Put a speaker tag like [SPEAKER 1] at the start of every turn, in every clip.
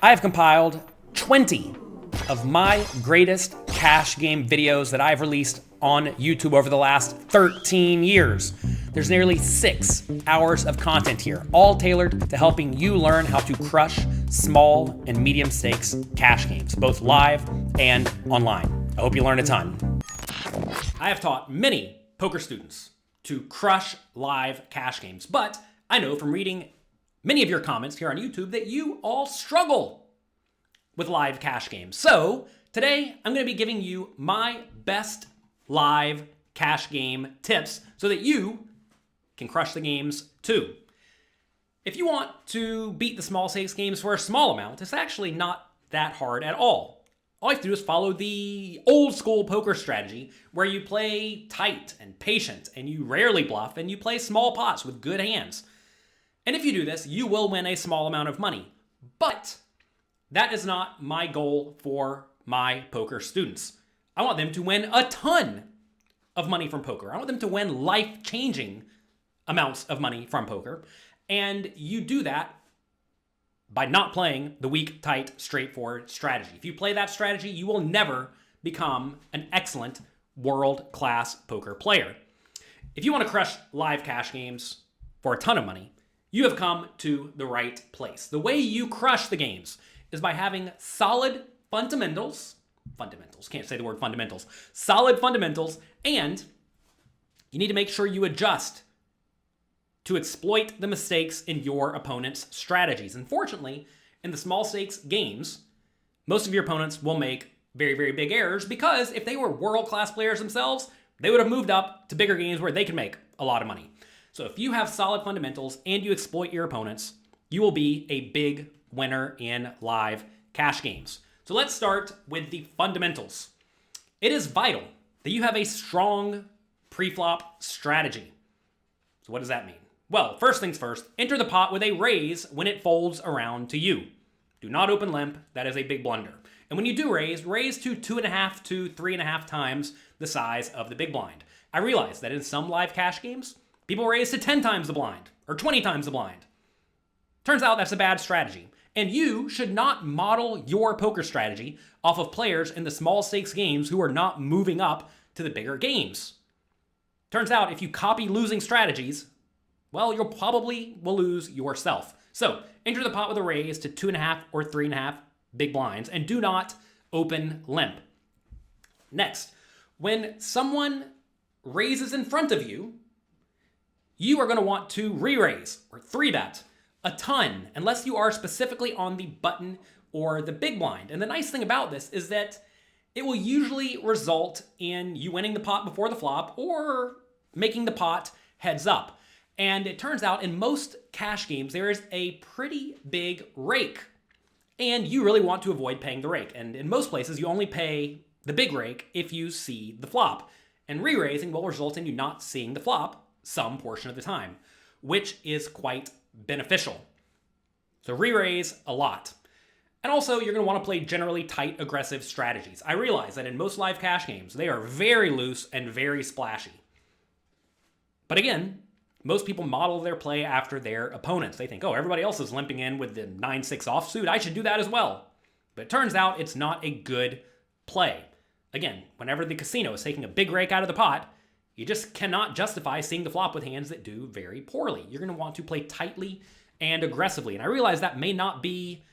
[SPEAKER 1] I have compiled 20 of my greatest cash game videos that I've released on YouTube over the last 13 years. There's nearly 6 hours of content here, all tailored to helping you learn how to crush small and medium stakes cash games, both live and online. I hope you learn a ton. I have taught many poker students to crush live cash games, but I know from reading many of your comments here on YouTube that you all struggle with live cash games. So today I'm going to be giving you my best live cash game tips so that you can crush the games too. If you want to beat the small stakes games for a small amount, it's actually not that hard at all. All you have to do is follow the old school poker strategy where you play tight and patient and you rarely bluff and you play small pots with good hands. And if you do this, you will win a small amount of money. But that is not my goal for my poker students. I want them to win a ton of money from poker. I want them to win life-changing amounts of money from poker. And you do that by not playing the weak, tight, straightforward strategy. If you play that strategy, you will never become an excellent world-class poker player. If you want to crush live cash games for a ton of money, you have come to the right place. The way you crush the games is by having solid fundamentals, can't say the word fundamentals, solid fundamentals, and you need to make sure you adjust to exploit the mistakes in your opponent's strategies. Unfortunately, in the small stakes games, most of your opponents will make very, very big errors because if they were world-class players themselves, they would have moved up to bigger games where they can make a lot of money. So if you have solid fundamentals and you exploit your opponents, you will be a big winner in live cash games. So let's start with the fundamentals. It is vital that you have a strong preflop strategy. So what does that mean? Well, first things first, enter the pot with a raise when it folds around to you. Do not open limp, that is a big blunder. And when you do raise to 2.5 to 3.5 times the size of the big blind. I realize that in some live cash games, people raise to 10 times the blind or 20 times the blind. Turns out that's a bad strategy. And you should not model your poker strategy off of players in the small stakes games who are not moving up to the bigger games. Turns out if you copy losing strategies, well, you'll probably will lose yourself. So enter the pot with a raise to 2.5 or 3.5 big blinds and do not open limp. Next, when someone raises in front of you, you are going to want to re-raise or 3-bet a ton unless you are specifically on the button or the big blind. And the nice thing about this is that it will usually result in you winning the pot before the flop or making the pot heads up. And it turns out in most cash games, there is a pretty big rake. And you really want to avoid paying the rake. And in most places, you only pay the big rake if you see the flop. And re-raising will result in you not seeing the flop some portion of the time, which is quite beneficial. So re-raise a lot. And also, you're going to want to play generally tight, aggressive strategies. I realize that in most live cash games, they are very loose and very splashy. But again, most people model their play after their opponents. They think, oh, everybody else is limping in with the 9-6 offsuit. I should do that as well. But it turns out it's not a good play. Again, whenever the casino is taking a big rake out of the pot, you just cannot justify seeing the flop with hands that do very poorly. You're going to want to play tightly and aggressively. And I realize that may not be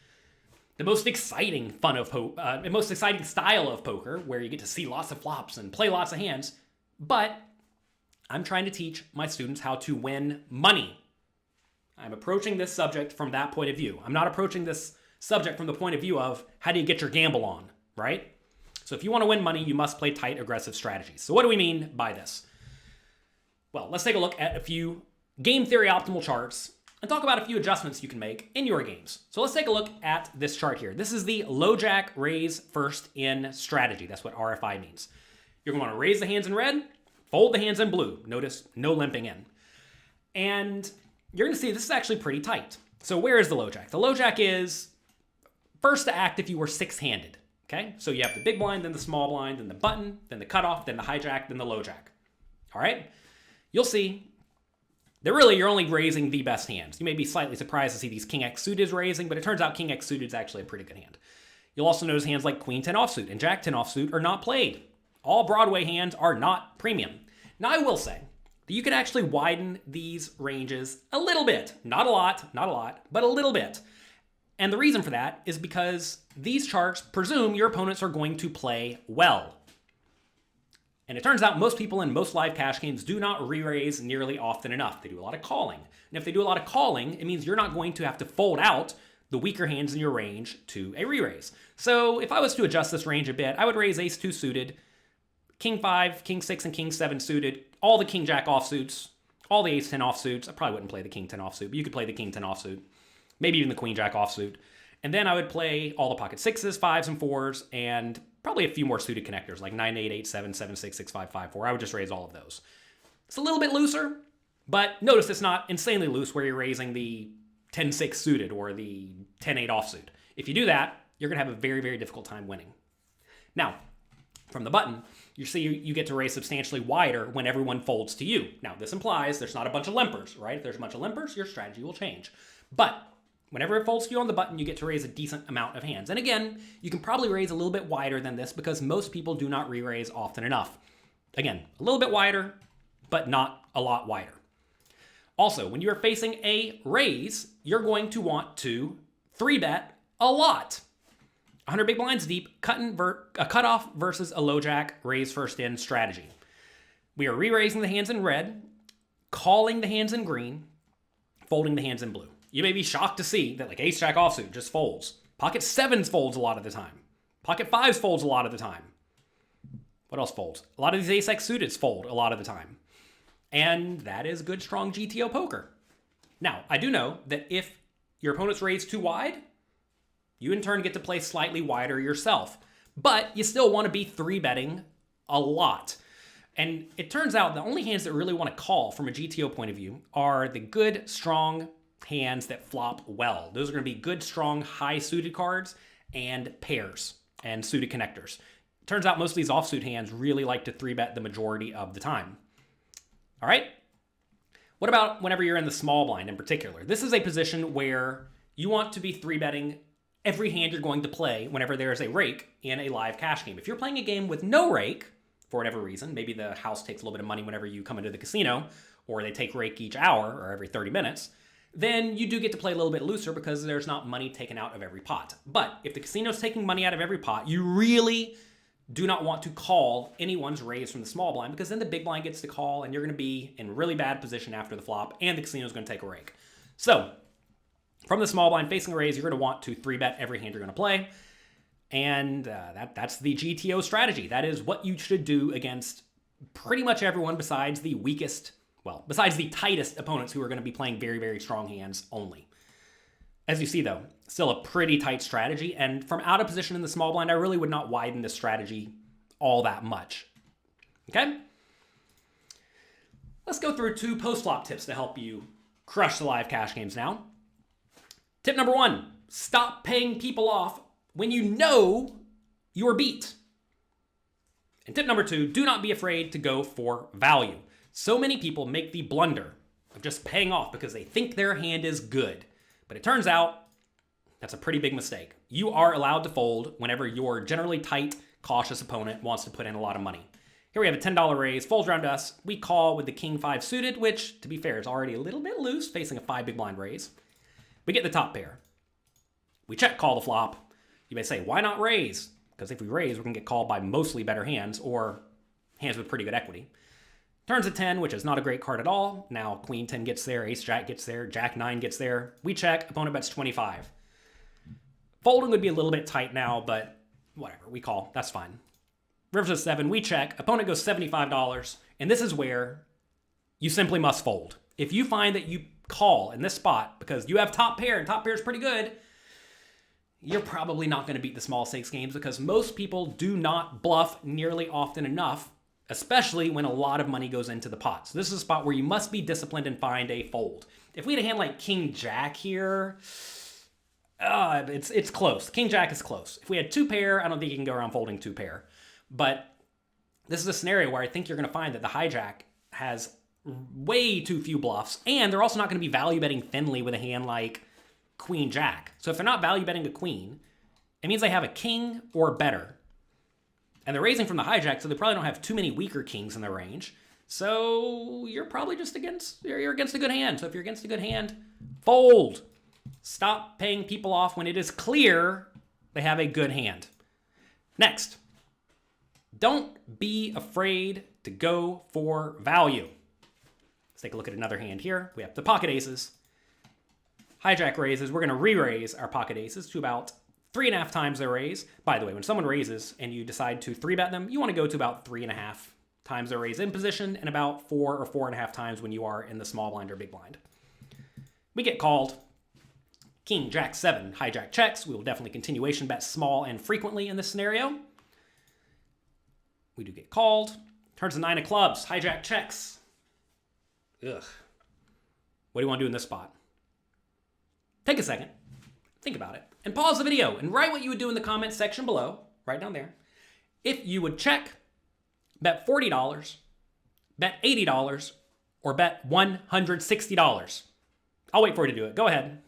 [SPEAKER 1] the most exciting most exciting style of poker, where you get to see lots of flops and play lots of hands. But I'm trying to teach my students how to win money. I'm approaching this subject from that point of view. I'm not approaching this subject from the point of view of how do you get your gamble on, right? So if you want to win money, you must play tight, aggressive strategies. So what do we mean by this? Well, let's take a look at a few game theory optimal charts and talk about a few adjustments you can make in your games. So let's take a look at this chart here. This is the low jack raise first in strategy. That's what RFI means. You're going to want to raise the hands in red, fold the hands in blue. Notice no limping in. And you're going to see this is actually pretty tight. So where is the low jack? The low jack is first to act if you were 6-handed. Okay, so you have the big blind, then the small blind, then the button, then the cutoff, then the hijack, then the low jack. All right, you'll see that really you're only raising the best hands. You may be slightly surprised to see these King X suited raising, but it turns out King X suited is actually a pretty good hand. You'll also notice hands like Queen 10 offsuit and Jack 10 offsuit are not played. All Broadway hands are not premium. Now I will say that you can actually widen these ranges a little bit. Not a lot, but a little bit. And the reason for that is because these charts presume your opponents are going to play well. And it turns out most people in most live cash games do not re-raise nearly often enough. They do a lot of calling. And if they do a lot of calling, it means you're not going to have to fold out the weaker hands in your range to a re-raise. So if I was to adjust this range a bit, I would raise Ace 2 suited, King 5, King 6, and King 7 suited, all the King Jack offsuits, all the Ace 10 offsuits. I probably wouldn't play the King 10 offsuit, but you could play the King 10 offsuit, maybe even the Queen Jack offsuit. And then I would play all the pocket 6s, 5s, and 4s, and probably a few more suited connectors like 9, 8, 8, 7, 7, 6, 6, 5, 5, 4. I would just raise all of those. It's a little bit looser, but notice it's not insanely loose where you're raising the 10, 6 suited or the 10, 8 offsuit. If you do that, you're going to have a very, very difficult time winning. Now, from the button, you see you get to raise substantially wider when everyone folds to you. Now, this implies there's not a bunch of limpers, right? If there's a bunch of limpers, your strategy will change. But whenever it folds to you on the button, you get to raise a decent amount of hands. And again, you can probably raise a little bit wider than this because most people do not re-raise often enough. Again, a little bit wider, but not a lot wider. Also, when you are facing a raise, you're going to want to 3-bet a lot. 100 big blinds deep, a cutoff versus a low jack, raise first in strategy. We are re-raising the hands in red, calling the hands in green, folding the hands in blue. You may be shocked to see that like Ace Jack offsuit just folds. Pocket 7s folds a lot of the time. Pocket 5s folds a lot of the time. What else folds? A lot of these Ace X suiteds fold a lot of the time. And that is good, strong GTO poker. Now, I do know that if your opponent's raised too wide, you in turn get to play slightly wider yourself. But you still want to be 3-betting a lot. And it turns out the only hands that really want to call from a GTO point of view are the good, strong hands that flop well. Those are going to be good, strong, high suited cards and pairs and suited connectors. Turns out most of these offsuit hands really like to 3-bet the majority of the time. All right? What about whenever you're in the small blind in particular? This is a position where you want to be 3-betting every hand you're going to play whenever there is a rake in a live cash game. If you're playing a game with no rake, for whatever reason, maybe the house takes a little bit of money whenever you come into the casino, or they take rake each hour or every 30 minutes, then you do get to play a little bit looser because there's not money taken out of every pot. But if the casino's taking money out of every pot, you really do not want to call anyone's raise from the small blind because then the big blind gets to call and you're going to be in really bad position after the flop and the casino's going to take a rake. So from the small blind facing a raise, you're going to want to 3-bet every hand you're going to play. And that's the GTO strategy. That is what you should do against pretty much everyone besides the weakest, besides the tightest opponents who are going to be playing very, very strong hands only. As you see, though, still a pretty tight strategy. And from out of position in the small blind, I really would not widen this strategy all that much. Okay? Let's go through 2 post-flop tips to help you crush the live cash games now. Tip number 1, stop paying people off when you know you are beat. And tip number 2, do not be afraid to go for value. So many people make the blunder of just paying off because they think their hand is good. But it turns out that's a pretty big mistake. You are allowed to fold whenever your generally tight, cautious opponent wants to put in a lot of money. Here we have a $10 raise, folds around us. We call with the King 5 suited, which, to be fair, is already a little bit loose, facing a 5 big blind raise. We get the top pair. We check call the flop. You may say, why not raise? Because if we raise, we're going to get called by mostly better hands or hands with pretty good equity. Turns a 10, which is not a great card at all. Now Queen 10 gets there, Ace Jack gets there, Jack 9 gets there. We check, opponent bets 25. Folding would be a little bit tight now, but whatever, we call, that's fine. Rivers a 7, we check, opponent goes $75, and this is where you simply must fold. If you find that you call in this spot because you have top pair and top pair is pretty good, you're probably not going to beat the small stakes games because most people do not bluff nearly often enough, especially when a lot of money goes into the pot. So this is a spot where you must be disciplined and find a fold. If we had a hand like King Jack here, it's close. King Jack is close. If we had 2 pair, I don't think you can go around folding 2 pair. But this is a scenario where I think you're going to find that the hijack has way too few bluffs, and they're also not going to be value betting thinly with a hand like Queen Jack. So if they're not value betting a queen, it means they have a king or better. And they're raising from the hijack, so they probably don't have too many weaker kings in their range. So you're probably just you're against a good hand. So if you're against a good hand, fold. Stop paying people off when it is clear they have a good hand. Next, don't be afraid to go for value. Let's take a look at another hand here. We have the pocket aces. Hijack raises. We're going to re-raise our pocket aces to about 3.5 times their raise. By the way, when someone raises and you decide to 3-bet them, you want to go to about 3.5 times their raise in position and about 4 or 4.5 times when you are in the small blind or big blind. We get called. King, Jack, 7, hijack checks. We will definitely continuation bet small and frequently in this scenario. We do get called. Turns to 9 of clubs, hijack checks. Ugh. What do you want to do in this spot? Take a second, think about it, and pause the video and write what you would do in the comments section below, right down there. If you would check, bet $40, bet $80, or bet $160. I'll wait for you to do it. Go ahead.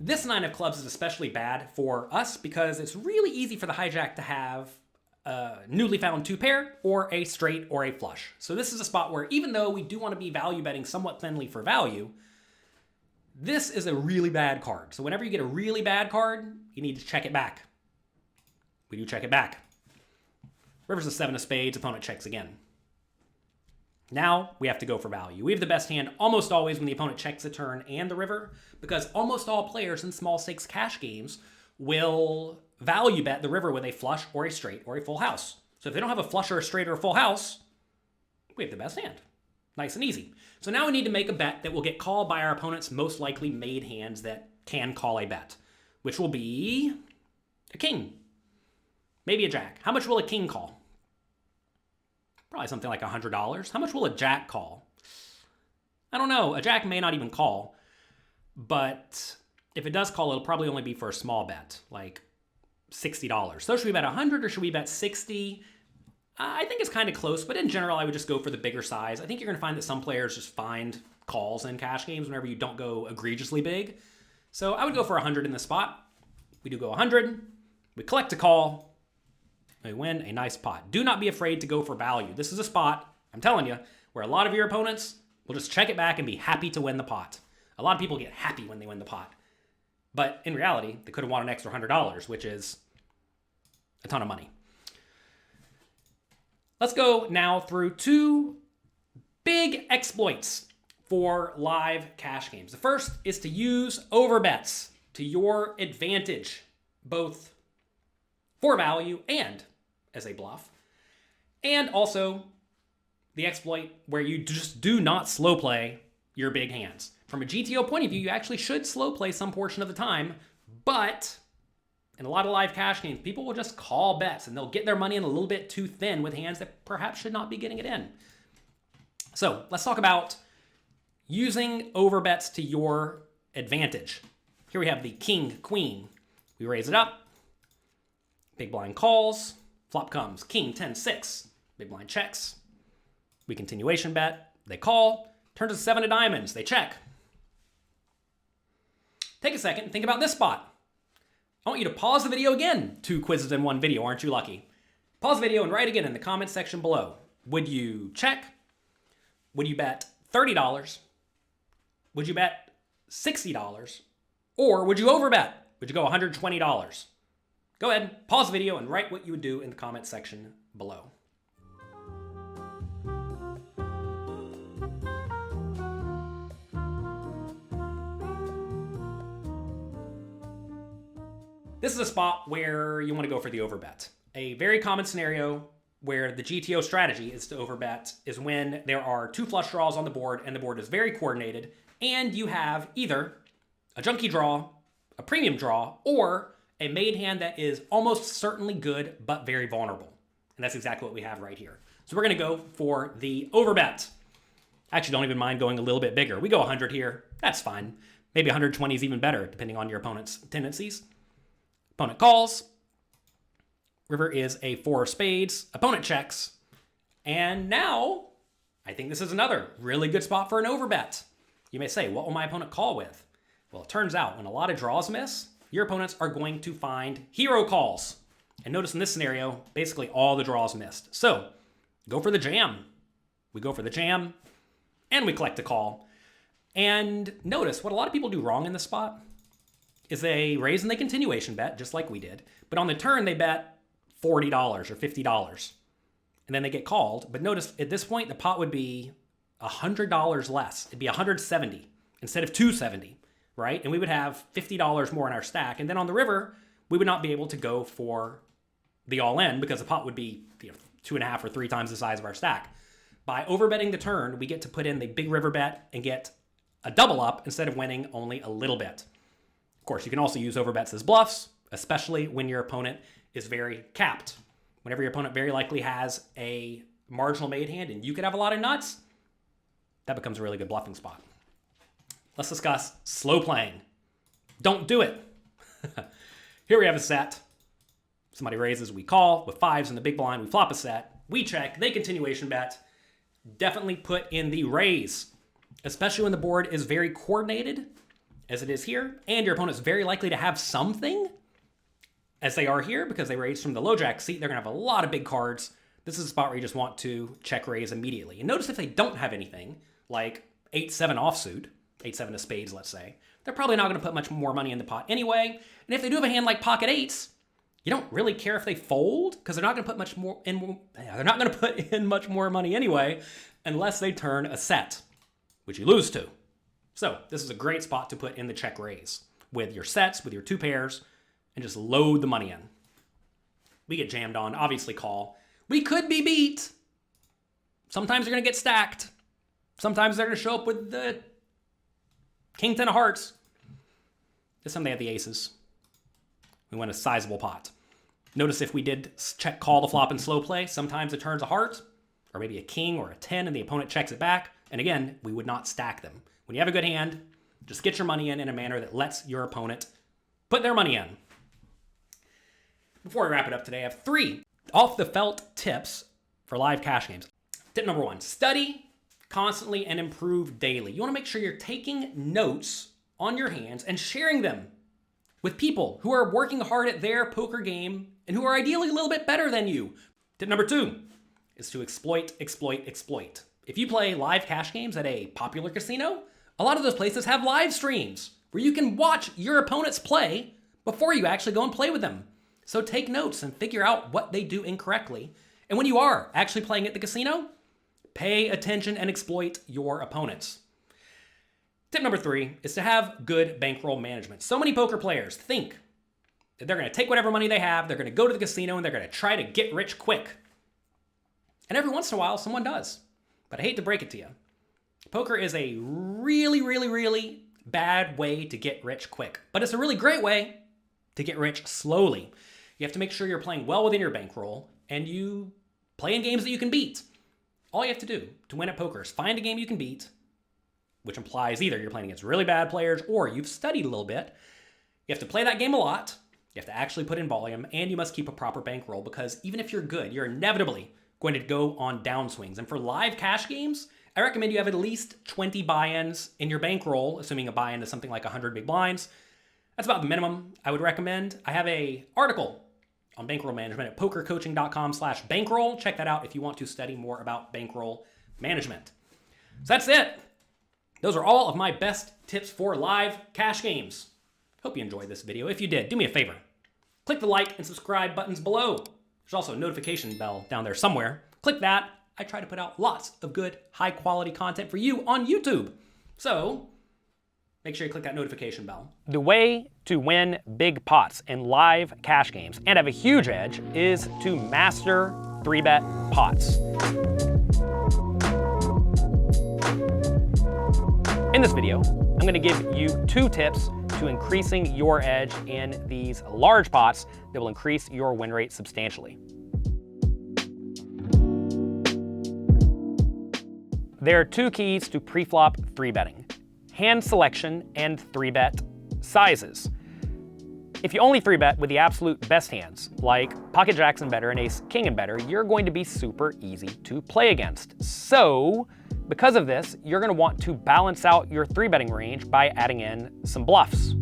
[SPEAKER 1] This 9 of clubs is especially bad for us because it's really easy for the hijack to have a newly found 2-pair or a straight or a flush. So this is a spot where even though we do want to be value betting somewhat thinly for value, this is a really bad card. So whenever you get a really bad card, you need to check it back. We do check it back. River's a 7 of spades, opponent checks again. Now we have to go for value. We have the best hand almost always when the opponent checks the turn and the river, because almost all players in small stakes cash games will value bet the river with a flush or a straight or a full house. So if they don't have a flush or a straight or a full house, we have the best hand. Nice and easy. So now we need to make a bet that will get called by our opponent's most likely made hands that can call a bet, which will be a king, maybe a jack. How much will a king call? Probably something like $100. How much will a jack call? I don't know. A jack may not even call, but if it does call, it'll probably only be for a small bet, like $60. So should we bet 100 or should we bet 60? I think it's kind of close, but in general, I would just go for the bigger size. I think you're going to find that some players just find calls in cash games whenever you don't go egregiously big. So I would go for 100 in this spot. We do go 100. We collect a call. We win a nice pot. Do not be afraid to go for value. This is a spot, I'm telling you, where a lot of your opponents will just check it back and be happy to win the pot. A lot of people get happy when they win the pot. But in reality, they could have won an extra $100, which is a ton of money. Let's go now through 2 big exploits for live cash games. The first is to use overbets to your advantage, both for value and as a bluff. And also the exploit where you just do not slow play your big hands. From a GTO point of view, you actually should slow play some portion of the time, but in a lot of live cash games, people will just call bets and they'll get their money in a little bit too thin with hands that perhaps should not be getting it in. So let's talk about using overbets to your advantage. Here we have the king, queen. We raise it up. Big blind calls. Flop comes king, 10, 6. Big blind checks. We continuation bet. They call. Turns to 7 of diamonds. They check. Take a second and think about this spot. I want you to pause the video again. 2 quizzes in 1 video. Aren't you lucky? Pause the video and write again in the comments section below. Would you check? Would you bet $30? Would you bet $60? Or would you overbet? Would you go $120? Go ahead, pause the video, and write what you would do in the comments section below. This is a spot where you want to go for the overbet. A very common scenario where the GTO strategy is to overbet is when there are 2 flush draws on the board and the board is very coordinated and you have either a junkie draw, a premium draw, or a made hand that is almost certainly good, but very vulnerable. And that's exactly what we have right here. So we're going to go for the overbet. Actually, don't even mind going a little bit bigger. We go 100 here. That's fine. Maybe 120 is even better, depending on your opponent's tendencies. Opponent calls. River is a 4 of spades. Opponent checks. And now, I think this is another really good spot for an overbet. You may say, what will my opponent call with? Well, it turns out when a lot of draws miss, your opponents are going to find hero calls. And notice in this scenario, basically all the draws missed. So, go for the jam. We go for the jam, and we collect a call. And notice what a lot of people do wrong in this spot is they raise and they continuation bet, just like we did. But on the turn, they bet $40 or $50. And then they get called. But notice at this point, the pot would be $100 less. It'd be $170 instead of $270, right? And we would have $50 more in our stack. And then on the river, we would not be able to go for the all-in because the pot would be 2.5 or 3 times the size of our stack. By overbetting the turn, we get to put in the big river bet and get a double up instead of winning only a little bit. Of course, you can also use overbets as bluffs, especially when your opponent is very capped. Whenever your opponent very likely has a marginal made hand and you could have a lot of nuts, that becomes a really good bluffing spot. Let's discuss slow playing. Don't do it. Here we have a set. Somebody raises, we call. With 5s in the big blind, we flop a set. We check, they continuation bet. Definitely put in the raise, especially when the board is very coordinated, as it is here, and your opponent's very likely to have something, as they are here, because they raised from the low jack seat. They're going to have a lot of big cards. This is a spot where you just want to check raise immediately. And notice if they don't have anything, like 8-7 offsuit, 8-7 of spades, let's say, they're probably not going to put much more money in the pot anyway. And if they do have a hand like pocket 8s, you don't really care if they fold, because they're not going to put much more in. They're not going to put in much more money anyway, unless they turn a set, which you lose to. So this is a great spot to put in the check raise with your sets, with your 2 pairs, and just load the money in. We get jammed on, obviously call. We could be beat. Sometimes they're going to get stacked. Sometimes they're going to show up with the king 10 of hearts. This time they have the aces. We win a sizable pot. Notice if we did check call the flop in slow play, sometimes it turns a heart, or maybe a king or a 10, and the opponent checks it back. And again, we would not stack them. When you have a good hand, just get your money in a manner that lets your opponent put their money in. Before we wrap it up today, I have 3 off-the-felt tips for live cash games. Tip number 1, study constantly and improve daily. You want to make sure you're taking notes on your hands and sharing them with people who are working hard at their poker game and who are ideally a little bit better than you. Tip number 2 is to exploit. If you play live cash games at a popular casino, a lot of those places have live streams where you can watch your opponents play before you actually go and play with them. So take notes and figure out what they do incorrectly. And when you are actually playing at the casino, pay attention and exploit your opponents. Tip number 3 is to have good bankroll management. So many poker players think that they're going to take whatever money they have, they're going to go to the casino, and they're going to try to get rich quick. And every once in a while, someone does. But I hate to break it to you. Poker is a really, really, really bad way to get rich quick. But it's a really great way to get rich slowly. You have to make sure you're playing well within your bankroll, and you play in games that you can beat. All you have to do to win at poker is find a game you can beat, which implies either you're playing against really bad players or you've studied a little bit. You have to play that game a lot. You have to actually put in volume, and you must keep a proper bankroll, because even if you're good, you're inevitably going to go on downswings. And for live cash games, I recommend you have at least 20 buy-ins in your bankroll, assuming a buy-in is something like 100 big blinds. That's about the minimum I would recommend. I have an article on bankroll management at PokerCoaching.com/bankroll. Check that out if you want to study more about bankroll management. So that's it. Those are all of my best tips for live cash games. Hope you enjoyed this video. If you did, do me a favor. Click the like and subscribe buttons below. There's also a notification bell down there somewhere. Click that. I try to put out lots of good, high-quality content for you on YouTube. So make sure you click that notification bell. The way to win big pots in live cash games and have a huge edge is to master 3-bet pots. In this video, I'm going to give you 2 tips to increasing your edge in these large pots that will increase your win rate substantially. There are 2 keys to preflop 3-betting. hand selection and 3-bet sizes. If you only 3-bet with the absolute best hands, like pocket jacks and better and ace king and better, you're going to be super easy to play against. So, because of this, you're going to want to balance out your 3-betting range by adding in some bluffs.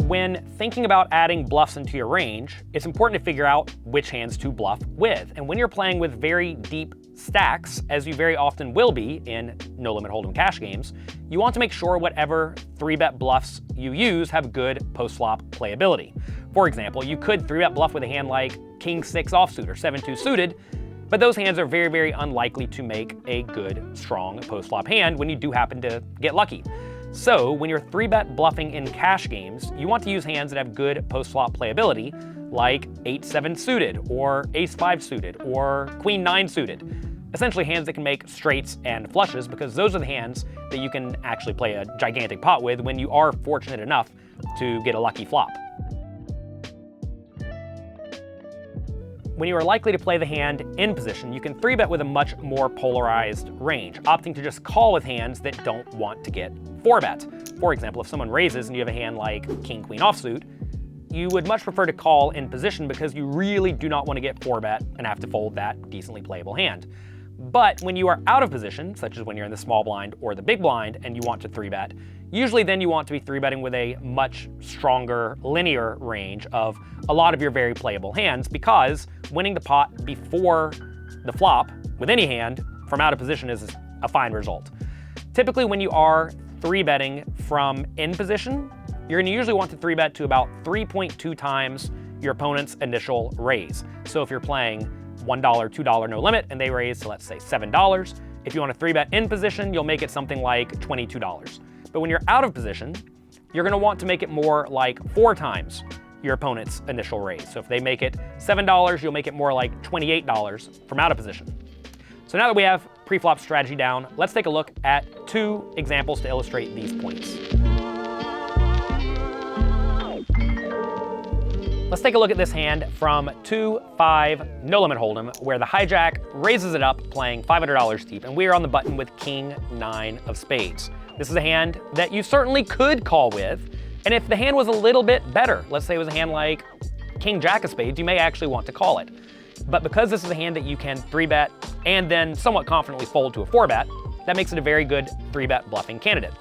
[SPEAKER 1] When thinking about adding bluffs into your range, it's important to figure out which hands to bluff with. And when you're playing with very deep stacks, as you very often will be in no-limit hold'em cash games, you want to make sure whatever 3-bet bluffs you use have good post-flop playability. For example, you could 3-bet bluff with a hand like King 6 offsuit or 7-2 suited, but those hands are very, very unlikely to make a good, strong post-flop hand when you do happen to get lucky. So when you're 3-bet bluffing in cash games, you want to use hands that have good post-flop playability, like 8-7 suited, or ace-5 suited, or queen-9 suited. Essentially hands that can make straights and flushes, because those are the hands that you can actually play a gigantic pot with when you are fortunate enough to get a lucky flop. When you are likely to play the hand in position, you can 3-bet with a much more polarized range, opting to just call with hands that don't want to get 4-bet. For example, if someone raises and you have a hand like King Queen offsuit, you would much prefer to call in position because you really do not want to get 4-bet and have to fold that decently playable hand. But when you are out of position, such as when you're in the small blind or the big blind and you want to 3-bet, usually then you want to be 3-betting with a much stronger linear range of a lot of your very playable hands, because winning the pot before the flop with any hand from out of position is a fine result. Typically when you are 3-betting from in position, you're going to usually want to 3-bet to about 3.2 times your opponent's initial raise. So if you're playing $1, $2 no limit and they raise to, let's say, $7, if you want to 3-bet in position, you'll make it something like $22. But when you're out of position, you're going to want to make it more like 4 times your opponent's initial raise. So if they make it $7, you'll make it more like $28 from out of position. So now that we have pre-flop strategy down, let's take a look at 2 examples to illustrate these points. Let's take a look at this hand from 2-5 no limit hold'em, where the hijack raises it up playing $500 deep, and we are on the button with King 9 of spades. This is a hand that you certainly could call with, and if the hand was a little bit better, let's say it was a hand like King Jack of spades, you may actually want to call it. But because this is a hand that you can 3-bet and then somewhat confidently fold to a 4-bet, that makes it a very good 3-bet bluffing candidate.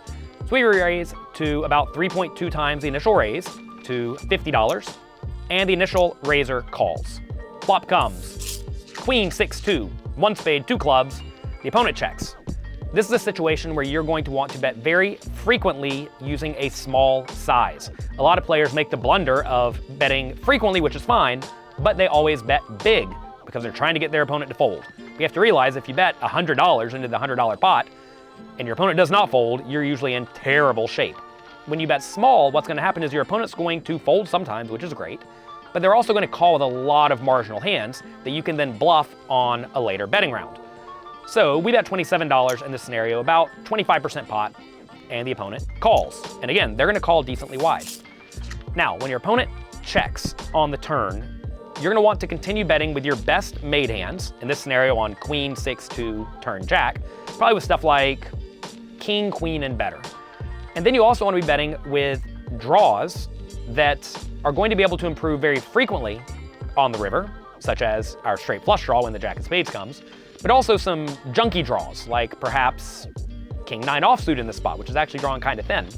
[SPEAKER 1] So we raise to about 3.2 times the initial raise to $50, and the initial raiser calls. Flop comes. Queen 6-2, 1 spade, 2 clubs. The opponent checks. This is a situation where you're going to want to bet very frequently using a small size. A lot of players make the blunder of betting frequently, which is fine, but they always bet big because they're trying to get their opponent to fold. You have to realize if you bet $100 into the $100 pot and your opponent does not fold, you're usually in terrible shape. When you bet small, what's going to happen is your opponent's going to fold sometimes, which is great, but they're also going to call with a lot of marginal hands that you can then bluff on a later betting round. So we bet $27 in this scenario, about 25% pot, and the opponent calls. And again, they're going to call decently wide. Now, when your opponent checks on the turn, you're going to want to continue betting with your best made hands, in this scenario on Queen 6-2 turn Jack, probably with stuff like King, Queen, and better. And then you also want to be betting with draws that are going to be able to improve very frequently on the river, such as our straight flush draw when the Jack of spades comes, but also some junky draws, like perhaps King 9 offsuit in this spot, which is actually drawing kind of thin.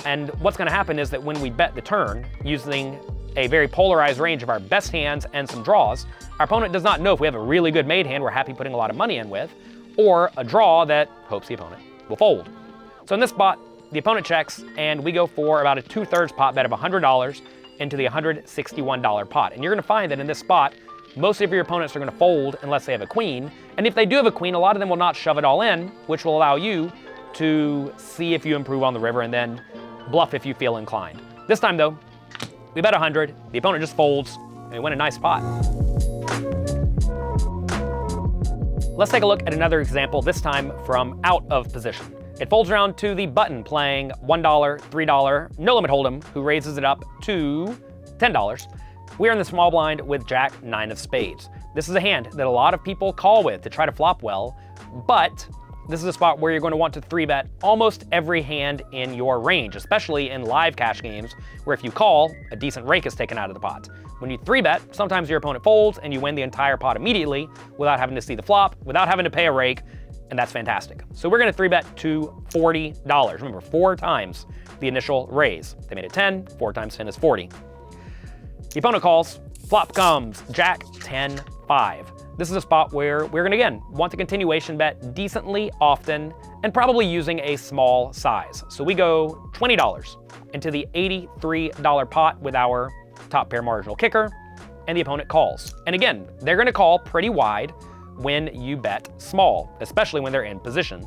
[SPEAKER 1] And what's going to happen is that when we bet the turn, using a very polarized range of our best hands and some draws, our opponent does not know if we have a really good made hand we're happy putting a lot of money in with, or a draw that hopes the opponent will fold. So in this spot, the opponent checks, and we go for about a 2/3 pot bet of $100 into the $161 pot. And you're going to find that in this spot, most of your opponents are going to fold unless they have a queen. And if they do have a queen, a lot of them will not shove it all in, which will allow you to see if you improve on the river and then bluff if you feel inclined. This time though, we bet 100, the opponent just folds, and we win a nice pot. Let's take a look at another example, this time from out of position. It folds around to the button playing $1, $3, no limit hold'em, who raises it up to $10. We are in the small blind with Jack 9 of spades. This is a hand that a lot of people call with to try to flop well, but this is a spot where you're going to want to 3-bet almost every hand in your range, especially in live cash games, where if you call, a decent rake is taken out of the pot. When you 3-bet, sometimes your opponent folds and you win the entire pot immediately without having to see the flop, without having to pay a rake, and that's fantastic. So we're going to 3-bet to $40. Remember, 4 times the initial raise. They made it 10, 4 times 10 is 40. The opponent calls, flop comes, Jack 10, 5. This is a spot where we're going to, again, want to continuation bet decently often and probably using a small size. So we go $20 into the $83 pot with our top pair marginal kicker, and the opponent calls. And again, they're going to call pretty wide when you bet small, especially when they're in position.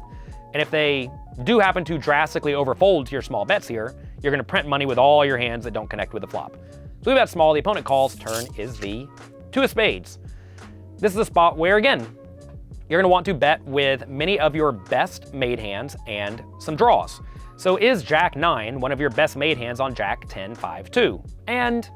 [SPEAKER 1] And if they do happen to drastically overfold to your small bets here, you're going to print money with all your hands that don't connect with the flop. So we bet small, the opponent calls, turn is the 2 of spades. This is a spot where, again, you're going to want to bet with many of your best made hands and some draws. So is Jack 9 one of your best made hands on Jack 10, 5, 2? And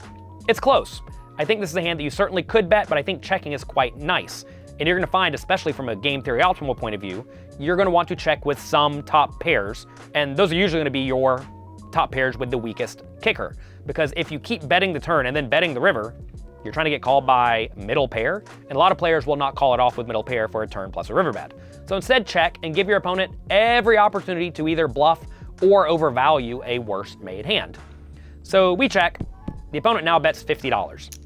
[SPEAKER 1] it's close. I think this is a hand that you certainly could bet, but I think checking is quite nice. And you're going to find, especially from a game theory optimal point of view, you're going to want to check with some top pairs, and those are usually going to be your top pairs with the weakest kicker. Because if you keep betting the turn and then betting the river, you're trying to get called by middle pair, and a lot of players will not call it off with middle pair for a turn plus a river bet. So instead, check and give your opponent every opportunity to either bluff or overvalue a worse made hand. So we check. The opponent now bets $50.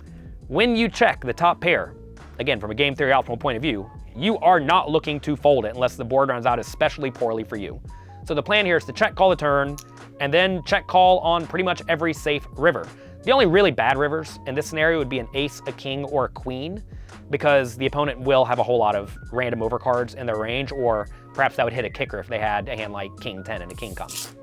[SPEAKER 1] When you check the top pair, again, from a game theory optimal point of view, you are not looking to fold it unless the board runs out especially poorly for you. So the plan here is to check call the turn, and then check call on pretty much every safe river. The only really bad rivers in this scenario would be an ace, a king, or a queen, because the opponent will have a whole lot of random overcards in their range, or perhaps that would hit a kicker if they had a hand like king 10 and a king comes.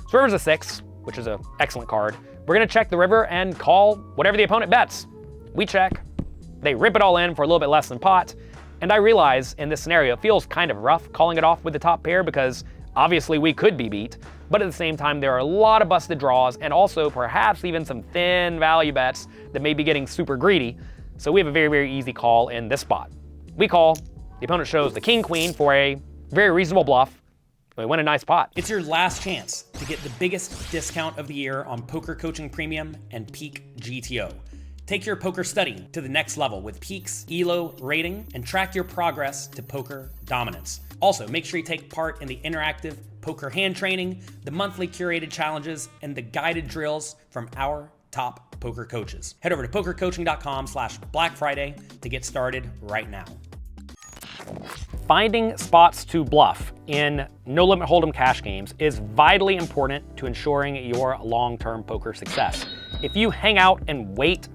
[SPEAKER 1] So river's a 6, which is an excellent card. We're gonna check the river and call whatever the opponent bets. We check, they rip it all in for a little bit less than pot, and I realize in this scenario it feels kind of rough calling it off with the top pair because obviously we could be beat, but at the same time there are a lot of busted draws and also perhaps even some thin value bets that may be getting super greedy, so we have a very, very easy call in this spot. We call, the opponent shows the king queen for a very reasonable bluff, and we win a nice pot.
[SPEAKER 2] It's your last chance to get the biggest discount of the year on Poker Coaching Premium and Peak GTO. Take your poker study to the next level with Peak's ELO rating and track your progress to poker dominance. Also, make sure you take part in the interactive poker hand training, the monthly curated challenges, and the guided drills from our top poker coaches. Head over to pokercoaching.com/Black Friday to get started right now.
[SPEAKER 1] Finding spots to bluff in no limit hold'em cash games is vitally important to ensuring your long-term poker success. If you hang out and wait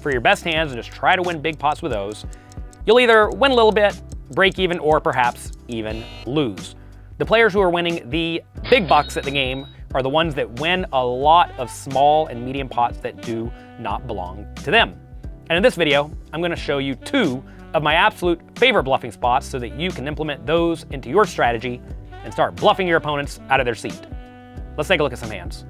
[SPEAKER 1] for your best hands and just try to win big pots with those, you'll either win a little bit, break even, or perhaps even lose. The players who are winning the big bucks at the game are the ones that win a lot of small and medium pots that do not belong to them. And in this video, I'm gonna show you 2 of my absolute favorite bluffing spots so that you can implement those into your strategy and start bluffing your opponents out of their seat. Let's take a look at some hands.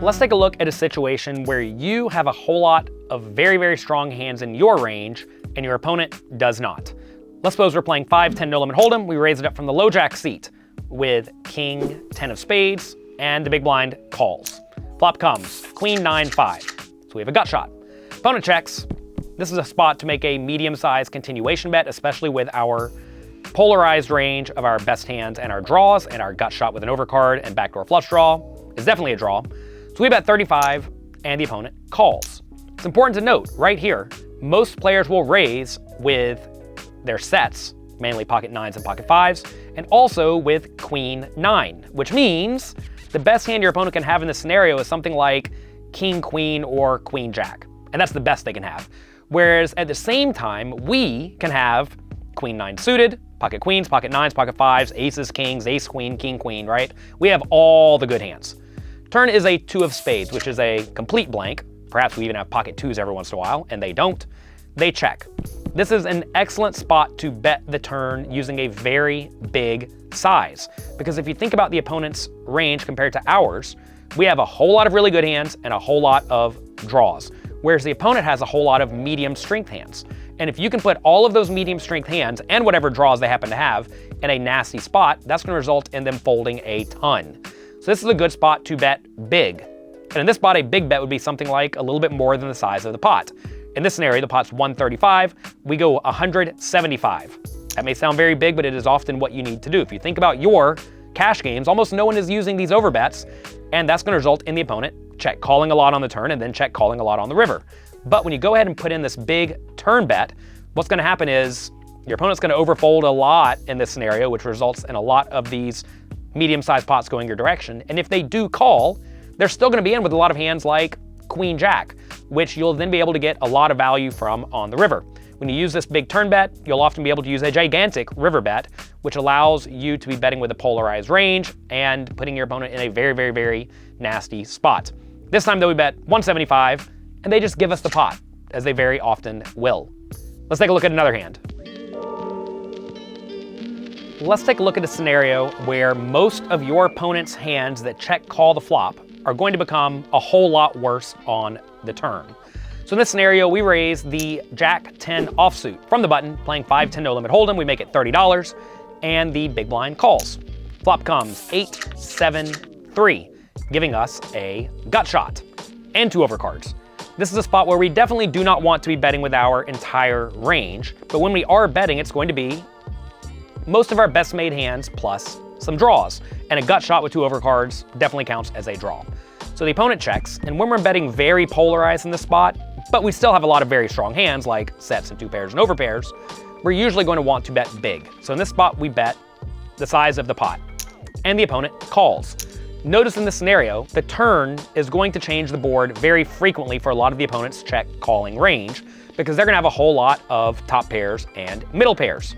[SPEAKER 1] Let's take a look at a situation where you have a whole lot of very, very strong hands in your range and your opponent does not. Let's suppose we're playing 5-10 no limit hold'em. We raise it up from the low jack seat with king 10 of spades and the big blind calls. Flop comes, queen 9-5. So we have a gut shot. Opponent checks. This is a spot to make a medium-sized continuation bet, especially with our polarized range of our best hands and our draws, and our gut shot with an overcard and backdoor flush draw is definitely a draw. So we bet 35 and the opponent calls. It's important to note right here, most players will raise with their sets, mainly pocket 9s and pocket 5s, and also with queen 9, which means the best hand your opponent can have in this scenario is something like king queen or queen jack, and that's the best they can have. Whereas at the same time, we can have queen 9 suited, pocket queens, pocket 9s, pocket 5s, aces, kings, ace queen, king queen, right? We have all the good hands. Turn is a 2 of spades, which is a complete blank. Perhaps we even have pocket 2s every once in a while, and they don't. They check. This is an excellent spot to bet the turn using a very big size. Because if you think about the opponent's range compared to ours, we have a whole lot of really good hands and a whole lot of draws. Whereas the opponent has a whole lot of medium strength hands. And if you can put all of those medium strength hands and whatever draws they happen to have in a nasty spot, that's going to result in them folding a ton. So this is a good spot to bet big. And in this spot, a big bet would be something like a little bit more than the size of the pot. In this scenario, the pot's 135, we go 175. That may sound very big, but it is often what you need to do. If you think about your cash games, almost no one is using these overbets, and that's going to result in the opponent check calling a lot on the turn and then check calling a lot on the river. But when you go ahead and put in this big turn bet, what's going to happen is your opponent's going to overfold a lot in this scenario, which results in a lot of these medium-sized pots going your direction. And if they do call, they're still going to be in with a lot of hands like Queen Jack, which you'll then be able to get a lot of value from on the river. When you use this big turn bet, you'll often be able to use a gigantic river bet, which allows you to be betting with a polarized range and putting your opponent in a very, very, very nasty spot. This time though, we bet 175, and they just give us the pot, as they very often will. Let's take a look at another hand. Let's take a look at a scenario where most of your opponent's hands that check call the flop are going to become a whole lot worse on the turn. So in this scenario, we raise the Jack 10 offsuit from the button, playing 5-10 no limit hold'em. We make it $30, and the big blind calls. Flop comes 8-7-3, giving us a gut shot and 2 overcards. This is a spot where we definitely do not want to be betting with our entire range, but when we are betting, it's going to be most of our best made hands plus some draws, and a gut shot with 2 overcards definitely counts as a draw. So the opponent checks, and when we're betting very polarized in this spot, but we still have a lot of very strong hands like sets and 2 pairs and overpairs, we're usually going to want to bet big. So in this spot, we bet the size of the pot, and the opponent calls. Notice in this scenario, the turn is going to change the board very frequently for a lot of the opponent's check calling range, because they're going to have a whole lot of top pairs and middle pairs.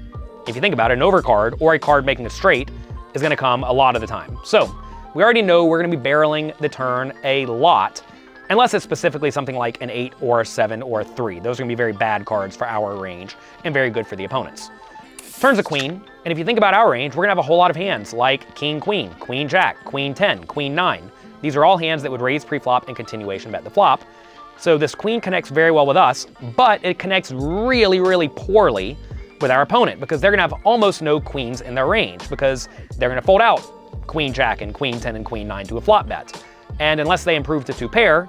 [SPEAKER 1] If you think about it, an overcard or a card making a straight is going to come a lot of the time. So we already know we're going to be barreling the turn a lot, unless it's specifically something like an 8 or a 7 or a 3. Those are going to be very bad cards for our range and very good for the opponents. Turn's a queen, and if you think about our range, we're going to have a whole lot of hands like King Queen, Queen Jack, Queen 10, Queen 9. These are all hands that would raise preflop and continuation bet the flop. So this queen connects very well with us, but it connects really, really poorly with our opponent, because they're going to have almost no queens in their range, because they're going to fold out Queen Jack and Queen 10 and Queen 9 to a flop bet. And unless they improve to 2 pair,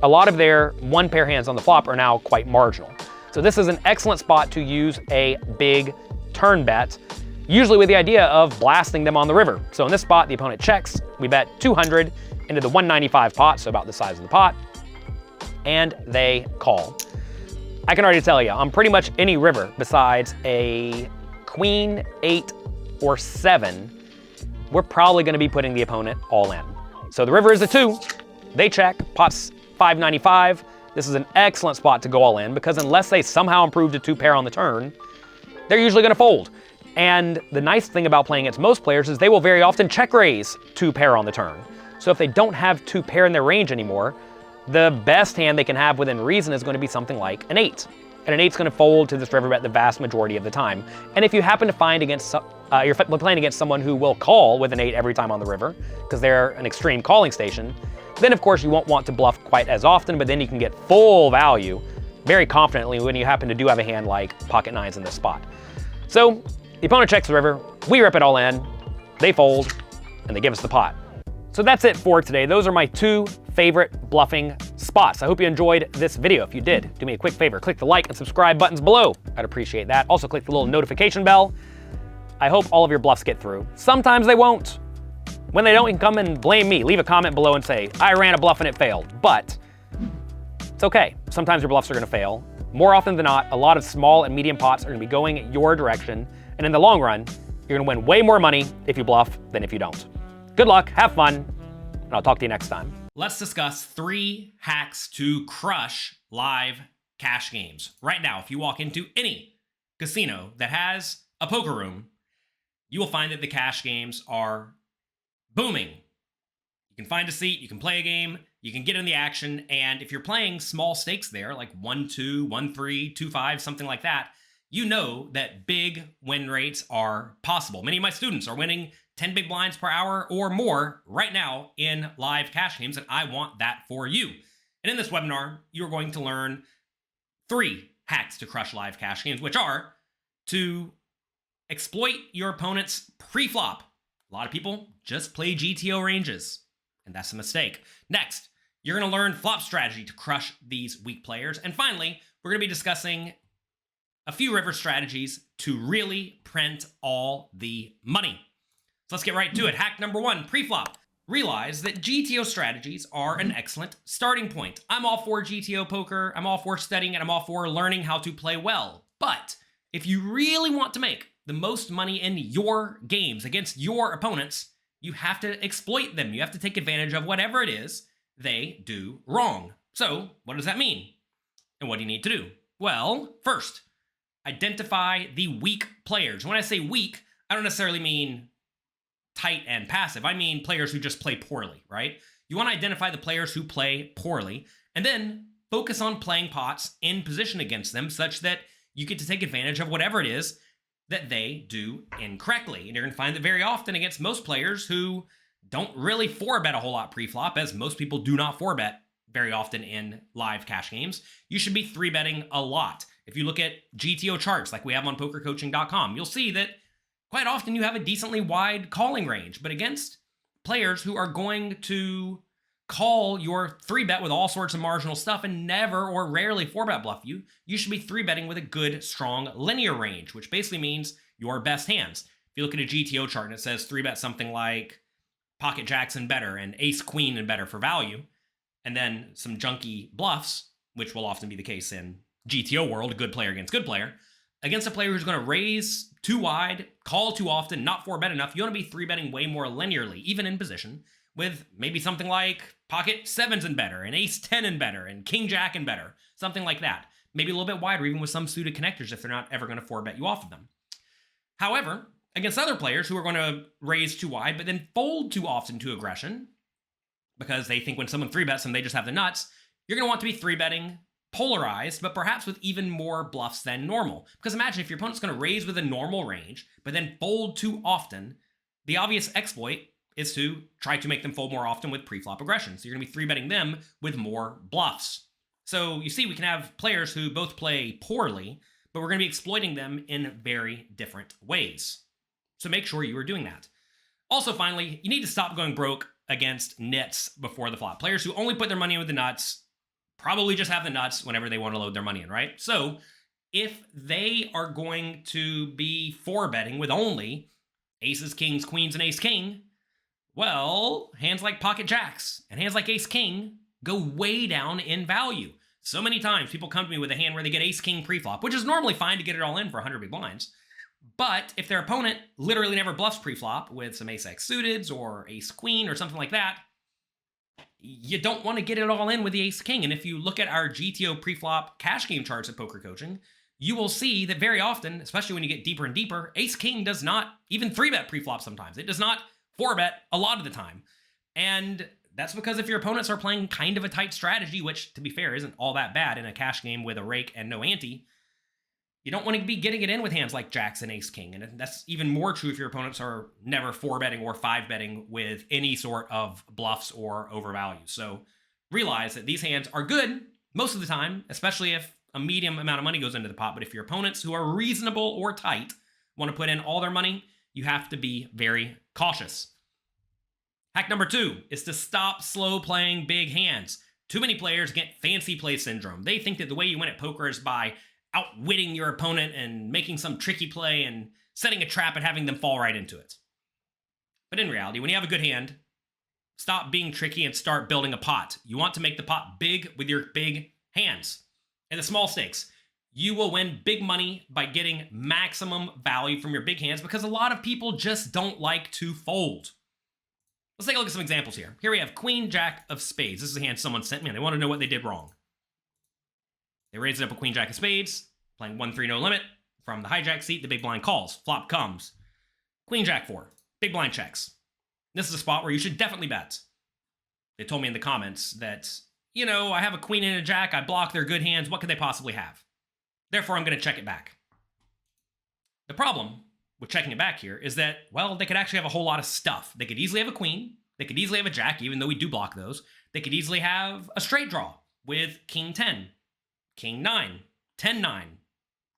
[SPEAKER 1] a lot of their 1 pair hands on the flop are now quite marginal. So this is an excellent spot to use a big turn bet, usually with the idea of blasting them on the river. So in this spot, the opponent checks, we bet 200 into the 195 pot, so about the size of the pot, and they call. I can already tell you, on pretty much any river besides a Queen, 8, or 7, we're probably going to be putting the opponent all in. So the river is a 2, they check, pot's 595. This is an excellent spot to go all in, because unless they somehow improve to 2 pair on the turn, they're usually going to fold. And the nice thing about playing against most players is they will very often check raise 2 pair on the turn. So if they don't have 2 pair in their range anymore, the best hand they can have within reason is going to be something like an 8. And an 8's going to fold to this river bet the vast majority of the time. And if you happen to find against you're playing against someone who will call with an 8 every time on the river, because they're an extreme calling station, then of course you won't want to bluff quite as often, but then you can get full value very confidently when you happen to do have a hand like pocket 9s in this spot. So the opponent checks the river, we rip it all in, they fold, and they give us the pot. So that's it for today. Those are my 2 favorite bluffing spots. I hope you enjoyed this video. If you did, do me a quick favor, click the like and subscribe buttons below. I'd appreciate that. Also click the little notification bell. I hope all of your bluffs get through. Sometimes they won't. When they don't, you can come and blame me. Leave a comment below and say, I ran a bluff and it failed. But it's okay. Sometimes your bluffs are gonna fail. More often than not, a lot of small and medium pots are gonna be going your direction. And in the long run, you're gonna win way more money if you bluff than if you don't. Good luck, have fun, and I'll talk to you next time.
[SPEAKER 2] Let's discuss 3 hacks to crush live cash games. Right now, if you walk into any casino that has a poker room, you will find that the cash games are booming. You can find a seat, you can play a game, you can get in the action, and if you're playing small stakes there, like 1-2, 1-3, 2-5, something like that, you know that big win rates are possible. Many of my students are winning 10 big blinds per hour or more right now in live cash games, and I want that for you. And in this webinar, you're going to learn 3
[SPEAKER 1] hacks to crush live cash games, which are to exploit your opponent's preflop. A lot of people just play GTO ranges, and that's a mistake. Next, you're going to learn flop strategy to crush these weak players. And finally, we're going to be discussing a few river strategies to really print all the money. So let's get right to it. Hack number 1, preflop. Realize that GTO strategies are an excellent starting point. I'm all for GTO poker, I'm all for studying, and I'm all for learning how to play well. But if you really want to make the most money in your games against your opponents, you have to exploit them. You have to take advantage of whatever it is they do wrong. So what does that mean? And what do you need to do? Well, first, identify the weak players. When I say weak, I don't necessarily mean tight and passive. I mean players who just play poorly, right? You want to identify the players who play poorly and then focus on playing pots in position against them such that you get to take advantage of whatever it is that they do incorrectly. And you're going to find that very often against most players who don't really 4-bet a whole lot pre-flop, as most people do not 4-bet very often in live cash games, you should be 3-betting a lot. If you look at GTO charts like we have on PokerCoaching.com, you'll see that quite often you have a decently wide calling range, but against players who are going to call your 3-bet with all sorts of marginal stuff and never or rarely 4-bet bluff you, you should be 3-betting with a good, strong linear range, which basically means your best hands. If you look at a GTO chart and it says 3-bet something like pocket jacks and better and ace queen and better for value, and then some junky bluffs, which will often be the case in GTO world, a good player against good player, against a player who's going to raise too wide, call too often, not 4-bet enough, you want to be 3-betting way more linearly, even in position, with maybe something like pocket 7s and better, and ace 10 and better, and king jack and better, something like that. Maybe a little bit wider, even with some suited connectors if they're not ever going to 4-bet you off of them. However, against other players who are going to raise too wide, but then fold too often to aggression, because they think when someone 3-bets them, they just have the nuts, you're going to want to be 3-betting polarized, but perhaps with even more bluffs than normal. Because imagine if your opponent's going to raise with a normal range, but then fold too often, the obvious exploit is to try to make them fold more often with pre-flop aggression. So you're going to be 3-betting them with more bluffs. So you see, we can have players who both play poorly, but we're going to be exploiting them in very different ways. So make sure you are doing that. Also, finally, you need to stop going broke against nits before the flop. Players who only put their money in with the nuts probably just have the nuts whenever they want to load their money in, right? So if they are going to be 4-betting with only aces, kings, queens, and ace king, well, hands like pocket jacks and hands like ace king go way down in value. So many times people come to me with a hand where they get ace king preflop, which is normally fine to get it all in for 100 big blinds. But if their opponent literally never bluffs preflop with some ace x suiteds or ace queen or something like that, you don't want to get it all in with the ace king. And if you look at our GTO preflop cash game charts at Poker Coaching, you will see that very often, especially when you get deeper and deeper, ace king does not even 3-bet preflop sometimes. It does not 4-bet a lot of the time. And that's because if your opponents are playing kind of a tight strategy, which to be fair isn't all that bad in a cash game with a rake and no ante, you don't want to be getting it in with hands like jacks and ace king. And that's even more true if your opponents are never 4-betting or 5-betting with any sort of bluffs or overvalues. So realize that these hands are good most of the time, especially if a medium amount of money goes into the pot. But if your opponents who are reasonable or tight want to put in all their money, you have to be very cautious. Hack number 2 is to stop slow playing big hands. Too many players get fancy play syndrome. They think that the way you win at poker is by outwitting your opponent and making some tricky play and setting a trap and having them fall right into it. But in reality, when you have a good hand, stop being tricky and start building a pot. You want to make the pot big with your big hands. And the small stakes, you will win big money by getting maximum value from your big hands because a lot of people just don't like to fold. Let's take a look at some examples here. Here we have Queen, Jack of Spades. This is a hand someone sent me and they want to know what they did wrong. They raised it up with Queen, Jack of Spades, playing 1-3 no limit. From the hijack seat, the big blind calls. Flop comes. Queen, Jack 4. Big blind checks. This is a spot where you should definitely bet. They told me in the comments that, you know, I have a queen and a jack. I block their good hands. What could they possibly have? Therefore, I'm going to check it back. The problem with checking it back here is that, well, they could actually have a whole lot of stuff. They could easily have a queen. They could easily have a jack, even though we do block those. They could easily have a straight draw with King 10. King 9,
[SPEAKER 2] 10-9,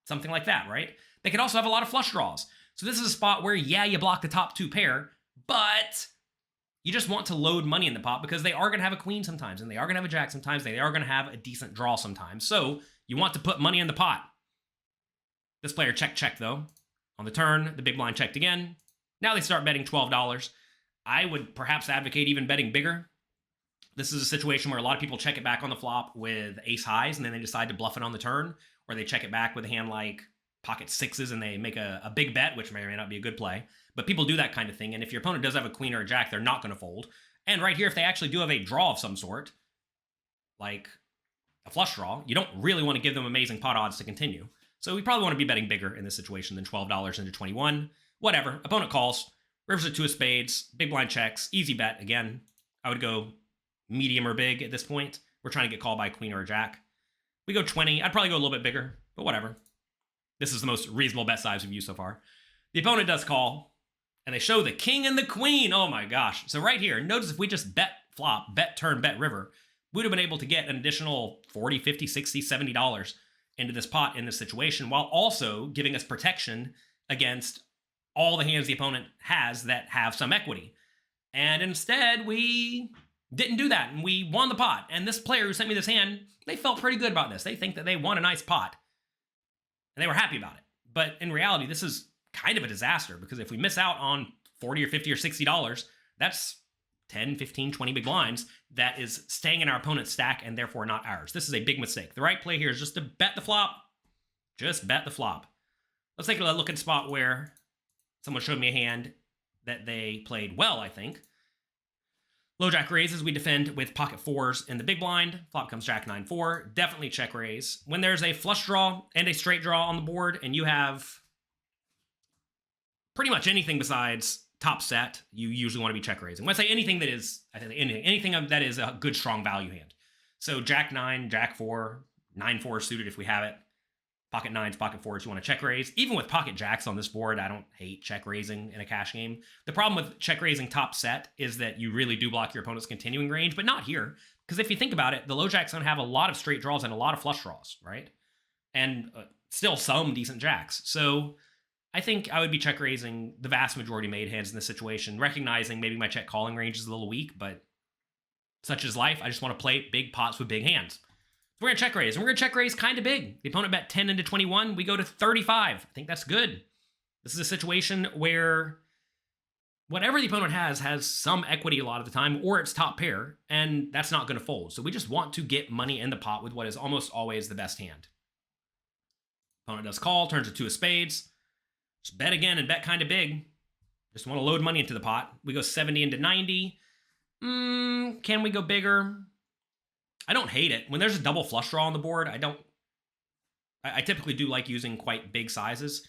[SPEAKER 2] something like that, right? They could also have a lot of flush draws. So this is a spot where, yeah, you block the top 2 pair, but you just want to load money in the pot because they are going to have a queen sometimes, and they are going to have a jack sometimes, they are going to have a decent draw sometimes. So you want to put money in the pot. This player check, though. On the turn, the big blind checked again. Now they start betting $12. I would perhaps advocate even betting bigger. This is a situation where a lot of people check it back on the flop with ace highs, and then they decide to bluff it on the turn, or they check it back with a hand like pocket sixes, and they make a big bet, which may or may not be a good play. But people do that kind of thing, and if your opponent does have a queen or a jack, they're not going to fold. And right here, if they actually do have a draw of some sort, like a flush draw, you don't really want to give them amazing pot odds to continue. So we probably want to be betting bigger in this situation than $12 into 21. Whatever. Opponent calls. Rivers a 2 of spades. Big blind checks. Easy bet. Again, I would go medium or big at this point. We're trying to get called by a queen or a jack. We go 20. I'd probably go a little bit bigger, but whatever. This is the most reasonable bet size we've used so far. The opponent does call, and they show the king and the queen. Oh my gosh. So right here, notice if we just bet flop, bet turn, bet river, we would have been able to get an additional $40, $50, $60, $70 into this pot in this situation, while also giving us protection against all the hands the opponent has that have some equity. And instead, we didn't do that, and we won the pot. And this player who sent me this hand, they felt pretty good about this. They think that they won a nice pot, and they were happy about it. But in reality, this is kind of a disaster, because if we miss out on $40 or $50 or $60, that's 10, 15, 20 big blinds that is staying in our opponent's stack and therefore not ours. This is a big mistake. The right play here is just to bet the flop. Just bet the flop. Let's take a look at a spot where someone showed me a hand that they played well, I think. Low jack raises, we defend with pocket 4s in the big blind. Flop comes jack 9-4. Definitely check raise. When there's a flush draw and a straight draw on the board, and you have pretty much anything besides top set, you usually want to be check raising. When I say anything that is, I think anything that is a good strong value hand. So jack 9, jack 4, 9-4 suited if we have it. Pocket 9s, pocket 4s, you want to check raise. Even with pocket jacks on this board, I don't hate check raising in a cash game. The problem with check raising top set is that you really do block your opponent's continuing range, but not here. Because if you think about it, the low jacks don't have a lot of straight draws and a lot of flush draws, right? And still some decent jacks. So I think I would be check raising the vast majority made hands in this situation, recognizing maybe my check calling range is a little weak, but such is life. I just want to play big pots with big hands. So we're going to check raise, and we're going to check raise kind of big. The opponent bet 10 into 21. We go to 35. I think that's good. This is a situation where whatever the opponent has some equity a lot of the time, or it's top pair, and that's not going to fold. So we just want to get money in the pot with what is almost always the best hand. Opponent does call, turns to 2 of spades. Just bet again and bet kind of big. Just want to load money into the pot. We go 70 into 90. Can we go bigger? I don't hate it. When there's a double flush draw on the board, I typically do like using quite big sizes.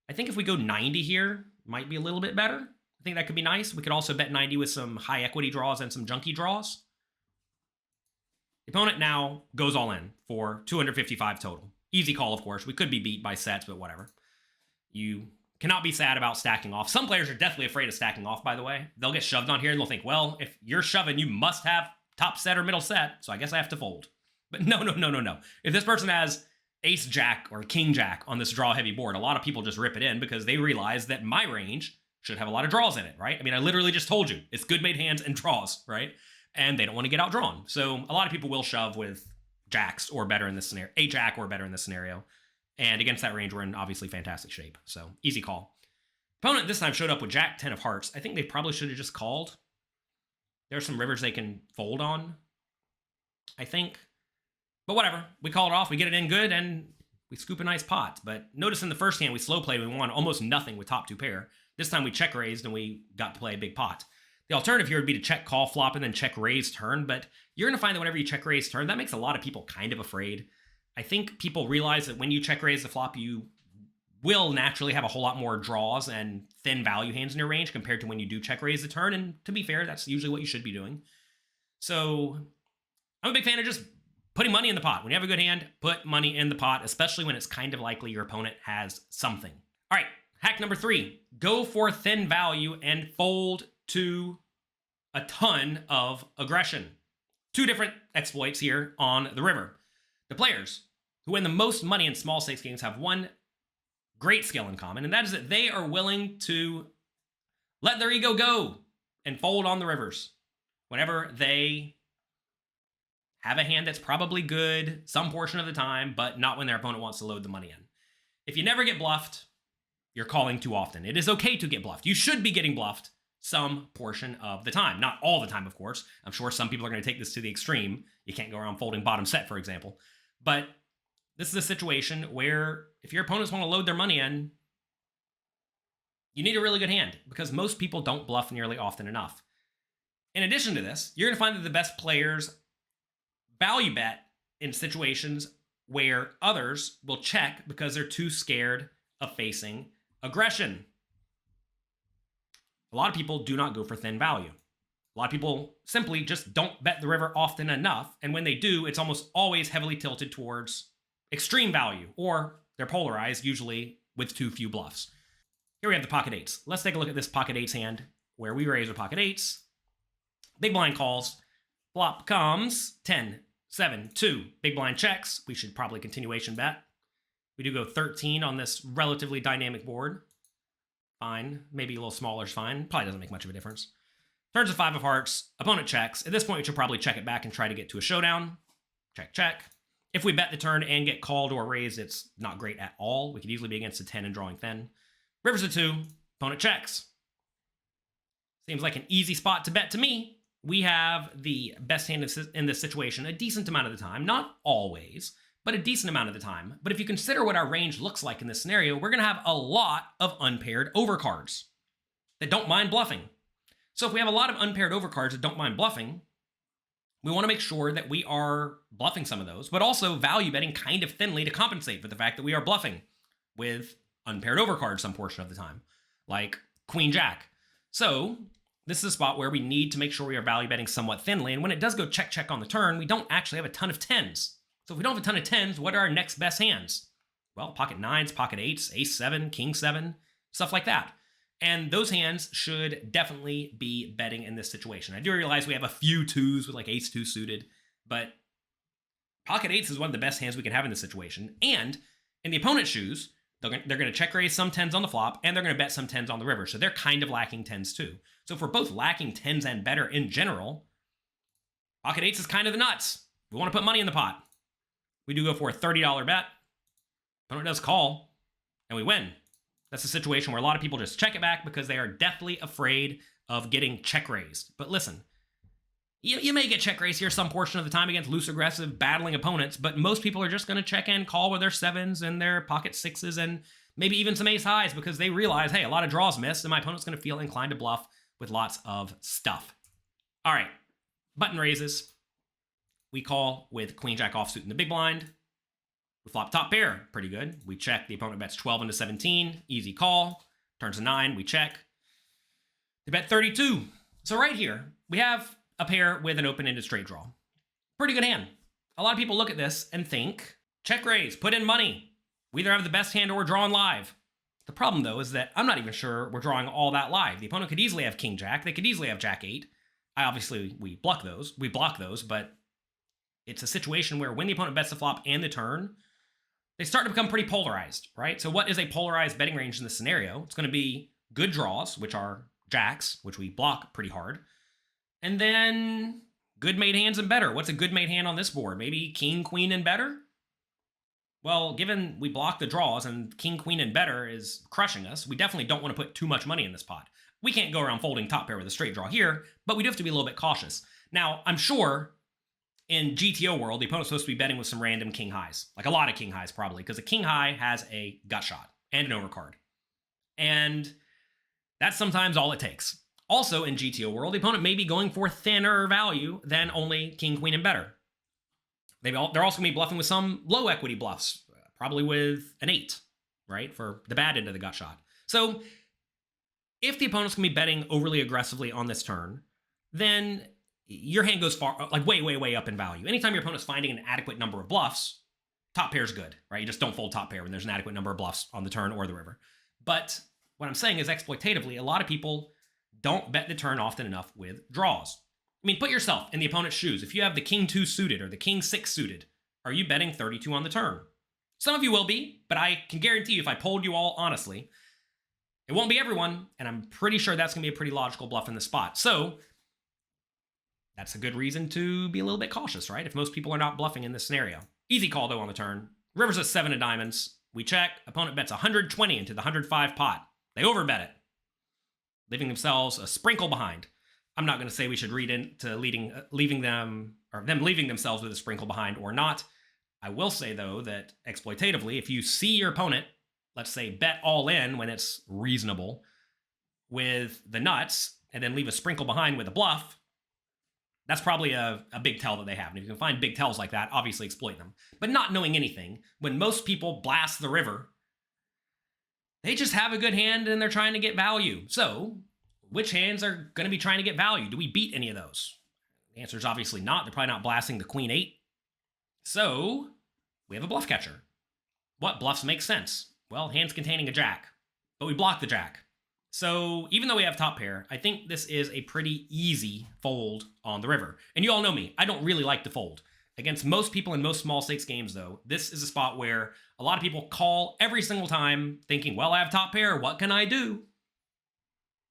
[SPEAKER 2] I think if we go 90 here, might be a little bit better. I think that could be nice. We could also bet 90 with some high equity draws and some junky draws. The opponent now goes all in for 255 total. Easy call, of course. We could be beat by sets, but whatever. You cannot be sad about stacking off. Some players are definitely afraid of stacking off, by the way. They'll get shoved on here and they'll think, well, if you're shoving, you must have top set or middle set, so I guess I have to fold. But no. If this person has ace jack or king jack on this draw heavy board, a lot of people just rip it in because they realize that my range should have a lot of draws in it, right? I mean, I literally just told you, it's good made hands and draws, right? And they don't want to get outdrawn. So a lot of people will shove with jacks or better in this scenario, a jack or better in this scenario. And against that range, we're in obviously fantastic shape. So easy call. Opponent this time showed up with jack 10 of hearts. I think they probably should have just called. There are some rivers they can fold on, I think. But whatever. We call it off. We get it in good, and we scoop a nice pot. But notice in the first hand, we slow played. We won almost nothing with top 2 pair. This time we check raised, and we got to play a big pot. The alternative here would be to check call flop and then check raise turn. But you're going to find that whenever you check raise turn, that makes a lot of people kind of afraid. I think people realize that when you check raise the flop, you will naturally have a whole lot more draws and thin value hands in your range compared to when you do check raise the turn. And to be fair, that's usually what you should be doing. So I'm a big fan of just putting money in the pot. When you have a good hand, put money in the pot, especially when it's kind of likely your opponent has something. All right, hack number 3, go for thin value and fold to a ton of aggression. 2 different exploits here on the river. The players who win the most money in small stakes games have one great skill in common, and that is that they are willing to let their ego go and fold on the rivers whenever they have a hand that's probably good some portion of the time, but not when their opponent wants to load the money in. If you never get bluffed, you're calling too often. It is okay to get bluffed. You should be getting bluffed some portion of the time. Not all the time, of course. I'm sure some people are going to take this to the extreme. You can't go around folding bottom set, for example. But this is a situation where if your opponents want to load their money in, you need a really good hand because most people don't bluff nearly often enough. In addition to this, you're going to find that the best players value bet in situations where others will check because they're too scared of facing aggression. A lot of people do not go for thin value. A lot of people simply just don't bet the river often enough, and when they do, it's almost always heavily tilted towards extreme value, or they're polarized, usually with too few bluffs. Here we have the pocket eights. Let's take a look at this pocket eights hand where we raise with pocket eights. Big blind calls. Flop comes 10, 7, 2. Big blind checks. We should probably continuation bet. We do go 13 on this relatively dynamic board. Fine. Maybe a little smaller is fine. Probably doesn't make much of a difference. Turns a 5 of hearts. Opponent checks. At this point, we should probably check it back and try to get to a showdown. Check, check. If we bet the turn and get called or raised, it's not great at all. We could easily be against a 10 and drawing thin. River's a 2. Opponent checks. Seems like an easy spot to bet to me. We have the best hand in this situation a decent amount of the time. Not always, but a decent amount of the time. But if you consider what our range looks like in this scenario, we're going to have a lot of unpaired overcards that don't mind bluffing. So if we have a lot of unpaired overcards that don't mind bluffing, we want to make sure that we are bluffing some of those, but also value betting kind of thinly to compensate for the fact that we are bluffing with unpaired overcards some portion of the time, like Queen Jack. So this is a spot where we need to make sure we are value betting somewhat thinly, and when it does go check, check on the turn, we don't actually have a ton of 10s. So if we don't have a ton of 10s, what are our next best hands? Well, pocket 9s, pocket 8s, ace 7, king 7, stuff like that. And those hands should definitely be betting in this situation. I do realize we have a few 2s with like ace 2 suited, but pocket 8s is one of the best hands we can have in this situation. And in the opponent's shoes, they're going to check raise some 10s on the flop, and they're going to bet some 10s on the river. So they're kind of lacking 10s too. So if we're both lacking 10s and better in general, pocket 8s is kind of the nuts. We want to put money in the pot. We do go for a $30 bet. Opponent does call, and we win. That's a situation where a lot of people just check it back because they are deathly afraid of getting check raised. But listen, you may get check raised here some portion of the time against loose, aggressive, battling opponents, but most people are just going to check and call with their 7s and their pocket 6s and maybe even some ace highs because they realize, hey, a lot of draws missed, and my opponent's going to feel inclined to bluff with lots of stuff. All right, button raises. We call with Queen Jack offsuit in the big blind. We flop top pair, pretty good. We check, the opponent bets 12 into 17, easy call. Turns a 9, we check. They bet 32. So right here, we have a pair with an open-ended straight draw. Pretty good hand. A lot of people look at this and think, check raise, put in money. We either have the best hand or we're drawing live. The problem, though, is that I'm not even sure we're drawing all that live. The opponent could easily have King Jack. They could easily have Jack 8. We block those, but it's a situation where when the opponent bets the flop and the turn, they start to become pretty polarized, right? So what is a polarized betting range in this scenario? It's going to be good draws, which are jacks, which we block pretty hard, and then good made hands and better. What's a good made hand on this board? Maybe king, queen, and better? Well, given we block the draws and king, queen, and better is crushing us, we definitely don't want to put too much money in this pot. We can't go around folding top pair with a straight draw here, but we do have to be a little bit cautious. Now, I'm sure in GTO world, the opponent's supposed to be betting with some random king highs. Like a lot of king highs, probably, because a king high has a gut shot and an overcard. And that's sometimes all it takes. Also, in GTO world, the opponent may be going for thinner value than only king, queen, and better. They're also going to be bluffing with some low equity bluffs, probably with an 8, right, for the bad end of the gut shot. So if the opponent's going to be betting overly aggressively on this turn, then your hand goes far, like way, way, way up in value. Anytime your opponent's finding an adequate number of bluffs, top pair's good, right? You just don't fold top pair when there's an adequate number of bluffs on the turn or the river. But what I'm saying is exploitatively, a lot of people don't bet the turn often enough with draws. I mean, put yourself in the opponent's shoes. If you have the king 2 suited or the king 6 suited, are you betting 32 on the turn? Some of you will be, but I can guarantee you if I polled you all honestly, it won't be everyone, and I'm pretty sure that's going to be a pretty logical bluff in the spot. So that's a good reason to be a little bit cautious, right? If most people are not bluffing in this scenario. Easy call, though, on the turn. River's a 7 of diamonds. We check. Opponent bets 120 into the 105 pot. They overbet it, leaving themselves a sprinkle behind. I'm not going to say we should read into leaving them leaving themselves with a sprinkle behind or not. I will say, though, that exploitatively, if you see your opponent, let's say, bet all in when it's reasonable with the nuts and then leave a sprinkle behind with a bluff, that's probably a big tell that they have. And if you can find big tells like that, obviously exploit them. But not knowing anything, when most people blast the river, they just have a good hand and they're trying to get value. So which hands are going to be trying to get value? Do we beat any of those? The answer is obviously not. They're probably not blasting the queen 8. So we have a bluff catcher. What bluffs make sense? Well, hands containing a jack, but we block the jack. So even though we have top pair, I think this is a pretty easy fold on the river. And you all know me, I don't really like to fold. Against most people in most small stakes games, though, this is a spot where a lot of people call every single time thinking, well, I have top pair, what can I do?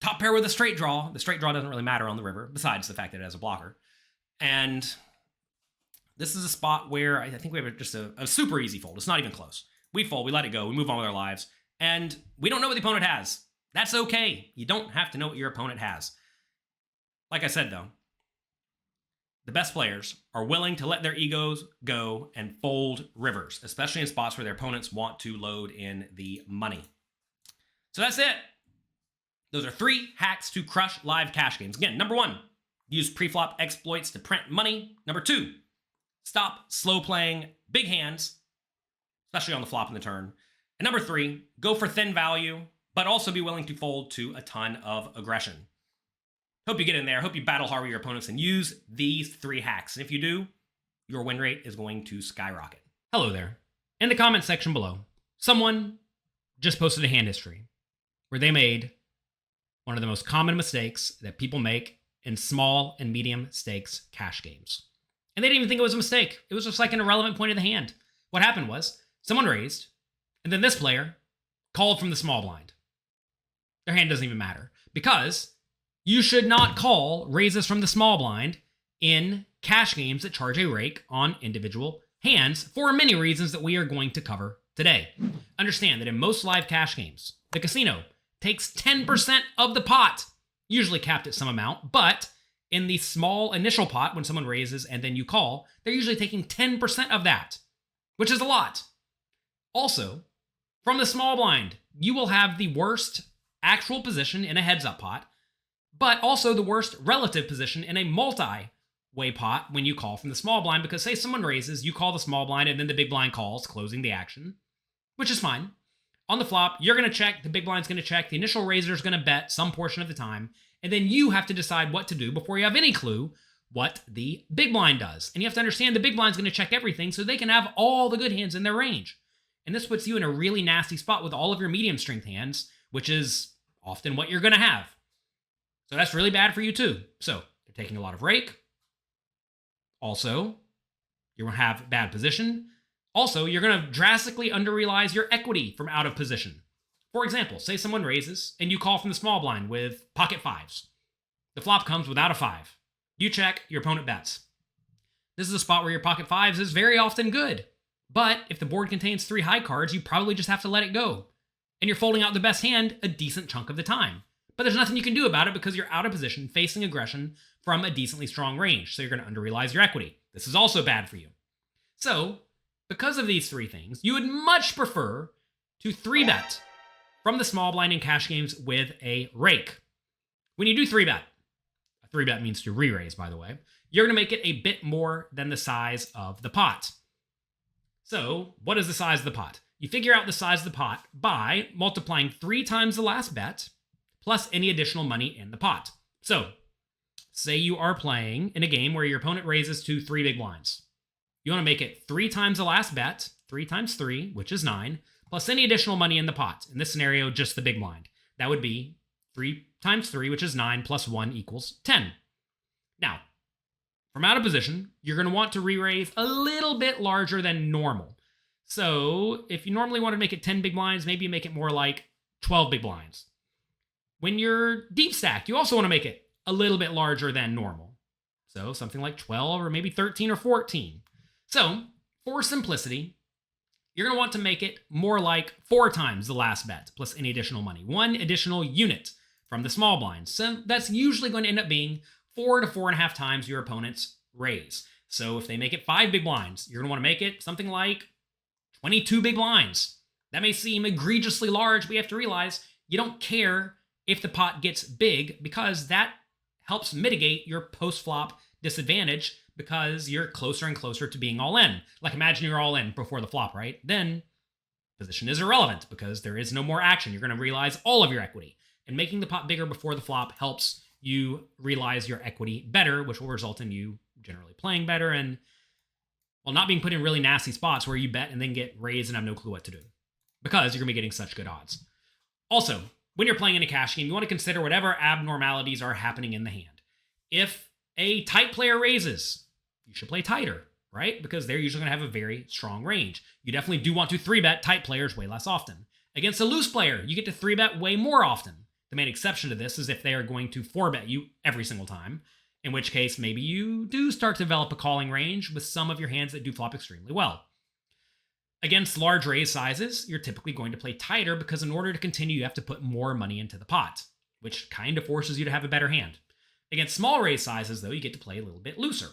[SPEAKER 2] Top pair with a straight draw. The straight draw doesn't really matter on the river, besides the fact that it has a blocker. And this is a spot where I think we have just a super easy fold. It's not even close. We fold, we let it go, we move on with our lives, and we don't know what the opponent has. That's okay. You don't have to know what your opponent has. Like I said, though, the best players are willing to let their egos go and fold rivers, especially in spots where their opponents want to load in the money. So that's it. Those are 3 hacks to crush live cash games. Again, number 1, use preflop exploits to print money. Number 2, stop slow playing big hands, especially on the flop and the turn. And number 3, go for thin value, but also be willing to fold to a ton of aggression. Hope you get in there. Hope you battle hard with your opponents and use these 3 hacks. And if you do, your win rate is going to skyrocket. Hello there. In the comment section below, someone just posted a hand history where they made one of the most common mistakes that people make in small and medium stakes cash games. And they didn't even think it was a mistake. It was just like an irrelevant point of the hand. What happened was someone raised, and then this player called from the small blind. Their hand doesn't even matter because you should not call raises from the small blind in cash games that charge a rake on individual hands for many reasons that we are going to cover today. Understand that in most live cash games, the casino takes 10% of the pot, usually capped at some amount, but in the small initial pot, when someone raises and then you call, they're usually taking 10% of that, which is a lot. Also, from the small blind, you will have the worst actual position in a heads-up pot, but also the worst relative position in a multi-way pot when you call from the small blind, because say someone raises, you call the small blind, and then the big blind calls, closing the action, which is fine. On the flop, you're going to check, the big blind's going to check, the initial raiser is going to bet some portion of the time, and then you have to decide what to do before you have any clue what the big blind does. And you have to understand the big blind's going to check everything so they can have all the good hands in their range. And this puts you in a really nasty spot with all of your medium strength hands, which is often what you're going to have. So that's really bad for you too. So they're taking a lot of rake. Also, you're going to have bad position. Also, you're going to drastically under-realize your equity from out of position. For example, say someone raises and you call from the small blind with pocket 5s. The flop comes without a 5. You check, your opponent bets. This is a spot where your pocket 5s is very often good. But if the board contains 3 high cards, you probably just have to let it go. And you're folding out the best hand a decent chunk of the time. But there's nothing you can do about it because you're out of position facing aggression from a decently strong range. So you're going to under-realize your equity. This is also bad for you. So, because of these 3 things, you would much prefer to 3-bet from the small blind in cash games with a rake. When you do 3-bet, a 3-bet means to re-raise, by the way, you're going to make it a bit more than the size of the pot. So, what is the size of the pot? You figure out the size of the pot by multiplying 3 times the last bet plus any additional money in the pot. So, say you are playing in a game where your opponent raises to 3 big blinds. You want to make it 3 times the last bet, 3 times 3, which is 9, plus any additional money in the pot. In this scenario, just the big blind. That would be 3 times 3, which is 9, plus 1 equals 10. Now, from out of position, you're going to want to re-raise a little bit larger than normal.
[SPEAKER 3] So if you normally want to make it 10 big blinds, maybe you make it more like 12 big blinds. When you're deep stacked, you also want to make it a little bit larger than normal. So something like 12 or maybe 13 or 14. So for simplicity, you're going to want to make it more like 4 times the last bet plus any additional money. 1 additional unit from the small blind. So that's usually going to end up being 4 to 4.5 times your opponent's raise. So if they make it 5 big blinds, you're going to want to make it something like 22 big blinds. That may seem egregiously large, but you have to realize you don't care if the pot gets big because that helps mitigate your post-flop disadvantage because you're closer and closer to being all in. Like imagine you're all in before the flop, right? Then position is irrelevant because there is no more action. You're going to realize all of your equity. And making the pot bigger before the flop helps you realize your equity better, which will result in you generally playing better and, well, not being put in really nasty spots where you bet and then get raised and have no clue what to do because you're going to be getting such good odds. Also, when you're playing in a cash game, you want to consider whatever abnormalities are happening in the hand. If a tight player raises, you should play tighter, right? Because they're usually going to have a very strong range. You definitely do want to 3-bet tight players way less often. Against a loose player, you get to 3-bet way more often. The main exception to this is if they are going to 4-bet you every single time, in which case maybe you do start to develop a calling range with some of your hands that do flop extremely well. Against large raise sizes, you're typically going to play tighter because in order to continue, you have to put more money into the pot, which kind of forces you to have a better hand. Against small raise sizes, though, you get to play a little bit looser.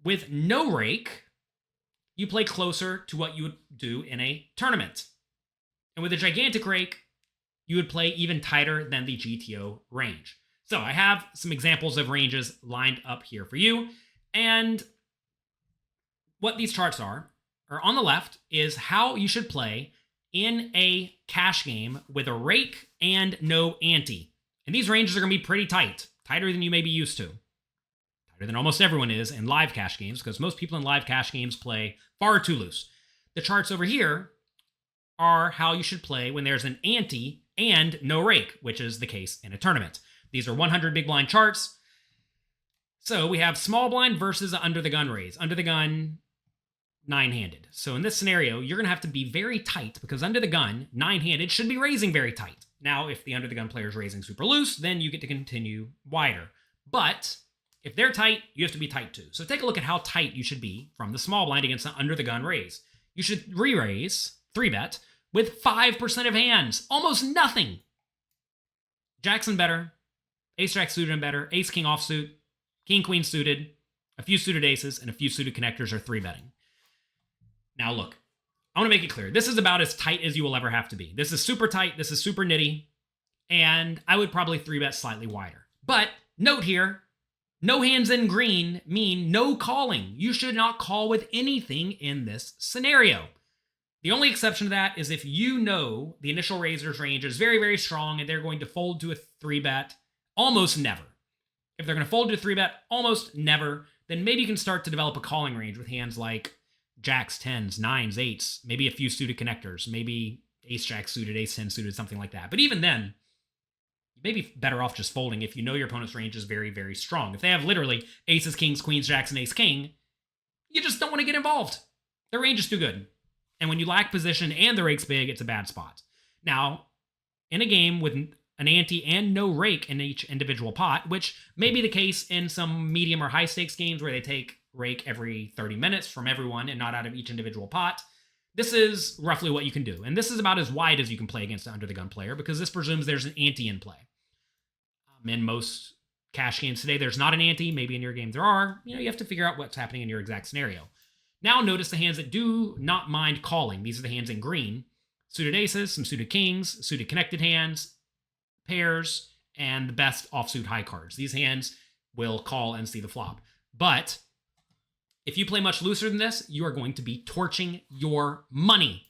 [SPEAKER 3] With no rake, you play closer to what you would do in a tournament. And with a gigantic rake, you would play even tighter than the GTO range. So I have some examples of ranges lined up here for you. And what these charts are on the left is how you should play in a cash game with a rake and no ante. And these ranges are going to be pretty tight, tighter than you may be used to. Tighter than almost everyone is in live cash games because most people in live cash games play far too loose. The charts over here are how you should play when there's an ante and no rake, which is the case in a tournament. These are 100 big blind charts. So we have small blind versus under the gun raise. Under the gun, 9-handed. So in this scenario, you're going to have to be very tight because under the gun, 9-handed should be raising very tight. Now, if the under the gun player is raising super loose, then you get to continue wider. But if they're tight, you have to be tight too. So take a look at how tight you should be from the small blind against the under the gun raise. You should re-raise, 3-bet, with 5% of hands. Almost nothing. Jacks and better. Ace-jack suited and better. Ace-king offsuit. King-queen suited. A few suited aces and a few suited connectors are 3-betting. Now look, I want to make it clear. This is about as tight as you will ever have to be. This is super tight. This is super nitty. And I would probably 3-bet slightly wider. But note here, no hands in green mean no calling. You should not call with anything in this scenario. The only exception to that is if you know the initial raiser's range is very, very strong and they're going to fold to a 3-bet almost never. If they're going to fold to a 3-bet almost never, then maybe you can start to develop a calling range with hands like jacks, 10s, 9s, 8s, maybe a few suited connectors, maybe ace-jack suited, ace-10 suited, something like that. But even then, you may be better off just folding if you know your opponent's range is very, very strong. If they have literally aces, kings, queens, jacks, and ace-king, you just don't want to get involved. Their range is too good. And when you lack position and the rake's big, it's a bad spot. Now, in a game with an ante and no rake in each individual pot, which may be the case in some medium or high stakes games where they take rake every 30 minutes from everyone and not out of each individual pot, this is roughly what you can do. And this is about as wide as you can play against an under the gun player because this presumes there's an ante in play. In most cash games today, there's not an ante. Maybe in your game there are. You have to figure out what's happening in your exact scenario. Now notice the hands that do not mind calling. These are the hands in green. Suited aces, some suited kings, suited connected hands, pairs, and the best offsuit high cards. These hands will call and see the flop. But if you play much looser than this, you are going to be torching your money.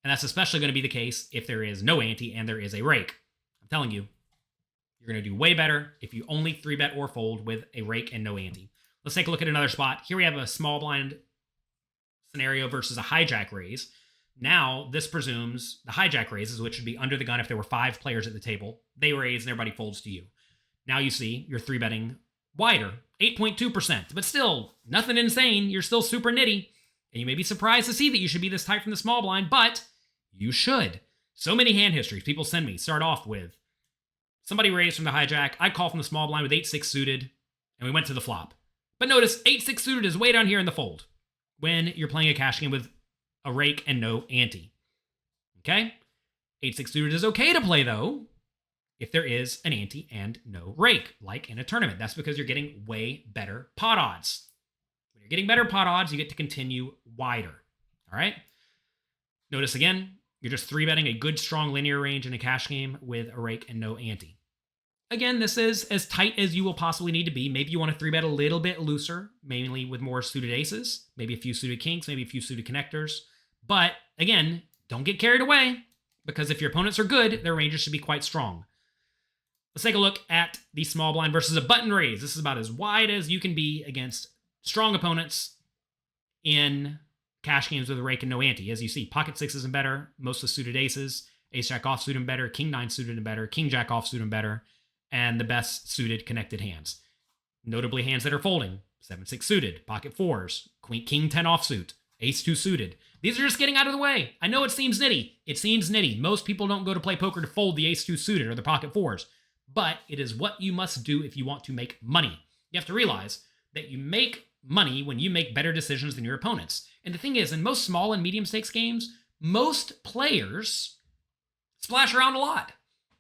[SPEAKER 3] And that's especially going to be the case if there is no ante and there is a rake. I'm telling you, you're going to do way better if you only 3-bet or fold with a rake and no ante. Let's take a look at another spot. Here we have a small blind scenario versus a hijack raise. Now, this presumes the hijack raises, which would be under the gun if there were 5 players at the table. They raise and everybody folds to you. Now you see you're 3-betting wider, 8.2%, but still nothing insane. You're still super nitty. And you may be surprised to see that you should be this tight from the small blind, but you should. So many hand histories people send me start off with somebody raised from the hijack. I call from the small blind with 8-6 suited, and we went to the flop. But notice 8-6 suited is way down here in the fold when you're playing a cash game with a rake and no ante. Okay? 8-6 suited is okay to play, though, if there is an ante and no rake, like in a tournament. That's because you're getting way better pot odds. When you're getting better pot odds, you get to continue wider. All right? Notice again, you're just 3-betting a good, strong linear range in a cash game with a rake and no ante. Again, this is as tight as you will possibly need to be. Maybe you want to 3-bet a little bit looser, mainly with more suited aces, maybe a few suited kings, maybe a few suited connectors. But again, don't get carried away, because if your opponents are good, their ranges should be quite strong. Let's take a look at the small blind versus a button raise. This is about as wide as you can be against strong opponents in cash games with a rake and no ante. As you see, pocket sixes and better, most of the suited aces, ace jack off suited and better, king nine suited and better, king jack off suited and better, and the best suited connected hands. Notably hands that are folding, 7-6 suited, pocket fours, queen king 10 offsuit, ace 2 suited. These are just getting out of the way. I know it seems nitty. It seems nitty. Most people don't go to play poker to fold the ace 2 suited or the pocket fours, but it is what you must do if you want to make money. You have to realize that you make money when you make better decisions than your opponents. And the thing is, in most small and medium stakes games, most players splash around a lot.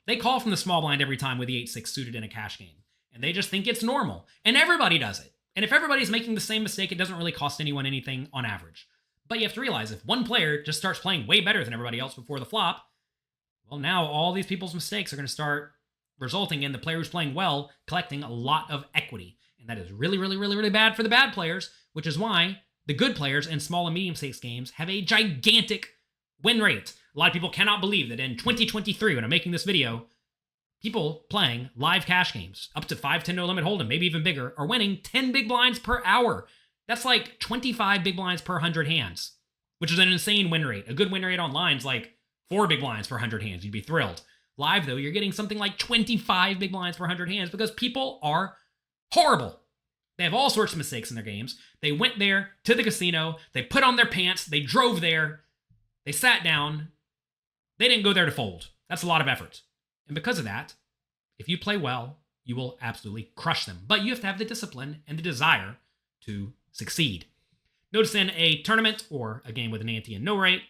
[SPEAKER 3] They call from the small blind every time with the 8-6 suited in a cash game, and they just think it's normal. And everybody does it. And if everybody's making the same mistake, it doesn't really cost anyone anything on average. But you have to realize, if one player just starts playing way better than everybody else before the flop, well, now all these people's mistakes are going to start resulting in the player who's playing well collecting a lot of equity. And that is really, really, really, really bad for the bad players, which is why the good players in small and medium stakes games have a gigantic win rate. A lot of people cannot believe that in 2023, when I'm making this video, people playing live cash games, up to 5-10 no limit hold'em, maybe even bigger, are winning 10 big blinds per hour. That's like 25 big blinds per 100 hands, which is an insane win rate. A good win rate online is like 4 big blinds per 100 hands. You'd be thrilled. Live, though, you're getting something like 25 big blinds per 100 hands because people are horrible. They have all sorts of mistakes in their games. They went there to the casino. They put on their pants. They drove there. They sat down. They didn't go there to fold. That's a lot of effort. And because of that, if you play well, you will absolutely crush them. But you have to have the discipline and the desire to succeed. Notice in a tournament or a game with an ante and no rake,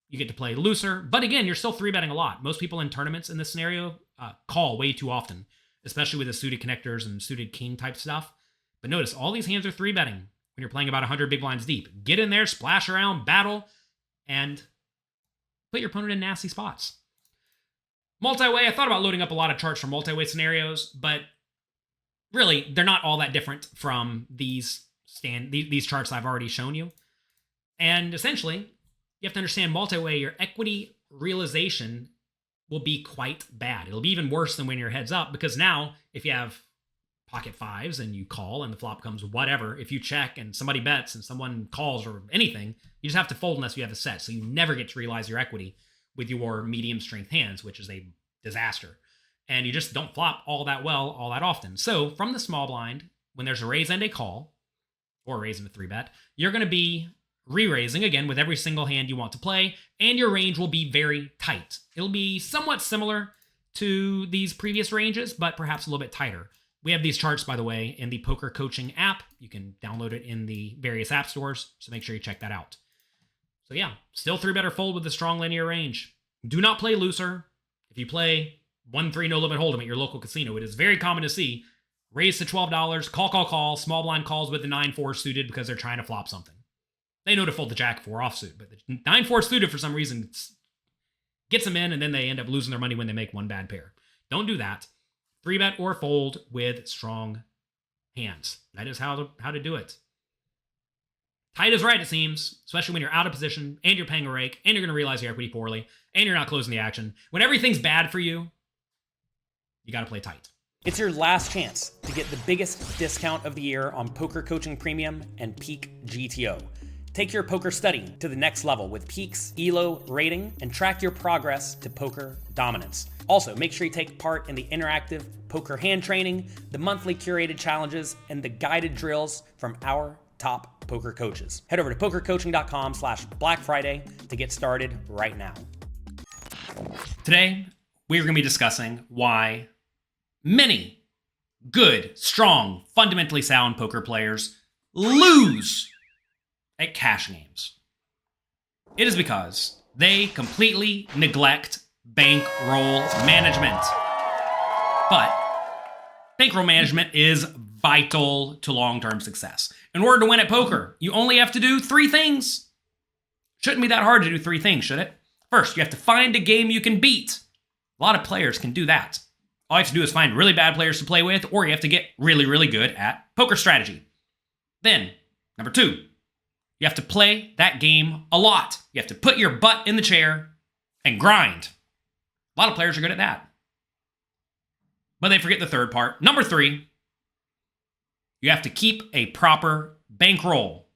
[SPEAKER 3] you get to play looser. But again, you're still 3-betting a lot. Most people in tournaments in this scenario call way too often, especially with the suited connectors and suited king type stuff. But notice, all these hands are 3-betting when you're playing about 100 big blinds deep. Get in there, splash around, battle, and put your opponent in nasty spots. Multiway, I thought about loading up a lot of charts for multi-way scenarios, but really, they're not all that different from these charts I've already shown you. And essentially, you have to understand multi-way, your equity realization will be quite bad. It'll be even worse than when you're heads up, because now, if you have pocket fives and you call and the flop comes whatever, if you check and somebody bets and someone calls or anything, you just have to fold unless you have a set. So you never get to realize your equity with your medium strength hands, which is a disaster. And you just don't flop all that well all that often. So from the small blind, when there's a raise and a call, or a raise and a 3-bet, you're going to be re-raising again with every single hand you want to play, and your range will be very tight. It'll be somewhat similar to these previous ranges, but perhaps a little bit tighter. We have these charts, by the way, in the PokerCoaching app. You can download it in the various app stores, so make sure you check that out. So yeah, still 3-bet or fold with a strong linear range. Do not play looser. If you play 1-3 no limit hold'em at your local casino, it is very common to see raise to $12, call, small blind calls with the 9-4 suited because they're trying to flop something. They know to fold the jack 4 offsuit, but the 9-4 suited for some reason gets them in, and then they end up losing their money when they make one bad pair. Don't do that. 3-bet or fold with strong hands. That is how to do it. Tight is right, it seems, especially when you're out of position and you're paying a rake and you're going to realize your equity poorly and you're not closing the action. When everything's bad for you, you got to play tight.
[SPEAKER 1] It's your last chance to get the biggest discount of the year on PokerCoaching Premium and Peak GTO. Take your poker study to the next level with Peak's ELO rating and track your progress to poker dominance. Also, make sure you take part in the interactive poker hand training, the monthly curated challenges, and the guided drills from our
[SPEAKER 2] top poker coaches. Head over to pokercoaching.com/Black Friday to get started right now.
[SPEAKER 3] Today, we're going to be discussing why many good, strong, fundamentally sound poker players lose at cash games. It is because they completely neglect bankroll management. But bankroll management is vital to long-term success. In order to win at poker, you only have to do 3 things. Shouldn't be that hard to do 3 things, should it? First, you have to find a game you can beat. A lot of players can do that. All you have to do is find really bad players to play with, or you have to get really, really good at poker strategy. Then, number 2, you have to play that game a lot. You have to put your butt in the chair and grind. A lot of players are good at that. But they forget the third part. Number 3, you have to keep a proper bankroll.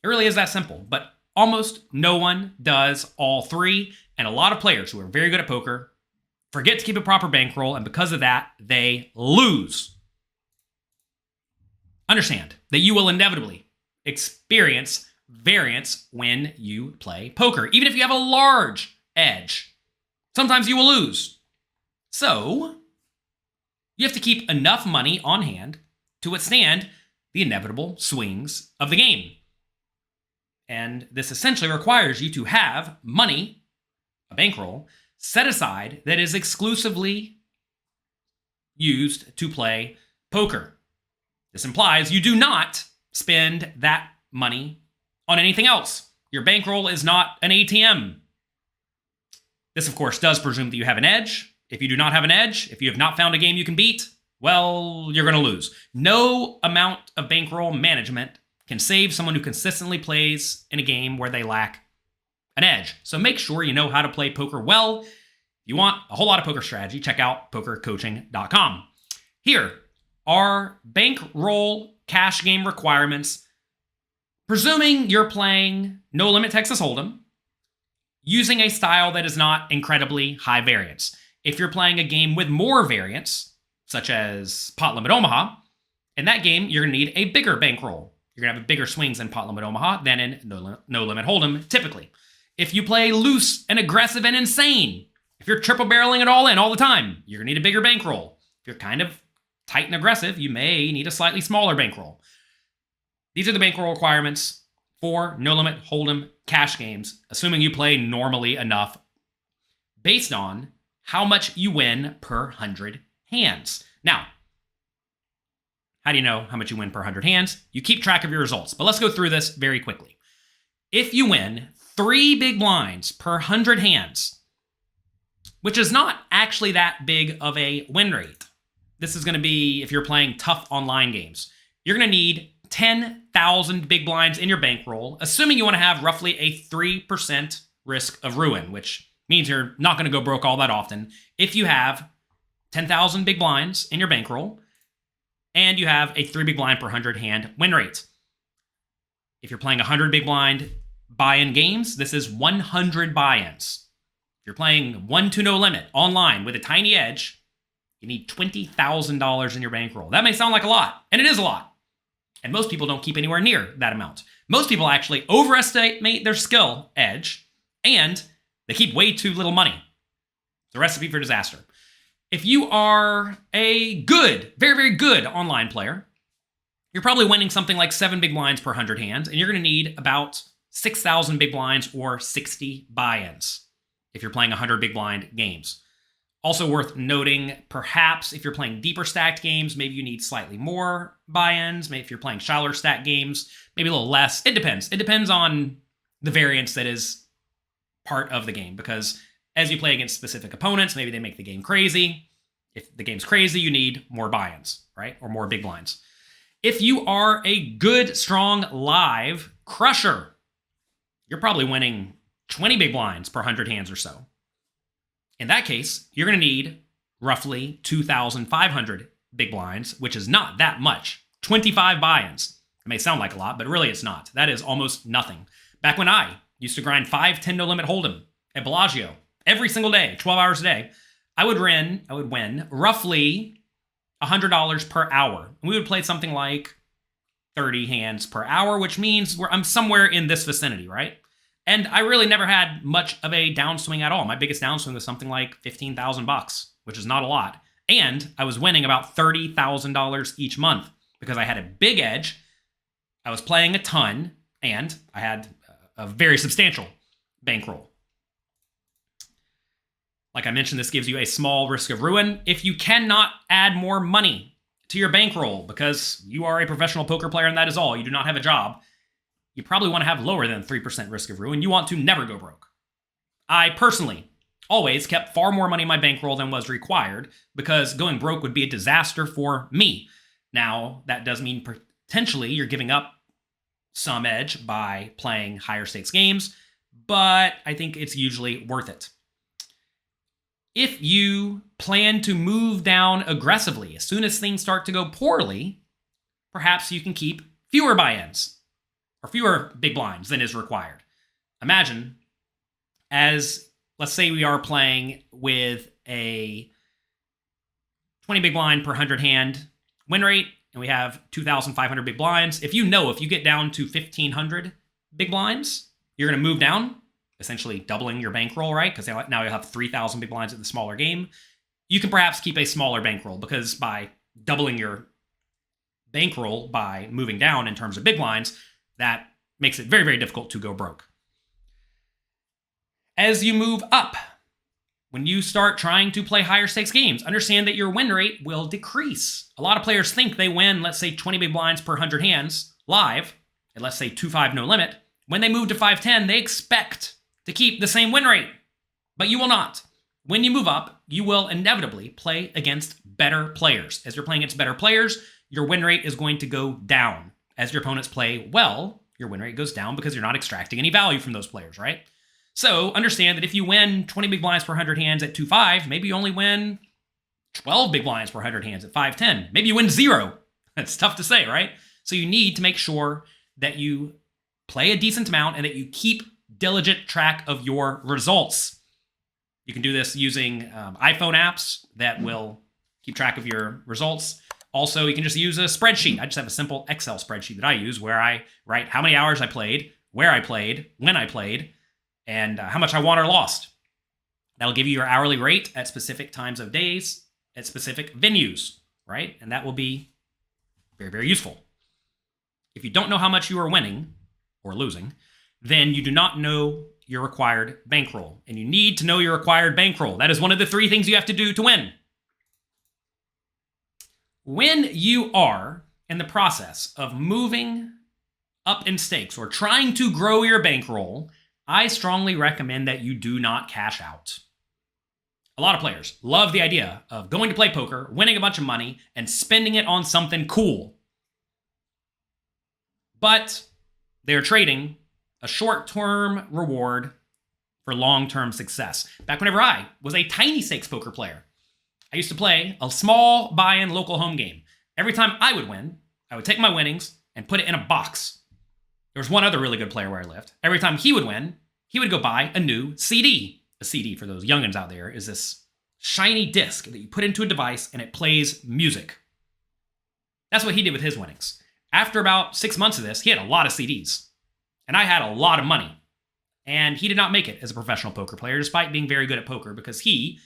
[SPEAKER 3] It really is that simple, but almost no one does all 3, and a lot of players who are very good at poker forget to keep a proper bankroll, and because of that, they lose. Understand that you will inevitably experience variance when you play poker, even if you have a large edge. Sometimes you will lose. So, you have to keep enough money on hand to withstand the inevitable swings of the game. And this essentially requires you to have money, a bankroll, set aside that is exclusively used to play poker. This implies you do not spend that money on anything else. Your bankroll is not an ATM. This, of course, does presume that you have an edge. If you do not have an edge, if you have not found a game you can beat, well, you're going to lose. No amount of bankroll management can save someone who consistently plays in a game where they lack an edge. So make sure you know how to play poker well. If you want a whole lot of poker strategy, check out PokerCoaching.com. Here are bankroll cash game requirements, presuming you're playing No Limit Texas Hold'em, using a style that is not incredibly high variance. If you're playing a game with more variance, such as Pot Limit Omaha, in that game, you're going to need a bigger bankroll. You're going to have bigger swings in Pot Limit Omaha than in No Limit Hold'em, typically. If you play loose and aggressive and insane, if you're triple barreling it all in all the time, you're going to need a bigger bankroll. If you're kind of tight and aggressive, you may need a slightly smaller bankroll. These are the bankroll requirements for No Limit Hold'em cash games, assuming you play normally enough, based on how much you win per 100 hands. Now, how do you know how much you win per 100 hands? You keep track of your results, but let's go through this very quickly. If you win 3 big blinds per 100 hands, which is not actually that big of a win rate. This is going to be if you're playing tough online games. You're going to need 10,000 big blinds in your bankroll, assuming you want to have roughly a 3% risk of ruin, which means you're not going to go broke all that often. If you have 10,000 big blinds in your bankroll, and you have a 3 big blind per 100 hand win rate. If you're playing 100 big blind buy-in games, this is 100 buy-ins. If you're playing 1 to no limit online with a tiny edge, you need $20,000 in your bankroll. That may sound like a lot, and it is a lot. And most people don't keep anywhere near that amount. Most people actually overestimate their skill edge, and they keep way too little money. It's a recipe for disaster. If you are a good, very, very good online player, you're probably winning something like 7 big blinds per 100 hands, and you're going to need about 6,000 big blinds or 60 buy-ins if you're playing 100 big blind games. Also worth noting, perhaps if you're playing deeper stacked games, maybe you need slightly more buy-ins. Maybe if you're playing shallower stacked games, maybe a little less. It depends. It depends on the variance that is part of the game, because as you play against specific opponents, maybe they make the game crazy. If the game's crazy, you need more buy-ins, right? Or more big blinds. If you are a good, strong, live crusher, you're probably winning 20 big blinds per 100 hands or so. In that case, you're going to need roughly 2,500 big blinds, which is not that much. 25 buy-ins. It may sound like a lot, but really it's not. That is almost nothing. Back when I used to grind 5-10 no limit hold'em at Bellagio every single day, 12 hours a day, I would win roughly $100 per hour. And we would play something like 30 hands per hour, which means I'm somewhere in this vicinity, right? And I really never had much of a downswing at all. My biggest downswing was something like $15,000, which is not a lot. And I was winning about $30,000 each month because I had a big edge, I was playing a ton, and I had a very substantial bankroll. Like I mentioned, this gives you a small risk of ruin if you cannot add more money to your bankroll because you are a professional poker player and that is all. You do not have a job. You probably want to have lower than 3% risk of ruin. You want to never go broke. I personally always kept far more money in my bankroll than was required because going broke would be a disaster for me. Now, that does mean potentially you're giving up some edge by playing higher stakes games, but I think it's usually worth it. If you plan to move down aggressively as soon as things start to go poorly, perhaps you can keep fewer buy-ins or fewer big blinds than is required. Imagine, let's say we are playing with a 20 big blind per 100 hand win rate, and we have 2,500 big blinds. If you get down to 1,500 big blinds, you're going to move down, essentially doubling your bankroll, right? Because now you'll have 3,000 big blinds at the smaller game. You can perhaps keep a smaller bankroll because by doubling your bankroll by moving down in terms of big blinds, that makes it very, very difficult to go broke. As you move up, when you start trying to play higher stakes games, understand that your win rate will decrease. A lot of players think they win, let's say 20 big blinds per 100 hands live, and let's say 2-5 no limit. When they move to 5-10, they expect to keep the same win rate, but you will not. When you move up, you will inevitably play against better players. As you're playing against better players, your win rate is going to go down. As your opponents play well, your win rate goes down because you're not extracting any value from those players, right? So understand that if you win 20 big blinds per 100 hands at 2-5, maybe you only win 12 big blinds per 100 hands at 5-10. Maybe you win 0. That's tough to say, right? So you need to make sure that you play a decent amount and that you keep diligent track of your results. You can do this using iPhone apps that will keep track of your results. Also, you can just use a spreadsheet. I just have a simple Excel spreadsheet that I use where I write how many hours I played, where I played, when I played, and how much I won or lost. That'll give you your hourly rate at specific times of days, at specific venues, right? And that will be very, very useful. If you don't know how much you are winning or losing, then you do not know your required bankroll. And you need to know your required bankroll. That is one of the 3 things you have to do to win. When you are in the process of moving up in stakes or trying to grow your bankroll, I strongly recommend that you do not cash out. A lot of players love the idea of going to play poker, winning a bunch of money, and spending it on something cool. But they're trading a short-term reward for long-term success. Back whenever I was a tiny stakes poker player, I used to play a small buy-in local home game. Every time I would win, I would take my winnings and put it in a box. There was one other really good player where I lived. Every time he would win, he would go buy a new CD. A CD, for those youngins out there, is this shiny disc that you put into a device and it plays music. That's what he did with his winnings. After about 6 months of this, he had a lot of CDs. And I had a lot of money. And he did not make it as a professional poker player, despite being very good at poker, because he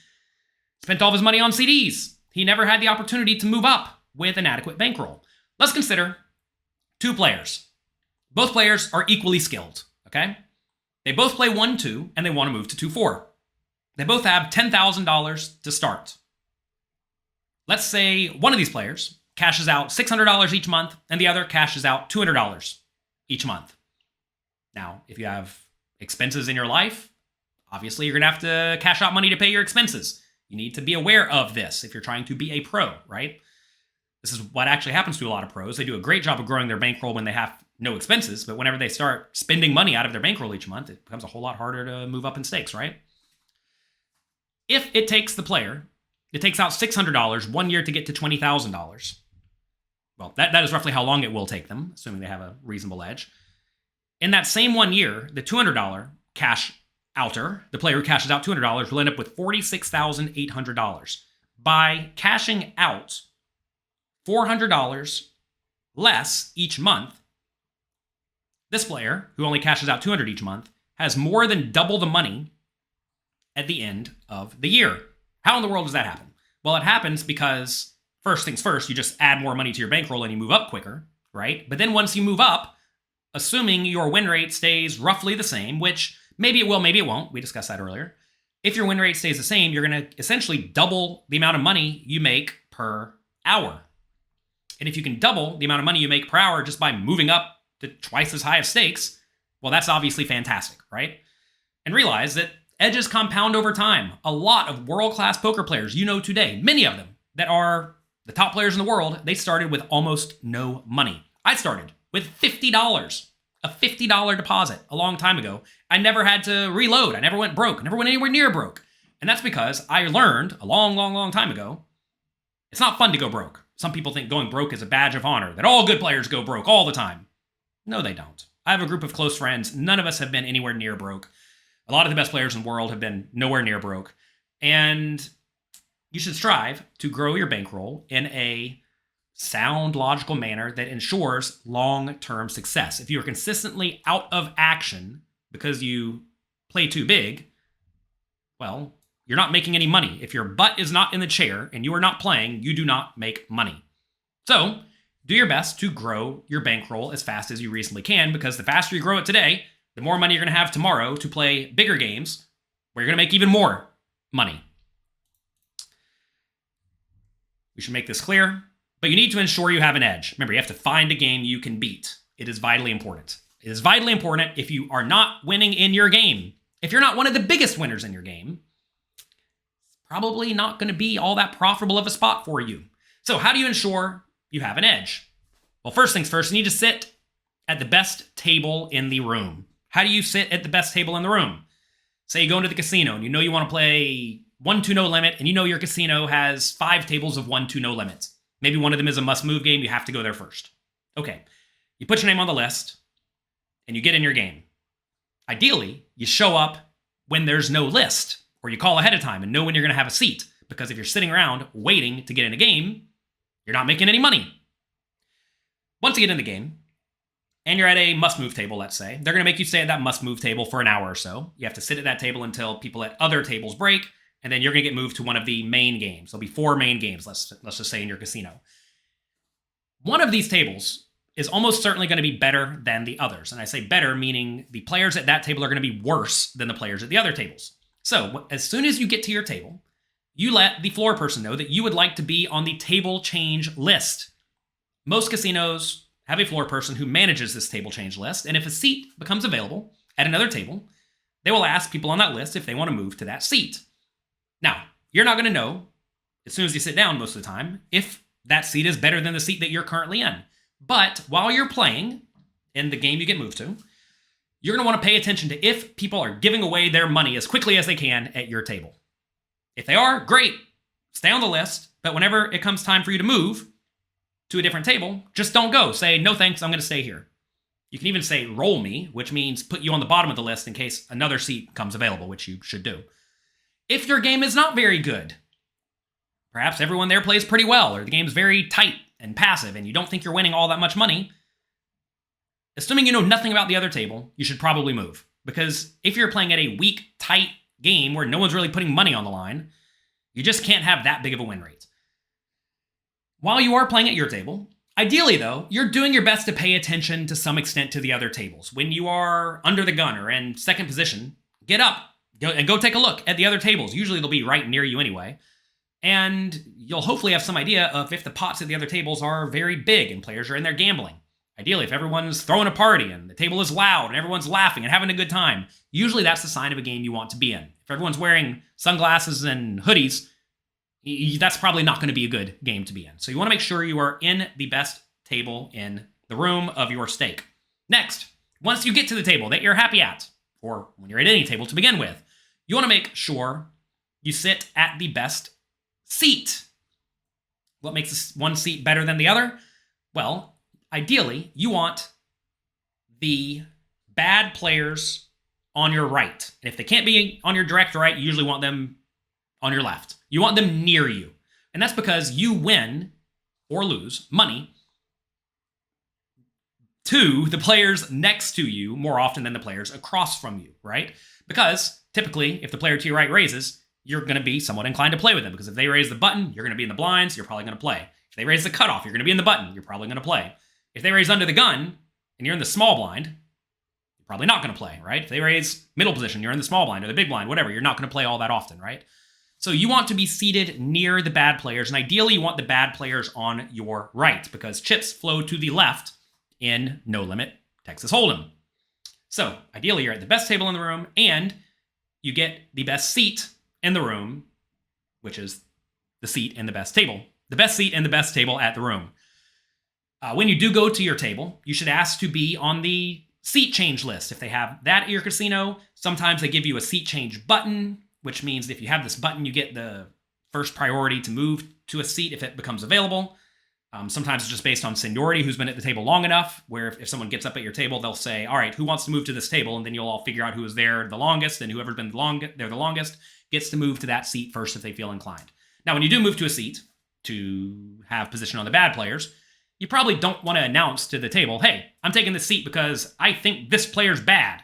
[SPEAKER 3] spent all of his money on CDs. He never had the opportunity to move up with an adequate bankroll. Let's consider 2 players. Both players are equally skilled, okay? They both play 1-2, and they want to move to 2-4. They both have $10,000 to start. Let's say one of these players cashes out $600 each month, and the other cashes out $200 each month. Now, if you have expenses in your life, obviously you're going to have to cash out money to pay your expenses. You need to be aware of this if you're trying to be a pro, right? This is what actually happens to a lot of pros. They do a great job of growing their bankroll when they have no expenses, but whenever they start spending money out of their bankroll each month, it becomes a whole lot harder to move up in stakes, right? If it takes the player, it takes out $600 1 year to get to $20,000. Well, that is roughly how long it will take them, assuming they have a reasonable edge. In that same 1 year, the $200 cash outer, the player who cashes out $200, will end up with $46,800. By cashing out $400 less each month, this player, who only cashes out 200 each month, has more than double the money at the end of the year. How in the world does that happen? Well, it happens because, first things first, you just add more money to your bankroll and you move up quicker, right? But then once you move up, assuming your win rate stays roughly the same, which maybe it will, maybe it won't. We discussed that earlier. If your win rate stays the same, you're going to essentially double the amount of money you make per hour. And if you can double the amount of money you make per hour just by moving up to twice as high of stakes, well, that's obviously fantastic, right? And realize that edges compound over time. A lot of world-class poker players you know today, many of them that are the top players in the world, they started with almost no money. I started with $50, a $50 deposit a long time ago. I never had to reload. I never went broke. I never went anywhere near broke. And that's because I learned a long time ago, it's not fun to go broke. Some people think going broke is a badge of honor, that all good players go broke all the time. No, they don't. I have a group of close friends. None of us have been anywhere near broke. A lot of the best players in the world have been nowhere near broke. And you should strive to grow your bankroll in a sound, logical manner that ensures long-term success. If you're consistently out of action because you play too big, well, you're not making any money. If your butt is not in the chair and you are not playing, you do not make money. So, do your best to grow your bankroll as fast as you reasonably can, because the faster you grow it today, the more money you're going to have tomorrow to play bigger games where you're going to make even more money. We should make this clear, but you need to ensure you have an edge. Remember, you have to find a game you can beat. It is vitally important. It is vitally important if you are not winning in your game. If you're not one of the biggest winners in your game, it's probably not going to be all that profitable of a spot for you. So how do you ensure you have an edge? Well, first things first, you need to sit at the best table in the room. How do you sit at the best table in the room? Say you go into the casino and you know you want to play 1-2 no limit, and you know your casino has 5 tables of 1-2 no limits. Maybe one of them is a must-move game. You have to go there first. Okay, you put your name on the list, and you get in your game. Ideally, you show up when there's no list, or you call ahead of time and know when you're going to have a seat, because if you're sitting around waiting to get in a game, you're not making any money. Once you get in the game, and you're at a must-move table, let's say, they're going to make you stay at that must-move table for an hour or so. You have to sit at that table until people at other tables break, and then you're going to get moved to one of the main games. There'll be 4 main games, let's just say, in your casino. One of these tables is almost certainly going to be better than the others. And I say better, meaning the players at that table are going to be worse than the players at the other tables. So as soon as you get to your table, you let the floor person know that you would like to be on the table change list. Most casinos have a floor person who manages this table change list, and if a seat becomes available at another table, they will ask people on that list if they want to move to that seat. Now, you're not going to know, as soon as you sit down most of the time, if that seat is better than the seat that you're currently in. But while you're playing in the game you get moved to, you're going to want to pay attention to if people are giving away their money as quickly as they can at your table. If they are, great, stay on the list, but whenever it comes time for you to move to a different table, just don't go. Say, no thanks, I'm going to stay here. You can even say roll me, which means put you on the bottom of the list in case another seat comes available, which you should do. If your game is not very good, perhaps everyone there plays pretty well, or the game's very tight and passive, and you don't think you're winning all that much money, assuming you know nothing about the other table, you should probably move. Because if you're playing at a weak, tight game where no one's really putting money on the line, you just can't have that big of a win rate. While you are playing at your table, ideally though, you're doing your best to pay attention to some extent to the other tables. When you are under the gun or in second position, get up and go take a look at the other tables. Usually they'll be right near you anyway. And you'll hopefully have some idea of if the pots at the other tables are very big and players are in there gambling. Ideally, if everyone's throwing a party and the table is loud and everyone's laughing and having a good time, usually that's the sign of a game you want to be in. If everyone's wearing sunglasses and hoodies, that's probably not going to be a good game to be in. So you want to make sure you are in the best table in the room of your stake. Next, once you get to the table that you're happy at, or when you're at any table to begin with, you want to make sure you sit at the best seat. What makes this one seat better than the other? Well, ideally, you want the bad players on your right. And if they can't be on your direct right, you usually want them on your left. You want them near you. And that's because you win or lose money
[SPEAKER 1] to the players next to you more often than the players across from you, right? Because typically, if the player to your right raises, you're going to be somewhat inclined to play with them, because if they raise the button, you're going to be in the blinds, you're probably going to play. If they raise the cutoff, you're going to be in the button, you're probably going to play. If they raise under the gun and you're in the small blind, you're probably not going to play, right? If they raise middle position, you're in the small blind or the big blind, whatever, you're not going to play all that often, right? So you want to be seated near the bad players, and ideally you want the bad players on your right, because chips flow to the left in No Limit Texas Hold'em. So ideally you're at the best table in the room, and you get the best seat in the room, which is the seat in the best table. The best seat in the best table at the room. When you do go to your table, you should ask to be on the seat change list. If they have that at your casino, sometimes they give you a seat change button, which means that if you have this button, you get the first priority to move to a seat if it becomes available. Sometimes it's just based on seniority, who's been at the table long enough, where if someone gets up at your table, they'll say, all right, who wants to move to this table? And then you'll all figure out who is there the longest, and whoever's been there the longest gets to move to that seat first if they feel inclined. Now, when you do move to a seat to have position on the bad players, you probably don't want to announce to the table, hey, I'm taking this seat because I think this player's bad.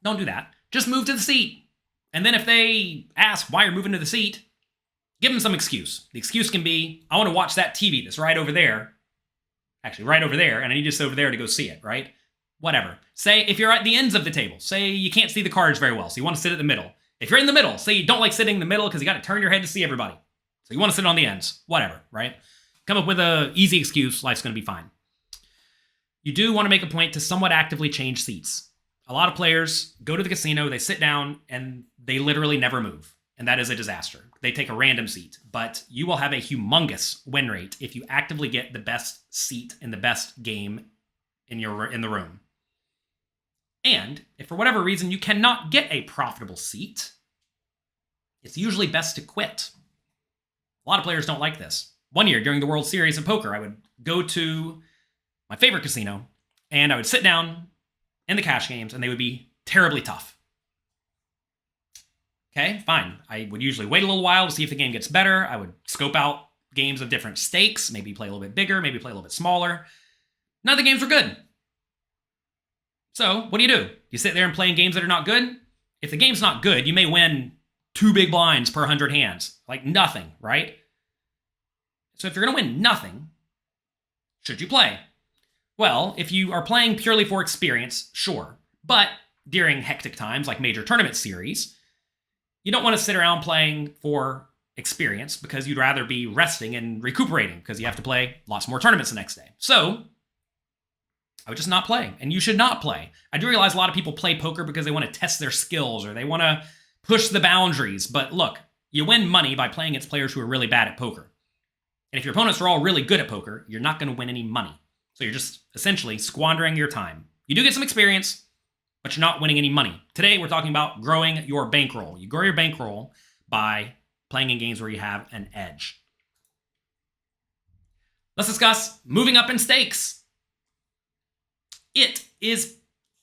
[SPEAKER 1] Don't do that. Just move to the seat. And then if they ask why you're moving to the seat, give them some excuse. The excuse can be, I want to watch that TV that's right over there. Actually, right over there, and I need this over there to go see it, right? Whatever. Say, if you're at the ends of the table, say you can't see the cards very well, so you want to sit at the middle. If you're in the middle, say you don't like sitting in the middle because you got to turn your head to see everybody. So you want to sit on the ends. Whatever, right? Come up with an easy excuse. Life's going to be fine. You do want to make a point to somewhat actively change seats. A lot of players go to the casino, they sit down, and they literally never move. And that is a disaster. They take a random seat. But you will have a humongous win rate if you actively get the best seat in the best game in the room. And if for whatever reason you cannot get a profitable seat, it's usually best to quit. A lot of players don't like this. One year during the World Series of Poker, I would go to my favorite casino, and I would sit down in the cash games, and they would be terribly tough. Okay, fine. I would usually wait a little while to see if the game gets better. I would scope out games of different stakes, maybe play a little bit bigger, maybe play a little bit smaller. None of the games were good. So, what do? You sit there and play in games that are not good? If the game's not good, you may win 2 big blinds per 100 hands. Like nothing, right? So if you're going to win nothing, should you play? Well, if you are playing purely for experience, sure. But during hectic times like major tournament series, you don't want to sit around playing for experience because you'd rather be resting and recuperating because you have to play lots more tournaments the next day. So I would just not play, and you should not play. I do realize a lot of people play poker because they want to test their skills or they want to push the boundaries. But look, you win money by playing against players who are really bad at poker. And if your opponents are all really good at poker, you're not going to win any money. So you're just essentially squandering your time. You do get some experience, but you're not winning any money. Today, we're talking about growing your bankroll. You grow your bankroll by playing in games where you have an edge. Let's discuss moving up in stakes. It is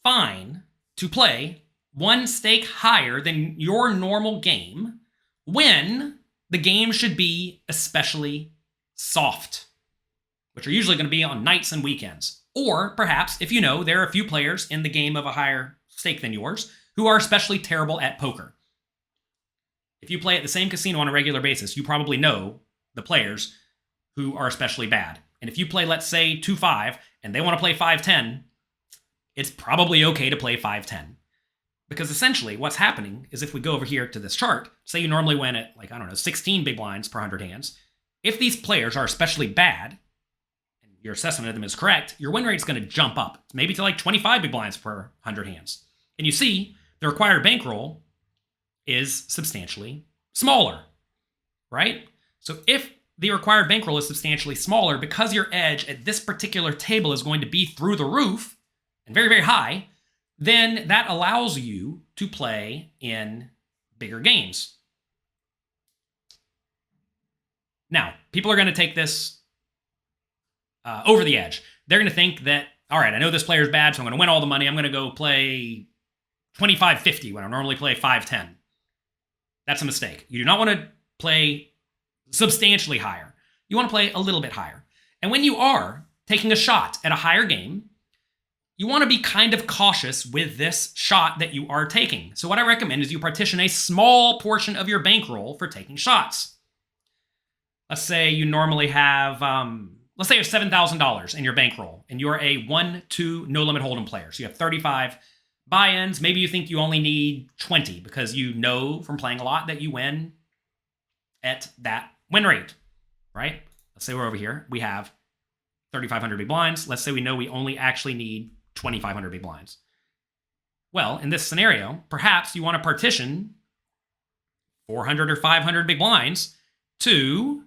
[SPEAKER 1] fine to play 1 stake higher than your normal game when the game should be especially soft, which are usually going to be on nights and weekends. Or perhaps, if you know, there are a few players in the game of a higher stake than yours who are especially terrible at poker. If you play at the same casino on a regular basis, you probably know the players who are especially bad. And if you play, let's say, 2-5, and they want to play 5-10, it's probably okay to play 5-10. Because essentially what's happening is if we go over here to this chart, say you normally win at, 16 big blinds per 100 hands. If these players are especially bad, and your assessment of them is correct, your win rate's going to jump up, maybe to 25 big blinds per 100 hands. And you see, the required bankroll is substantially smaller, right? So if the required bankroll is substantially smaller, because your edge at this particular table is going to be through the roof, and very, very high, then that allows you to play in bigger games. Now, people are going to take this over the edge. They're going to think that, all right, I know this player's bad, so I'm going to win all the money. I'm going to go play 25-50 when I normally play 5-10. That's a mistake. You do not want to play substantially higher. You want to play a little bit higher. And when you are taking a shot at a higher game, you want to be kind of cautious with this shot that you are taking. So what I recommend is you partition a small portion of your bankroll for taking shots. Let's say you normally have, let's say you have $7,000 in your bankroll, and you're a 1-2 no-limit hold'em player. So you have 35 buy-ins. Maybe you think you only need 20 because you know from playing a lot that you win at that win rate, right? Let's say we're over here. We have 3,500 big blinds. Let's say we know we only actually need 2,500 big blinds. Well, in this scenario, perhaps you want to partition 400 or 500 big blinds to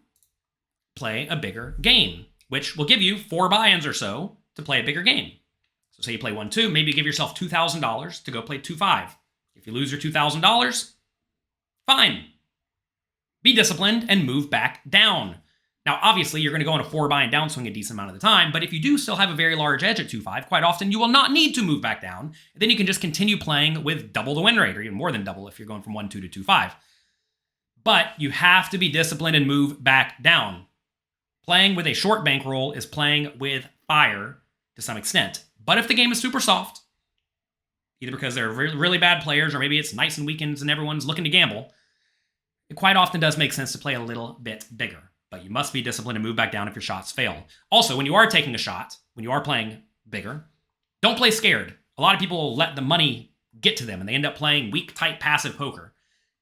[SPEAKER 1] play a bigger game, which will give you 4 buy-ins or so to play a bigger game. So say you play 1-2, maybe you give yourself $2,000 to go play 2-5. If you lose your $2,000, fine. Be disciplined and move back down. Now, obviously, you're going to go on a 4 buy-in downswing a decent amount of the time, but if you do still have a very large edge at 2-5, quite often you will not need to move back down. Then you can just continue playing with double the win rate, or even more than double if you're going from 1-2 to 2-5. But you have to be disciplined and move back down. Playing with a short bankroll is playing with fire to some extent. But if the game is super soft, either because they're really bad players or maybe it's nice and weekends and everyone's looking to gamble, it quite often does make sense to play a little bit bigger. But you must be disciplined and move back down if your shots fail. Also, when you are taking a shot, when you are playing bigger, don't play scared. A lot of people let the money get to them and they end up playing weak, tight, passive poker.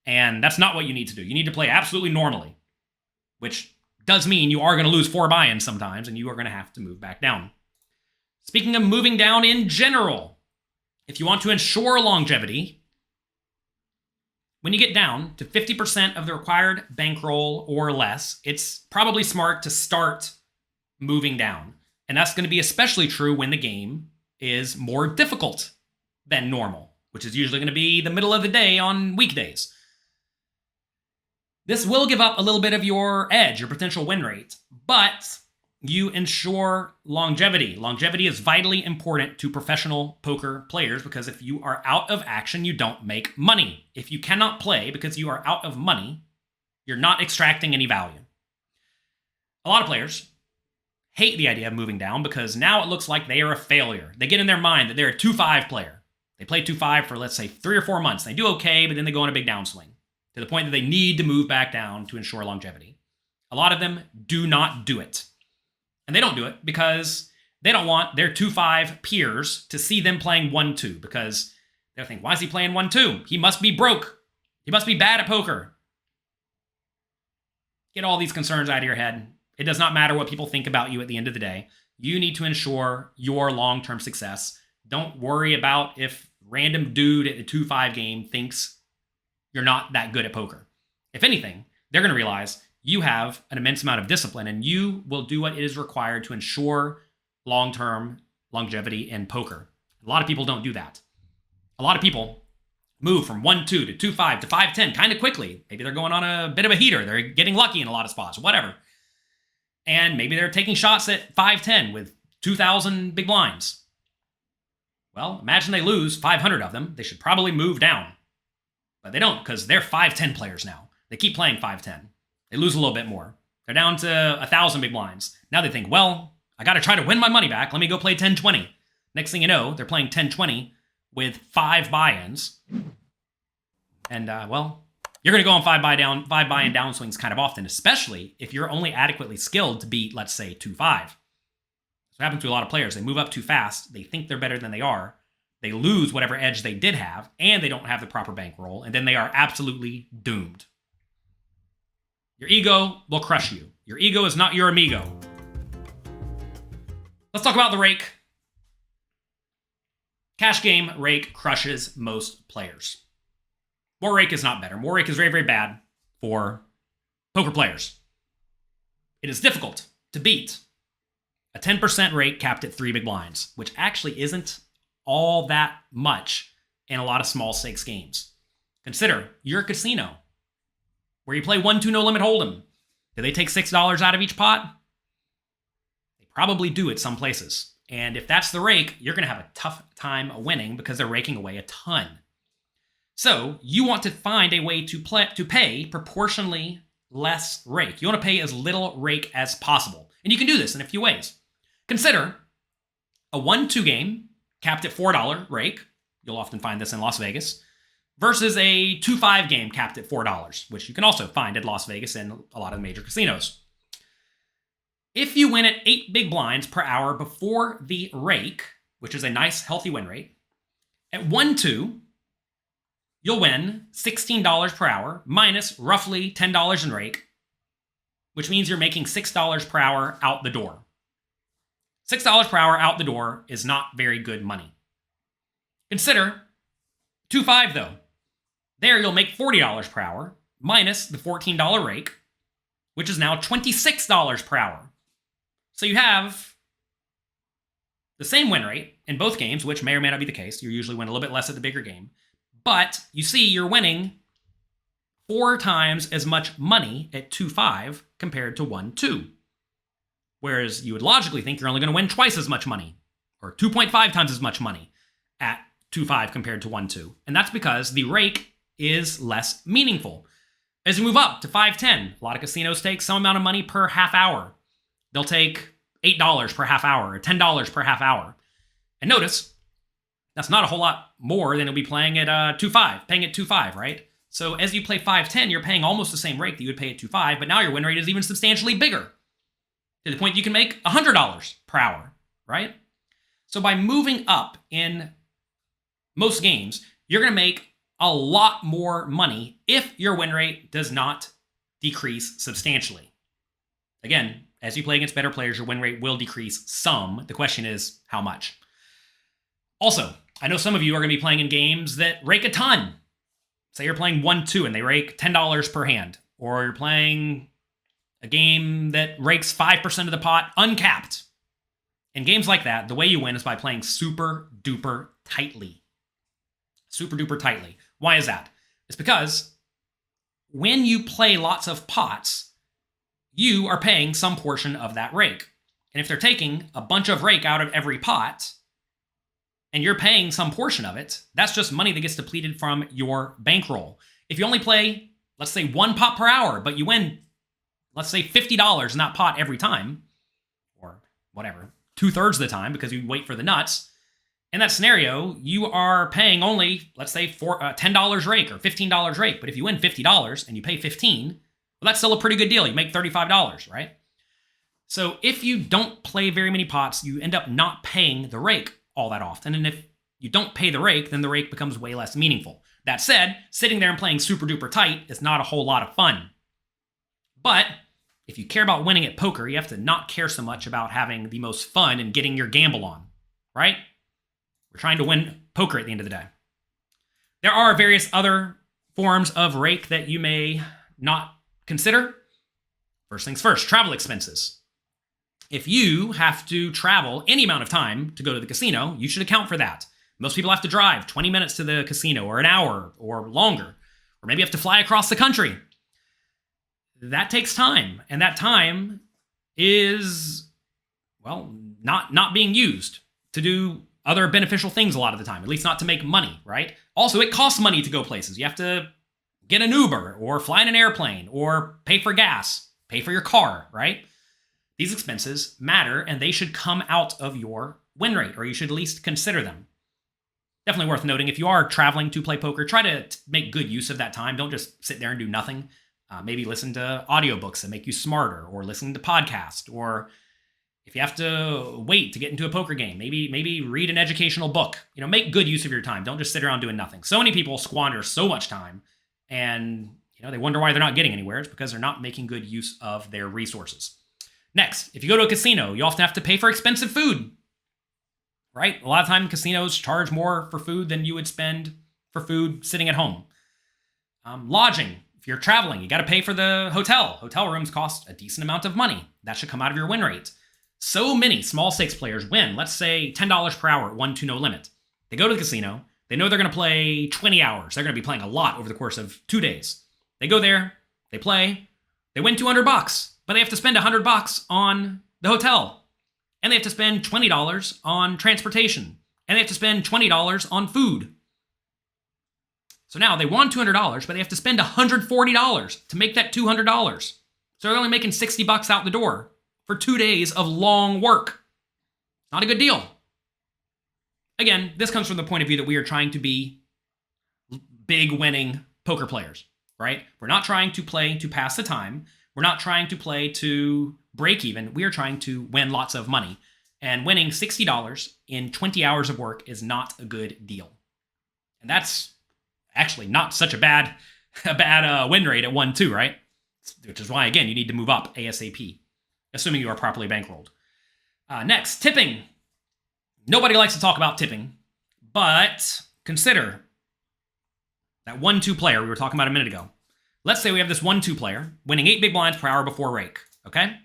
[SPEAKER 1] And that's not what you need to do. You need to play absolutely normally, which does mean you are going to lose 4 buy-ins sometimes, and you are going to have to move back down. Speaking of moving down in general, if you want to ensure longevity, when you get down to 50% of the required bankroll or less, it's probably smart to start moving down. And that's going to be especially true when the game is more difficult than normal, which is usually going to be the middle of the day on weekdays. This will give up a little bit of your edge, your potential win rate, but you ensure longevity. Longevity is vitally important to professional poker players because if you are out of action, you don't make money. If you cannot play because you are out of money, you're not extracting any value. A lot of players hate the idea of moving down because now it looks like they are a failure. They get in their mind that they're a 2-5 player. They play 2-5 for, let's say, 3 or 4 months. They do okay, but then they go on a big downswing to the point that they need to move back down to ensure longevity. A lot of them do not do it. And they don't do it because they don't want their 2-5 peers to see them playing 1-2 because they'll think, why is he playing 1-2? He must be broke. He must be bad at poker. Get all these concerns out of your head. It does not matter what people think about you at the end of the day. You need to ensure your long-term success. Don't worry about if random dude at the 2-5 game thinks you're not that good at poker. If anything, they're going to realize you have an immense amount of discipline and you will do what is required to ensure long-term longevity in poker. A lot of people don't do that. A lot of people move from 1-2 to 2-5 to 5-10 kind of quickly. Maybe they're going on a bit of a heater. They're getting lucky in a lot of spots, whatever. And maybe they're taking shots at 5-10 with 2,000 big blinds. Well, imagine they lose 500 of them. They should probably move down. But they don't because they're 5-10 players now. They keep playing 5-10. They lose a little bit more. They're down to 1,000 big blinds. Now they think, well, I got to try to win my money back. Let me go play 10-20. Next thing you know, they're playing 10-20 with 5 buy-ins. And, well, you're going to go on 5 buy-in downswings kind of often, especially if you're only adequately skilled to beat, let's say, 2-5. So it happens to a lot of players. They move up too fast. They think they're better than they are. They lose whatever edge they did have, and they don't have the proper bankroll, and then they are absolutely doomed. Your ego will crush you. Your ego is not your amigo. Let's talk about the rake. Cash game rake crushes most players. More rake is not better. More rake is very, very bad for poker players. It is difficult to beat a 10% rake capped at 3 big blinds, which actually isn't all that much in a lot of small stakes games. Consider you're a casino where you play 1-2 no limit hold'em. Do they take $6 out of each pot? They probably do at some places. And if that's the rake, you're going to have a tough time winning because they're raking away a ton. So you want to find a way to pay proportionally less rake. You want to pay as little rake as possible. And you can do this in a few ways.
[SPEAKER 2] Consider a 1-2 game capped at $4 rake. You'll often find this in Las Vegas. Versus a 2-5 game capped at $4, which you can also find at Las Vegas and a lot of the major casinos. If you win at 8 big blinds per hour before the rake, which is a nice, healthy win rate, at 1-2, you'll win $16 per hour minus roughly $10 in rake, which means you're making $6 per hour out the door. $6 per hour out the door is not very good money. Consider 2-5 though. There you'll make $40 per hour minus the $14 rake, which is now $26 per hour. So you have the same win rate in both games, which may or may not be the case. You usually win a little bit less at the bigger game. But you see you're winning 4 times as much money at 2-5 compared to 1-2. Whereas you would logically think you're only going to win twice as much money, or 2.5 times as much money at 2-5 compared to 1-2. And that's because the rake is less meaningful. As you move up to 5-10, a lot of casinos take some amount of money per half hour. They'll take $8 per half hour or $10 per half hour. And notice, that's not a whole lot more than you'll be playing at 2-5, paying at 2-5, right? So as you play 5-10, you're paying almost the same rate that you would pay at 2-5, but now your win rate is even substantially bigger, to the point you can make $100 per hour, right? So by moving up in most games, you're going to make a lot more money if your win rate does not decrease substantially. Again, as you play against better players, your win rate will decrease some. The question is, how much? Also, I know some of you are going to be playing in games that rake a ton. Say you're playing 1-2 and they rake $10 per hand. Or you're playing a game that rakes 5% of the pot uncapped. In games like that, the way you win is by playing super duper tightly. Super duper tightly. Why is that? It's because when you play lots of pots, you are paying some portion of that rake. And if they're taking a bunch of rake out of every pot, and you're paying some portion of it, that's just money that gets depleted from your bankroll. If you only play, let's say, 1 pot per hour, but you win, let's say, $50 in that pot every time, or whatever, 2/3 of the time because you wait for the nuts, in that scenario, you are paying only, let's say, $10 rake or $15 rake. But if you win $50 and you pay $15, well, that's still a pretty good deal. You make $35, right? So if you don't play very many pots, you end up not paying the rake all that often. And if you don't pay the rake, then the rake becomes way less meaningful. That said, sitting there and playing super duper tight is not a whole lot of fun. But if you care about winning at poker, you have to not care so much about having the most fun and getting your gamble on, right? We're trying to win poker at the end of the day. There are various other forms of rake that you may not consider. First things first, travel expenses. If you have to travel any amount of time to go to the casino, you should account for that. Most people have to drive 20 minutes to the casino, or an hour, or longer. Or maybe you have to fly across the country. That takes time, and that time is, well, not being used to do other beneficial things a lot of the time, at least not to make money, right? Also, it costs money to go places. You have to get an Uber, or fly in an airplane, or pay for gas, pay for your car, right? These expenses matter, and they should come out of your win rate, or you should at least consider them. Definitely worth noting, if you are traveling to play poker, try to make good use of that time. Don't just sit there and do nothing. Maybe listen to audiobooks that make you smarter, or listen to podcasts, or if you have to wait to get into a poker game, maybe read an educational book. Make good use of your time. Don't just sit around doing nothing. So many people squander so much time, and they wonder why they're not getting anywhere. It's because they're not making good use of their resources. Next, if you go to a casino, you often have to pay for expensive food, right? A lot of time casinos charge more for food than you would spend for food sitting at home. Lodging. If you're traveling, you got to pay for the hotel. Hotel rooms cost a decent amount of money. That should come out of your win rate. So many small stakes players win, let's say $10 per hour at 1-2 no limit. They go to the casino. They know they're going to play 20 hours. They're going to be playing a lot over the course of 2 days. They go there, they play, they win $200, but they have to spend $100 on the hotel. And they have to spend $20 on transportation. And they have to spend $20 on food. So now they won $200, but they have to spend $140 to make that $200. So they're only making $60 out the door for 2 days of long work.
[SPEAKER 3] Not a good deal. Again, this comes from the point of view that we are trying to be big winning poker players, right? We're not trying to play to pass the time. We're not trying to play to break even. We are trying to win lots of money. And winning $60 in 20 hours of work is not a good deal. And that's actually not such a bad win rate at 1-2, right? Which is why, again, you need to move up ASAP, assuming you are properly bankrolled. Next, tipping. Nobody likes to talk about tipping, but consider that 1-2 player we were talking about a minute ago. Let's say we have this 1-2 player winning 8 big blinds per hour before rake, okay?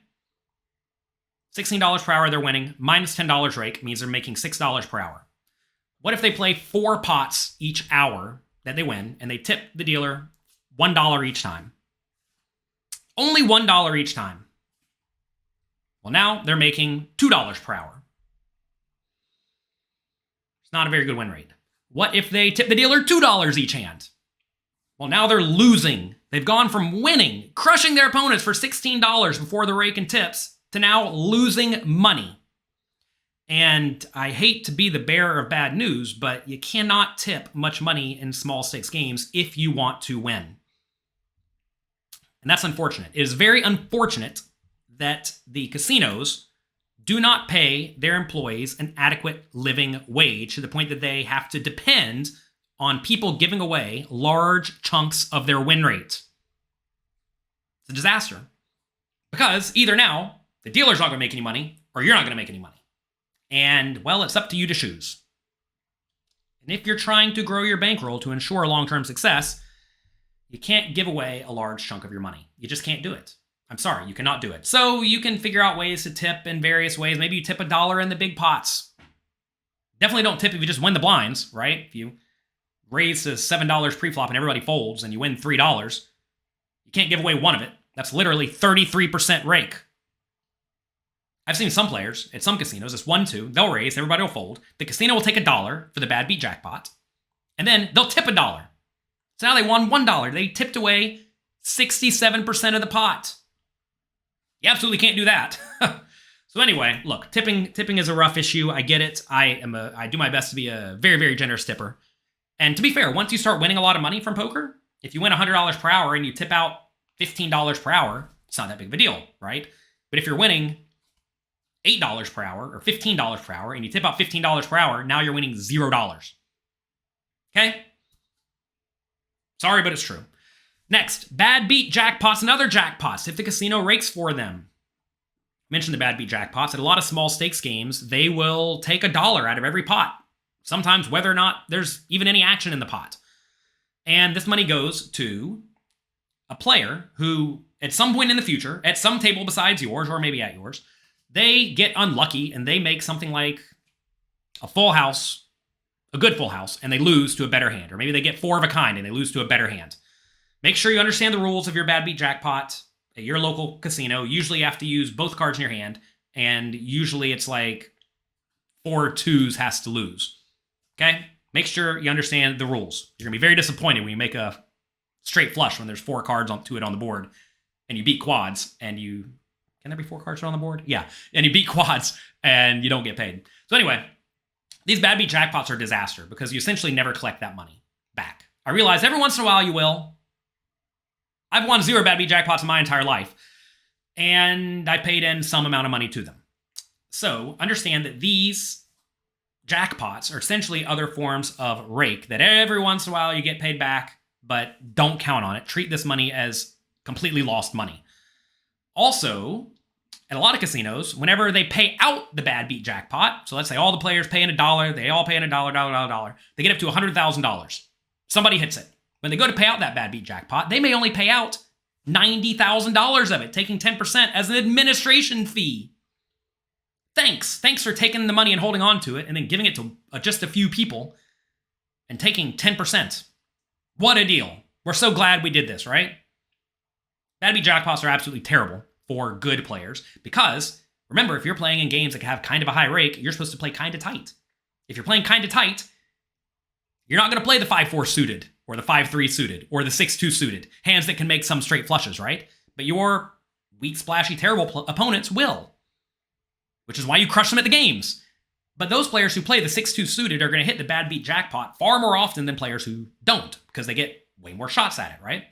[SPEAKER 3] $16 per hour they're winning, minus $10 rake means they're making $6 per hour. What if they play 4 pots each hour that they win, and they tip the dealer $1 each time? Only $1 each time. Well, now they're making $2 per hour. It's not a very good win rate. What if they tip the dealer $2 each hand? Well, now they're losing. They've gone from winning, crushing their opponents for $16 before the rake and tips, to now losing money. And I hate to be the bearer of bad news, but you cannot tip much money in small stakes games if you want to win. And that's unfortunate. It is very unfortunate that the casinos do not pay their employees an adequate living wage to the point that they have to depend on people giving away large chunks of their win rate. It's a disaster. Because either now, the dealer's not going to make any money, or you're not going to make any money. And, well, it's up to you to choose. And if you're trying to grow your bankroll to ensure long-term success, you can't give away a large chunk of your money. You just can't do it. I'm sorry, you cannot do it. So you can figure out ways to tip in various ways. Maybe you tip $1 in the big pots. Definitely don't tip if you just win the blinds, right? If you raise to $7 preflop and everybody folds and you win $3, you can't give away one of it. That's literally 33% rake. I've seen some players at some casinos, it's 1-2, they'll raise, everybody will fold. The casino will take $1 for the bad beat jackpot, and then they'll tip $1. So now they won $1. They tipped away 67% of the pot. You absolutely can't do that. So anyway, look, tipping is a rough issue. I get it. I do my best to be a very, very generous tipper. And to be fair, once you start winning a lot of money from poker, if you win $100 per hour and you tip out $15 per hour, it's not that big of a deal, right? But if you're winning $8 per hour or $15 per hour and you tip out $15 per hour, now you're winning $0. Okay? Sorry, but it's true. Next, bad beat jackpots and other jackpots if the casino rakes for them. I mentioned the bad beat jackpots. At a lot of small stakes games, they will take $1 out of every pot. Sometimes whether or not there's even any action in the pot. And this money goes to a player who, at some point in the future, at some table besides yours, or maybe at yours, they get unlucky and they make something like a full house, a good full house, and they lose to a better hand. Or maybe they get 4 of a kind and they lose to a better hand. Make sure you understand the rules of your bad beat jackpot at your local casino. Usually you have to use both cards in your hand, and usually it's like 4 2s has to lose. Okay? Make sure you understand the rules. You're going to be very disappointed when you make a straight flush when there's 4 cards to it on the board, and you beat quads, and you... Can there be 4 cards on the board? Yeah. And you beat quads, and you don't get paid. So anyway, these bad beat jackpots are a disaster because you essentially never collect that money back. I realize every once in a while you will. I've won 0 bad beat jackpots in my entire life, and I paid in some amount of money to them. So understand that these jackpots are essentially other forms of rake that every once in a while you get paid back, but don't count on it. Treat this money as completely lost money. Also, at a lot of casinos, whenever they pay out the bad beat jackpot, so let's say all the players pay in $1, they all pay in $1, they get up to $100,000. Somebody hits it. When they go to pay out that bad beat jackpot, they may only pay out $90,000 of it, taking 10% as an administration fee. Thanks for taking the money and holding on to it and then giving it to just a few people and taking 10%. What a deal. We're so glad we did this, right? Bad beat jackpots are absolutely terrible for good players because, remember, if you're playing in games that have kind of a high rake, you're supposed to play kind of tight. If you're playing kind of tight, you're not going to play the 5-4 suited or the 5-3 suited or the 6-2 suited, hands that can make some straight flushes, right? But your weak, splashy, terrible opponents will, which is why you crush them at the games.
[SPEAKER 1] But those players who play the 6-2 suited are going to hit the bad beat jackpot far more often than players who don't, because they get way more shots at it, right?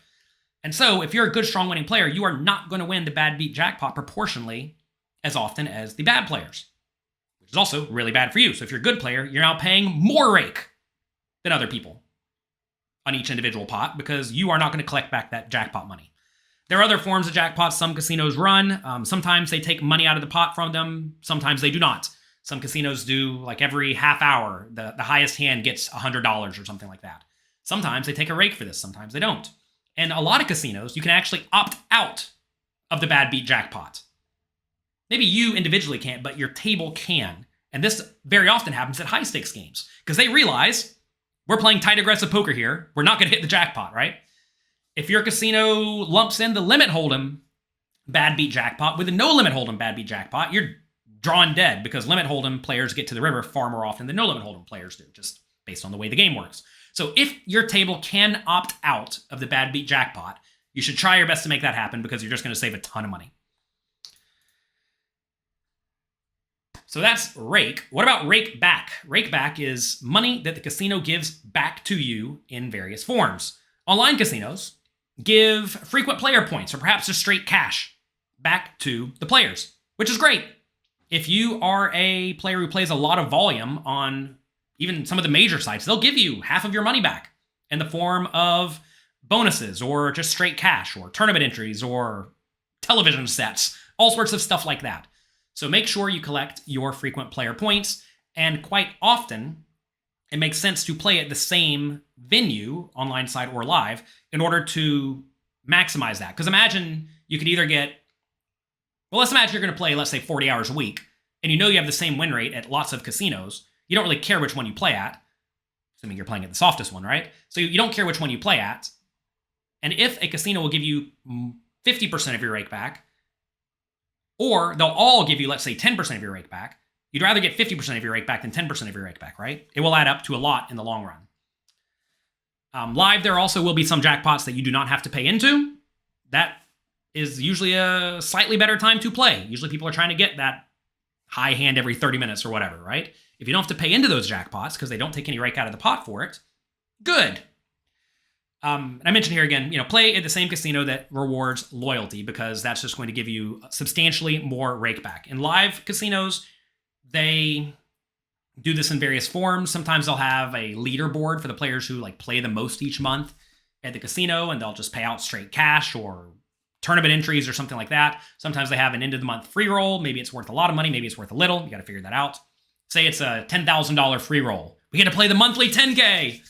[SPEAKER 1] And so if you're a good, strong winning player, you are not going to win the bad beat jackpot proportionally as often as the bad players, which is also really bad for you. So if you're a good player, you're now paying more rake than other people on each individual pot because you are not going to collect back that jackpot money. There are other forms of jackpots some casinos run. Sometimes they take money out of the pot from them. Sometimes they do not. Some casinos do, like every half hour, the highest hand gets $100 or something like that. Sometimes they take a rake for this. Sometimes they don't. And a lot of casinos, you can actually opt out of the bad beat jackpot. Maybe you individually can't, but your table can. And this very often happens at high stakes games because they realize we're playing tight aggressive poker here. We're not going to hit the jackpot, right? If your casino lumps in the limit hold'em bad beat jackpot with a no limit hold'em bad beat jackpot, you're drawn dead because limit hold'em players get to the river far more often than no limit hold'em players do, just based on the way the game works. So if your table can opt out of the bad beat jackpot, you should try your best to make that happen because you're just going to save a ton of money. So that's rake. What about rake back? Rake back is money that the casino gives back to you in various forms. Online casinos give frequent player points or perhaps just straight cash back to the players, which is great. If you are a player who plays a lot of volume on even some of the major sites, they'll give you half of your money back in the form of bonuses or just straight cash or tournament entries or television sets, all sorts of stuff like that. So make sure you collect your frequent player points, and quite often it makes sense to play at the same venue, online site or live, in order to maximize that. Because imagine you could either get, well, let's imagine you're going to play, let's say 40 hours a week, and you know you have the same win rate at lots of casinos. You don't really care which one you play at, assuming you're playing at the softest one, right? So you don't care which one you play at. And if a casino will give you 50% of your rake back, or they'll all give you, let's say, 10% of your rake back, you'd rather get 50% of your rake back than 10% of your rake back, right? It will add up to a lot in the long run. Live, there also will be some jackpots that you do not have to pay into. That is usually a slightly better time to play. Usually people are trying to get that high hand every 30 minutes or whatever, right? If you don't have to pay into those jackpots because they don't take any rake out of the pot for it, good. I mentioned here again, play at the same casino that rewards loyalty because that's just going to give you substantially more rake back. In live casinos, they do this in various forms. Sometimes they'll have a leaderboard for the players who play the most each month at the casino, and they'll just pay out straight cash or tournament entries or something like that. Sometimes they have an end of the month free roll. Maybe it's worth a lot of money. Maybe it's worth a little. You got to figure that out. Say it's a $10,000 free roll. We get to play the monthly 10K.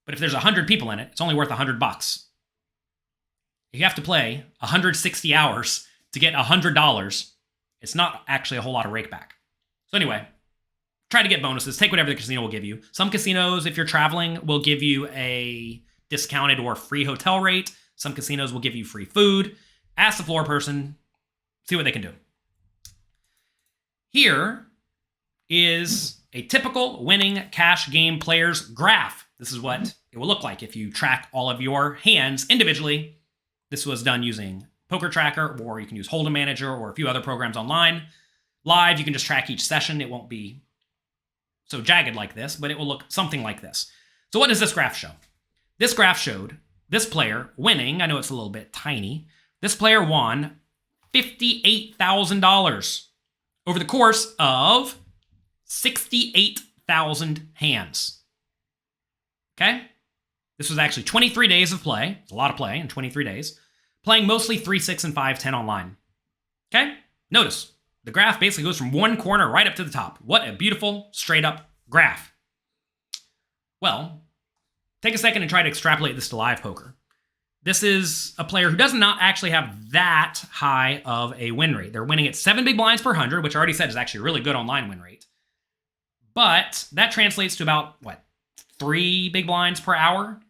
[SPEAKER 1] But if there's 100 people in it, it's only worth $100. If you have to play 160 hours to get $100, it's not actually a whole lot of rake back. So anyway, try to get bonuses. Take whatever the casino will give you. Some casinos, if you're traveling, will give you a discounted or free hotel rate. Some casinos will give you free food. Ask the floor person, see what they can do. Here is a typical winning cash game player's graph. This is what it will look like if you track all of your hands individually. This was done using Poker Tracker, or you can use Hold'em Manager or a few other programs online. Live, you can just track each session. It won't be so jagged like this, but it will look something like this. So what does this graph show? This graph showed this player winning. I know it's a little bit tiny. This player won $58,000 over the course of 68,000 hands. Okay? This was actually 23 days of play. It's a lot of play in 23 days. Playing mostly 3, 6, and 5, 10 online. Okay? Notice, the graph basically goes from one corner right up to the top. What a beautiful, straight up graph. Well, take a second and try to extrapolate this to live poker. This is a player who does not actually have that high of a win rate. They're winning at 7 big blinds per 100, which I already said is actually a really good online win rate. But that translates to about, 3 big blinds per hour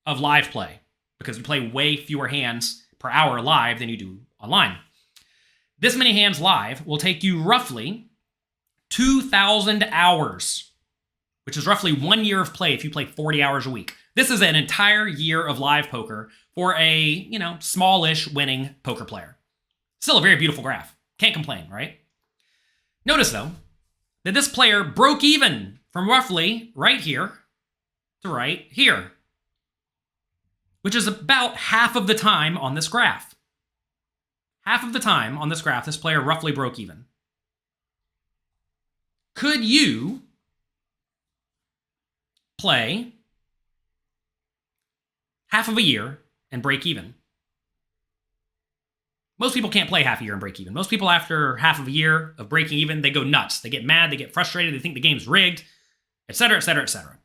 [SPEAKER 1] of live play, because you play way fewer hands per hour live than you do online. This many hands live will take you roughly 2,000 hours, which is roughly 1 year of play if you play 40 hours a week. This is an entire year of live poker for a, smallish winning poker player. Still a very beautiful graph. Can't complain, right? Notice though,
[SPEAKER 3] that this player broke even from roughly right here to right here, which is about half of the time on this graph. Half of the time on this graph, this player roughly broke even. Could you play half of a year and break even? Most people can't play half a year and break even. Most people, after half of a year of breaking even, they go nuts. They get mad, they get frustrated, they think the game's rigged, etc., etc., etc.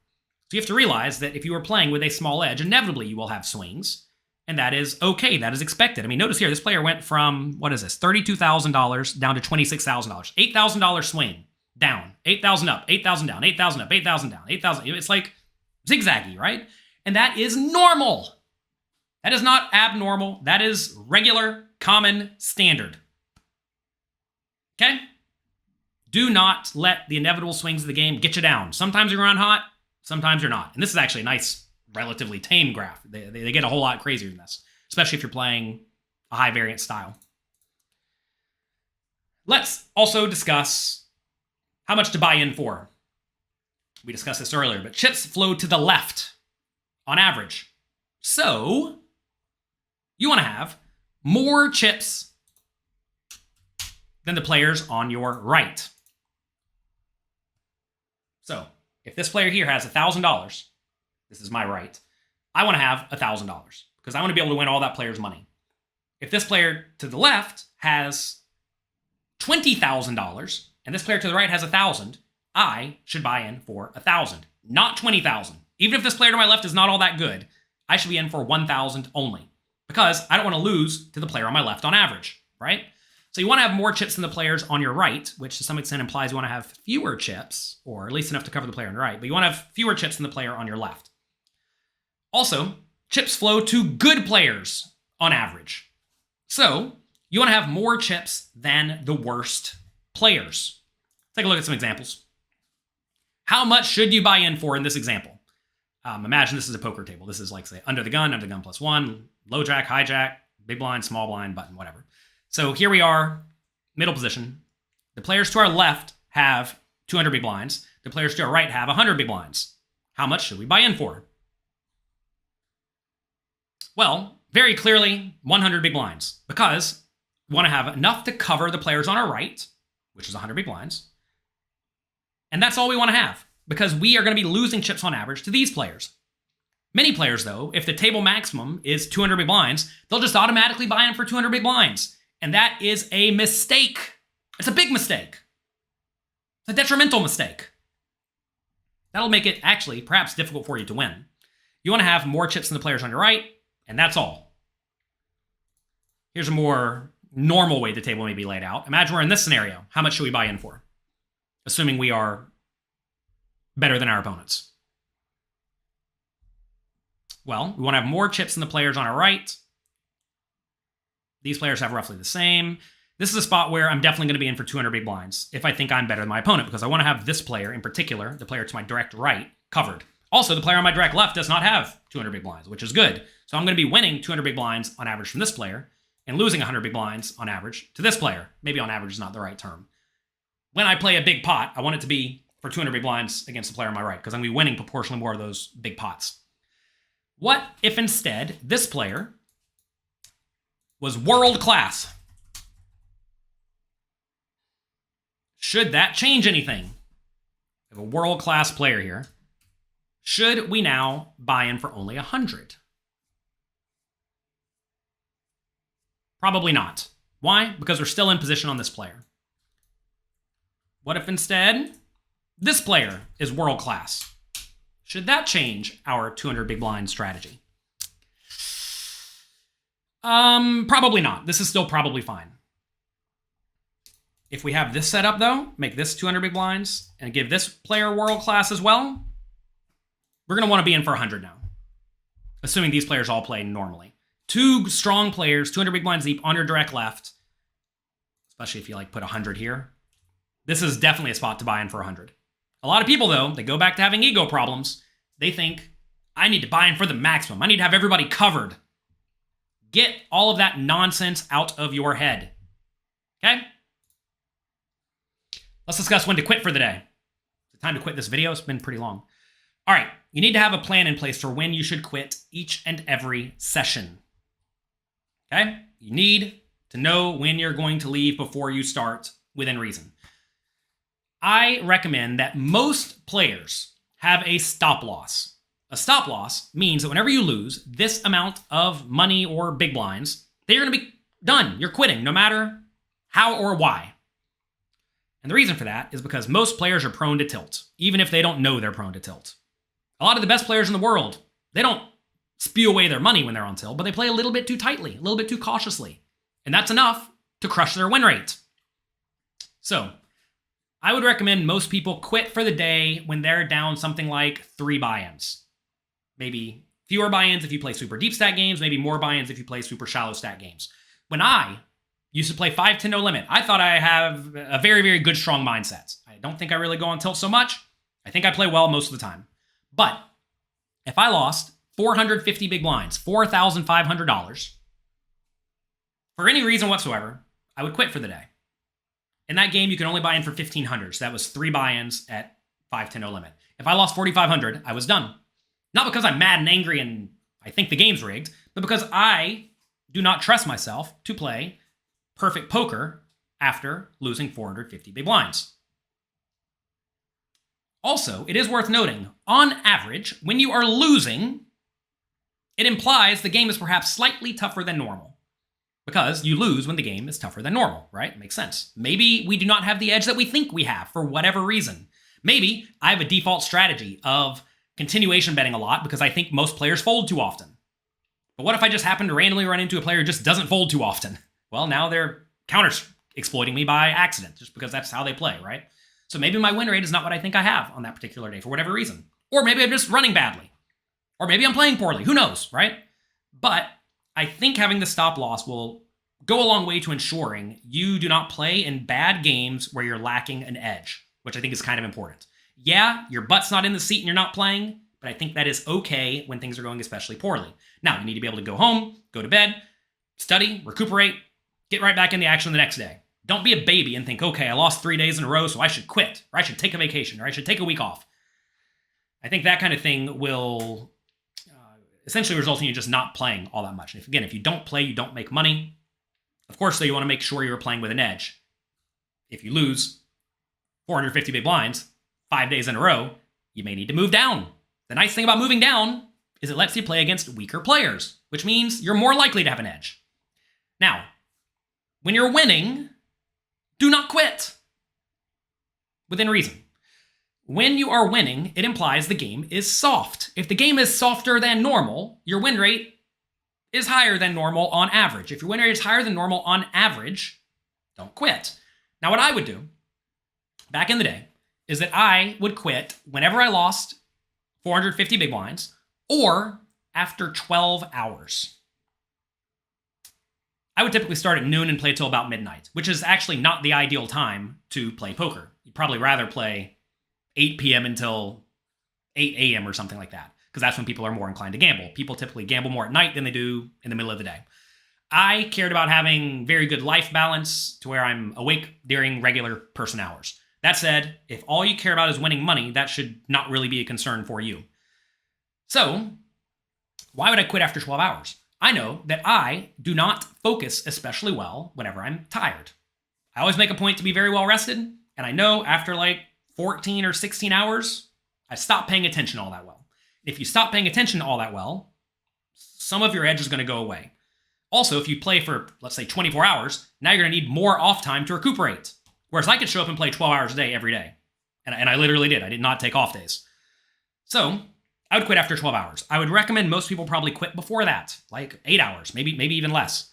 [SPEAKER 3] So you have to realize that if you are playing with a small edge, inevitably you will have swings, and that is okay. That is expected. I mean, notice here, this player went from, what is this, $32,000 down to $26,000. $8,000 swing, down. 8,000 up, 8,000 down, 8,000 up, 8,000 down, 8,000. It's like zigzaggy, right? And that is normal. That is not abnormal. That is regular, common, standard. Okay? Do not let the inevitable swings of the game get you down. Sometimes you're on hot, sometimes you're not. And this is actually a nice, relatively tame graph. They get a whole lot crazier than this, especially if you're playing a high variance style. Let's also discuss how much to buy in for. We discussed this earlier, but chips flow to the left on average. So you want to have more chips than the players on your right. So if this player here has $1,000, this is my right, I want to have $1,000 because I want to be able to win all that player's money. If this player to the left has $20,000 and this player to the right has 1,000, I should buy in for 1,000, not 20,000. Even if this player to my left is not all that good, I should be in for 1,000 only because I don't want to lose to the player on my left on average, right? So you want to have more chips than the players on your right, which to some extent implies you want to have fewer chips, or at least enough to cover the player on your right, but you want to have fewer chips than the player on your left. Also, chips flow to good players on average. So you want to have more chips than the worst players. Take a look at some examples. How much should you buy in for in this example? Imagine this is a poker table. This is like, say, under the gun +1, low jack, high jack, big blind, small blind, button, whatever. So here we are, middle position. The players to our left have 200 big blinds. The players to our right have 100 big blinds. How much should we buy in for? Well, very clearly, 100 big blinds, because we want to have enough to cover the players on our right, which is 100 big blinds. And that's all we want to have, because we are going to be losing chips on average to these players. Many players, though, if the table maximum is 200 big blinds, they'll just automatically buy in for 200 big blinds. And that is a mistake. It's a big mistake. It's a detrimental mistake. That'll make it actually perhaps difficult for you to win. You want to have more chips than the players on your right, and that's all. Here's a more normal way the table may be laid out. Imagine we're in this scenario. How much should we buy in for? Assuming we are better than our opponents. Well, we want to have more chips than the players on our right. These players have roughly the same. This is a spot where I'm definitely going to be in for 200 big blinds if I think I'm better than my opponent, because I want to have this player in particular, the player to my direct right, covered. Also, the player on my direct left does not have 200 big blinds, which is good. So I'm going to be winning 200 big blinds on average from this player and losing 100 big blinds on average to this player. Maybe on average is not the right term. When I play a big pot, I want it to be for 200 big blinds against the player on my right, because I'm going to be winning proportionally more of those big pots. What if instead this player was world class? Should that change anything? We have a world class player here. Should we now buy in for only 100? Probably not. Why? Because we're still in position on this player. What if instead this player is world class? Should that change our 200 big blind strategy? Probably not. This is still probably fine. If we have this set up, though, make this 200 big blinds and give this player world class as well, we're going to want to be in for 100 now, assuming these players all play normally. Two strong players, 200 big blinds deep on your direct left, especially if you like put 100 here. This is definitely a spot to buy in for 100. A lot of people, though, they go back to having ego problems. They think, I need to buy in for the maximum. I need to have everybody covered. Get all of that nonsense out of your head. Okay? let's discuss when to quit for the day. It's time to quit this video. It's been pretty long. All right, you need to have a plan in place for when you should quit each and every session. Okay? You need to know when you're going to leave before you start within reason. I recommend that most players have a stop loss. A stop loss means that whenever you lose this amount of money or big blinds, that you're going to be done. You're quitting, no matter how or why. And the reason for that is because most players are prone to tilt, even if they don't know they're prone to tilt. A lot of the best players in the world, they don't spew away their money when they're on tilt, but they play a little bit too tightly, a little bit too cautiously. And that's enough to crush their win rate. So, I would recommend most people quit for the day when they're down something like 3 buy-ins. Maybe fewer buy-ins if you play super deep stack games, maybe more buy-ins if you play super shallow stack games. When I used to play 5 to no limit, I thought I have a very, very good, strong mindset. I don't think I really go on tilt so much. I think I play well most of the time. But if I lost 450 big blinds, $4,500, for any reason whatsoever, I would quit for the day. In that game, you can only buy in for 1,500. So that was 3 buy-ins at 5 to no limit. If I lost 4,500, I was done. Not because I'm mad and angry and I think the game's rigged, but because I do not trust myself to play perfect poker after losing 450 big blinds. Also, it is worth noting, on average, when you are losing, it implies the game is perhaps slightly tougher than normal. Because you lose when the game is tougher than normal, right? Makes sense. Maybe we do not have the edge that we think we have for whatever reason. Maybe I have a default strategy of continuation betting a lot because I think most players fold too often. But what if I just happen to randomly run into a player who just doesn't fold too often? Well, now they're counter-exploiting me by accident, just because that's how they play, right? So maybe my win rate is not what I think I have on that particular day for whatever reason. Or maybe I'm just running badly. Or maybe I'm playing poorly. Who knows, right? But I think having the stop loss will go a long way to ensuring you do not play in bad games where you're lacking an edge, which I think is kind of important. Yeah, your butt's not in the seat and you're not playing, but I think that is okay when things are going especially poorly. Now, you need to be able to go home, go to bed, study, recuperate, get right back in the action the next day. Don't be a baby and think, okay, I lost 3 days in a row, so I should quit, or I should take a vacation, or I should take a week off. I think that kind of thing will essentially result in you just not playing all that much. And if you don't play, you don't make money. Of course, though, you want to make sure you're playing with an edge. If you lose 450 big blinds 5 days in a row, you may need to move down. The nice thing about moving down is it lets you play against weaker players, which means you're more likely to have an edge. Now, when you're winning, do not quit. Within reason. When you are winning, it implies the game is soft. If the game is softer than normal, your win rate is higher than normal on average. If your win rate is higher than normal on average, don't quit. Now, what I would do back in the day is that I would quit whenever I lost 450 big blinds or after 12 hours. I would typically start at noon and play till about midnight, which is actually not the ideal time to play poker. You'd probably rather play 8 p.m. until 8 a.m. or something like that, because that's when people are more inclined to gamble. People typically gamble more at night than they do in the middle of the day. I cared about having very good life balance to where I'm awake during regular person hours. That said, if all you care about is winning money, that should not really be a concern for you. So, why would I quit after 12 hours? I know that I do not focus especially well whenever I'm tired. I always make a point to be very well rested, and I know after like 14 or 16 hours, I stop paying attention all that well. If you stop paying attention all that well, some of your edge is going to go away. Also, if you play for, let's say, 24 hours, now you're going to need more off time to recuperate. Whereas I could show up and play 12 hours a day every day. And I literally did. I did not take off days. So, I would quit after 12 hours. I would recommend most people probably quit before that, like 8 hours, maybe even less.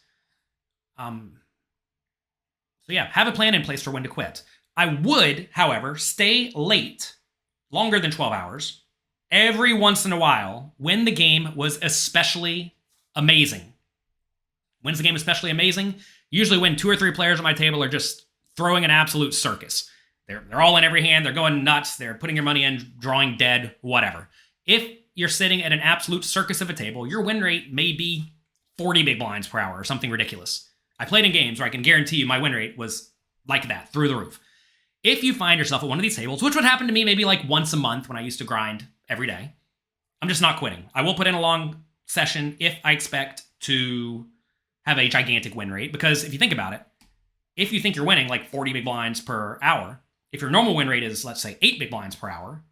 [SPEAKER 3] So yeah, have a plan in place for when to quit. I would, however, stay late longer than 12 hours every once in a while when the game was especially amazing. When's the game especially amazing? Usually when 2 or 3 players at my table are just throwing an absolute circus. They're all in every hand, they're going nuts, they're putting your money in, drawing dead, whatever. If you're sitting at an absolute circus of a table, your win rate may be 40 big blinds per hour or something ridiculous. I played in games where I can guarantee you my win rate was like that, through the roof. if you find yourself at one of these tables, which would happen to me maybe like once a month when I used to grind every day, I'm just not quitting. I will put in a long session if I expect to have a gigantic win rate, because if you think about it, if you think you're winning like 40 big blinds per hour, if your normal win rate is, let's say, 8 big blinds per hour,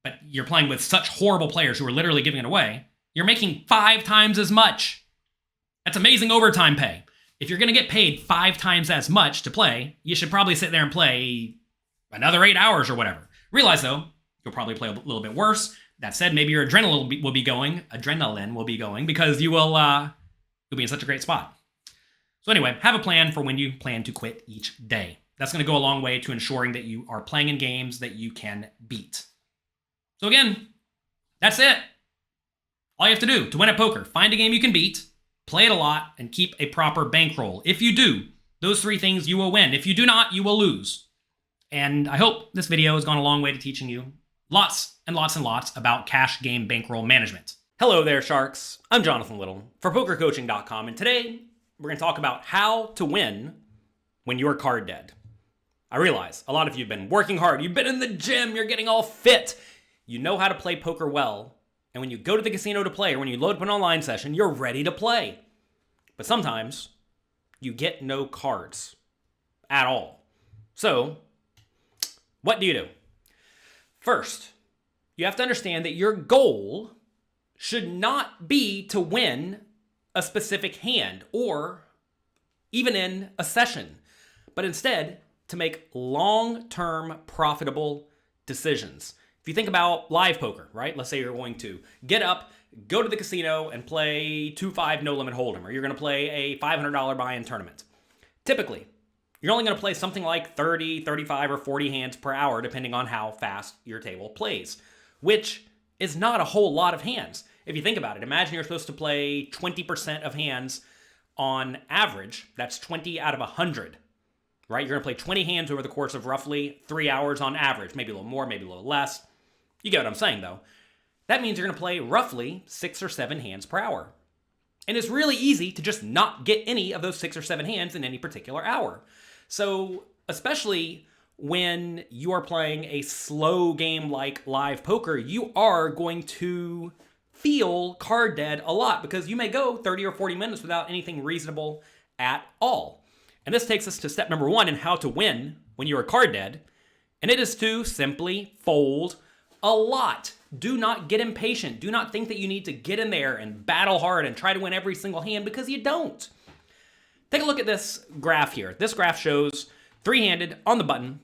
[SPEAKER 3] but you're playing with such horrible players who are literally giving it away, you're making 5 times as much. That's amazing overtime pay. If you're going to get paid 5 times as much to play, you should probably sit there and play another 8 hours or whatever. Realize, though, you'll probably play a little bit worse. That said, maybe your adrenaline will be going because you'll be in such a great spot. So anyway, have a plan for when you plan to quit each day. That's going to go a long way to ensuring that you are playing in games that you can beat. So again, that's it. All you have to do to win at poker, find a game you can beat, play it a lot, and keep a proper bankroll. If you do those 3 things, you will win. If you do not, you will lose. And I hope this video has gone a long way to teaching you lots and lots and lots about cash game bankroll management.
[SPEAKER 2] Hello there, sharks. I'm Jonathan Little for PokerCoaching.com, and today we're going to talk about how to win when you're card dead. I realize a lot of you have been working hard. You've been in the gym. You're getting all fit. You know how to play poker well. And when you go to the casino to play, or when you load up an online session, you're ready to play. But sometimes you get no cards at all. So what do you do? First, you have to understand that your goal should not be to win a specific hand or even in a session, but instead to make long-term profitable decisions. If you think about live poker, right? Let's say you're going to get up, go to the casino and play 2-5 no limit hold'em, or you're going to play a $500 buy-in tournament. Typically, you're only going to play something like 30, 35, or 40 hands per hour, depending on how fast your table plays, which is not a whole lot of hands. If you think about it, imagine you're supposed to play 20% of hands on average. That's 20 out of 100, right? You're going to play 20 hands over the course of roughly 3 hours on average, maybe a little more, maybe a little less. You get what I'm saying, though. That means you're going to play roughly 6 or 7 hands per hour. And it's really easy to just not get any of those 6 or 7 hands in any particular hour. So, especially when you are playing a slow game like live poker, you are going to feel card dead a lot because you may go 30 or 40 minutes without anything reasonable at all. And this takes us to step number 1 in how to win when you are card dead, and it is to simply fold a lot. Do not get impatient. Do not think that you need to get in there and battle hard and try to win every single hand, because you don't. Take a look at this graph here. This graph shows 3-handed on the button.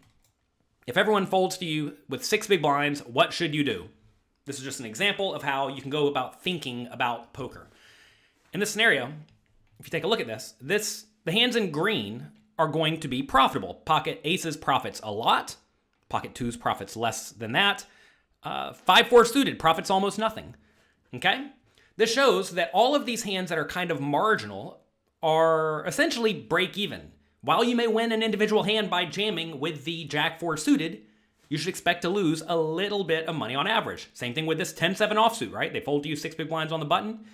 [SPEAKER 2] If everyone folds to you with 6 big blinds, what should you do? This is just an example of how you can go about thinking about poker. In this scenario, if you take a look at this, the hands in green are going to be profitable. Pocket aces profits a lot. Pocket twos profits less than that. 5-4 suited profits almost nothing. Okay? This shows that all of these hands that are kind of marginal are essentially break even. While you may win an individual hand by jamming with the Jack-4 suited, you should expect to lose a little bit of money on average. Same thing with this 10-7 offsuit, right? They fold to you 6 big blinds on the button.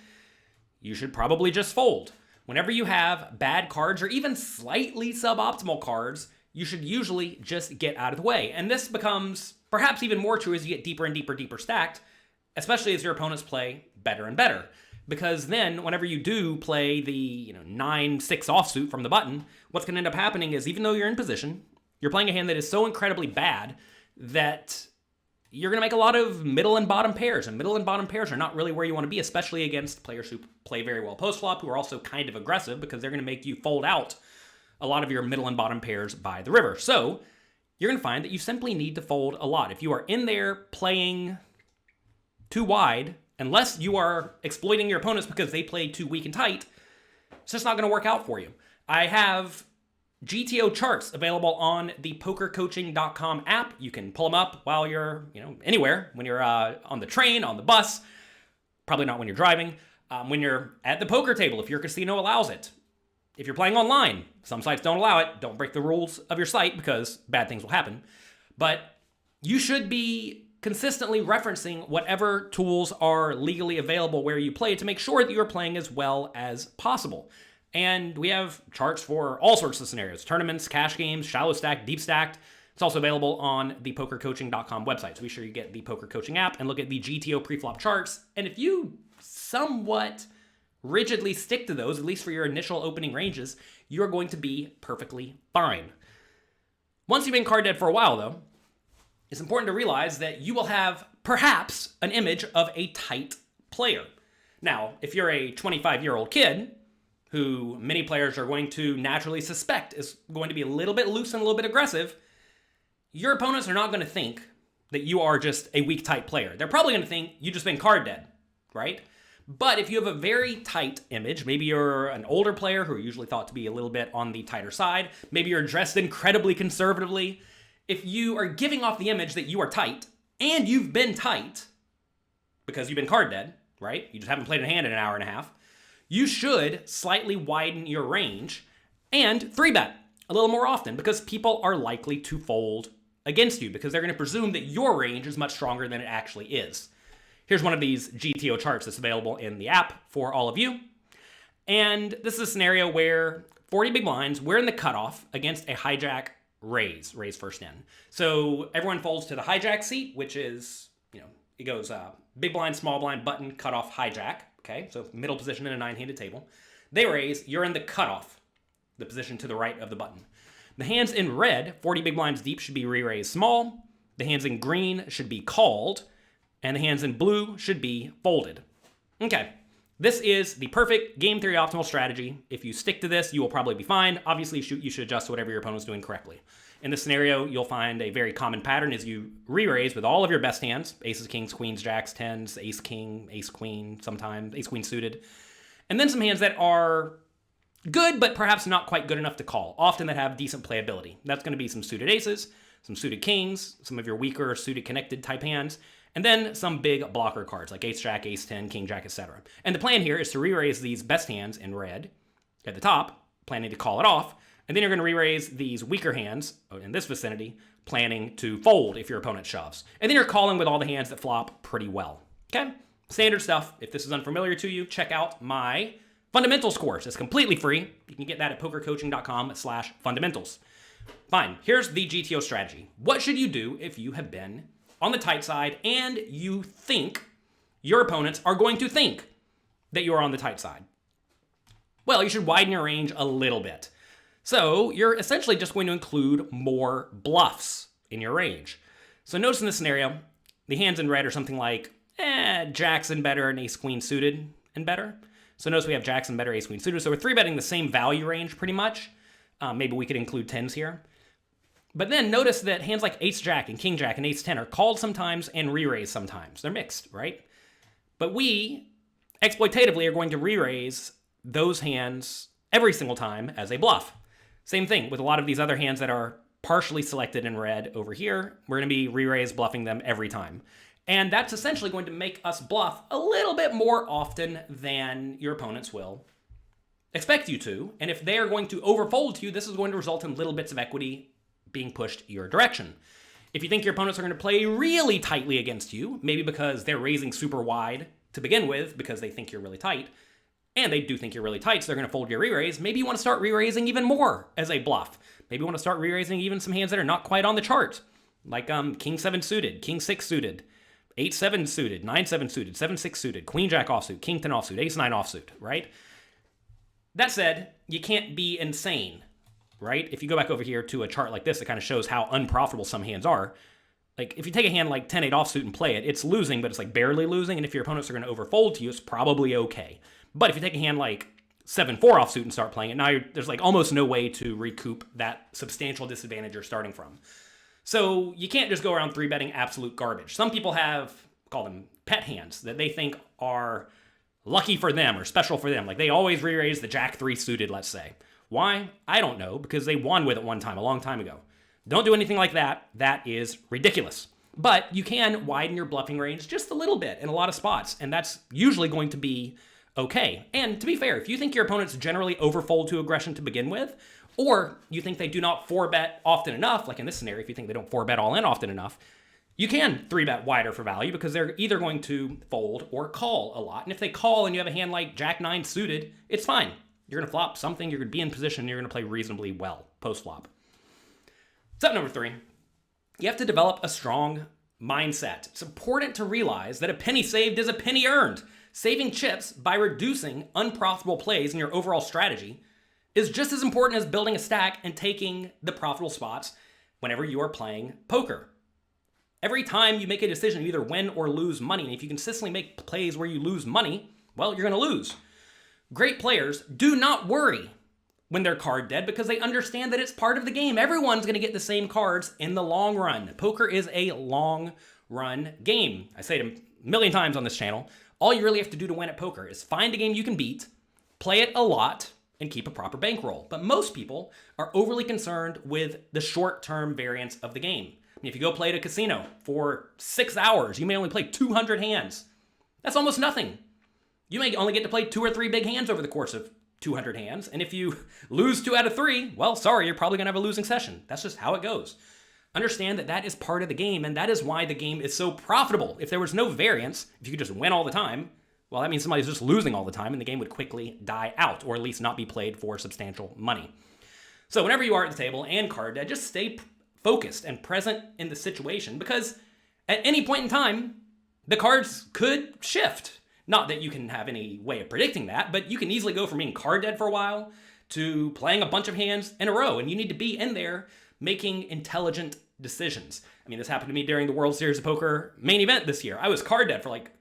[SPEAKER 2] You should probably just fold. Whenever you have bad cards or even slightly suboptimal cards, you should usually just get out of the way. And this becomes perhaps even more true as you get deeper and deeper stacked, especially as your opponents play better and better. Because then whenever you do play the 9-6 offsuit from the button, what's going to end up happening is, even though you're in position, you're playing a hand that is so incredibly bad that you're going to make a lot of middle and bottom pairs. And middle and bottom pairs are not really where you want to be, especially against players who play very well postflop, who are also kind of aggressive, because they're going to make you fold out a lot of your middle and bottom pairs by the river. So you're going to find that you simply need to fold a lot. If you are in there playing too wide, unless you are exploiting your opponents because they play too weak and tight, it's just not going to work out for you. I have GTO charts available on the PokerCoaching.com app. You can pull them up while you're, anywhere. When you're on the train, on the bus, probably not when you're driving. When you're at the poker table, if your casino allows it. If you're playing online, some sites don't allow it. Don't break the rules of your site, because bad things will happen. But you should be consistently referencing whatever tools are legally available where you play to make sure that you are playing as well as possible. And we have charts for all sorts of scenarios: tournaments, cash games, shallow stacked, deep stacked. It's also available on the PokerCoaching.com website. So be sure you get the Poker Coaching app and look at the GTO preflop charts. And if you somewhat rigidly stick to those, at least for your initial opening ranges, you're going to be perfectly fine. Once you've been card dead for a while, though, it's important to realize that you will have perhaps an image of a tight player. Now, if you're a 25-year-old kid, who many players are going to naturally suspect is going to be a little bit loose and a little bit aggressive, your opponents are not going to think that you are just a weak, tight player. They're probably going to think you just been card dead, right? But if you have a very tight image, maybe you're an older player who are usually thought to be a little bit on the tighter side, maybe you're dressed incredibly conservatively, if you are giving off the image that you are tight, and you've been tight because you've been card dead, right? You just haven't played a hand in an hour and a half, you should slightly widen your range and 3-bet a little more often because people are likely to fold against you because they're going to presume that your range is much stronger than it actually is. Here's one of these GTO charts that's available in the app for all of you. And this is a scenario where 40 big blinds, we're in the cutoff against a hijack raise first in. So everyone folds to the hijack seat, which is, it goes big blind, small blind, button, cutoff, hijack. Okay, so middle position in a 9-handed table. They raise, you're in the cutoff, the position to the right of the button. The hands in red, 40 big blinds deep, should be re-raised small. The hands in green should be called. And the hands in blue should be folded. Okay, this is the perfect game theory optimal strategy. If you stick to this, you will probably be fine. Obviously, you should adjust to whatever your opponent's doing correctly. In this scenario, you'll find a very common pattern is you re-raise with all of your best hands, aces, kings, queens, jacks, tens, ace, king, ace, queen, sometimes ace, queen suited. And then some hands that are good, but perhaps not quite good enough to call, often that have decent playability. That's going to be some suited aces, some suited kings, some of your weaker suited connected type hands, and then some big blocker cards like ace, jack, ace, 10, king, jack, etc. And the plan here is to re-raise these best hands in red at the top, planning to call it off, and then you're going to re-raise these weaker hands in this vicinity, planning to fold if your opponent shoves. And then you're calling with all the hands that flop pretty well. Okay? Standard stuff. If this is unfamiliar to you, check out my fundamentals course. It's completely free. You can get that at pokercoaching.com/fundamentals. Fine. Here's the GTO strategy. What should you do if you have been on the tight side and you think your opponents are going to think that you are on the tight side? Well, you should widen your range a little bit. So you're essentially just going to include more bluffs in your range. So notice in this scenario, the hands in red are something like jacks and better and ace queen suited and better. So notice we have jacks and better, ace queen suited. So we're 3-betting the same value range pretty much. Maybe we could include tens here. But then notice that hands like ace jack and king jack and ace 10 are called sometimes and re-raised sometimes. They're mixed, right? But we exploitatively are going to re-raise those hands every single time as a bluff. Same thing with a lot of these other hands that are partially selected in red over here. We're going to be re-raised bluffing them every time. And that's essentially going to make us bluff a little bit more often than your opponents will expect you to. And if they are going to overfold to you, this is going to result in little bits of equity being pushed your direction. If you think your opponents are going to play really tightly against you, maybe because they're raising super wide to begin with because they think you're really tight, and they do think you're really tight, so they're going to fold your re-raise, maybe you want to start re-raising even more as a bluff. Maybe you want to start re-raising even some hands that are not quite on the chart, like king 7 suited, king 6 suited, 8 7 suited, 9 7 suited, 7 6 suited, queen jack offsuit, king 10 offsuit, ace 9 offsuit, right? That said, you can't be insane, right? If you go back over here to a chart like this, it kind of shows how unprofitable some hands are. Like, if you take a hand like 10-8 offsuit and play it, it's losing, but it's like barely losing, and if your opponents are going to overfold to you, it's probably okay. But if you take a hand like 7-4 offsuit and start playing it, now there's like almost no way to recoup that substantial disadvantage you're starting from. So you can't just go around 3-betting absolute garbage. Some people call them pet hands, that they think are lucky for them or special for them. Like they always re-raise the jack 3 suited, let's say. Why? I don't know, because they won with it one time, a long time ago. Don't do anything like that. That is ridiculous. But you can widen your bluffing range just a little bit in a lot of spots, and that's usually going to be okay. And to be fair, if you think your opponents generally overfold to aggression to begin with, or you think they do not 4-bet often enough, like in this scenario, if you think they don't 4-bet all in often enough, you can 3-bet wider for value because they're either going to fold or call a lot. And if they call and you have a hand like jack 9 suited, it's fine. You're going to flop something, you're going to be in position, and you're going to play reasonably well post-flop. Step number 3,
[SPEAKER 1] You have to develop a strong mindset. It's important to realize that a penny saved is a penny earned. Saving chips by reducing unprofitable plays in your overall strategy is just as important as building a stack and taking the profitable spots whenever you are playing poker. Every time you make a decision, you either win or lose money. And if you consistently make plays where you lose money, well, you're going to lose. Great players do not worry when they're card dead because they understand that it's part of the game. Everyone's going to get the same cards in the long run. Poker is a long run game. I say it a million times on this channel. All you really have to do to win at poker is find a game you can beat, play it a lot, and keep a proper bankroll. But most people are overly concerned with the short-term variance of the game. I mean, if you go play at a casino for 6 hours, you may only play 200 hands. That's almost nothing. You may only get to play 2 or 3 big hands over the course of 200 hands. And if you lose 2 out of 3, well, sorry, you're probably going to have a losing session. That's just how it goes. Understand that that is part of the game, and that is why the game is so profitable. If there was no variance, if you could just win all the time, well, that means somebody's just losing all the time, and the game would quickly die out, or at least not be played for substantial money. So whenever you are at the table and card dead, just stay focused and present in the situation, because at any point in time, the cards could shift. Not that you can have any way of predicting that, but you can easily go from being card dead for a while to playing a bunch of hands in a row, and you need to be in there making intelligent decisions. I mean, this happened to me during the World Series of Poker main event this year. I was card dead for like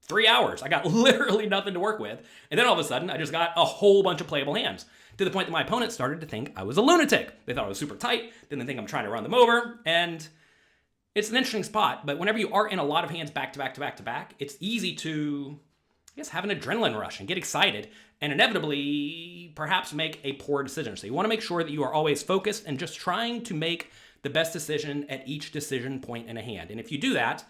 [SPEAKER 1] 3 hours. I got literally nothing to work with. And then all of a sudden, I just got a whole bunch of playable hands to the point that my opponent started to think I was a lunatic. They thought I was super tight. Then they think I'm trying to run them over. And it's an interesting spot. But whenever you are in a lot of hands back to back to back to back, it's easy to, I guess, have an adrenaline rush and get excited and inevitably perhaps make a poor decision. So you want to make sure that you are always focused and just trying to make the best decision at each decision point in a hand. And if you do that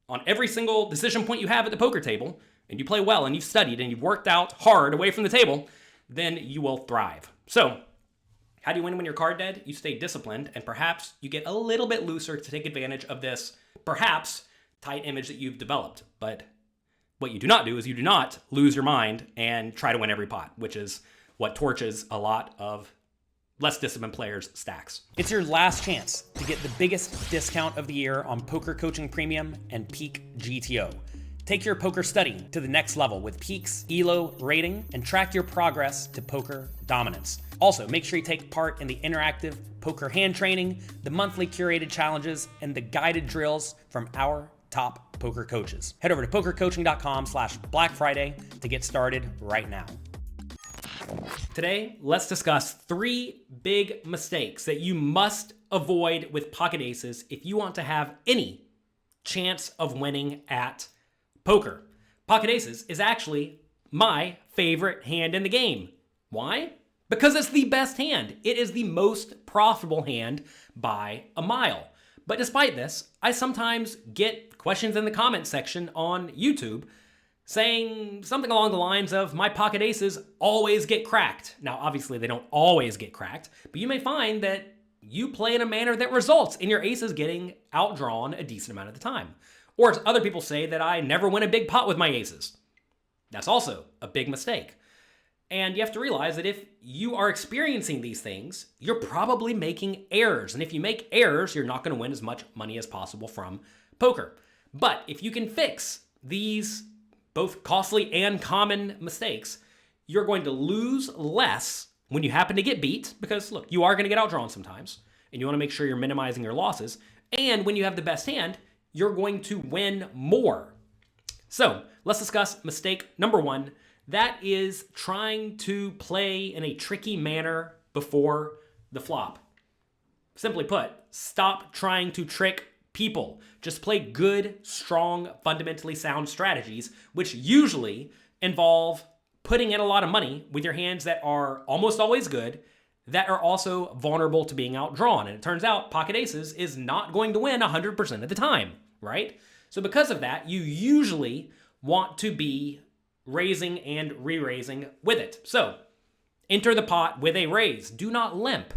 [SPEAKER 1] on every single decision point you have at the poker table, and you play well and you've studied and you've worked out hard away from the table, then you will thrive. So how do you win when you're card dead? You stay disciplined, and perhaps you get a little bit looser to take advantage of this perhaps tight image that you've developed. But what you do not do is you do not lose your mind and try to win every pot, which is what torches a lot of less disciplined players' stacks.
[SPEAKER 2] It's your last chance to get the biggest discount of the year on Poker Coaching Premium and Peak GTO. Take your poker study to the next level with Peak's ELO rating and track your progress to poker dominance. Also, make sure you take part in the interactive poker hand training, the monthly curated challenges, and the guided drills from our top poker coaches. Head over to pokercoaching.com/Black Friday to get started right now.
[SPEAKER 1] Today, let's discuss 3 big mistakes that you must avoid with pocket aces if you want to have any chance of winning at poker. Pocket aces is actually my favorite hand in the game. Why? Because it's the best hand. It is the most profitable hand by a mile. But despite this, I sometimes get questions in the comment section on YouTube saying something along the lines of, my pocket aces always get cracked. Now, obviously, they don't always get cracked, but you may find that you play in a manner that results in your aces getting outdrawn a decent amount of the time. Or as other people say, that I never win a big pot with my aces. That's also a big mistake. And you have to realize that if you are experiencing these things, you're probably making errors. And if you make errors, you're not going to win as much money as possible from poker. But if you can fix these both costly and common mistakes, you're going to lose less when you happen to get beat, because look, you are going to get outdrawn sometimes, and you want to make sure you're minimizing your losses. And when you have the best hand, you're going to win more. So let's discuss mistake number 1. That is trying to play in a tricky manner before the flop. Simply put, stop trying to trick people. Just play good, strong, fundamentally sound strategies, which usually involve putting in a lot of money with your hands that are almost always good, that are also vulnerable to being outdrawn. And it turns out pocket aces is not going to win 100% of the time, right? So because of that, you usually want to be raising and re-raising with it. So enter the pot with a raise. Do not limp.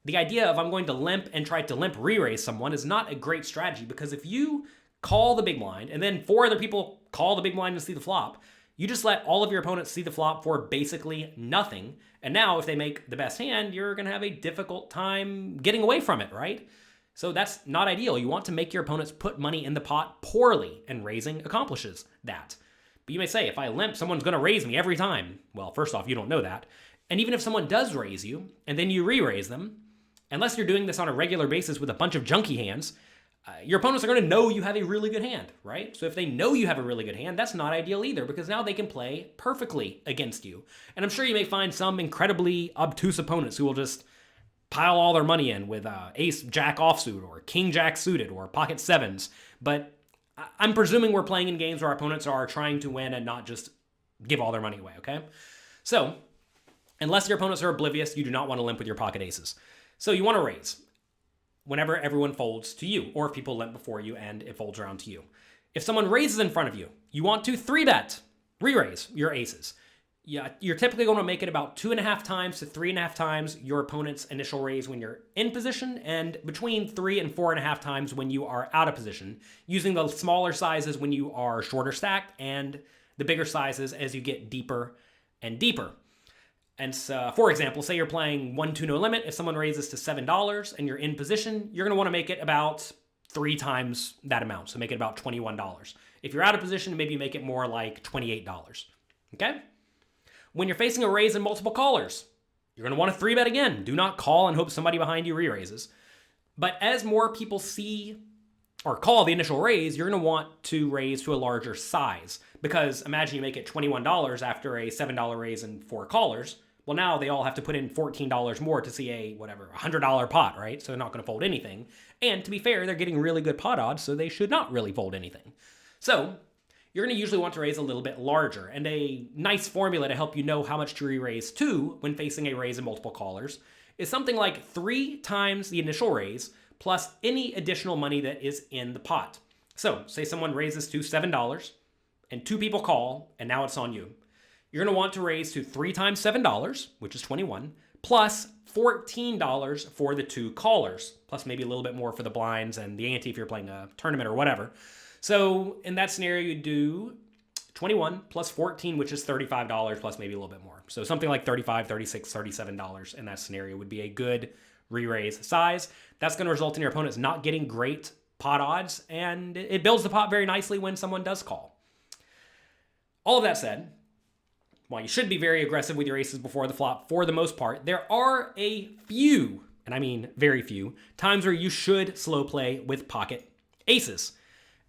[SPEAKER 1] The idea of I'm going to limp and try to limp re-raise someone is not a great strategy, because if you call the big blind and then 4 other people call the big blind to see the flop, you just let all of your opponents see the flop for basically nothing. And now if they make the best hand, you're going to have a difficult time getting away from it, right?
[SPEAKER 2] So that's not ideal. You want to make your opponents put money in the pot poorly, and raising accomplishes that. But you may say, if I limp, someone's going to raise me every time. Well, first off, you don't know that. And even if someone does raise you, and then you re-raise them, unless you're doing this on a regular basis with a bunch of junky hands, your opponents are going to know you have a really good hand, right? So if they know you have a really good hand, that's not ideal either, because now they can play perfectly against you. And I'm sure you may find some incredibly obtuse opponents who will just pile all their money in with ace jack offsuit or king jack suited or pocket sevens. But I'm presuming we're playing in games where our opponents are trying to win and not just give all their money away, okay? So unless your opponents are oblivious, you do not want to limp with your pocket aces. So you want to raise whenever everyone folds to you, or if people limp before you and it folds around to you. If someone raises in front of you, you want to 3-bet, re-raise your aces. Yeah, you're typically going to make it about 2.5 times to 3.5 times your opponent's initial raise when you're in position, and between 3 and 4.5 times when you are out of position, using the smaller sizes when you are shorter stacked and the bigger sizes as you get deeper and deeper. And so, for example, say you're playing 1-2 no limit. If someone raises to $7 and you're in position, you're going to want to make it about 3 times that amount. So make it about $21. If you're out of position, maybe make it more like $28. Okay? When you're facing a raise in multiple callers, you're going to want to 3-bet again. Do not call and hope somebody behind you re-raises. But as more people see or call the initial raise, you're going to want to raise to a larger size. Because imagine you make it $21 after a $7 raise in 4 callers. Well, now they all have to put in $14 more to see a, $100 pot, right? So they're not going to fold anything. And to be fair, they're getting really good pot odds, so they should not really fold anything. So you're going to usually want to raise a little bit larger. And a nice formula to help you know how much to re-raise to when facing a raise in multiple callers is something like 3 times the initial raise plus any additional money that is in the pot. So say someone raises to $7 and 2 people call, and now it's on you. You're going to want to raise to 3 times $7, which is 21, plus $14 for the 2 callers, plus maybe a little bit more for the blinds and the ante if you're playing a tournament or whatever. So in that scenario, you do 21 plus 14, which is $35 plus maybe a little bit more. So something like $35, $36, $37 in that scenario would be a good re-raise size. That's going to result in your opponents not getting great pot odds, and it builds the pot very nicely when someone does call. All of that said, while you should be very aggressive with your aces before the flop for the most part, there are a few, and I mean very few, times where you should slow play with pocket aces.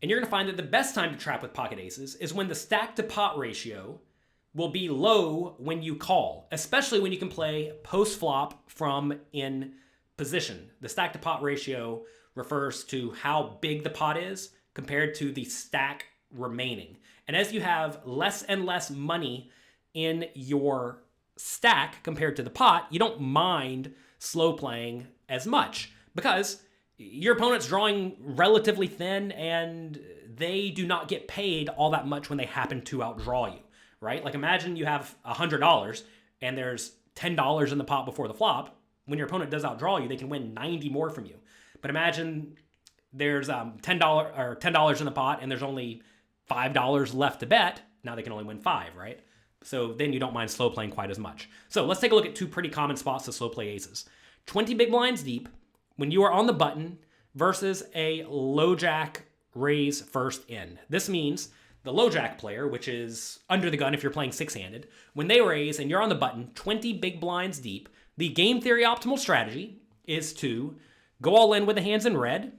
[SPEAKER 2] And you're going to find that the best time to trap with pocket aces is when the stack to pot ratio will be low when you call, especially when you can play post flop from in position. The stack to pot ratio refers to how big the pot is compared to the stack remaining. And as you have less and less money in your stack compared to the pot, you don't mind slow playing as much because your opponent's drawing relatively thin and they do not get paid all that much when they happen to outdraw you, right? Like imagine you have $100 and there's $10 in the pot before the flop. When your opponent does outdraw you, they can win 90 more from you. But imagine there's $10 in the pot and there's only $5 left to bet. Now they can only win 5, right? So then you don't mind slow playing quite as much. So let's take a look at 2 pretty common spots to slow play aces. 20 big blinds deep when you are on the button versus a low jack raise first in. This means the low jack player, which is under the gun if you're playing 6-handed, when they raise and you're on the button 20 big blinds deep, the game theory optimal strategy is to go all in with the hands in red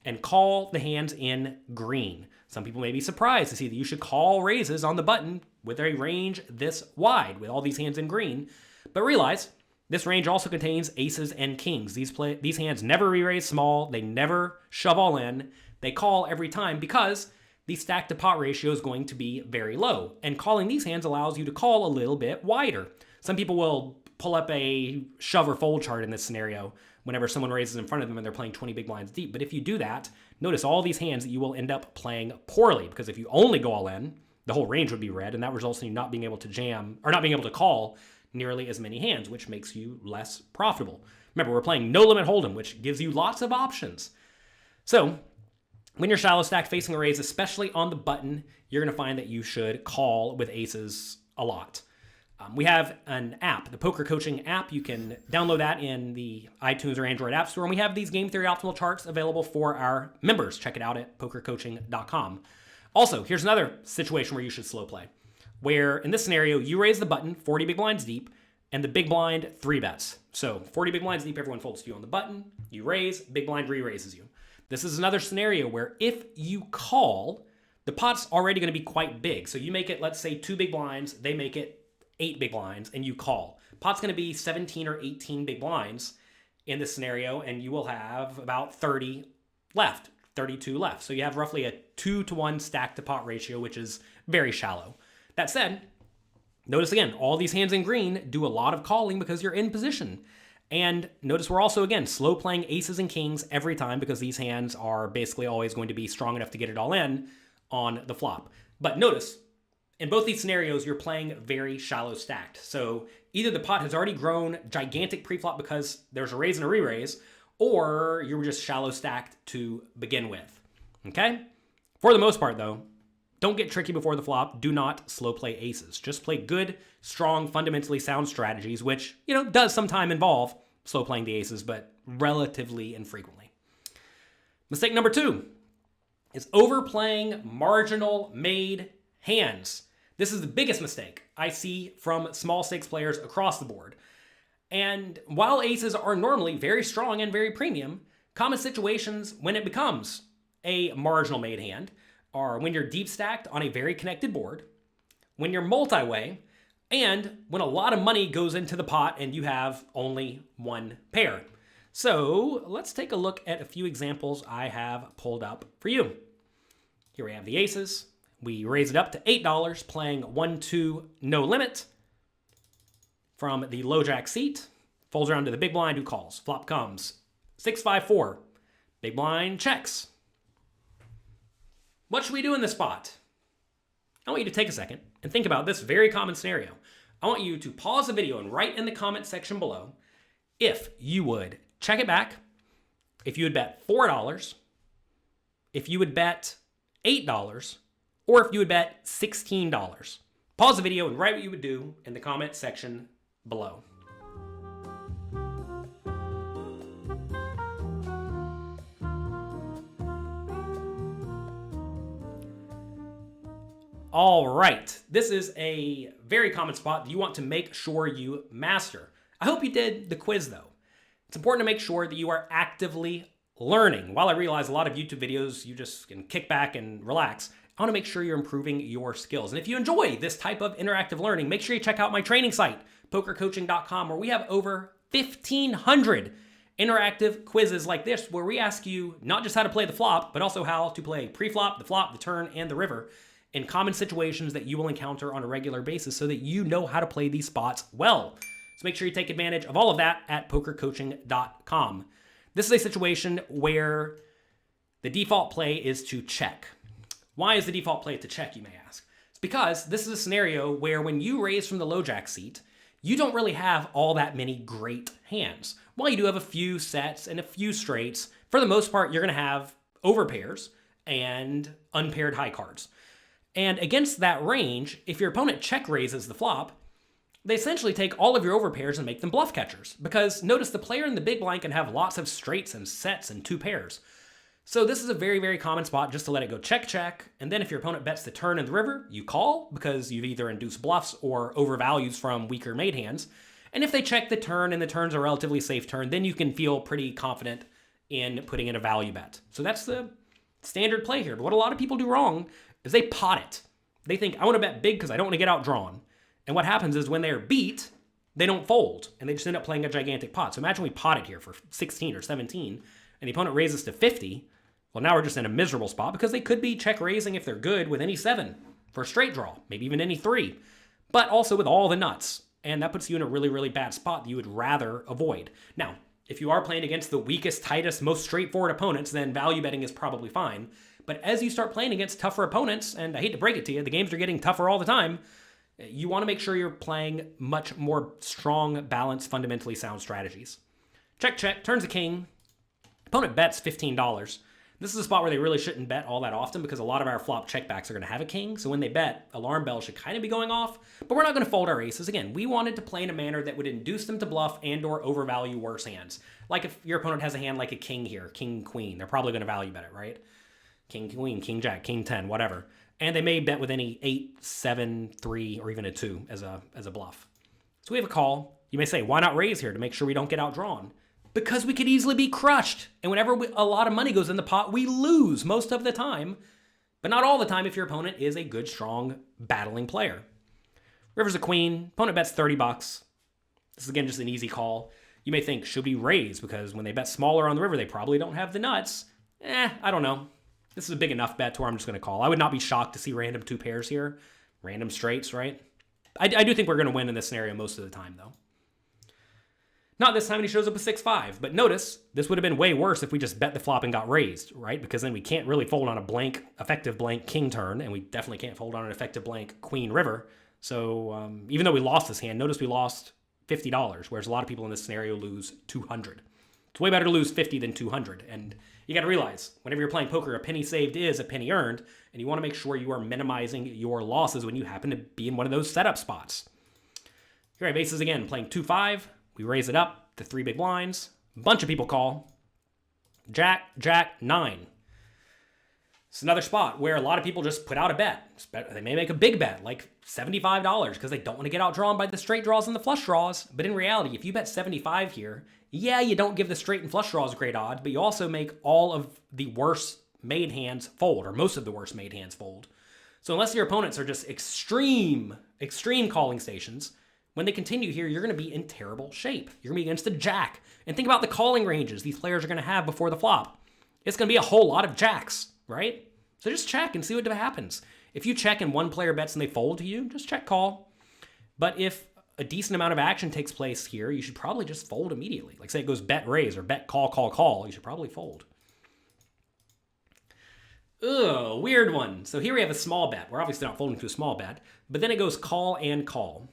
[SPEAKER 2] and call the hands in green. Some people may be surprised to see that you should call raises on the button with a range this wide with all these hands in green, but realize this range also contains aces and kings. These hands never re-raise small. They never shove all in. They call every time because the stack to pot ratio is going to be very low. And calling these hands allows you to call a little bit wider. Some people will pull up a shove or fold chart in this scenario whenever someone raises in front of them and they're playing 20 big blinds deep. But if you do that, notice all these hands that you will end up playing poorly because if you only go all in, the whole range would be red, and that results in you not being able to jam or not being able to call nearly as many hands, which makes you less profitable. Remember, we're playing no limit hold'em, which gives you lots of options. So when you're shallow stacked facing a raise, especially on the button, you're going to find that you should call with aces a lot.
[SPEAKER 1] We have an app, the Poker Coaching app. You can download that in the iTunes or Android App Store. And we have these game theory optimal charts available for our members. Check it out at pokercoaching.com. Also, here's another situation where you should slow play, where in this scenario, you raise the button 40 big blinds deep and the big blind 3 bets. So 40 big blinds deep, everyone folds to you on the button. You raise, big blind re-raises you. This is another scenario where if you call, the pot's already going to be quite big. So you make it, let's say 2 big blinds, they make it 8 big blinds, and you call. Pot's going to be 17 or 18 big blinds in this scenario, and you will have about 30 left, 32 left. So you have roughly a 2-to-1 stack to pot ratio, which is very shallow. That said, notice again, all these hands in green do a lot of calling because you're in position. And notice we're also, again, slow playing aces and kings every time because these hands are basically always going to be strong enough to get it all in on the flop. But notice, in both these scenarios, you're playing very shallow stacked. So either the pot has already grown gigantic preflop because there's a raise and a re-raise, or you were just shallow stacked to begin with. Okay? For the most part, though, don't get tricky before the flop. Do not slow play aces. Just play good, strong, fundamentally sound strategies, which, does sometimes involve slow playing the aces, but relatively infrequently. Mistake number 2 is overplaying marginal made hands. This is the biggest mistake I see from small stakes players across the board. And while aces are normally very strong and very premium, common situations when it becomes a marginal made hand are when you're deep stacked on a very connected board, when you're multi-way, and when a lot of money goes into the pot and you have only one pair. So let's take a look at a few examples I have pulled up for you. Here we have the aces. We raise it up to $8, playing 1-2 no limit from the low jack seat. Folds around to the big blind who calls. Flop comes 6-5-4. Big blind checks. What should we do in this spot? I want you to take a second and think about this very common scenario. I want you to pause the video and write in the comment section below if you would check it back, if you would bet $4, if you would bet $8, or if you would bet $16. Pause the video and write what you would do in the comment section below. All right, this is a very common spot that you want to make sure you master. I hope you did the quiz though. It's important to make sure that you are actively learning. While I realize a lot of YouTube videos, you just can kick back and relax, I want to make sure you're improving your skills. And if you enjoy this type of interactive learning, make sure you check out my training site, PokerCoaching.com, where we have over 1,500 interactive quizzes like this, where we ask you not just how to play the flop, but also how to play pre-flop, the flop, the turn, and the river in common situations that you will encounter on a regular basis so that you know how to play these spots well. So make sure you take advantage of all of that at PokerCoaching.com. This is a situation where the default play is to check. Why is the default play to check, you may ask? It's because this is a scenario where when you raise from the low jack seat, you don't really have all that many great hands. While you do have a few sets and a few straights, for the most part, you're going to have overpairs and unpaired high cards. And against that range, if your opponent check raises the flop, they essentially take all of your overpairs and make them bluff catchers. Because notice the player in the big blind can have lots of straights and sets and 2 pairs. So this is a very, very common spot just to let it go check, check. And then if your opponent bets the turn and the river, you call because you've either induced bluffs or overvalues from weaker made hands. And if they check the turn and the turn's a relatively safe turn, then you can feel pretty confident in putting in a value bet. So that's the standard play here. But what a lot of people do wrong is they pot it. They think, I want to bet big because I don't want to get outdrawn. And what happens is when they're beat, they don't fold, and they just end up playing a gigantic pot. So imagine we pot it here for 16 or 17, and the opponent raises to 50. Well, now we're just in a miserable spot because they could be check raising if they're good with any 7 for a straight draw, maybe even any 3, but also with all the nuts. And that puts you in a really, really bad spot that you would rather avoid. Now, if you are playing against the weakest, tightest, most straightforward opponents, then value betting is probably fine. But as you start playing against tougher opponents, and I hate to break it to you, the games are getting tougher all the time, you want to make sure you're playing much more strong, balanced, fundamentally sound strategies. Check, check, turns a king. Opponent bets $15. This is a spot where they really shouldn't bet all that often because a lot of our flop checkbacks are going to have a king. So when they bet, alarm bells should kind of be going off, but we're not going to fold our aces. Again, we wanted to play in a manner that would induce them to bluff and or overvalue worse hands. Like if your opponent has a hand like a king here, king, queen, they're probably going to value bet it, right? King, queen, king, jack, king, 10, whatever. And they may bet with any 8, 7, 3, or even a 2 as a bluff. So we have a call. You may say, why not raise here to make sure we don't get outdrawn? Because we could easily be crushed. And whenever a lot of money goes in the pot, we lose most of the time. But not all the time if your opponent is a good, strong, battling player. River's a queen. Opponent bets 30 bucks. This is, again, just an easy call. You may think, should we raise? Because when they bet smaller on the river, they probably don't have the nuts. I don't know. This is a big enough bet to where I'm just going to call. I would not be shocked to see random 2 pairs here. Random straights, right? I do think we're going to win in this scenario most of the time, though. Not this time when he shows up with 6-5, but notice this would have been way worse if we just bet the flop and got raised, right? Because then we can't really fold on a blank, effective blank king turn, and we definitely can't fold on an effective blank queen river. So even though we lost this hand, notice we lost $50, whereas a lot of people in this scenario lose $200. It's way better to lose 50 than 200. And you got to realize, whenever you're playing poker, a penny saved is a penny earned, and you want to make sure you are minimizing your losses when you happen to be in one of those setup spots. Here I have aces again, playing 2-5. We raise it up to 3 big blinds. A bunch of people call. Jack, jack, 9. It's another spot where a lot of people just put out a bet. They may make a big bet, like $75, because they don't want to get outdrawn by the straight draws and the flush draws. But in reality, if you bet 75 here, yeah, you don't give the straight and flush draws great odds, but you also make all of the worst made hands fold, or most of the worst made hands fold. So unless your opponents are just extreme calling stations, when they continue here, you're going to be in terrible shape. You're going to be against a jack. And think about the calling ranges these players are going to have before the flop. It's going to be a whole lot of jacks, right? So just check and see what happens. If you check and one player bets and they fold to you, just check call. But if a decent amount of action takes place here, you should probably just fold immediately. Like say it goes bet raise or bet call, call, call. You should probably fold. Ugh, weird one. So here we have a small bet. We're obviously not folding to a small bet, but then it goes call and call.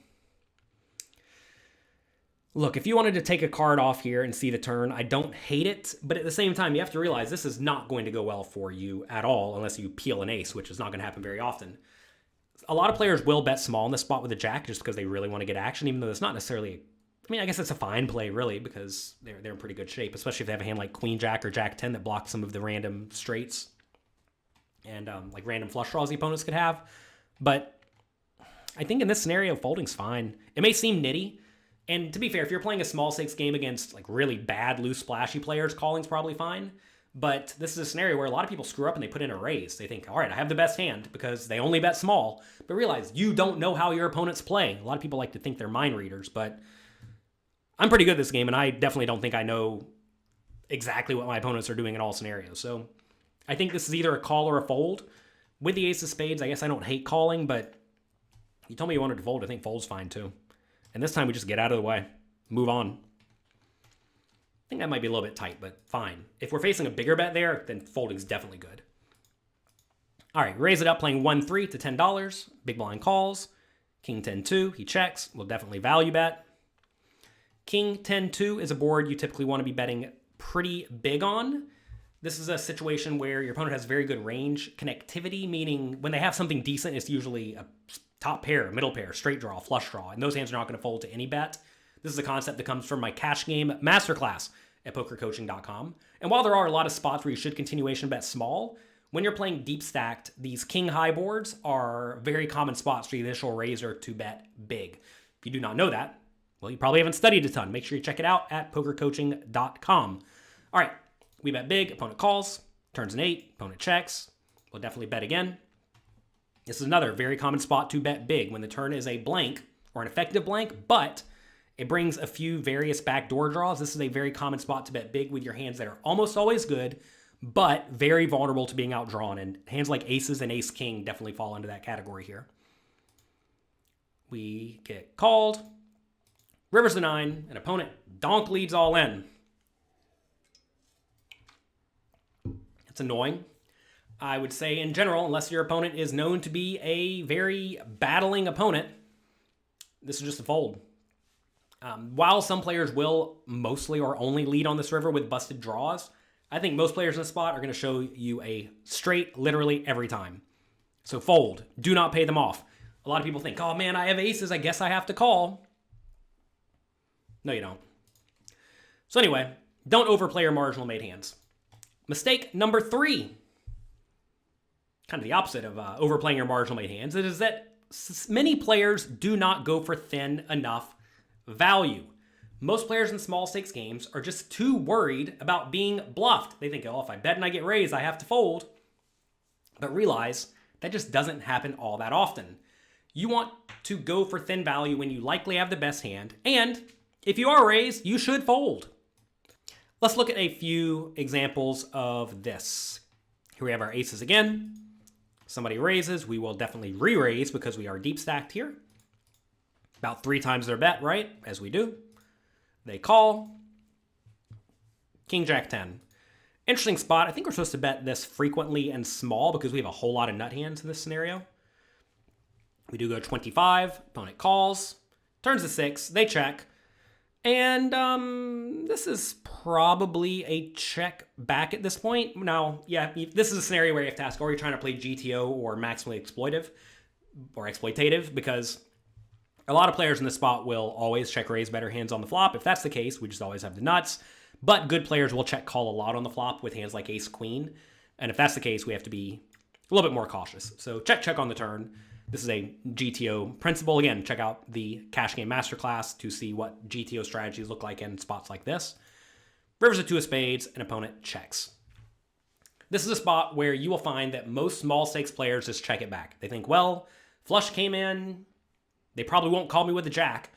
[SPEAKER 1] Look, if you wanted to take a card off here and see the turn, I don't hate it, but at the same time, you have to realize this is not going to go well for you at all unless you peel an ace, which is not going to happen very often. A lot of players will bet small in this spot with a jack just because they really want to get action, even though it's not necessarily, I mean, I guess it's a fine play, really, because they're in pretty good shape, especially if they have a hand like queen jack or jack 10 that blocks some of the random straights and like random flush draws the opponents could have. But I think in this scenario, folding's fine. It may seem nitty. And to be fair, if you're playing a small stakes game against like really bad, loose, splashy players, calling's probably fine. But this is a scenario where a lot of people screw up and they put in a raise. They think, all right, I have the best hand because they only bet small. But realize you don't know how your opponents play. A lot of people like to think they're mind readers, but I'm pretty good at this game, and I definitely don't think I know exactly what my opponents are doing in all scenarios. So I think this is either a call or a fold. With the ace of spades, I guess I don't hate calling, but you told me you wanted to fold. I think fold's fine too. And this time we just get out of the way, move on. I think that might be a little bit tight, but fine. If we're facing a bigger bet there, then folding's definitely good. All right, raise it up, playing 1-3 to $10. Big blind calls. King 10-2, he checks. We'll definitely value bet. King 10-2 is a board you typically want to be betting pretty big on. This is a situation where your opponent has very good range connectivity, meaning when they have something decent, it's usually a top pair, middle pair, straight draw, flush draw, and those hands are not going to fold to any bet. This is a concept that comes from my cash game masterclass at PokerCoaching.com. And while there are a lot of spots where you should continuation bet small, when you're playing deep stacked, these king high boards are very common spots for the initial raiser to bet big. If you do not know that, well, you probably haven't studied a ton. Make sure you check it out at PokerCoaching.com. All right, we bet big, opponent calls, turns an 8, opponent checks. We'll definitely bet again. This is another very common spot to bet big when the turn is a blank or an effective blank, but it brings a few various backdoor draws. This is a very common spot to bet big with your hands that are almost always good, but very vulnerable to being outdrawn. And hands like aces and ace king definitely fall into that category here. We get called. River's the 9, and opponent donk leads all in. It's annoying. I would say in general, unless your opponent is known to be a very battling opponent, this is just a fold. While some players will mostly or only lead on this river with busted draws, I think most players in this spot are going to show you a straight literally every time. So fold. Do not pay them off. A lot of people think, oh man, I have aces. I guess I have to call. No, you don't. So anyway, don't overplay your marginal made hands. Mistake number 3. Kind of the opposite of overplaying your marginal made hands. It is that many players do not go for thin enough value. Most players in small stakes games are just too worried about being bluffed. They think, oh, if I bet and I get raised, I have to fold. But realize that just doesn't happen all that often. You want to go for thin value when you likely have the best hand. And if you are raised, you should fold. Let's look at a few examples of this. Here we have our aces again. Somebody raises, we will definitely re-raise because we are deep stacked here. About 3 times their bet, right? As we do. They call. King, Jack, 10. Interesting spot. I think we're supposed to bet this frequently and small because we have a whole lot of nut hands in this scenario. We do go 25. Opponent calls. Turns to 6. They check. And this is probably a check back at this point. Now, yeah, this is a scenario where you have to ask, are you trying to play GTO or maximally exploitative? Because a lot of players in this spot will always check raise better hands on the flop. If that's the case, we just always have the nuts. But good players will check call a lot on the flop with hands like ace queen. And if that's the case, we have to be a little bit more cautious. So check on the turn. This is a GTO principle. Again, check out the Cash Game Masterclass to see what GTO strategies look like in spots like this. River's a 2 of spades, an opponent checks. This is a spot where you will find that most small stakes players just check it back. They think, well, flush came in. They probably won't call me with a jack,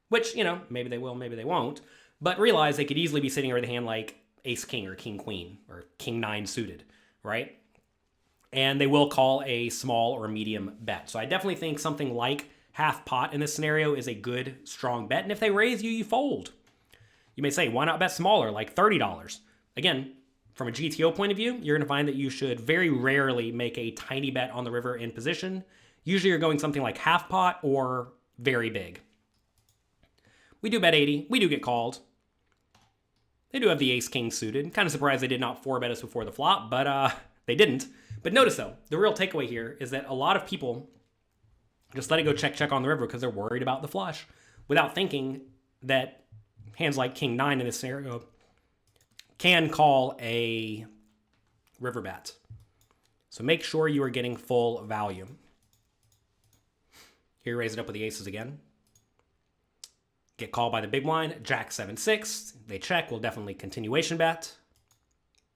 [SPEAKER 1] which, you know, maybe they will, maybe they won't. But realize they could easily be sitting here with a hand like ace king or king queen or king 9 suited, right? And they will call a small or medium bet. So I definitely think something like half pot in this scenario is a good, strong bet. And if they raise you, you fold. You may say, why not bet smaller, like $30? Again, from a GTO point of view, you're going to find that you should very rarely make a tiny bet on the river in position. Usually you're going something like half pot or very big. We do bet 80. We do get called. They do have the ace-king suited. Kind of surprised they did not 4-bet us before the flop, but they didn't. But notice, though, the real takeaway here is that a lot of people just let it go check on the river because they're worried about the flush without thinking that hands like king 9 in this scenario can call a river bet. So make sure you are getting full value. Here, raise it up with the aces again. Get called by the big blind, jack 7-6. They check, we'll definitely continuation bet.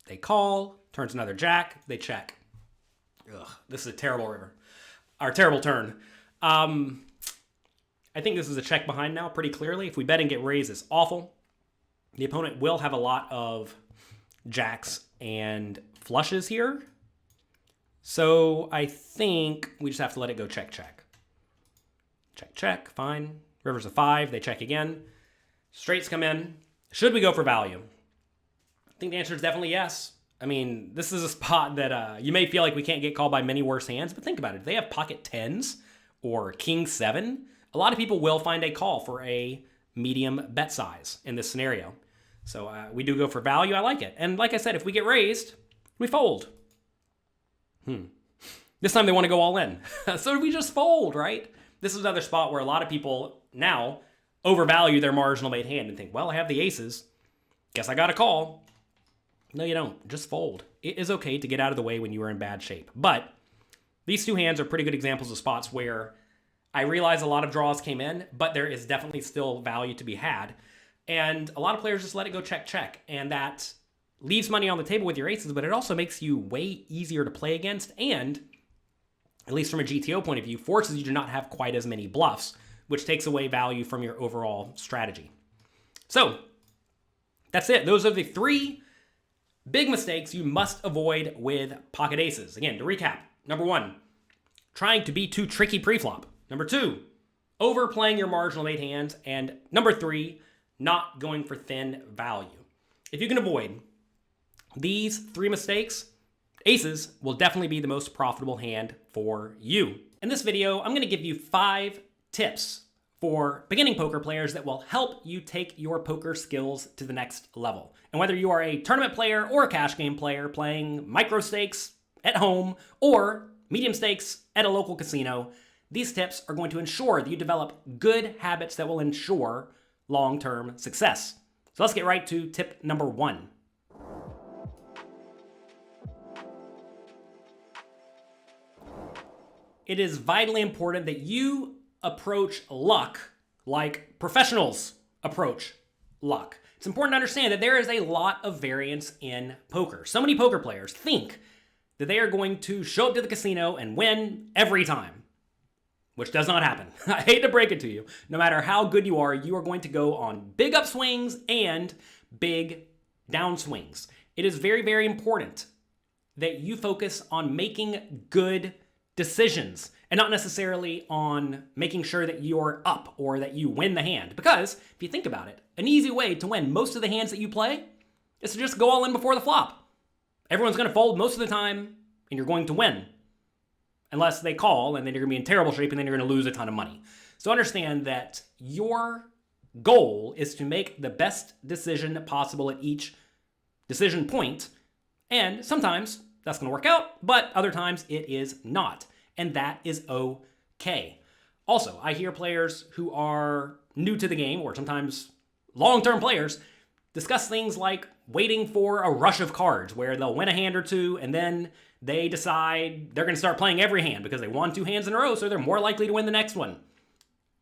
[SPEAKER 1] They call, turns another jack, they check. Ugh, this is a terrible river. Or terrible turn. I think this is a check behind now pretty clearly. If we bet and get raised, it's awful. The opponent will have a lot of jacks and flushes here. So I think we just have to let it go check. Check, fine. River's a 5, they check again. Straights come in. Should we go for value? I think the answer is definitely yes. I mean, this is a spot that you may feel like we can't get called by many worse hands, but think about it. If they have pocket 10s or king 7, a lot of people will find a call for a medium bet size in this scenario. So we do go for value. I like it. And like I said, if we get raised, we fold. This time they want to go all in. So we just fold, right? This is another spot where a lot of people now overvalue their marginal made hand and think, well, I have the aces. Guess I got a call. No, you don't. Just fold. It is okay to get out of the way when you are in bad shape. But these 2 hands are pretty good examples of spots where I realize a lot of draws came in, but there is definitely still value to be had. And a lot of players just let it go check. And that leaves money on the table with your aces, but it also makes you way easier to play against. And, at least from a GTO point of view, forces you to not have quite as many bluffs, which takes away value from your overall strategy. So, that's it. Those are the 3 big mistakes you must avoid with pocket aces. Again, to recap. Number 1, trying to be too tricky preflop. Number 2, overplaying your marginal made hands. And number 3, not going for thin value. If you can avoid these 3 mistakes, aces will definitely be the most profitable hand for you. In this video, I'm going to give you 5 tips for beginning poker players that will help you take your poker skills to the next level. And whether you are a tournament player or a cash game player playing micro stakes at home or medium stakes at a local casino, these tips are going to ensure that you develop good habits that will ensure long-term success. So let's get right to tip number 1. It is vitally important that you approach luck like professionals approach luck. It's important to understand that there is a lot of variance in poker. So many poker players think that they are going to show up to the casino and win every time, which does not happen. I hate to break it to you. No matter how good you are going to go on big upswings and big downswings. It is very, very important that you focus on making good decisions and not necessarily on making sure that you're up or that you win the hand. Because if you think about it, an easy way to win most of the hands that you play is to just go all in before the flop. Everyone's going to fold most of the time and you're going to win. Unless they call, and then you're going to be in terrible shape and then you're going to lose a ton of money. So understand that your goal is to make the best decision possible at each decision point. And sometimes that's going to work out, but other times it is not. And that is okay. Also, I hear players who are new to the game, or sometimes long-term players, discuss things like waiting for a rush of cards where they'll win a hand or two and then they decide they're going to start playing every hand because they won 2 hands in a row, so they're more likely to win the next one.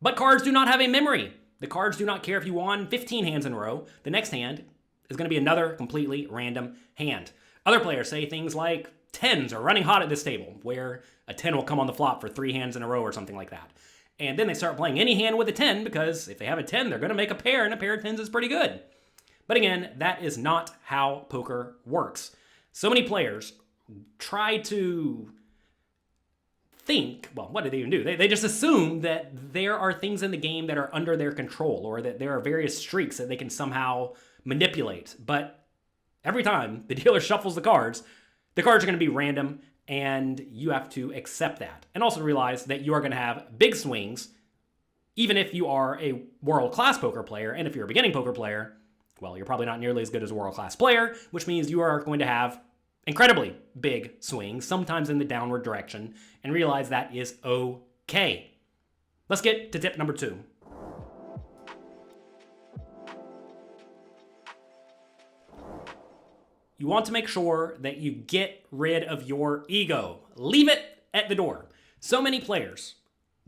[SPEAKER 1] But cards do not have a memory. The cards do not care if you won 15 hands in a row. The next hand is going to be another completely random hand. Other players say things like 10s are running hot at this table, where a 10 will come on the flop for 3 hands in a row or something like that. And then they start playing any hand with a 10 because if they have a 10, they're going to make a pair, and a pair of 10s is pretty good. But again, that is not how poker works. So many players try to think, well, what do they even do? They just assume that there are things in the game that are under their control or that there are various streaks that they can somehow manipulate. But every time the dealer shuffles the cards are going to be random and you have to accept that. And also realize that you are going to have big swings even if you are a world-class poker player. And if you're a beginning poker player, well, you're probably not nearly as good as a world-class player, which means you are going to have incredibly big swings, sometimes in the downward direction, and realize that is okay. Let's get to tip number 2. You want to make sure that you get rid of your ego. Leave it at the door. So many players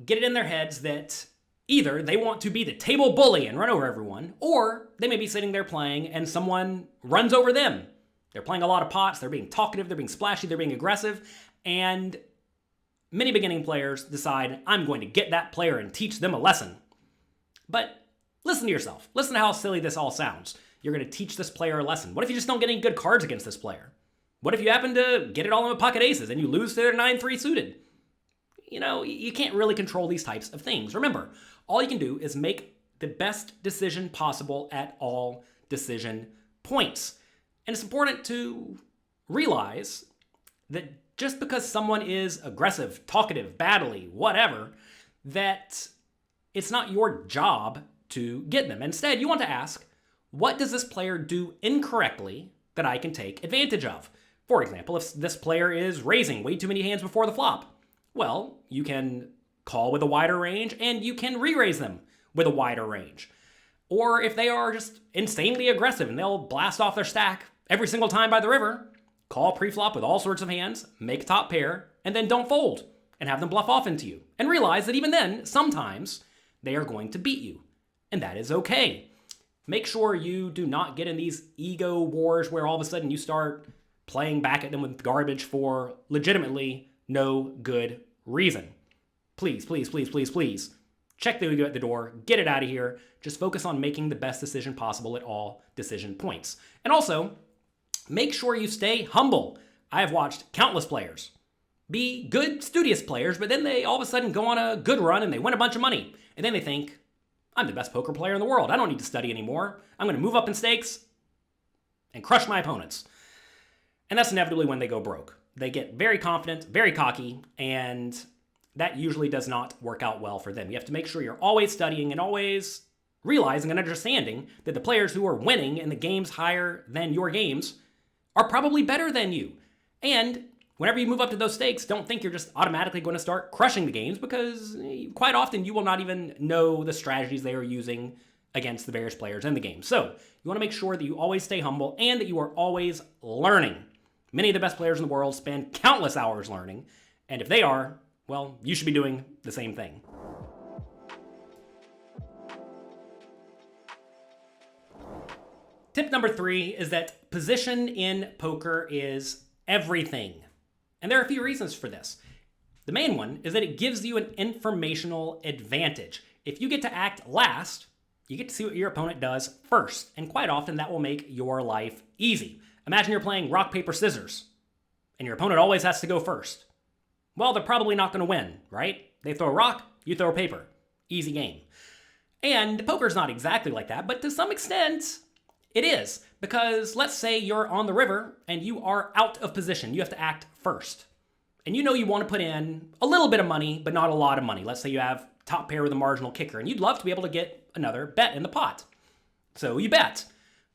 [SPEAKER 1] get it in their heads that either they want to be the table bully and run over everyone, or they may be sitting there playing and someone runs over them. They're playing a lot of pots, they're being talkative, they're being splashy, they're being aggressive, and many beginning players decide, I'm going to get that player and teach them a lesson. But listen to yourself. Listen to how silly this all sounds. You're going to teach this player a lesson. What if you just don't get any good cards against this player? What if you happen to get it all in with pocket aces and you lose to their 9-3 suited? You know, you can't really control these types of things. Remember, all you can do is make the best decision possible at all decision points. And it's important to realize that just because someone is aggressive, talkative, battly, whatever, that it's not your job to get them. Instead, you want to ask, what does this player do incorrectly that I can take advantage of? For example, if this player is raising way too many hands before the flop, well, you can call with a wider range and you can re-raise them with a wider range. Or if they are just insanely aggressive and they'll blast off their stack every single time by the river, call preflop with all sorts of hands, make top pair, and then don't fold and have them bluff off into you. And realize that even then, sometimes they are going to beat you. And that is okay. Make sure you do not get in these ego wars where all of a sudden you start playing back at them with garbage for legitimately no good reason. Please, please, please, please, please. Check the ego at the door, get it out of here. Just focus on making the best decision possible at all decision points. And also, make sure you stay humble. I have watched countless players be good, studious players, but then they all of a sudden go on a good run and they win a bunch of money. And then they think, I'm the best poker player in the world. I don't need to study anymore. I'm going to move up in stakes and crush my opponents. And that's inevitably when they go broke. They get very confident, very cocky, and that usually does not work out well for them. You have to make sure you're always studying and always realizing and understanding that the players who are winning in the games higher than your games are probably better than you. And whenever you move up to those stakes, don't think you're just automatically going to start crushing the games, because quite often you will not even know the strategies they are using against the various players in the game. So you want to make sure that you always stay humble and that you are always learning. Many of the best players in the world spend countless hours learning, and if they are, well, you should be doing the same thing. Tip number 3 is that position in poker is everything. And there are a few reasons for this. The main one is that it gives you an informational advantage. If you get to act last, you get to see what your opponent does first, and quite often that will make your life easy. Imagine you're playing rock, paper, scissors, and your opponent always has to go first. Well, they're probably not going to win, right? They throw a rock, you throw a paper. Easy game. And poker's not exactly like that, but to some extent, it is. Because let's say you're on the river and you are out of position. You have to act first. And you know you want to put in a little bit of money, but not a lot of money. Let's say you have top pair with a marginal kicker, and you'd love to be able to get another bet in the pot. So you bet.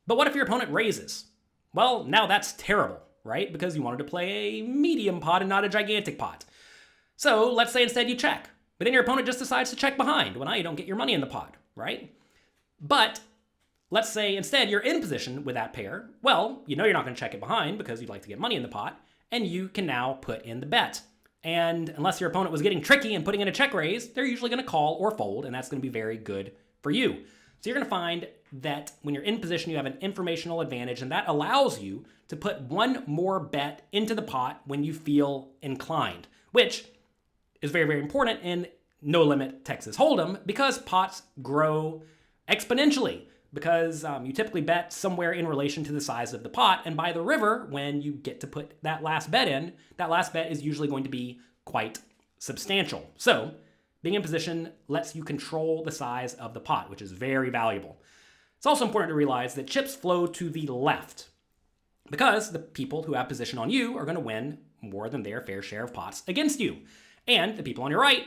[SPEAKER 1] But what if your opponent raises? Well, now that's terrible, right? Because you wanted to play a medium pot and not a gigantic pot. So let's say instead you check, but then your opponent just decides to check behind. Well, now you don't get your money in the pot, right? But let's say instead you're in position with that pair. Well, you know you're not going to check it behind because you'd like to get money in the pot, and you can now put in the bet. And unless your opponent was getting tricky and putting in a check raise, they're usually going to call or fold, and that's going to be very good for you. So you're going to find that when you're in position, you have an informational advantage, and that allows you to put one more bet into the pot when you feel inclined, which is very, very important in no limit Texas Hold'em, because pots grow exponentially, because you typically bet somewhere in relation to the size of the pot, and by the river, when you get to put that last bet in, that last bet is usually going to be quite substantial. So being in position lets you control the size of the pot, which is very valuable. It's also important to realize that chips flow to the left, because the people who have position on you are going to win more than their fair share of pots against you. And the people on your right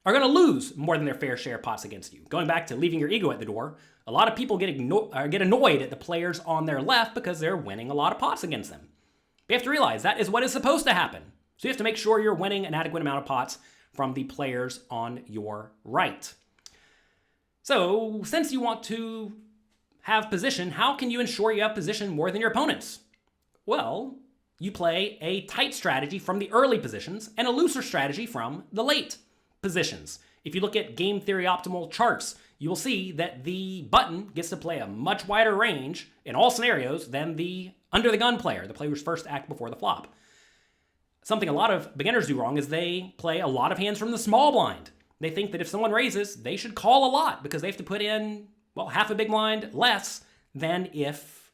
[SPEAKER 1] are going to lose more than their fair share of pots against you. Going back to leaving your ego at the door, a lot of people get annoyed at the players on their left because they're winning a lot of pots against them. But you have to realize that is what is supposed to happen. So you have to make sure you're winning an adequate amount of pots from the players on your right. So since you want to have position, how can you ensure you have position more than your opponents? Well, you play a tight strategy from the early positions and a looser strategy from the late positions. If you look at game theory optimal charts, you will see that the button gets to play a much wider range in all scenarios than the under the gun player, the player who's first act before the flop. Something a lot of beginners do wrong is they play a lot of hands from the small blind. They think that if someone raises, they should call a lot because they have to put in, well, half a big blind less than if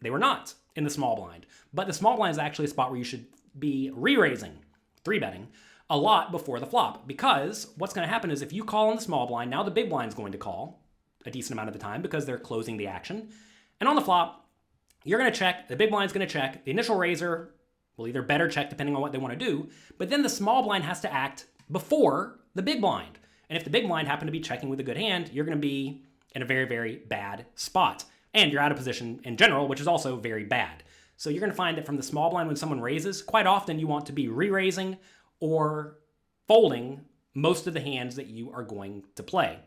[SPEAKER 1] they were not in the small blind. But the small blind is actually a spot where you should be re-raising, 3-betting, a lot before the flop, because what's going to happen is if you call in the small blind, now the big blind's going to call a decent amount of the time because they're closing the action. And on the flop, you're going to check, the big blind's going to check, the initial raiser will either bet or check depending on what they want to do, but then the small blind has to act before the big blind. And if the big blind happened to be checking with a good hand, you're going to be in a very, very bad spot. And you're out of position in general, which is also very bad. So you're going to find that from the small blind when someone raises, quite often you want to be re-raising or folding most of the hands that you are going to play.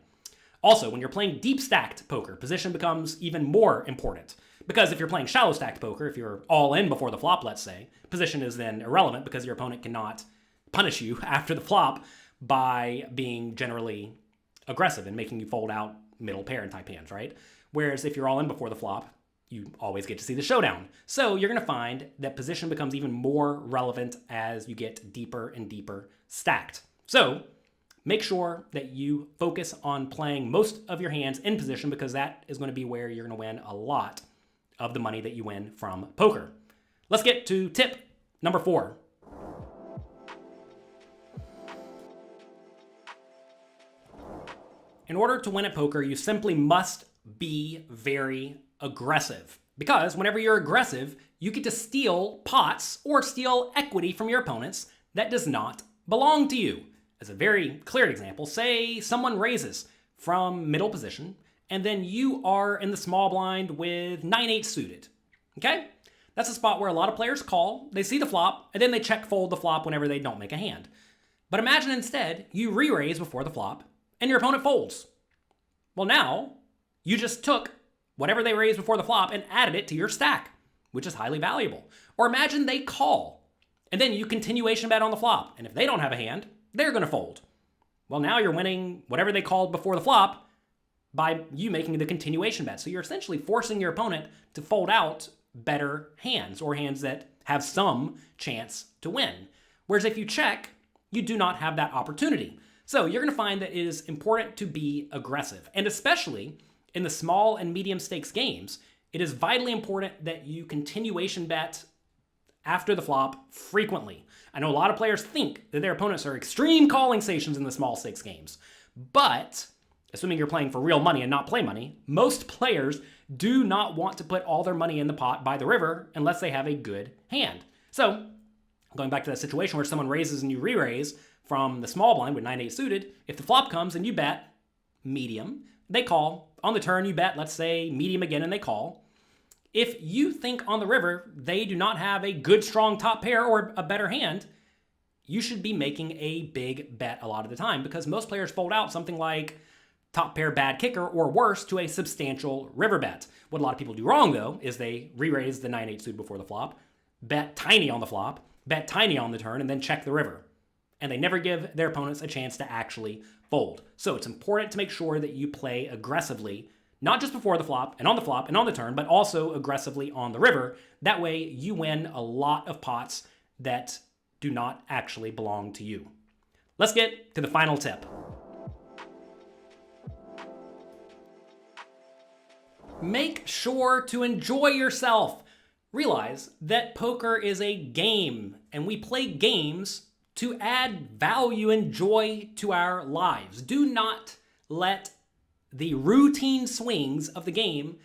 [SPEAKER 1] Also, when you're playing deep stacked poker, position becomes even more important. Because if you're playing shallow stacked poker, if you're all in before the flop, let's say, position is then irrelevant because your opponent cannot punish you after the flop by being generally aggressive and making you fold out middle pair and type hands, right? Whereas if you're all in before the flop, you always get to see the showdown. So you're going to find that position becomes even more relevant as you get deeper and deeper stacked. So make sure that you focus on playing most of your hands in position because that is going to be where you're going to win a lot of the money that you win from poker. Let's get to tip number 4. In order to win at poker, you simply must be very aggressive. Because whenever you're aggressive, you get to steal pots or steal equity from your opponents that does not belong to you. As a very clear example, say someone raises from middle position, and then you are in the small blind with 9-8 suited, okay? That's a spot where a lot of players call, they see the flop, and then they check fold the flop whenever they don't make a hand. But imagine instead you re-raise before the flop, and your opponent folds. Well, now you just took whatever they raised before the flop and added it to your stack, which is highly valuable. Or imagine they call, and then you continuation bet on the flop, and if they don't have a hand, they're going to fold. Well, now you're winning whatever they called before the flop by you making the continuation bet. So you're essentially forcing your opponent to fold out better hands, or hands that have some chance to win. Whereas if you check, you do not have that opportunity. So you're going to find that it is important to be aggressive. And especially in the small and medium stakes games, it is vitally important that you continuation bet after the flop frequently. I know a lot of players think that their opponents are extreme calling stations in the small stakes games, but assuming you're playing for real money and not play money, most players do not want to put all their money in the pot by the river unless they have a good hand. So going back to that situation where someone raises and you re-raise from the small blind with 9-8 suited, if the flop comes and you bet medium, they call. On the turn, you bet, let's say, medium again, and they call. If you think on the river they do not have a good, strong top pair or a better hand, you should be making a big bet a lot of the time, because most players fold out something like top pair bad kicker or worse to a substantial river bet. What a lot of people do wrong, though, is they re-raise the 9-8 suited before the flop, bet tiny on the flop, bet tiny on the turn, and then check the river. And they never give their opponents a chance to actually fold. So it's important to make sure that you play aggressively, not just before the flop and on the turn, but also aggressively on the river. That way you win a lot of pots that do not actually belong to you. Let's get to the final tip. Make sure to enjoy yourself. Realize that poker is a game, and we play games to add value and joy to our lives. Do not let the routine swings of the game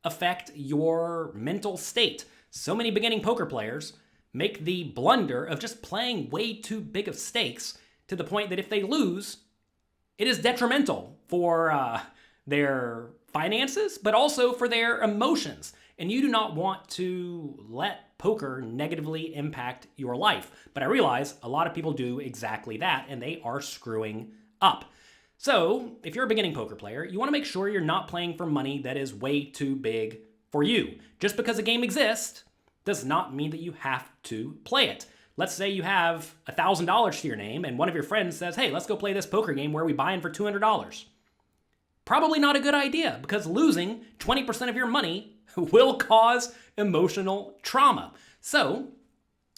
[SPEAKER 1] affect your mental state. So many beginning poker players make the blunder of just playing way too big of stakes to the point that if they lose, it is detrimental for their finances, but also for their emotions. And you do not want to let poker negatively impact your life. But I realize a lot of people do exactly that, and they are screwing up. So if you're a beginning poker player, you want to make sure you're not playing for money that is way too big for you. Just because a game exists does not mean that you have to play it. Let's say you have $1,000 to your name, and one of your friends says, hey, let's go play this poker game where we buy in for $200. Probably not a good idea, because losing 20% of your money will cause emotional trauma. So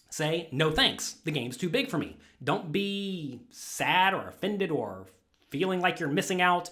[SPEAKER 1] say, no thanks, the game's too big for me. Don't be sad or offended or feeling like you're missing out.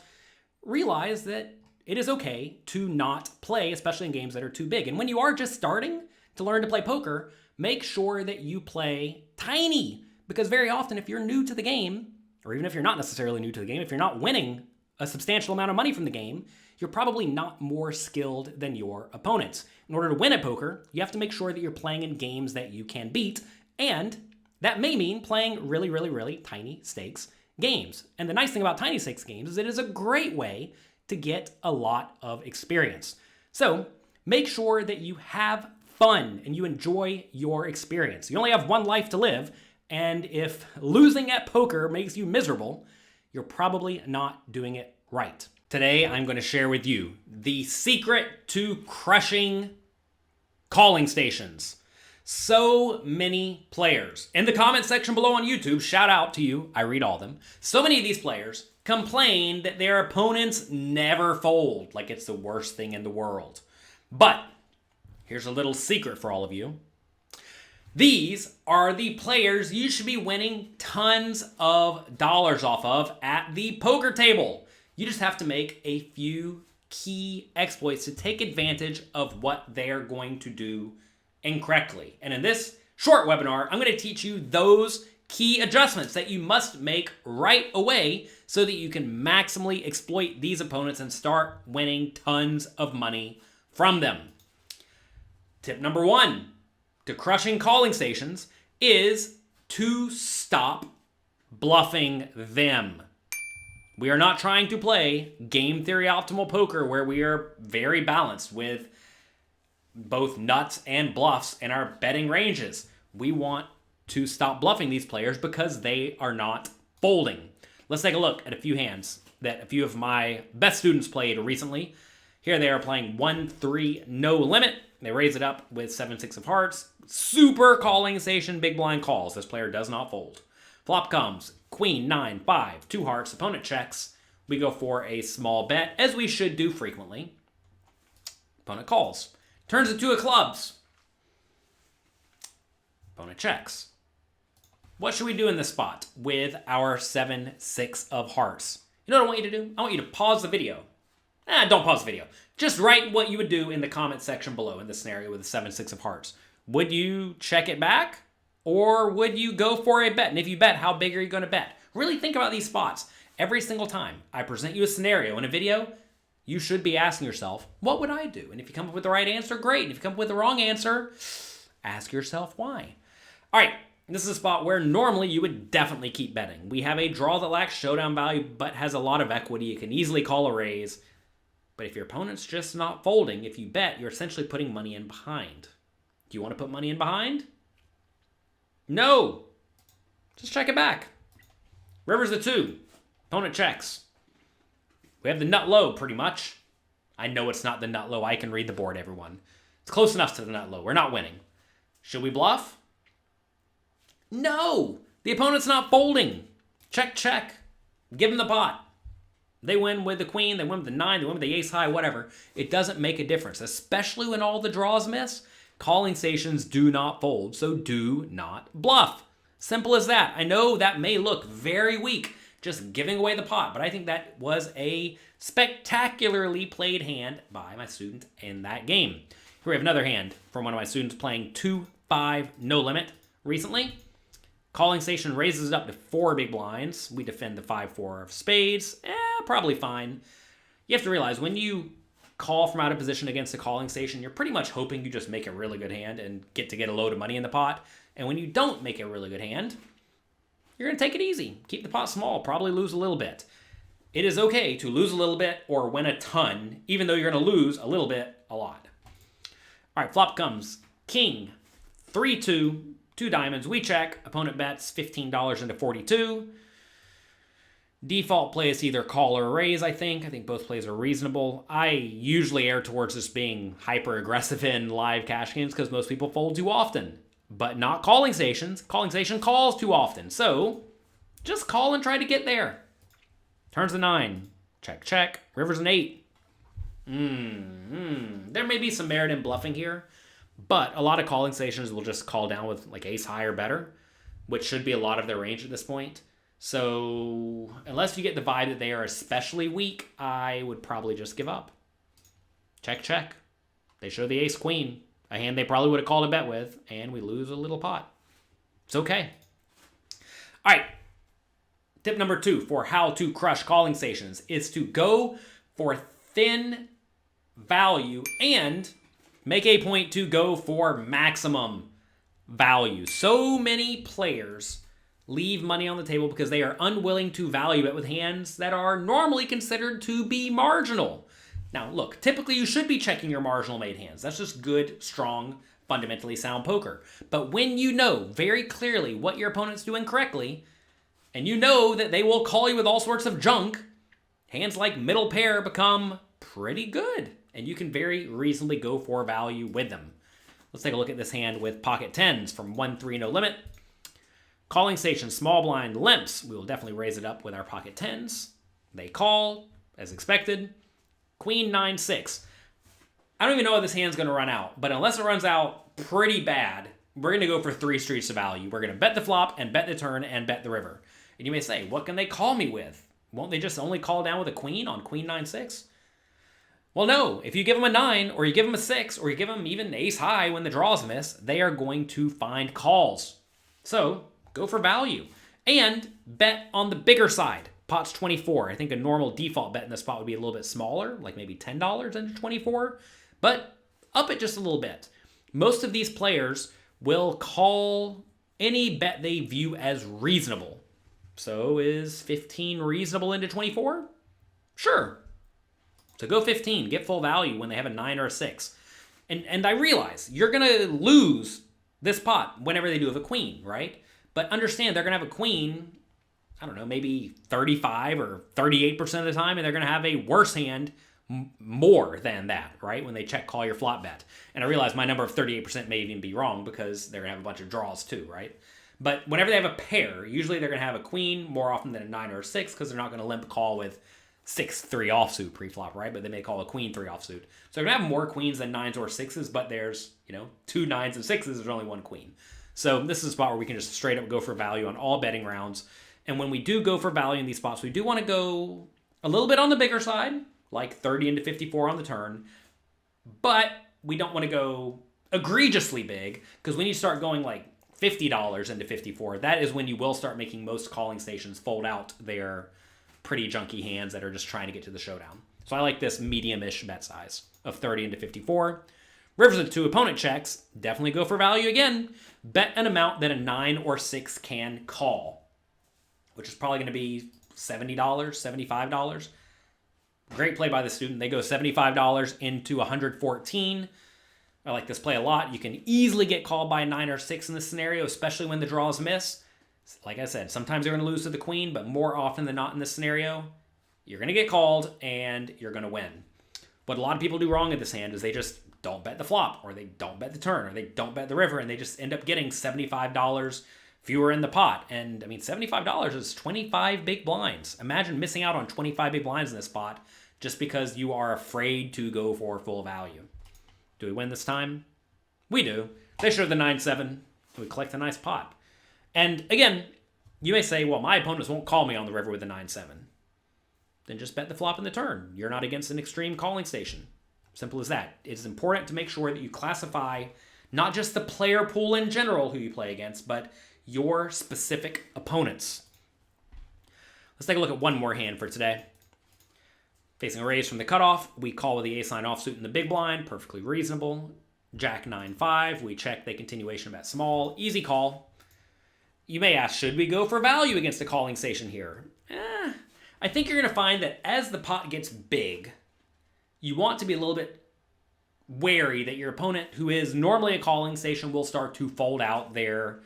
[SPEAKER 1] Realize that it is okay to not play, especially in games that are too big. And when you are just starting to learn to play poker, make sure that you play tiny, because very often if you're new to the game, or even if you're not necessarily new to the game, if you're not winning a substantial amount of money from the game, you're probably not more skilled than your opponents. In order to win at poker, you have to make sure that you're playing in games that you can beat, and that may mean playing really, really, really tiny stakes games. And the nice thing about tiny stakes games is it is a great way to get a lot of experience. So make sure that you have fun and you enjoy your experience. You only have one life to live, and if losing at poker makes you miserable, you're probably not doing it right. Today, I'm going to share with you the secret to crushing calling stations. So many players. In the comment section below on YouTube, shout out to you, I read all of them. So many of these players complain that their opponents never fold, like it's the worst thing in the world. But here's a little secret for all of you. These are the players you should be winning tons of dollars off of at the poker table. You just have to make a few key exploits to take advantage of what they're going to do incorrectly. And in this short webinar, I'm going to teach you those key adjustments that you must make right away so that you can maximally exploit these opponents and start winning tons of money from them. Tip number 1 to crushing calling stations is to stop bluffing them. We are not trying to play game theory optimal poker where we are very balanced with both nuts and bluffs in our betting ranges. We want to stop bluffing these players because they are not folding. Let's take a look at a few hands that a few of my best students played recently. Here they are playing 1-3 no limit. They raise it up with 7-6 of hearts. Super calling station, big blind calls. This player does not fold. Flop comes queen, 9-5, 2 hearts. Opponent checks. We go for a small bet, as we should do frequently. Opponent calls. Turns it 2 of clubs. Opponent checks. What should we do in this spot with our 7-6 of hearts? You know what I want you to do? I want you to pause the video. Don't pause the video. Just write what you would do in the comment section below in this scenario with the 7-6 of hearts. Would you check it back? Or would you go for a bet? And if you bet, how big are you going to bet? Really think about these spots. Every single time I present you a scenario in a video, you should be asking yourself, what would I do? And if you come up with the right answer, great. And if you come up with the wrong answer, ask yourself why. All right, this is a spot where normally you would definitely keep betting. We have a draw that lacks showdown value but has a lot of equity. You can easily call a raise. But if your opponent's just not folding, if you bet, you're essentially putting money in behind. Do you want to put money in behind? No. Just check it back. River's a 2. Opponent checks. We have the nut low, pretty much. I know it's not the nut low. I can read the board, everyone. It's close enough to the nut low. We're not winning. Should we bluff? No. The opponent's not folding. Check, check. Give them the pot. They win with the queen, they win with the 9, they win with the ace high, whatever. It doesn't make a difference, especially when all the draws miss. Calling stations do not fold, so do not bluff. Simple as that. I know that may look very weak, just giving away the pot, but I think that was a spectacularly played hand by my student in that game. Here we have another hand from one of my students playing 2-5 no limit recently. Calling station raises it up to 4 big blinds. We defend the 5-4 of spades. Probably fine. You have to realize when you call from out of position against a calling station, you're pretty much hoping you just make a really good hand and get a load of money in the pot. And when you don't make a really good hand, you're going to take it easy. Keep the pot small, probably lose a little bit. It is okay to lose a little bit or win a ton, even though you're going to lose a little bit, a lot. All right, flop comes king, 3-2, 2 diamonds. We check. Opponent bets $15 into 42. Default play is either call or raise, I think. I think both plays are reasonable. I usually err towards just being hyper-aggressive in live cash games because most people fold too often. But not calling stations. Calling station calls too often. So, just call and try to get there. Turns a 9. Check, check. River's an 8. There may be some merit in bluffing here, but a lot of calling stations will just call down with like ace high or better, which should be a lot of their range at this point. So unless you get the vibe that they are especially weak, I would probably just give up. Check, check. They show the ace queen, a hand they probably would have called a bet with, and we lose a little pot. It's okay. All right. Tip number 2 for how to crush calling stations is to go for thin value and make a point to go for maximum value. So many players leave money on the table because they are unwilling to value it with hands that are normally considered to be marginal. Now, look, typically you should be checking your marginal made hands. That's just good, strong, fundamentally sound poker. But when you know very clearly what your opponent's doing correctly, and you know that they will call you with all sorts of junk, hands like middle pair become pretty good, and you can very reasonably go for value with them. Let's take a look at this hand with pocket 10s from 1-3 no limit. Calling station, small blind, limps. We will definitely raise it up with our pocket 10s. They call, as expected. Queen, 9-6. I don't even know how this hand's going to run out, but unless it runs out pretty bad, we're going to go for 3 streets of value. We're going to bet the flop and bet the turn and bet the river. And you may say, what can they call me with? Won't they just only call down with a queen on queen 9-6? Well, no. If you give them a 9, or you give them a 6, or you give them even ace high when the draws miss, they are going to find calls. So, go for value. And bet on the bigger side. Pot's 24. I think a normal default bet in this spot would be a little bit smaller, like maybe $10 into 24. But up it just a little bit. Most of these players will call any bet they view as reasonable. So is 15 reasonable into 24? Sure. So go 15, get full value when they have a 9 or a 6. And I realize you're going to lose this pot whenever they do have a queen, right? But understand they're going to have a queen, I don't know, maybe 35 or 38% of the time, and they're going to have a worse hand more than that, right? When they check call your flop bet. And I realize my number of 38% may even be wrong because they're going to have a bunch of draws too, right? But whenever they have a pair, usually they're going to have a queen more often than a 9 or a 6 because they're not going to limp call with 6-3 offsuit pre-flop, right? But they may call a queen 3 offsuit. So they're going to have more queens than 9s or 6s, but there's, 2 9s and 6s, there's only one queen. So this is a spot where we can just straight up go for value on all betting rounds. And when we do go for value in these spots, we do want to go a little bit on the bigger side, like 30 into 54 on the turn. But we don't want to go egregiously big because when you start going like $50 into 54, that is when you will start making most calling stations fold out their pretty junky hands that are just trying to get to the showdown. So I like this medium-ish bet size of 30 into 54. Rivers of 2 opponent checks, definitely go for value again. Bet an amount that a 9 or 6 can call, which is probably going to be $70, $75. Great play by the student. They go $75 into 114. I like this play a lot. You can easily get called by a 9 or 6 in this scenario, especially when the draws miss. Like I said, sometimes you're going to lose to the queen, but more often than not in this scenario, you're going to get called and you're going to win. What a lot of people do wrong in this hand is they just don't bet the flop, or they don't bet the turn, or they don't bet the river, and they just end up getting $75 fewer in the pot. And I mean, $75 is 25 big blinds. Imagine missing out on 25 big blinds in this spot just because you are afraid to go for full value. Do we win this time? We do. They show the 9-7. We collect a nice pot. And again, you may say, well, my opponents won't call me on the river with a 9-7. Then just bet the flop in the turn. You're not against an extreme calling station. Simple as that. It's important to make sure that you classify not just the player pool in general who you play against, but your specific opponents. Let's take a look at one more hand for today. Facing a raise from the cutoff, we call with the ace-9 offsuit in the big blind. Perfectly reasonable. Jack 9-5. We check the continuation bet small. Easy call. You may ask, should we go for value against a calling station here? I think you're going to find that as the pot gets big, you want to be a little bit wary that your opponent, who is normally a calling station, will start to fold out their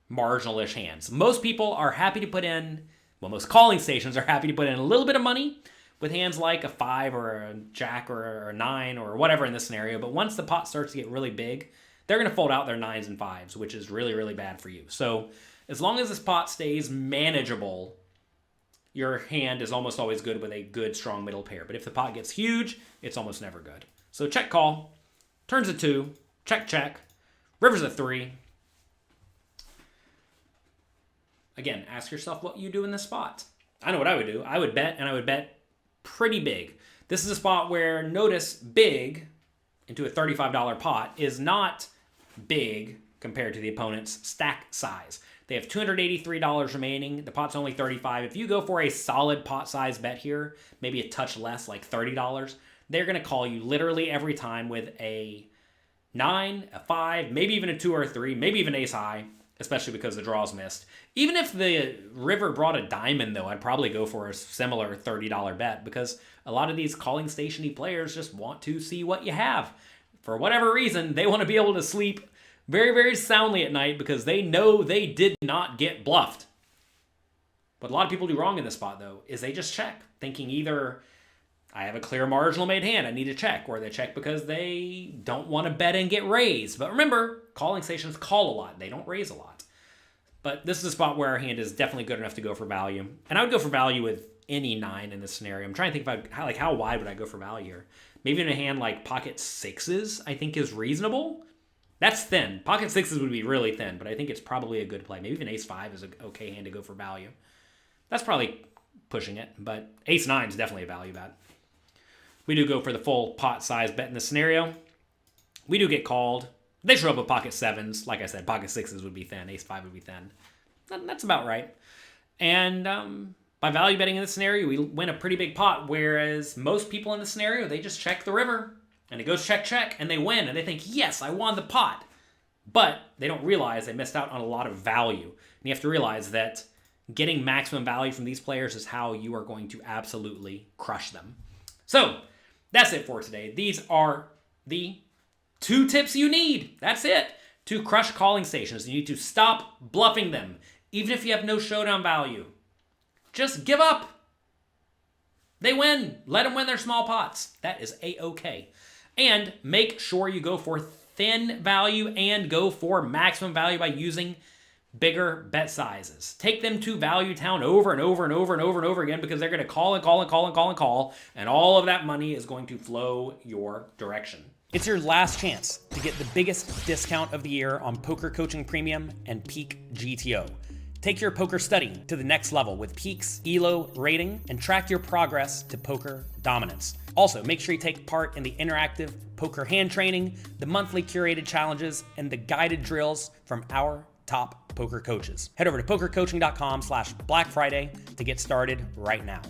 [SPEAKER 1] marginal-ish hands. Most people are happy to put in, most calling stations are happy to put in a little bit of money with hands like a 5 or a jack or a 9 or whatever in this scenario. But once the pot starts to get really big, they're going to fold out their 9s and 5s, which is really, really bad for you. So as long as this pot stays manageable, your hand is almost always good with a good, strong middle pair. But if the pot gets huge, it's almost never good. So check call, turns a 2, check, check, rivers a 3. Again, ask yourself what you do in this spot. I know what I would do. I would bet, and I would bet pretty big. This is a spot where, notice, big into a $35 pot is not big compared to the opponent's stack size. They have $283 remaining. The pot's only $35. If you go for a solid pot size bet here, maybe a touch less, like $30, they're going to call you literally every time with a 9, a 5, maybe even a 2 or a 3, maybe even ace high, especially because the draw's missed. Even if the river brought a diamond, though, I'd probably go for a similar $30 bet because a lot of these calling station-y players just want to see what you have. For whatever reason, they want to be able to sleep very, very soundly at night because they know they did not get bluffed. What a lot of people do wrong in this spot, though, is they just check, thinking either I have a clear marginal made hand, I need to check, or they check because they don't want to bet and get raised. But remember, calling stations call a lot. They don't raise a lot. But this is a spot where our hand is definitely good enough to go for value. And I would go for value with any 9 in this scenario. I'm trying to think if how wide would I go for value here? Maybe in a hand like pocket 6s, I think is reasonable. That's thin. Pocket 6s would be really thin, but I think it's probably a good play. Maybe even ace 5 is an okay hand to go for value. That's probably pushing it, but ace 9 is definitely a value bet. We do go for the full pot size bet in this scenario. We do get called. They show up with pocket 7s. Like I said, pocket 6s would be thin. Ace 5 would be thin. That's about right. And by value betting in this scenario, we win a pretty big pot, whereas most people in this scenario, they just check the river. And it goes check, check, and they win. And they think, yes, I won the pot. But they don't realize they missed out on a lot of value. And you have to realize that getting maximum value from these players is how you are going to absolutely crush them. So that's it for today. These are the 2 tips you need. That's it. To crush calling stations. You need to stop bluffing them, even if you have no showdown value. Just give up. They win. Let them win their small pots. That is A-okay. And make sure you go for thin value and go for maximum value by using bigger bet sizes. Take them to Value Town over and over and over and over and over again because they're going to call and call and call and call and call, and all of that money is going to flow your direction.
[SPEAKER 2] It's your last chance to get the biggest discount of the year on Poker Coaching Premium and Peak GTO. Take your poker study to the next level with Peak's ELO rating and track your progress to poker dominance. Also, make sure you take part in the interactive poker hand training, the monthly curated challenges, and the guided drills from our top poker coaches. Head over to pokercoaching.com/Black Friday to get started right now.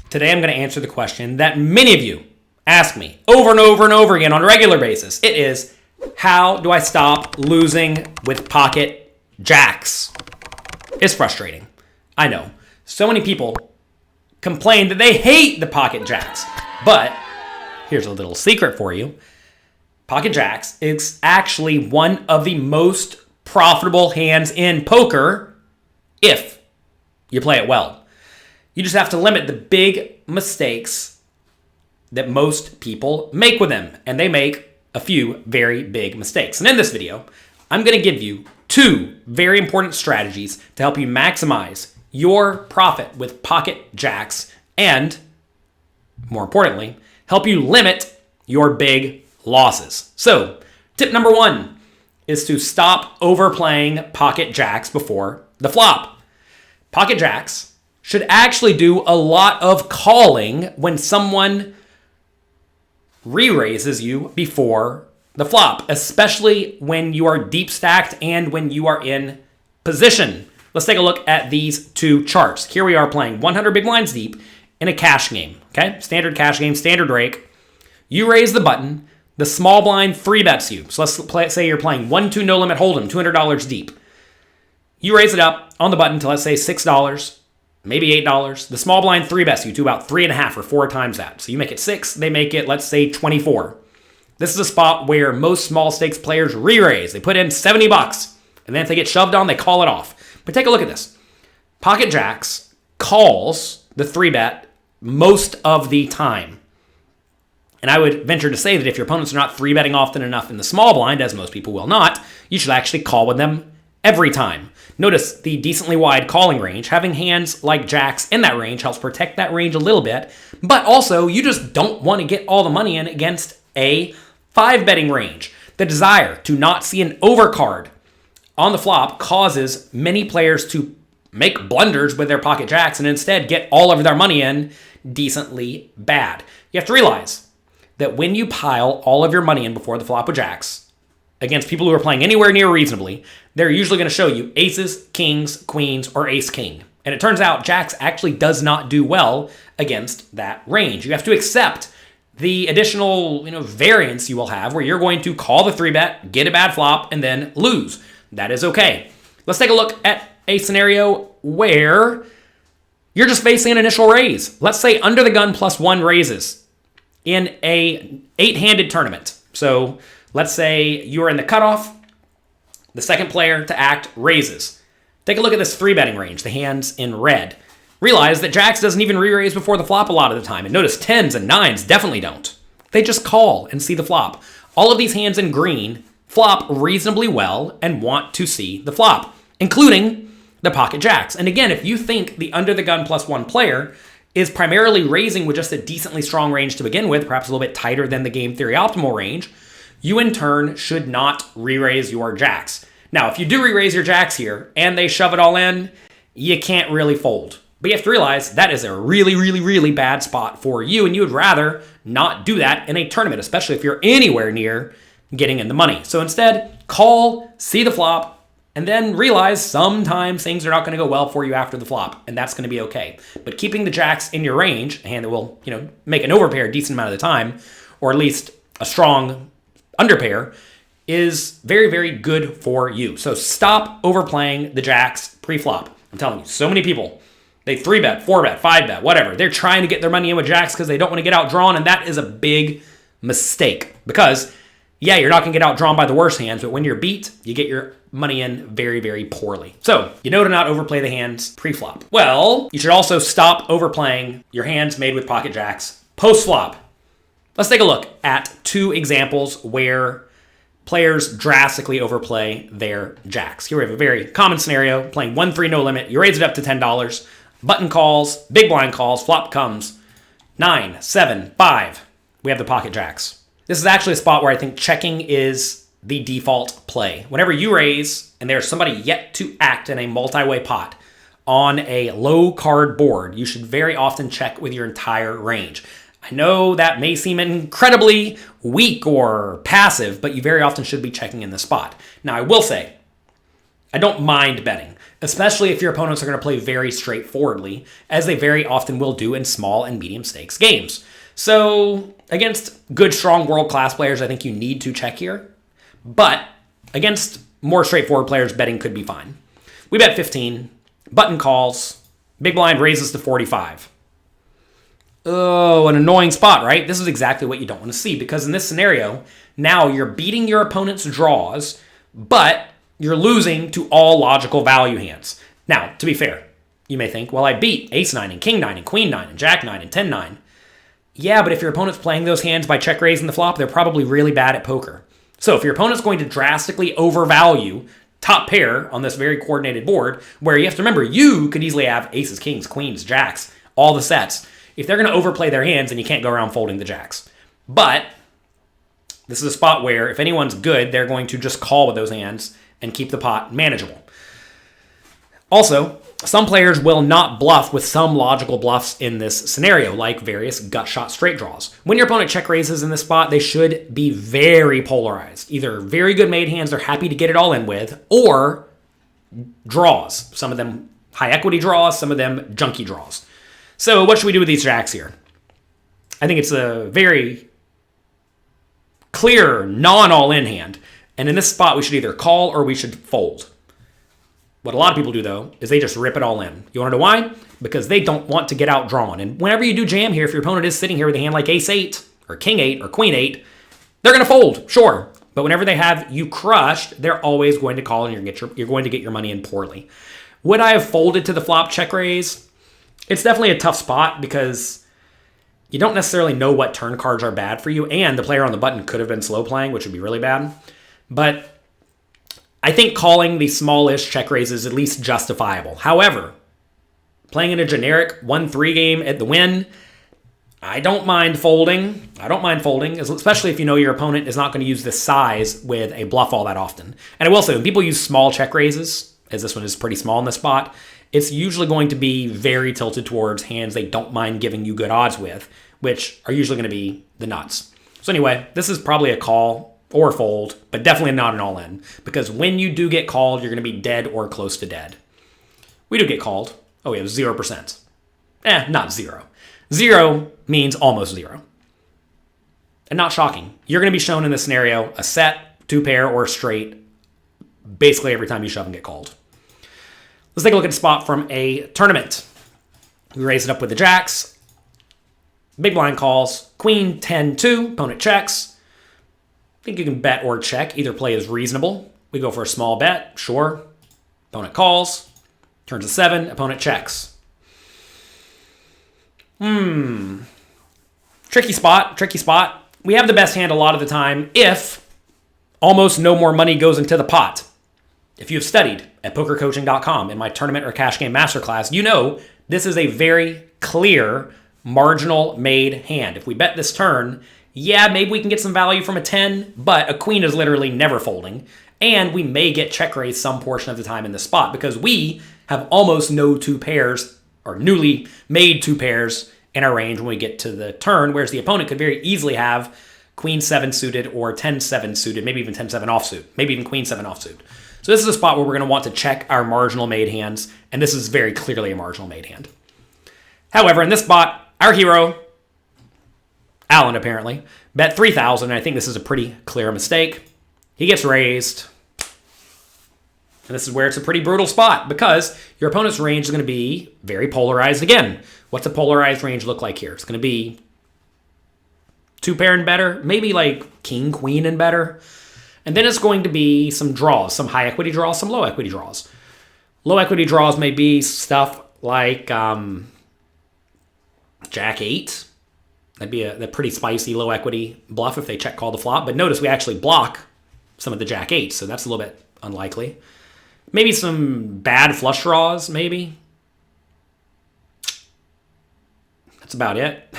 [SPEAKER 1] Today I'm going to answer the question that many of you ask me over and over and over again on a regular basis. It is, how do I stop losing with pocket jacks? It's frustrating. I know. So many people complain that they hate the pocket jacks. But here's a little secret for you. Pocket jacks is actually one of the most profitable hands in poker if you play it well. You just have to limit the big mistakes that most people make with them. And they make a few very big mistakes. And in this video, I'm going to give you 2 very important strategies to help you maximize your profit with pocket jacks and, more importantly, help you limit your big losses. So, tip number 1 is to stop overplaying pocket jacks before the flop. Pocket jacks should actually do a lot of calling when someone re-raises you before the flop, especially when you are deep stacked and when you are in position. Let's take a look at these 2 charts. Here we are playing 100 big blinds deep in a cash game, okay? Standard cash game, standard rake. You raise the button, the small blind 3-bets you. So let's say you're playing 1-2 no limit hold'em, $200 deep. You raise it up on the button to, let's say, $6, maybe $8. The small blind 3-bets you to about 3.5 or 4 times that. So you make it 6, they make it, let's say, 24. This is a spot where most small stakes players re-raise. They put in $70, and then if they get shoved on, they call it off. But take a look at this. Pocket jacks calls the 3-bet most of the time. And I would venture to say that if your opponents are not 3-betting often enough in the small blind, as most people will not, you should actually call with them every time. Notice the decently wide calling range. Having hands like jacks in that range helps protect that range a little bit, but also you just don't want to get all the money in against a 5-betting range. The desire to not see an overcard on the flop causes many players to make blunders with their pocket jacks and instead get all of their money in decently bad. You have to realize that when you pile all of your money in before the flop with jacks against people who are playing anywhere near reasonably, they're usually going to show you aces, kings, queens, or ace-king. And it turns out jacks actually does not do well against that range. You have to accept the additional, variance you will have where you're going to call the 3-bet, get a bad flop, and then lose. That is okay. Let's take a look at a scenario where you're just facing an initial raise. Let's say under the gun +1 raises in a 8-handed tournament. So let's say you're in the cutoff. The second player to act raises. Take a look at this 3-betting range, the hands in red. Realize that jacks doesn't even re-raise before the flop a lot of the time. And notice 10s and 9s definitely don't. They just call and see the flop. All of these hands in green flop reasonably well and want to see the flop, including the pocket jacks. And again, if you think the under the gun +1 player is primarily raising with just a decently strong range to begin with, perhaps a little bit tighter than the game theory optimal range, you in turn should not re-raise your jacks. Now, if you do re-raise your jacks here and they shove it all in, you can't really fold. But you have to realize that is a really, really, really bad spot for you, and you would rather not do that in a tournament, especially if you're anywhere near getting in the money. So instead, call, see the flop, and then realize sometimes things are not going to go well for you after the flop, and that's going to be okay. But keeping the jacks in your range, a hand that will, make an overpair a decent amount of the time, or at least a strong underpair, is very, very good for you. So stop overplaying the jacks pre-flop. I'm telling you, so many people, they 3-bet, 4-bet, 5-bet, whatever. They're trying to get their money in with jacks because they don't want to get outdrawn, and that is a big mistake. Because, yeah, you're not going to get outdrawn by the worst hands, but when you're beat, you get your money in very, very poorly. So, you know to not overplay the hands pre-flop. Well, you should also stop overplaying your hands made with pocket jacks post-flop. Let's take a look at 2 examples where players drastically overplay their jacks. Here we have a very common scenario, playing 1-3 no limit. You raise it up to $10. Button calls, big blind calls, flop comes 9, 7, 5. We have the pocket jacks. This is actually a spot where I think checking is the default play. Whenever you raise and there's somebody yet to act in a multi-way pot on a low card board, you should very often check with your entire range. I know that may seem incredibly weak or passive, but you very often should be checking in the spot. Now, I will say, I don't mind betting, especially if your opponents are going to play very straightforwardly, as they very often will do in small and medium stakes games. So, against good, strong, world-class players, I think you need to check here. But against more straightforward players, betting could be fine. We bet 15, button calls, big blind raises to 45. Oh, an annoying spot, right? This is exactly what you don't want to see, because in this scenario, now you're beating your opponent's draws, but you're losing to all logical value hands. Now, to be fair, you may think, well, I beat ace-9 and king-9 and queen-9 and jack-9 and 10-9. Yeah, but if your opponent's playing those hands by check raising the flop, they're probably really bad at poker. So if your opponent's going to drastically overvalue top pair on this very coordinated board, where you have to remember, you could easily have aces, kings, queens, jacks, all the sets. If they're going to overplay their hands, then you can't go around folding the jacks. But this is a spot where if anyone's good, they're going to just call with those hands and keep the pot manageable. Also, some players will not bluff with some logical bluffs in this scenario, like various gut shot straight draws. When your opponent check raises in this spot, they should be very polarized. Either very good made hands they're happy to get it all in with, or draws. Some of them high equity draws, some of them junky draws. So what should we do with these jacks here? I think it's a very clear, non-all-in hand. And in this spot, we should either call or we should fold. What a lot of people do, though, is they just rip it all in. You want to know why? Because they don't want to get outdrawn. And whenever you do jam here, if your opponent is sitting here with a hand like ace-8 or king-8 or queen-8, they're going to fold, sure. But whenever they have you crushed, they're always going to call and you're going to get your money in poorly. Would I have folded to the flop check raise? It's definitely a tough spot because you don't necessarily know what turn cards are bad for you, and the player on the button could have been slow playing, which would be really bad. But I think calling the smallish check raise is at least justifiable. However, playing in a generic 1-3 game at the win, I don't mind folding. Especially if you know your opponent is not going to use this size with a bluff all that often. And I will say, when people use small check raises, as this one is pretty small in this spot, it's usually going to be very tilted towards hands they don't mind giving you good odds with, which are usually going to be the nuts. So anyway, this is probably a call or fold, but definitely not an all-in, because when you do get called, you're going to be dead or close to dead. We do get called. Oh, we have 0%. Not zero. 0 means almost 0. And not shocking. You're going to be shown in this scenario a set, 2-pair, or straight basically every time you shove and get called. Let's take a look at a spot from a tournament. We raise it up with the jacks. Big blind calls. Queen 10-2. Opponent checks. I think you can bet or check. Either play is reasonable. We go for a small bet. Sure. Opponent calls. Turns a 7. Opponent checks. Tricky spot. We have the best hand a lot of the time if almost no more money goes into the pot. If you've studied at PokerCoaching.com in my tournament or cash game masterclass, you know this is a very clear marginal made hand. If we bet this turn, yeah, maybe we can get some value from a 10, but a queen is literally never folding, and we may get check raised some portion of the time in this spot because we have almost no 2 pairs or newly made 2 pairs in our range when we get to the turn, whereas the opponent could very easily have queen 7 suited or 10-7 suited, maybe even 10-7 offsuit, maybe even queen 7 offsuit. So this is a spot where we're going to want to check our marginal made hands, and this is very clearly a marginal made hand. However, in this spot, our hero, Alan apparently, bet 3,000, and I think this is a pretty clear mistake. He gets raised. And this is where it's a pretty brutal spot because your opponent's range is going to be very polarized again. What's a polarized range look like here? It's going to be 2-pair and better, maybe like king, queen and better. And then it's going to be some draws, some high equity draws, some low equity draws. Low equity draws may be stuff like Jack 8. That'd be a pretty spicy low equity bluff if they check call the flop. But notice we actually block some of the Jack 8s, so that's a little bit unlikely. Maybe some bad flush draws, maybe. That's about it.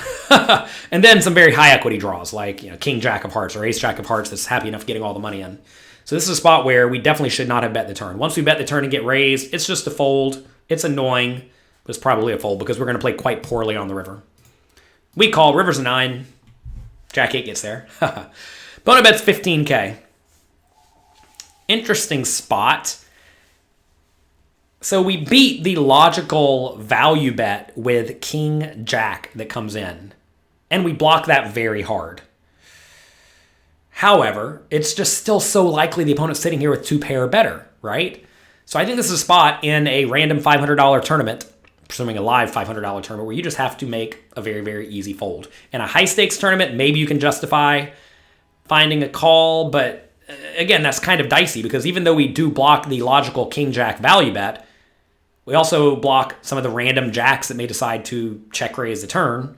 [SPEAKER 1] And then some very high equity draws like King Jack of Hearts or Ace Jack of Hearts that's happy enough getting all the money in. So this is a spot where we definitely should not have bet the turn. Once we bet the turn and get raised, it's just a fold. It's annoying, but it's probably a fold because we're going to play quite poorly on the river. We call, river's a 9. Jack 8 gets there. Bona bet's 15K. Interesting spot. So we beat the logical value bet with King Jack that comes in. And we block that very hard. However, it's just still so likely the opponent's sitting here with 2-pair or better, right? So I think this is a spot in a random $500 tournament, presuming a live $500 tournament, where you just have to make a very, very easy fold. In a high-stakes tournament, maybe you can justify finding a call, but again, that's kind of dicey because even though we do block the logical King Jack value bet, we also block some of the random jacks that may decide to check raise the turn.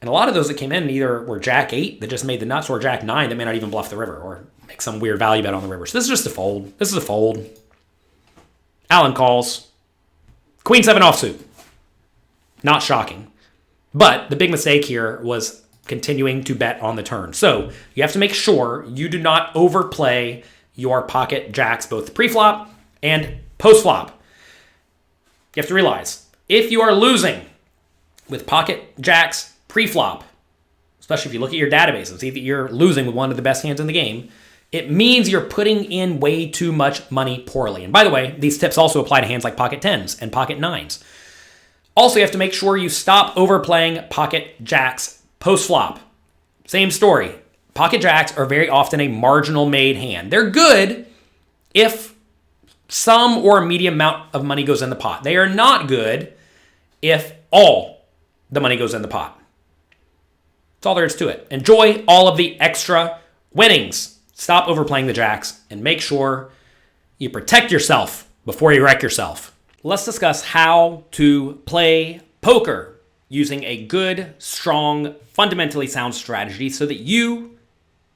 [SPEAKER 1] And a lot of those that came in either were Jack 8 that just made the nuts or Jack 9 that may not even bluff the river or make some weird value bet on the river. So this is just a fold. This is a fold. Allen calls. Queen 7 offsuit. Not shocking. But the big mistake here was continuing to bet on the turn. So you have to make sure you do not overplay your pocket jacks, both pre-flop and post-flop. You have to realize, if you are losing with pocket jacks pre-flop, especially if you look at your database, see that you're losing with one of the best hands in the game, it means you're putting in way too much money poorly. And by the way, these tips also apply to hands like pocket 10s and pocket 9s. Also, you have to make sure you stop overplaying pocket jacks post-flop. Same story. Pocket jacks are very often a marginal made hand. They're good if some or a medium amount of money goes in the pot. They are not good if all the money goes in the pot. That's all there is to it. Enjoy all of the extra winnings. Stop overplaying the jacks and make sure you protect yourself before you wreck yourself. Let's discuss how to play poker using a good, strong, fundamentally sound strategy so that you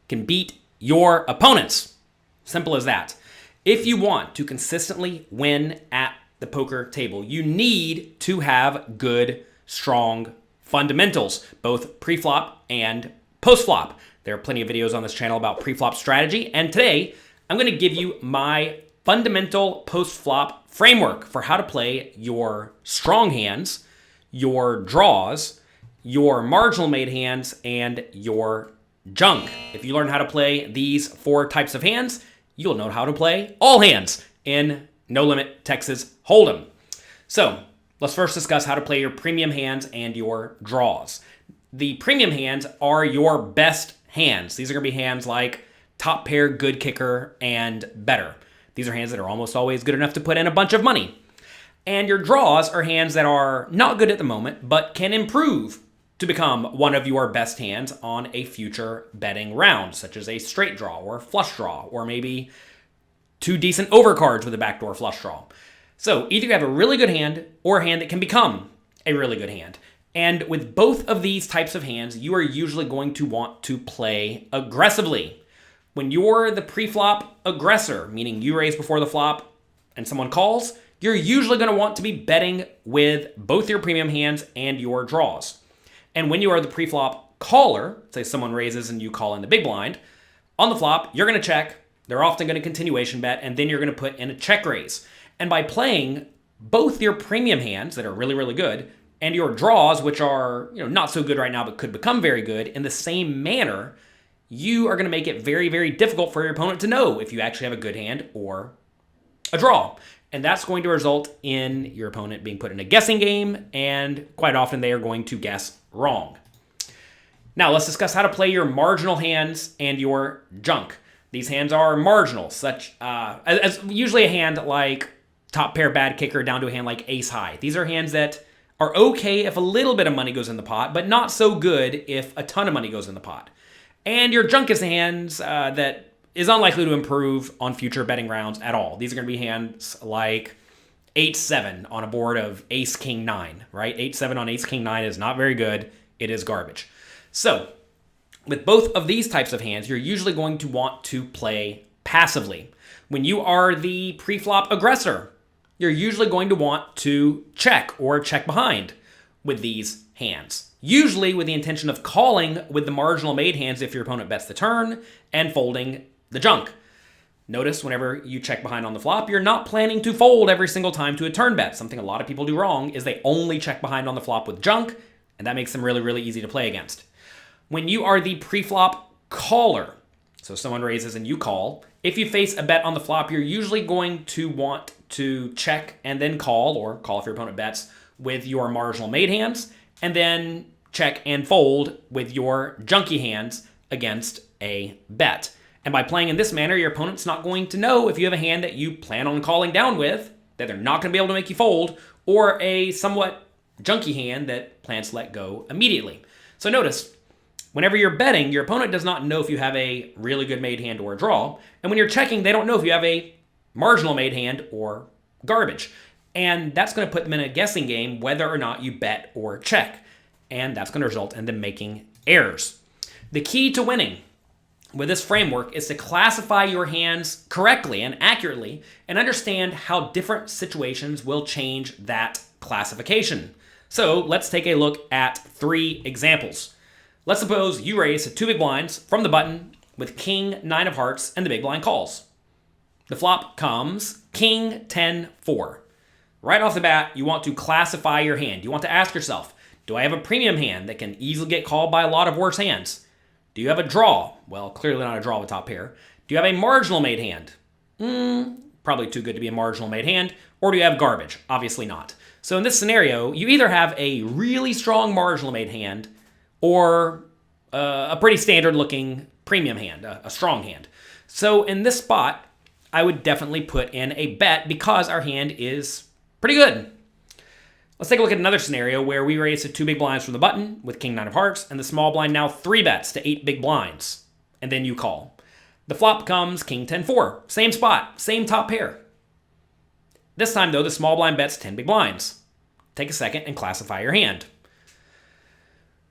[SPEAKER 1] can beat your opponents. Simple as that. If you want to consistently win at the poker table, you need to have good, strong fundamentals, both pre-flop and post-flop. There are plenty of videos on this channel about pre-flop strategy, and today I'm going to give you my fundamental post-flop framework for how to play your strong hands, your draws, your marginal made hands, and your junk. If you learn how to play these 4 types of hands, you'll know how to play all hands in No Limit Texas Hold'em. So let's first discuss how to play your premium hands and your draws. The premium hands are your best hands. These are going to be hands like top pair, good kicker, and better. These are hands that are almost always good enough to put in a bunch of money. And your draws are hands that are not good at the moment, but can improve to become one of your best hands on a future betting round, such as a straight draw or flush draw, or maybe 2 decent overcards with a backdoor flush draw. So either you have a really good hand or a hand that can become a really good hand. And with both of these types of hands, you are usually going to want to play aggressively. When you're the pre-flop aggressor, meaning you raise before the flop and someone calls, you're usually going to want to be betting with both your premium hands and your draws. And when you are the pre-flop caller, say someone raises and you call in the big blind, on the flop, you're going to check. They're often going to continuation bet, and then you're going to put in a check raise. And by playing both your premium hands that are really, really good and your draws, which are not so good right now but could become very good, in the same manner, you are going to make it very, very difficult for your opponent to know if you actually have a good hand or a draw. And that's going to result in your opponent being put in a guessing game, and quite often they are going to guess wrong. Now let's discuss how to play your marginal hands and your junk. These hands are marginal, such as usually a hand like top pair bad kicker down to a hand like ace high. These are hands that are okay if a little bit of money goes in the pot, but not so good if a ton of money goes in the pot. And your junk is hands that is unlikely to improve on future betting rounds at all. These are going to be hands like 8-7 on a board of ace king 9, right? 8-7 on ace king 9 is not very good. It is garbage. So with both of these types of hands, you're usually going to want to play passively. When you are the preflop aggressor, you're usually going to want to check or check behind with these hands. Usually with the intention of calling with the marginal made hands if your opponent bets the turn and folding the junk. Notice whenever you check behind on the flop, you're not planning to fold every single time to a turn bet. Something a lot of people do wrong is they only check behind on the flop with junk, and that makes them really, really easy to play against. When you are the preflop caller, so someone raises and you call, if you face a bet on the flop, you're usually going to want to check and then call, or call if your opponent bets, with your marginal made hands, and then check and fold with your junky hands against a bet. And by playing in this manner, your opponent's not going to know if you have a hand that you plan on calling down with, that they're not going to be able to make you fold, or a somewhat junky hand that plans to let go immediately. So notice, whenever you're betting, your opponent does not know if you have a really good made hand or a draw. And when you're checking, they don't know if you have a marginal made hand or garbage. And that's going to put them in a guessing game whether or not you bet or check. And that's going to result in them making errors. The key to winning with this framework is to classify your hands correctly and accurately and understand how different situations will change that classification. So let's take a look at 3 examples. Let's suppose you raise to 2 big blinds from the button with king 9 of hearts and the big blind calls. The flop comes king 10-4. Right off the bat, you want to classify your hand. You want to ask yourself, do I have a premium hand that can easily get called by a lot of worse hands? Do you have a draw? Well, clearly not a draw with top pair. Do you have a marginal made hand? Probably too good to be a marginal made hand. Or do you have garbage? Obviously not. So in this scenario, you either have a really strong marginal made hand or a pretty standard looking premium hand, a strong hand. So in this spot, I would definitely put in a bet because our hand is pretty good. Let's take a look at another scenario where we raise to 2 big blinds from the button with king 9 of hearts, and the small blind now 3 bets to 8 big blinds, and then you call. The flop comes king 10-4, same spot, same top pair. This time though, the small blind bets 10 big blinds. Take a second and classify your hand.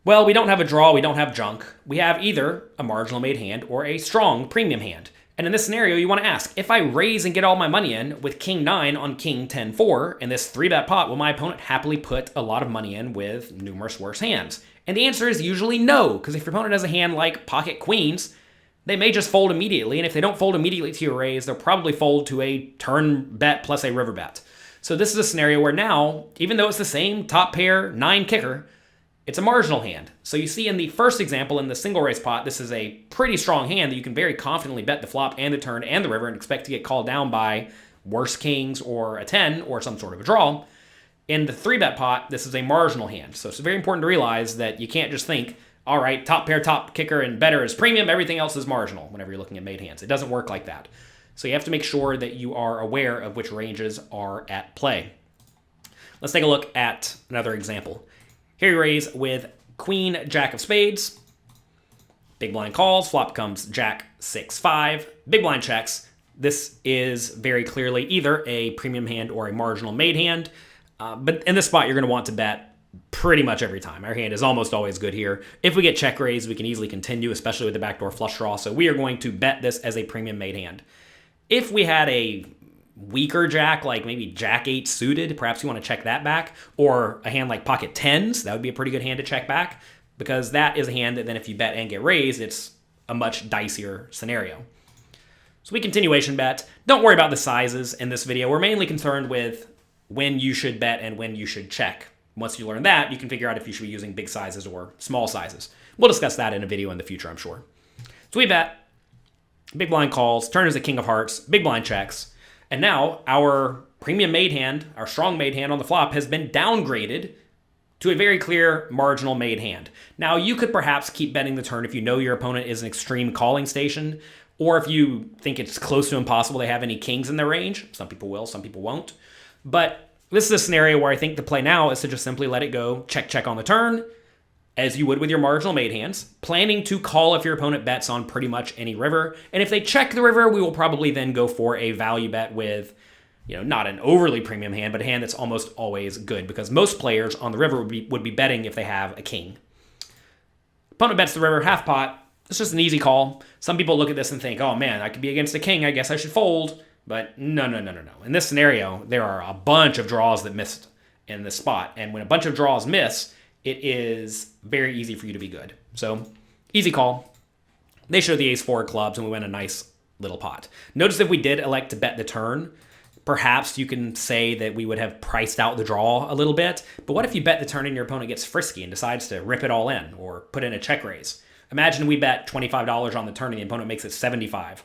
[SPEAKER 1] Well, we don't have a draw, we don't have junk. We have either a marginal made hand or a strong premium hand. And in this scenario, you want to ask, if I raise and get all my money in with king 9 on king 10-4 in this 3-bet pot, will my opponent happily put a lot of money in with numerous worse hands? And the answer is usually no, because if your opponent has a hand like pocket queens, they may just fold immediately. And if they don't fold immediately to your raise, they'll probably fold to a turn bet plus a river bet. So this is a scenario where now, even though it's the same top pair 9 kicker, it's a marginal hand. So you see in the first example in the single raise pot, this is a pretty strong hand that you can very confidently bet the flop and the turn and the river and expect to get called down by worse kings or a 10 or some sort of a draw. In the 3-bet pot, this is a marginal hand. So it's very important to realize that you can't just think, all right, top pair, top kicker, and better is premium, everything else is marginal whenever you're looking at made hands. It doesn't work like that. So you have to make sure that you are aware of which ranges are at play. Let's take a look at another example. Here you raise with queen, jack of spades. Big blind calls, flop comes jack 6-5. Big blind checks. This is very clearly either a premium hand or a marginal made hand. But in this spot, you're going to want to bet pretty much every time. Our hand is almost always good here. If we get check raised, we can easily continue, especially with the backdoor flush draw. So we are going to bet this as a premium made hand. If we had a weaker jack, like maybe jack 8 suited, perhaps you want to check that back, or a hand like pocket 10s, that would be a pretty good hand to check back, because that is a hand that then if you bet and get raised, it's a much dicier scenario. So we continuation bet. Don't worry about the sizes in this video. We're mainly concerned with when you should bet and when you should check. Once you learn that, you can figure out if you should be using big sizes or small sizes. We'll discuss that in a video in the future, I'm sure. So we bet, big blind calls, turn is a king of hearts, big blind checks. And now our premium made hand, our strong made hand on the flop has been downgraded to a very clear marginal made hand. Now, you could perhaps keep betting the turn if you know your opponent is an extreme calling station, or if you think it's close to impossible they have any kings in their range. Some people will, some people won't. But this is a scenario where I think the play now is to just simply let it go, check on the turn, as you would with your marginal made hands, planning to call if your opponent bets on pretty much any river. And if they check the river, we will probably then go for a value bet with, not an overly premium hand, but a hand that's almost always good, because most players on the river would be betting if they have a king. Opponent bets the river, half pot. It's just an easy call. Some people look at this and think, oh man, I could be against a king, I guess I should fold. But no. In this scenario, there are a bunch of draws that missed in this spot. And when a bunch of draws miss, it is very easy for you to be good. So, easy call. They show the ace-4 clubs, and we win a nice little pot. Notice if we did elect to bet the turn, perhaps you can say that we would have priced out the draw a little bit. But what if you bet the turn and your opponent gets frisky and decides to rip it all in or put in a check raise? Imagine we bet $25 on the turn and the opponent makes it $75.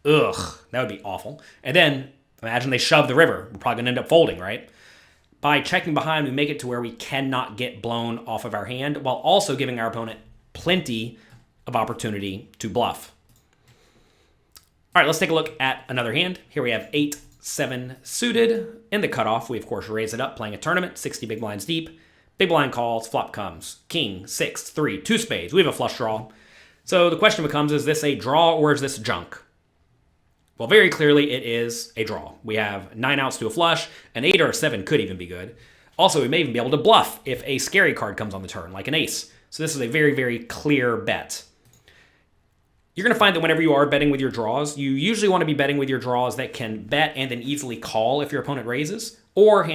[SPEAKER 1] Ugh, that would be awful. And then imagine they shove the river. We're probably going to end up folding, right? By checking behind, we make it to where we cannot get blown off of our hand, while also giving our opponent plenty of opportunity to bluff. All right, let's take a look at another hand. Here we have 8-7 suited. In the cutoff, we of course raise it up, playing a tournament, 60 big blinds deep. Big blind calls, flop comes, king, 6, 3, 2 spades. We have a flush draw. So the question becomes, is this a draw or is this junk? Well, very clearly it is a draw. We have 9 outs to a flush, an 8 or a 7 could even be good. Also, we may even be able to bluff if a scary card comes on the turn, like an ace. So this is a very, very clear bet. You're going to find that whenever you are betting with your draws, you usually want to be betting with your draws that can bet and then easily call if your opponent raises, or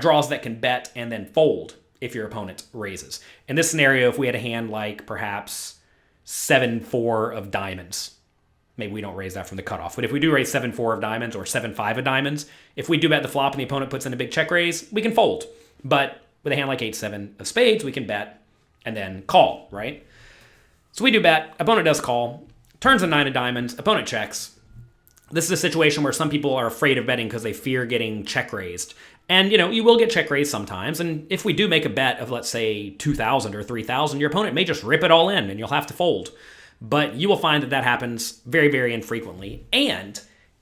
[SPEAKER 1] draws that can bet and then fold if your opponent raises. In this scenario, if we had a hand like perhaps 7-4 of diamonds, maybe we don't raise that from the cutoff, but if we do raise 7-4 of diamonds or 7-5 of diamonds, if we do bet the flop and the opponent puts in a big check raise, we can fold. But with a hand like 8-7 of spades, we can bet and then call, right? So we do bet, opponent does call, turns a 9 of diamonds, opponent checks. This is a situation where some people are afraid of betting because they fear getting check raised. And, you will get check raised sometimes. And if we do make a bet of, let's say, 2,000 or 3,000, your opponent may just rip it all in and you'll have to fold. But you will find that that happens very, very infrequently. And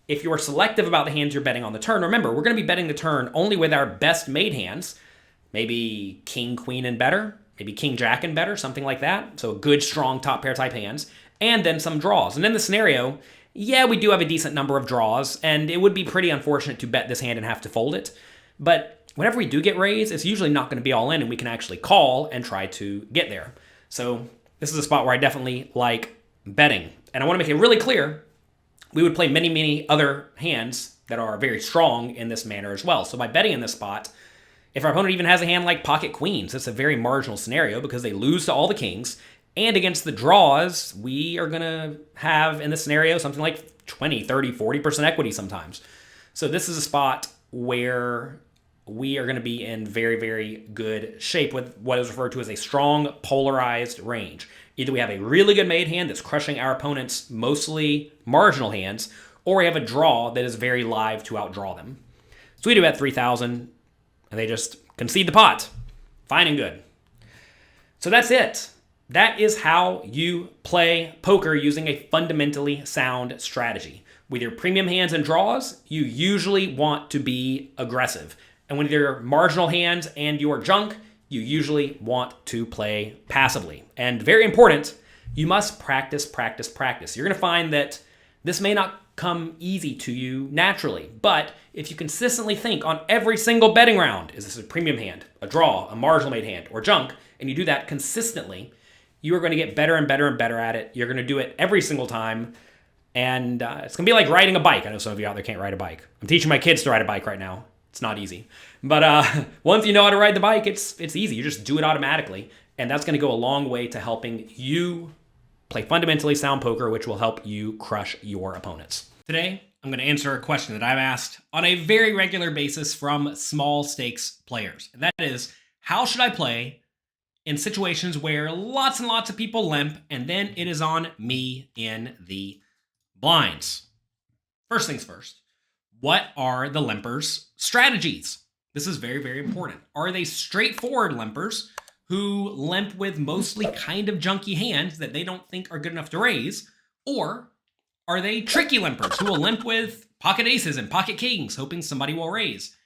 [SPEAKER 1] if you're selective about the hands you're betting on the turn, remember, we're going to be betting the turn only with our best made hands. Maybe king, queen, and better. Maybe king, jack, and better, something like that. So good, strong top pair type hands. And then some draws. And in the scenario, yeah, we do have a decent number of draws. And it would be pretty unfortunate to bet this hand and have to fold it. But whenever we do get raised, it's usually not going to be all in, and we can actually call and try to get there. So this is a spot where I definitely like betting. And I want to make it really clear, we would play many, many other hands that are very strong in this manner as well. So by betting in this spot, if our opponent even has a hand like pocket queens, it's a very marginal scenario because they lose to all the kings. And against the draws, we are going to have, in this scenario, something like 20, 30, 40% equity sometimes. So this is a spot where we are going to be in very, very good shape with what is referred to as a strong polarized range. Either we have a really good made hand that's crushing our opponent's mostly marginal hands, or we have a draw that is very live to outdraw them. So we do bet 3,000, and they just concede the pot. Fine and good. So that's it. That is how you play poker using a fundamentally sound strategy. With your premium hands and draws, you usually want to be aggressive. And with your marginal hands and your junk, you usually want to play passively. And very important, you must practice, practice, practice. You're going to find that this may not come easy to you naturally, but if you consistently think on every single betting round, is this a premium hand, a draw, a marginal made hand, or junk, and you do that consistently, you are going to get better and better and better at it. You're going to do it every single time. And it's going to be like riding a bike. I know some of you out there can't ride a bike. I'm teaching my kids to ride a bike right now. It's not easy. But once you know how to ride the bike, it's easy. You just do it automatically. And that's going to go a long way to helping you play fundamentally sound poker, which will help you crush your opponents. Today, I'm going to answer a question that I've asked on a very regular basis from small stakes players. And that is, how should I play in situations where lots and lots of people limp and then it is on me in the blinds? First things first, what are the limpers' strategies? This is very, very important. Are they straightforward limpers who limp with mostly kind of junky hands that they don't think are good enough to raise? Or are they tricky limpers who will limp with pocket aces and pocket kings, hoping somebody will raise?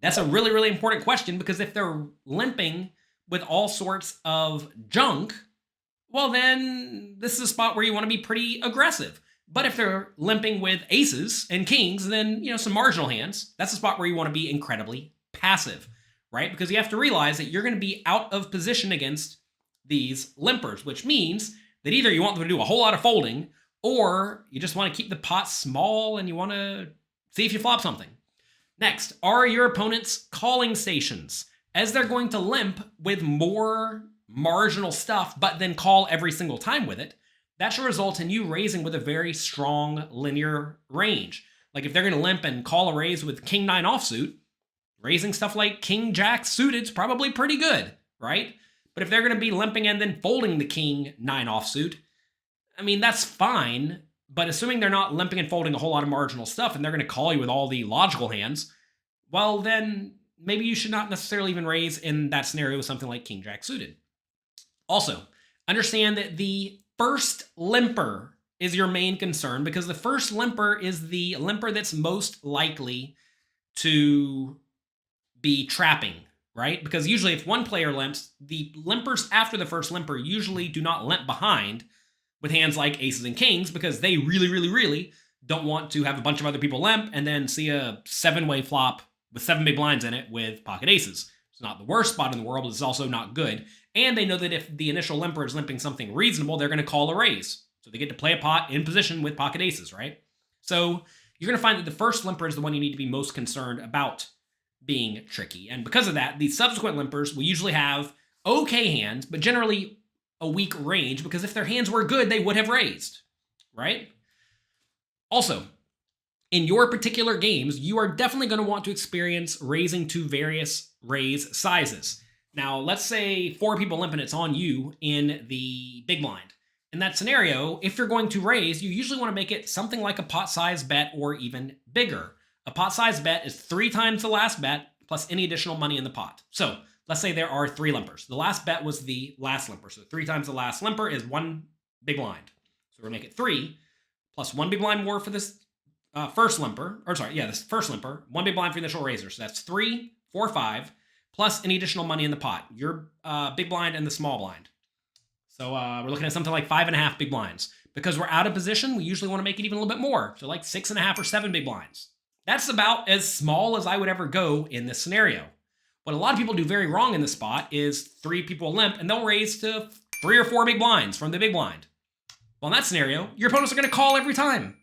[SPEAKER 1] That's a really, really important question, because if they're limping with all sorts of junk, well, then this is a spot where you want to be pretty aggressive. But if they're limping with aces and kings, then, some marginal hands, that's a spot where you want to be incredibly passive, right? Because you have to realize that you're going to be out of position against these limpers, which means that either you want them to do a whole lot of folding, or you just want to keep the pot small and you want to see if you flop something. Next, are your opponents calling stations? As they're going to limp with more marginal stuff, but then call every single time with it, that should result in you raising with a very strong linear range. Like if they're going to limp and call a raise with king 9 offsuit, raising stuff like king jack suited is probably pretty good, right? But if they're going to be limping and then folding the king 9 offsuit, that's fine. But assuming they're not limping and folding a whole lot of marginal stuff and they're going to call you with all the logical hands, well, then maybe you should not necessarily even raise in that scenario with something like king jack suited. Also, understand that the first limper is your main concern, because the first limper is the limper that's most likely to be trapping, right? Because usually if one player limps, the limpers after the first limper usually do not limp behind with hands like aces and kings, because they really, really, really don't want to have a bunch of other people limp and then see a 7-way flop with 7 big blinds in it with pocket aces. It's not the worst spot in the world, but it's also not good. And they know that if the initial limper is limping something reasonable, they're going to call a raise. So they get to play a pot in position with pocket aces, right? So you're going to find that the first limper is the one you need to be most concerned about being tricky. And because of that, the subsequent limpers will usually have okay hands, but generally a weak range, because if their hands were good, they would have raised, right? Also, in your particular games, you are definitely going to want to experience raising to various raise sizes. Now, let's say 4 people limp and it's on you in the big blind. In that scenario, if you're going to raise, you usually want to make it something like a pot size bet or even bigger. A pot size bet is 3 times the last bet plus any additional money in the pot. So let's say there are 3 limpers. The last bet was the last limper. So 3 times the last limper is 1 big blind. So we're going to make it 3 plus 1 big blind more for this first limper. This first limper. 1 big blind for the initial raiser. So that's 3, 4, 5 plus any additional money in the pot. Your big blind and the small blind. So we're looking at something like 5.5 big blinds. Because we're out of position, we usually want to make it even a little bit more. So like 6.5 or 7 big blinds. That's about as small as I would ever go in this scenario. What a lot of people do very wrong in this spot is 3 people limp and they'll raise to 3 or 4 big blinds from the big blind. Well, in that scenario, your opponents are going to call every time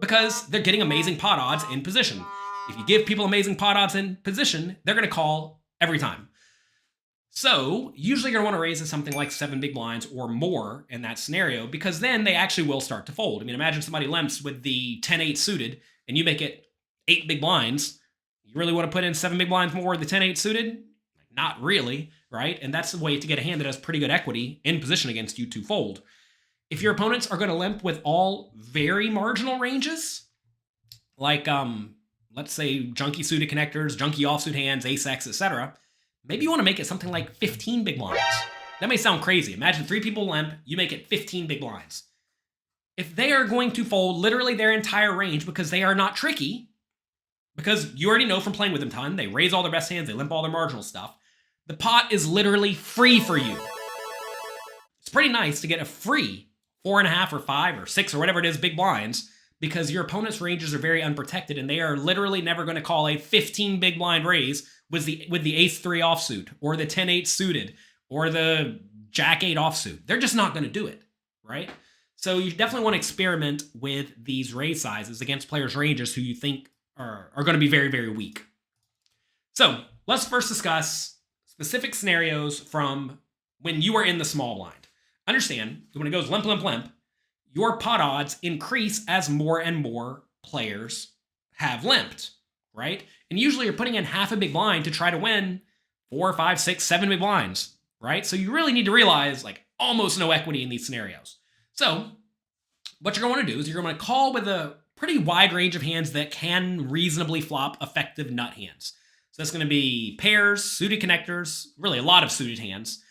[SPEAKER 1] because they're getting amazing pot odds in position. If you give people amazing pot odds in position, they're going to call every time. So usually you're going to want to raise to something like 7 big blinds or more in that scenario, because then they actually will start to fold. Imagine somebody limps with the 10-8 suited and you make it 8 big blinds. You really want to put in 7 big blinds more with the 10-8 suited? Not really, right? And that's the way to get a hand that has pretty good equity in position against you to fold. If your opponents are going to limp with all very marginal ranges, like let's say junky suited connectors, junky offsuit hands, ace-x, etc., maybe you want to make it something like 15 big blinds. That may sound crazy. Imagine 3 people limp, you make it 15 big blinds. If they are going to fold literally their entire range because they are not tricky, because you already know from playing with them a ton, they raise all their best hands, they limp all their marginal stuff, the pot is literally free for you. It's pretty nice to get a free 4.5 or 5 or 6 or whatever it is big blinds, because your opponent's ranges are very unprotected and they are literally never going to call a 15 big blind raise with the ace-3 offsuit or the 10-8 suited or the jack-8 offsuit. They're just not going to do it, right? So you definitely want to experiment with these raise sizes against players' ranges who you think are going to be very, very weak. So let's first discuss specific scenarios from when you are in the small blind. Understand that when it goes limp, limp, limp, your pot odds increase as more and more players have limped, right? And usually you're putting in half a big blind to try to win 4, 5, 6, 7 big blinds, right? So you really need to realize like almost no equity in these scenarios. So what you're going to want to do is you're going to call with a pretty wide range of hands that can reasonably flop effective nut hands.
[SPEAKER 2] So that's going to be pairs, suited connectors, really a lot of suited hands.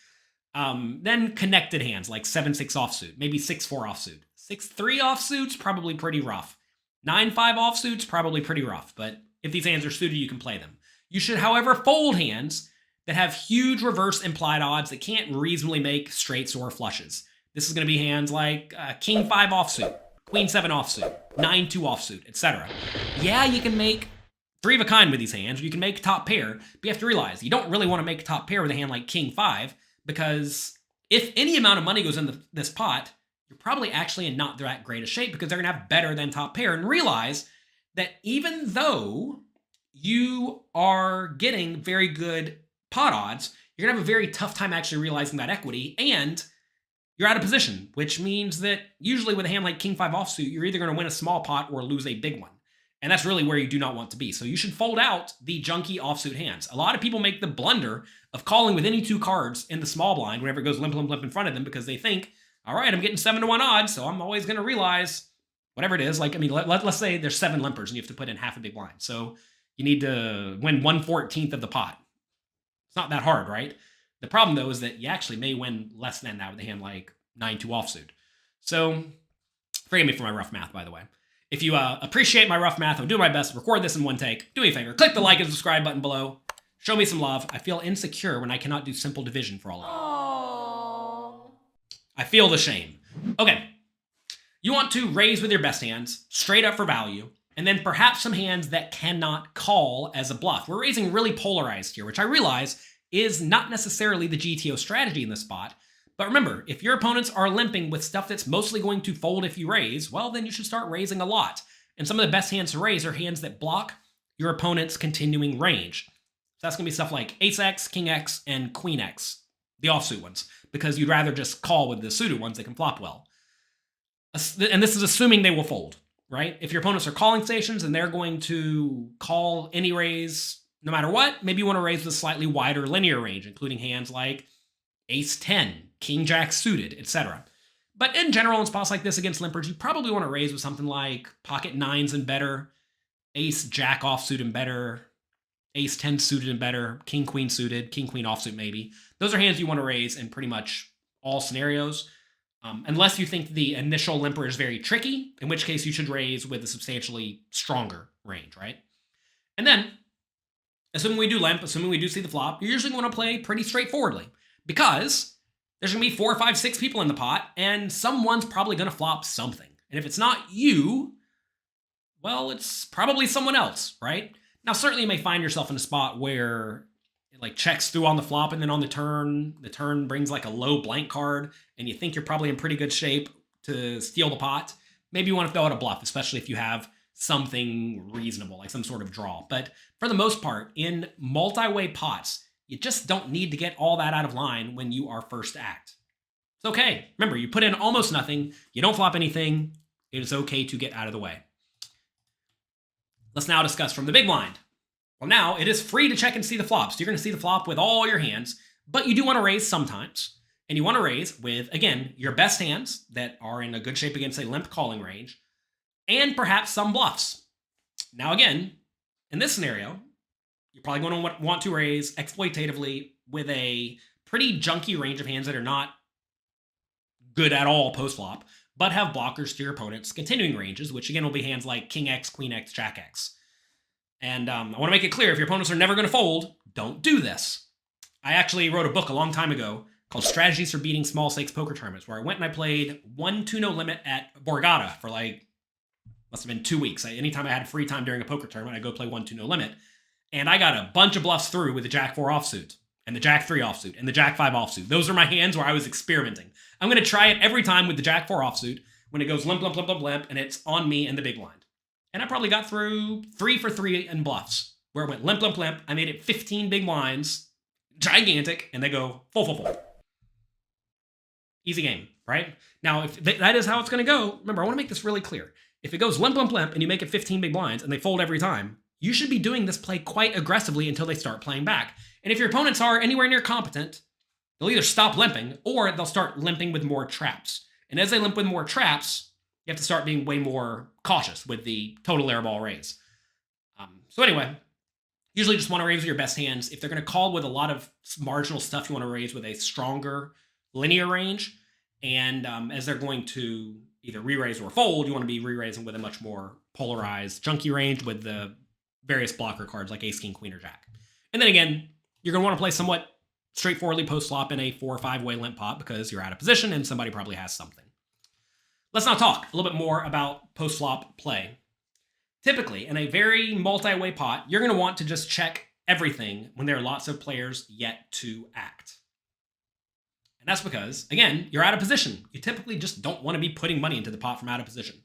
[SPEAKER 2] Then connected hands like 7-6 offsuit, maybe 6-4 offsuit. 6-3 offsuits, probably pretty rough. 9-5 offsuits, probably pretty rough. But if these hands are suited, you can play them. You should, however, fold hands that have huge reverse implied odds that can't reasonably make straights or flushes. This is going to be hands like King 5 offsuit, Queen 7 offsuit, 9-2 offsuit, etc. Yeah, you can make 3 of a kind with these hands. You can make top pair, but you have to realize you don't really want to make top pair with a hand like King 5, because if any amount of money goes in this pot, you're probably actually in not that great a shape because they're going to have better than top pair. And realize that even though you are getting very good pot odds, you're going to have a very tough time actually realizing that equity, and you're out of position, which means that usually with a hand like King 5 offsuit, you're either going to win a small pot or lose a big one. And that's really where you do not want to be. So you should fold out the junky offsuit hands. A lot of people make the blunder of calling with any 2 cards in the small blind whenever it goes limp, limp, limp in front of them, because they think, all right, I'm getting 7-1 odds, so I'm always going to realize whatever it is. Like, I mean, let's say there's 7 limpers and you have to put in half a big blind. So you need to win 1/14 of the pot. It's not that hard, right? The problem, though, is that you actually may win less than that with a hand like 9-2 offsuit. So forgive me for my rough math, by the way. If you appreciate my rough math, I'll do my best to record this in one take. Do me a favor, click the like and subscribe button below. Show me some love. I feel insecure when I cannot do simple division for all of you.
[SPEAKER 4] Aww.
[SPEAKER 2] I feel the shame. Okay. You want to raise with your best hands, straight up for value, and then perhaps some hands that cannot call as a bluff. We're raising really polarized here, which I realize is not necessarily the GTO strategy in this spot. But remember, if your opponents are limping with stuff that's mostly going to fold if you raise, well, then you should start raising a lot. And some of the best hands to raise are hands that block your opponent's continuing range. So that's going to be stuff like Ace X, King X, and Queen X, the offsuit ones, because you'd rather just call with the suited ones that can flop well. And this is assuming they will fold, right? If your opponents are calling stations and they're going to call any raise no matter what, maybe you want to raise with a slightly wider linear range, including hands like Ace 10, King Jack suited, etc. But in general, in spots like this against limpers, you probably want to raise with something like pocket 9s and better, Ace Jack offsuit and better, Ace 10 suited and better, King Queen suited, King Queen offsuit maybe. Those are hands you want to raise in pretty much all scenarios, unless you think the initial limper is very tricky, in which case you should raise with a substantially stronger range, right? And then, assuming we do limp, assuming we do see the flop, you're usually going to play pretty straightforwardly, because there's going to be 4, 5, 6 people in the pot, and someone's probably going to flop something. And if it's not you, well, it's probably someone else, right? Now, certainly you may find yourself in a spot where it like checks through on the flop, and then on the turn brings like a low blank card, and you think you're probably in pretty good shape to steal the pot. Maybe you want to throw out a bluff, especially if you have something reasonable, like some sort of draw. But for the most part, in multi-way pots, you just don't need to get all that out of line when you are first act. It's okay. Remember, you put in almost nothing. You don't flop anything. It is okay to get out of the way. Let's now discuss from the big blind. Well, now it is free to check and see the flops. You're going to see the flop with all your hands, but you do want to raise sometimes. And you want to raise with, again, your best hands that are in a good shape against a limp calling range, and perhaps some bluffs. Now, again, in this scenario, you're probably going to want to raise exploitatively with a pretty junky range of hands that are not good at all post-flop, but have blockers to your opponent's continuing ranges, which again will be hands like King X, Queen X, Jack X. And I want to make it clear, if your opponents are never going to fold, don't do this. I actually wrote a book a long time ago called Strategies for Beating Small Stakes Poker Tournaments, where I went and I played 1-2-0 limit at Borgata for like, must have been 2 weeks. Anytime I had free time during a poker tournament, I'd go play 1-2-0 limit. And I got a bunch of bluffs through with the Jack 4 offsuit, and the Jack 3 offsuit, and the Jack 5 offsuit. Those are my hands where I was experimenting. I'm going to try it every time with the Jack 4 offsuit when it goes limp, limp, limp, limp, limp, and it's on me in the big blind. And I probably got through 3 for 3 in bluffs, where it went limp, limp, limp. I made it 15 big blinds, gigantic, and they go full, full, full. Easy game, right? Now, if that is how it's going to go, remember, I want to make this really clear. If it goes limp, limp, limp, and you make it 15 big blinds, and they fold every time, you should be doing this play quite aggressively until they start playing back. And if your opponents are anywhere near competent, they'll either stop limping or they'll start limping with more traps. And as they limp with more traps, you have to start being way more cautious with the total airball raise. So anyway,
[SPEAKER 1] Usually just want to raise with your best hands. If they're going to call with a lot of marginal stuff, you want to raise with a stronger linear range. And as they're going to either re-raise or fold, you want to be re-raising with a much more polarized, junky range with the various blocker cards like ace, king, queen, or jack. And then again, you're going to want to play somewhat straightforwardly post-flop in a 4 or 5-way limp pot because you're out of position and somebody probably has something. Let's now talk a little bit more about post-flop play. Typically, in a very multi-way pot, you're going to want to just check everything when there are lots of players yet to act. And that's because, again, you're out of position. You typically just don't want to be putting money into the pot from out of position.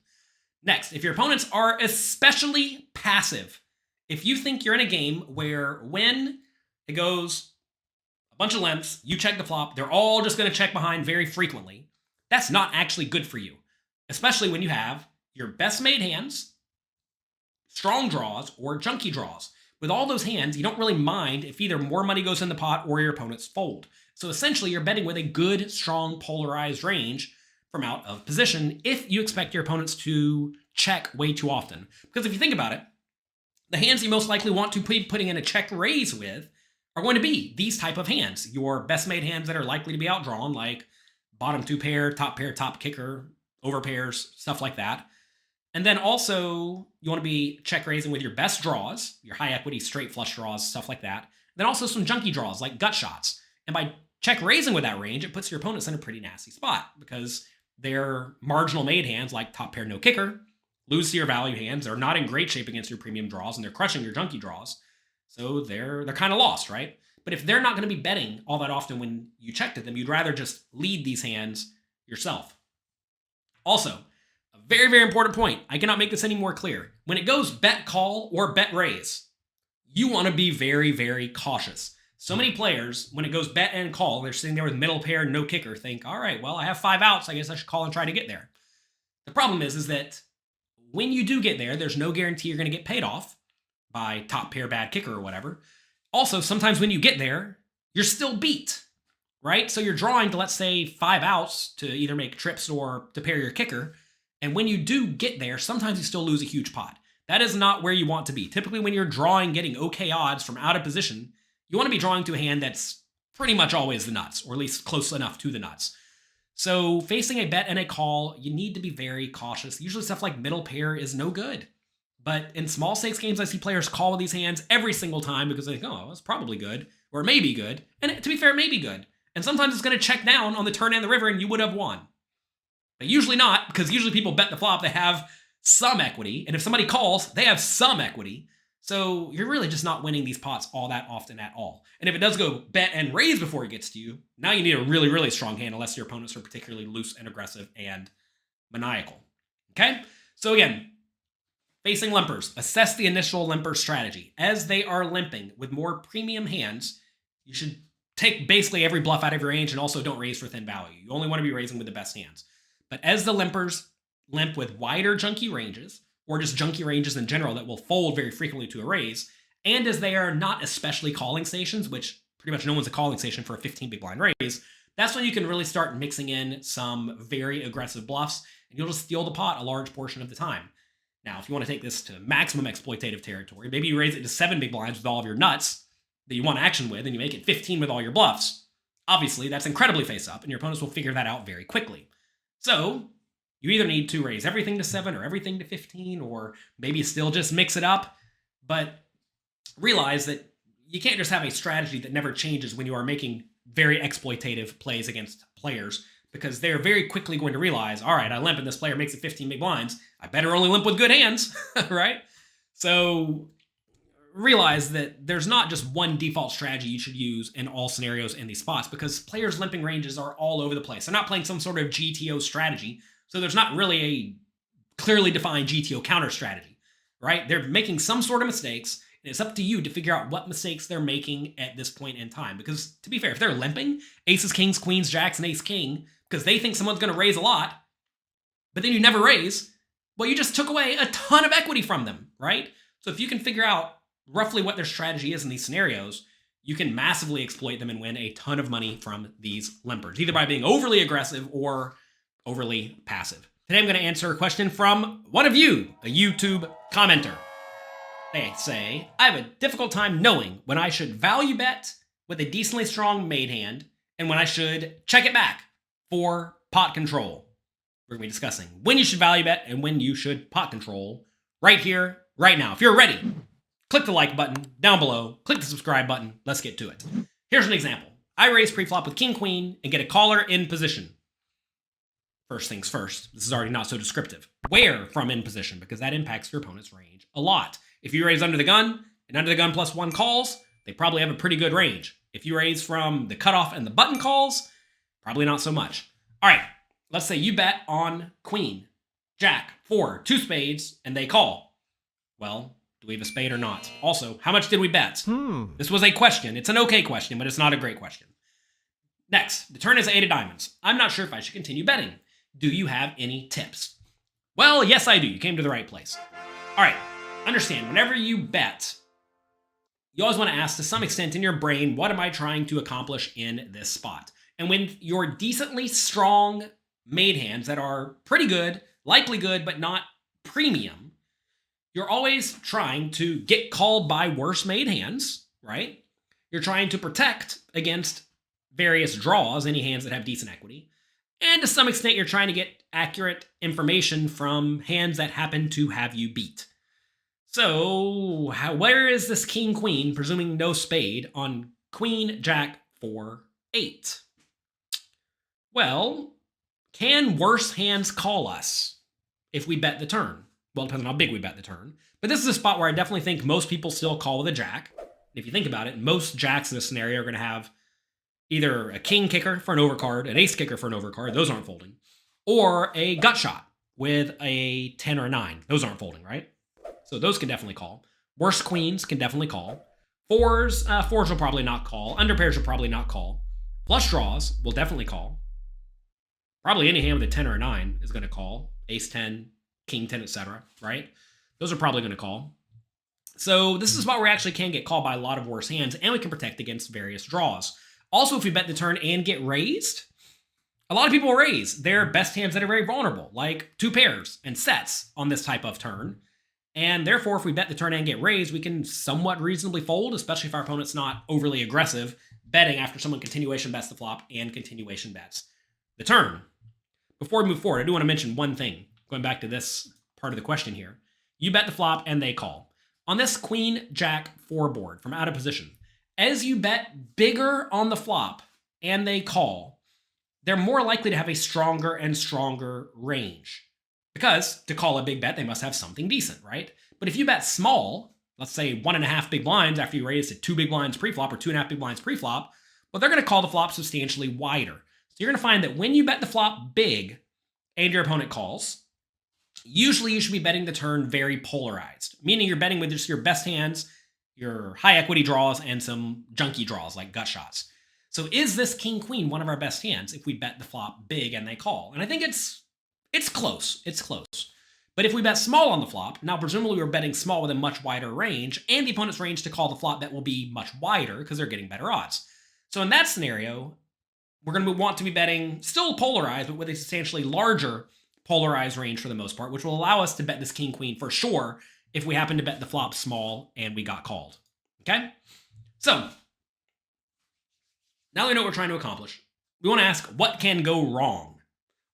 [SPEAKER 1] Next, if your opponents are especially passive, if you think you're in a game where when it goes a bunch of limps, you check the flop, they're all just going to check behind very frequently, that's not actually good for you. Especially when you have your best made hands, strong draws, or junky draws. With all those hands, you don't really mind if either more money goes in the pot or your opponents fold. So essentially, you're betting with a good, strong, polarized range from out of position if you expect your opponents to check way too often. Because if you think about it, the hands you most likely want to be putting in a check raise with are going to be these type of hands. Your best made hands that are likely to be outdrawn, like bottom 2 pair, top kicker, over pairs, stuff like that. And then also, you want to be check raising with your best draws, your high equity, straight flush draws, stuff like that. Then also some junky draws, like gut shots. And by check raising with that range, it puts your opponents in a pretty nasty spot because their marginal made hands, like top pair, no kicker, lose to your value hands. They're not in great shape against your premium draws, and they're crushing your junky draws. So they're kind of lost, right? But if they're not going to be betting all that often when you check to them, you'd rather just lead these hands yourself. Also, a very, very important point. I cannot make this any more clear. When it goes bet call or bet raise, you want to be very, very cautious. So many players, when it goes bet and call, they're sitting there with middle pair, no kicker, think, all right, well, I have 5 outs. I guess I should call and try to get there. The problem is that when you do get there, there's no guarantee you're going to get paid off by top pair, bad kicker, or whatever. Also, sometimes when you get there, you're still beat, right? So you're drawing to, let's say, 5 outs to either make trips or to pair your kicker. And when you do get there, sometimes you still lose a huge pot. That is not where you want to be. Typically, when you're drawing, getting okay odds from out of position, you want to be drawing to a hand that's pretty much always the nuts, or at least close enough to the nuts. So facing a bet and a call, you need to be very cautious. Usually stuff like middle pair is no good. But in small stakes games, I see players call with these hands every single time because they think, oh, it's probably good, or it may be good. And to be fair, it may be good. And sometimes it's going to check down on the turn and the river and you would have won. But usually not, because usually people bet the flop, they have some equity. And if somebody calls, they have some equity. So you're really just not winning these pots all that often at all. And if it does go bet and raise before it gets to you, now you need a really, really strong hand unless your opponents are particularly loose and aggressive and maniacal. Okay? So again, facing limpers, assess the initial limper strategy. As they are limping with more premium hands, you should take basically every bluff out of your range and also don't raise for thin value. You only want to be raising with the best hands. But as the limpers limp with wider junky ranges, or just junky ranges in general that will fold very frequently to a raise, and as they are not especially calling stations, which pretty much no one's a calling station for a 15 big blind raise, that's when you can really start mixing in some very aggressive bluffs, and you'll just steal the pot a large portion of the time. Now, if you want to take this to maximum exploitative territory, maybe you raise it to 7 big blinds with all of your nuts that you want action with, and you make it 15 with all your bluffs. Obviously, that's incredibly face up, and your opponents will figure that out very quickly. So you either need to raise everything to 7 or everything to 15, or maybe still just mix it up, but realize that you can't just have a strategy that never changes when you are making very exploitative plays against players, because they're very quickly going to realize, all right, I limp and this player makes it 15 big blinds. I better only limp with good hands, right? So realize that there's not just one default strategy you should use in all scenarios in these spots, because players' limping ranges are all over the place. They're not playing some sort of GTO strategy. So there's not really a clearly defined GTO counter strategy, right? They're making some sort of mistakes, and it's up to you to figure out what mistakes they're making at this point in time. Because to be fair, if they're limping aces, kings, queens, jacks, and ace king because they think someone's going to raise a lot, but then you never raise, well, you just took away a ton of equity from them, right? So if you can figure out roughly what their strategy is in these scenarios, you can massively exploit them and win a ton of money from these limpers, either by being overly aggressive or overly passive. Today I'm going to answer a question from one of you, a YouTube commenter.
[SPEAKER 2] they say, I have a difficult time knowing when I should value bet with a decently strong made hand and when I should check it back for pot control. We're going to be discussing when you should value bet and when you should pot control right here, right now. If you're ready, click the like button down below, click the subscribe button. Let's get to it. Here's an example. I raise preflop with king queen and get a caller in position. First things first, this is already not so descriptive. Where from in position? Because that impacts your opponent's range a lot. If you raise under the gun and under the gun +1 calls, they probably have a pretty good range. If you raise from the cutoff and the button calls, probably not so much. All right, let's say you bet on queen, jack, 4, 2 spades, and they call. Well, do we have a spade or not? Also, how much did we bet? This was a question. It's an okay question, but it's not a great question. Next, the turn is 8 of diamonds. I'm not sure if I should continue betting. Do you have any tips? Well, yes, I do. You came to the right place. All right, understand, whenever you bet, you always want to ask to some extent in your brain, what am I trying to accomplish in this spot? And when you're decently strong made hands that are pretty good, likely good, but not premium, you're always trying to get called by worse made hands, right? You're trying to protect against various draws, any hands that have decent equity. And to some extent, you're trying to get accurate information from hands that happen to have you beat. So, where is this king queen, presuming no spade, on queen jack 4 8? Well, can worse hands call us if we bet the turn? Well, it depends on how big we bet the turn. But this is a spot where I definitely think most people still call with a jack. If you think about it, most jacks in this scenario are going to have either a king kicker for an overcard, an ace kicker for an overcard, those aren't folding, or a gut shot with a 10 or a 9. Those aren't folding, right? So those can definitely call. Worse queens can definitely call. Fours will probably not call. Underpairs will probably not call. Flush draws will definitely call. Probably any hand with a 10 or a 9 is going to call. Ace 10, king 10, etc., right? Those are probably going to call. So this is a spot where we actually can get called by a lot of worse hands, and we can protect against various draws. Also, if we bet the turn and get raised, a lot of people raise their best hands that are very vulnerable, like 2 pairs and sets on this type of turn. And therefore, if we bet the turn and get raised, we can somewhat reasonably fold, especially if our opponent's not overly aggressive, betting after someone continuation bets the flop and continuation bets the turn. Before we move forward, I do want to mention one thing, going back to this part of the question here. You bet the flop and they call. On this queen jack 4 board from out of position, as you bet bigger on the flop and they call, they're more likely to have a stronger and stronger range. Because to call a big bet, they must have something decent, right? But if you bet small, let's say 1.5 big blinds after you raise to 2 big blinds preflop or 2.5 big blinds preflop, well, they're going to call the flop substantially wider. So you're going to find that when you bet the flop big and your opponent calls, usually you should be betting the turn very polarized, meaning you're betting with just your best hands, your high equity draws, and some junky draws like gut shots. So is this king queen one of our best hands if we bet the flop big and they call? And I think it's close. It's close. But if we bet small on the flop, now presumably we're betting small with a much wider range, and the opponent's range to call the flop bet will be much wider because they're getting better odds. So in that scenario, we're going to want to be betting still polarized, but with a substantially larger polarized range for the most part, which will allow us to bet this king queen for sure if we happen to bet the flop small and we got called. Okay? So, now we know what we're trying to accomplish. We want to ask, what can go wrong?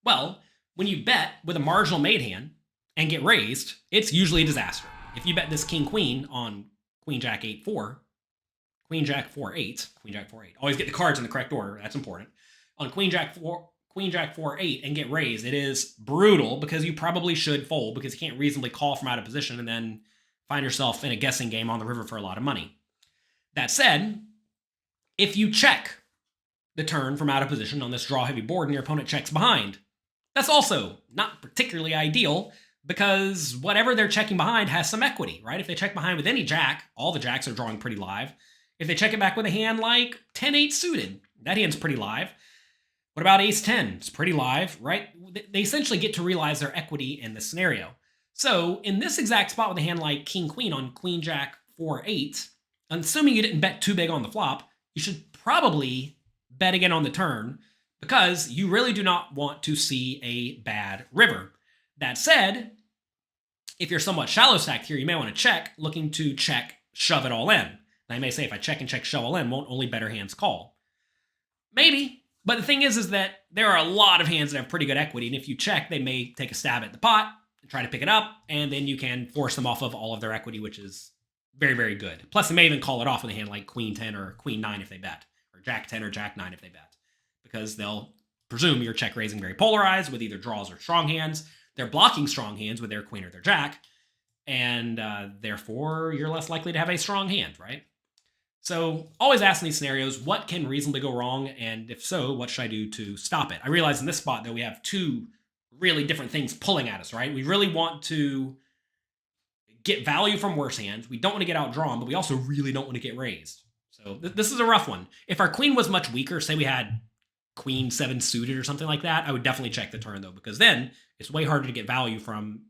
[SPEAKER 2] Well, when you bet with a marginal made hand and get raised, it's usually a disaster. If you bet this king queen on queen jack 8-4, queen jack 4-8, queen jack 4-8. Always get the cards in the correct order. That's important. On queen jack 4-8 and get raised, it is brutal because you probably should fold because you can't reasonably call from out of position and then find yourself in a guessing game on the river for a lot of money. That said, if you check the turn from out of position on this draw heavy board and your opponent checks behind, that's also not particularly ideal because whatever they're checking behind has some equity, right? If they check behind with any jack, all the jacks are drawing pretty live. If they check it back with a hand like 10-8 suited, that hand's pretty live. What about ace-10? It's pretty live, right? They essentially get to realize their equity in this scenario. So in this exact spot with a hand like king-queen on queen-jack 4-8, assuming you didn't bet too big on the flop, you should probably bet again on the turn because you really do not want to see a bad river. That said,
[SPEAKER 1] If you're somewhat shallow stacked here, you may want to check, looking to check, shove it all in. And I may say if I check and check, shove all in, won't only better hands call? Maybe, but the thing is that there are a lot of hands that have pretty good equity, and if you check, they may take a stab at the pot and try to pick it up, and then you can force them off of all of their equity, which is very, very good. Plus, they may even call it off with a hand like Queen 10 or Queen 9 if they bet, or Jack 10 or Jack 9 if they bet, because they'll presume you're check raising very polarized with either draws or strong hands. They're blocking strong hands with their Queen or their Jack, and therefore you're less likely to have a strong hand, right? So always ask in these scenarios, what can reasonably go wrong? And if so, what should I do to stop it? I realize in this spot that we have two really different things pulling at us, right? We really want to get value from worse hands. We don't want to get outdrawn, but we also really don't want to get raised. So this is a rough one. If our queen was much weaker, say we had Queen 7 suited or something like that, I would definitely check the turn though, because then it's way harder to get value from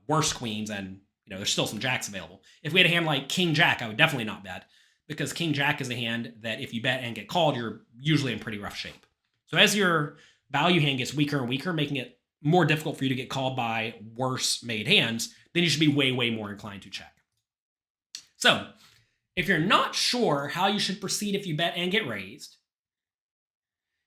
[SPEAKER 1] worse queens, and there's still some jacks available. If we had a hand like King Jack, I would definitely not bet, because King Jack is a hand that if you bet and get called, you're usually in pretty rough shape. So as your value hand gets weaker and weaker, making it more difficult for you to get called by worse made hands, then you should be way, way more inclined to check. So if you're not sure how you should proceed if you bet and get raised,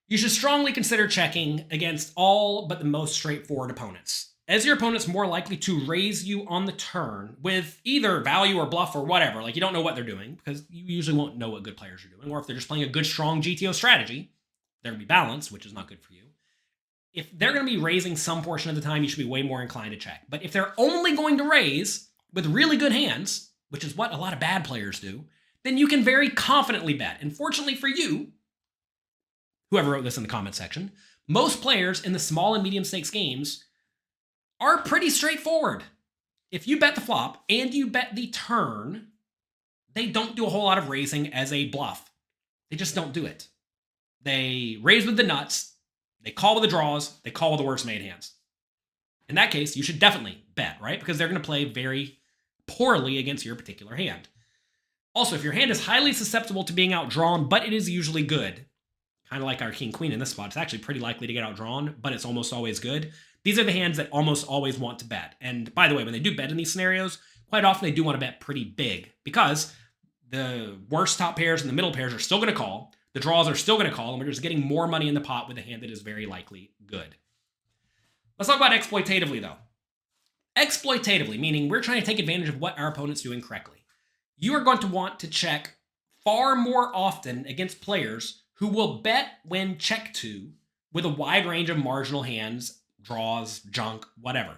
[SPEAKER 1] you should strongly consider checking against all but the most straightforward opponents. As your opponent's more likely to raise you on the turn with either value or bluff or whatever, like you don't know what they're doing, because you usually won't know what good players are doing, or if they're just playing a good, strong GTO strategy, they're going to be balanced, which is not good for you. If they're going to be raising some portion of the time, you should be way more inclined to check. But if they're only going to raise with really good hands, which is what a lot of bad players do, then you can very confidently bet. And fortunately for you, whoever wrote this in the comment section, most players in the small and medium stakes games are pretty straightforward. If you bet the flop and you bet the turn, they don't do a whole lot of raising as a bluff. They just don't do it. They raise with the nuts, they call with the draws, they call with the worst made hands. In that case, you should definitely bet, right? Because they're going to play very poorly against your particular hand. Also, if your hand is highly susceptible to being outdrawn, but it is usually good, kind of like our King Queen in this spot, it's actually pretty likely to get outdrawn, but it's almost always good. These are the hands that almost always want to bet. And by the way, when they do bet in these scenarios, quite often they do want to bet pretty big, because the worst top pairs and the middle pairs are still going to call, the draws are still going to call, and we're just getting more money in the pot with a hand that is very likely good. Let's talk about exploitatively though. Exploitatively, meaning we're trying to take advantage of what our opponent's doing correctly. You are going to want to check far more often against players who will bet when check to with a wide range of marginal hands, draws, junk, whatever.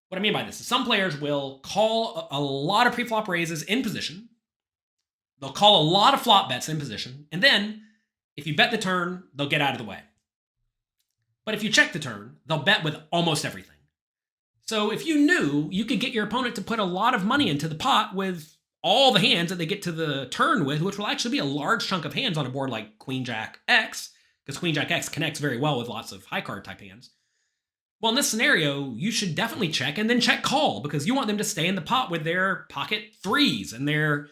[SPEAKER 1] What I mean by this is some players will call a lot of preflop raises in position. They'll call a lot of flop bets in position. And then if you bet the turn, they'll get out of the way. But if you check the turn, they'll bet with almost everything. So if you knew you could get your opponent to put a lot of money into the pot with all the hands that they get to the turn with, which will actually be a large chunk of hands on a board like Queen Jack X, because Queen Jack X connects very well with lots of high card type hands. Well, in this scenario, you should definitely check and then check call, because you want them to stay in the pot with their pocket threes and their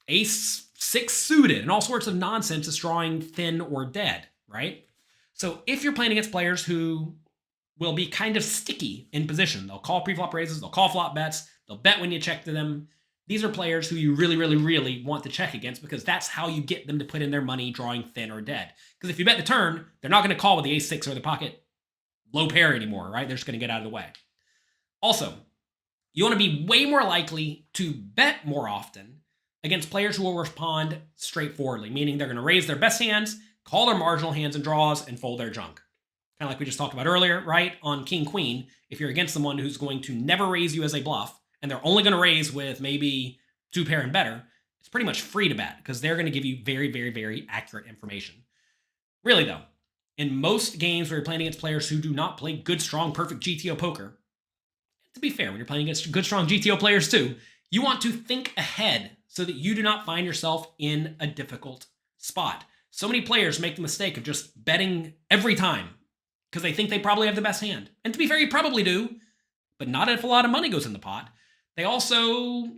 [SPEAKER 1] ace 6 suited and all sorts of nonsense is drawing thin or dead, right? So if you're playing against players who will be kind of sticky in position, they'll call preflop raises, they'll call flop bets, they'll bet when you check to them. These are players who you really, really, really want to check against, because that's how you get them to put in their money drawing thin or dead. Because if you bet the turn, they're not going to call with the ace 6 or the pocket low pair anymore, right? They're just going to get out of the way. Also, you want to be way more likely to bet more often against players who will respond straightforwardly, meaning they're going to raise their best hands, call their marginal hands and draws, and fold their junk. Kind of like we just talked about earlier, right? On King Queen, if you're against someone who's going to never raise you as a bluff, and they're only going to raise with maybe 2 pair and better, it's pretty much free to bet, because they're going to give you very, very, very accurate information. Really though, in most games where you're playing against players who do not play good, strong, perfect GTO poker, to be fair, when you're playing against good, strong GTO players too, you want to think ahead so that you do not find yourself in a difficult spot. So many players make the mistake of just betting every time because they think they probably have the best hand. And to be fair, you probably do, but not if a lot of money goes in the pot. They also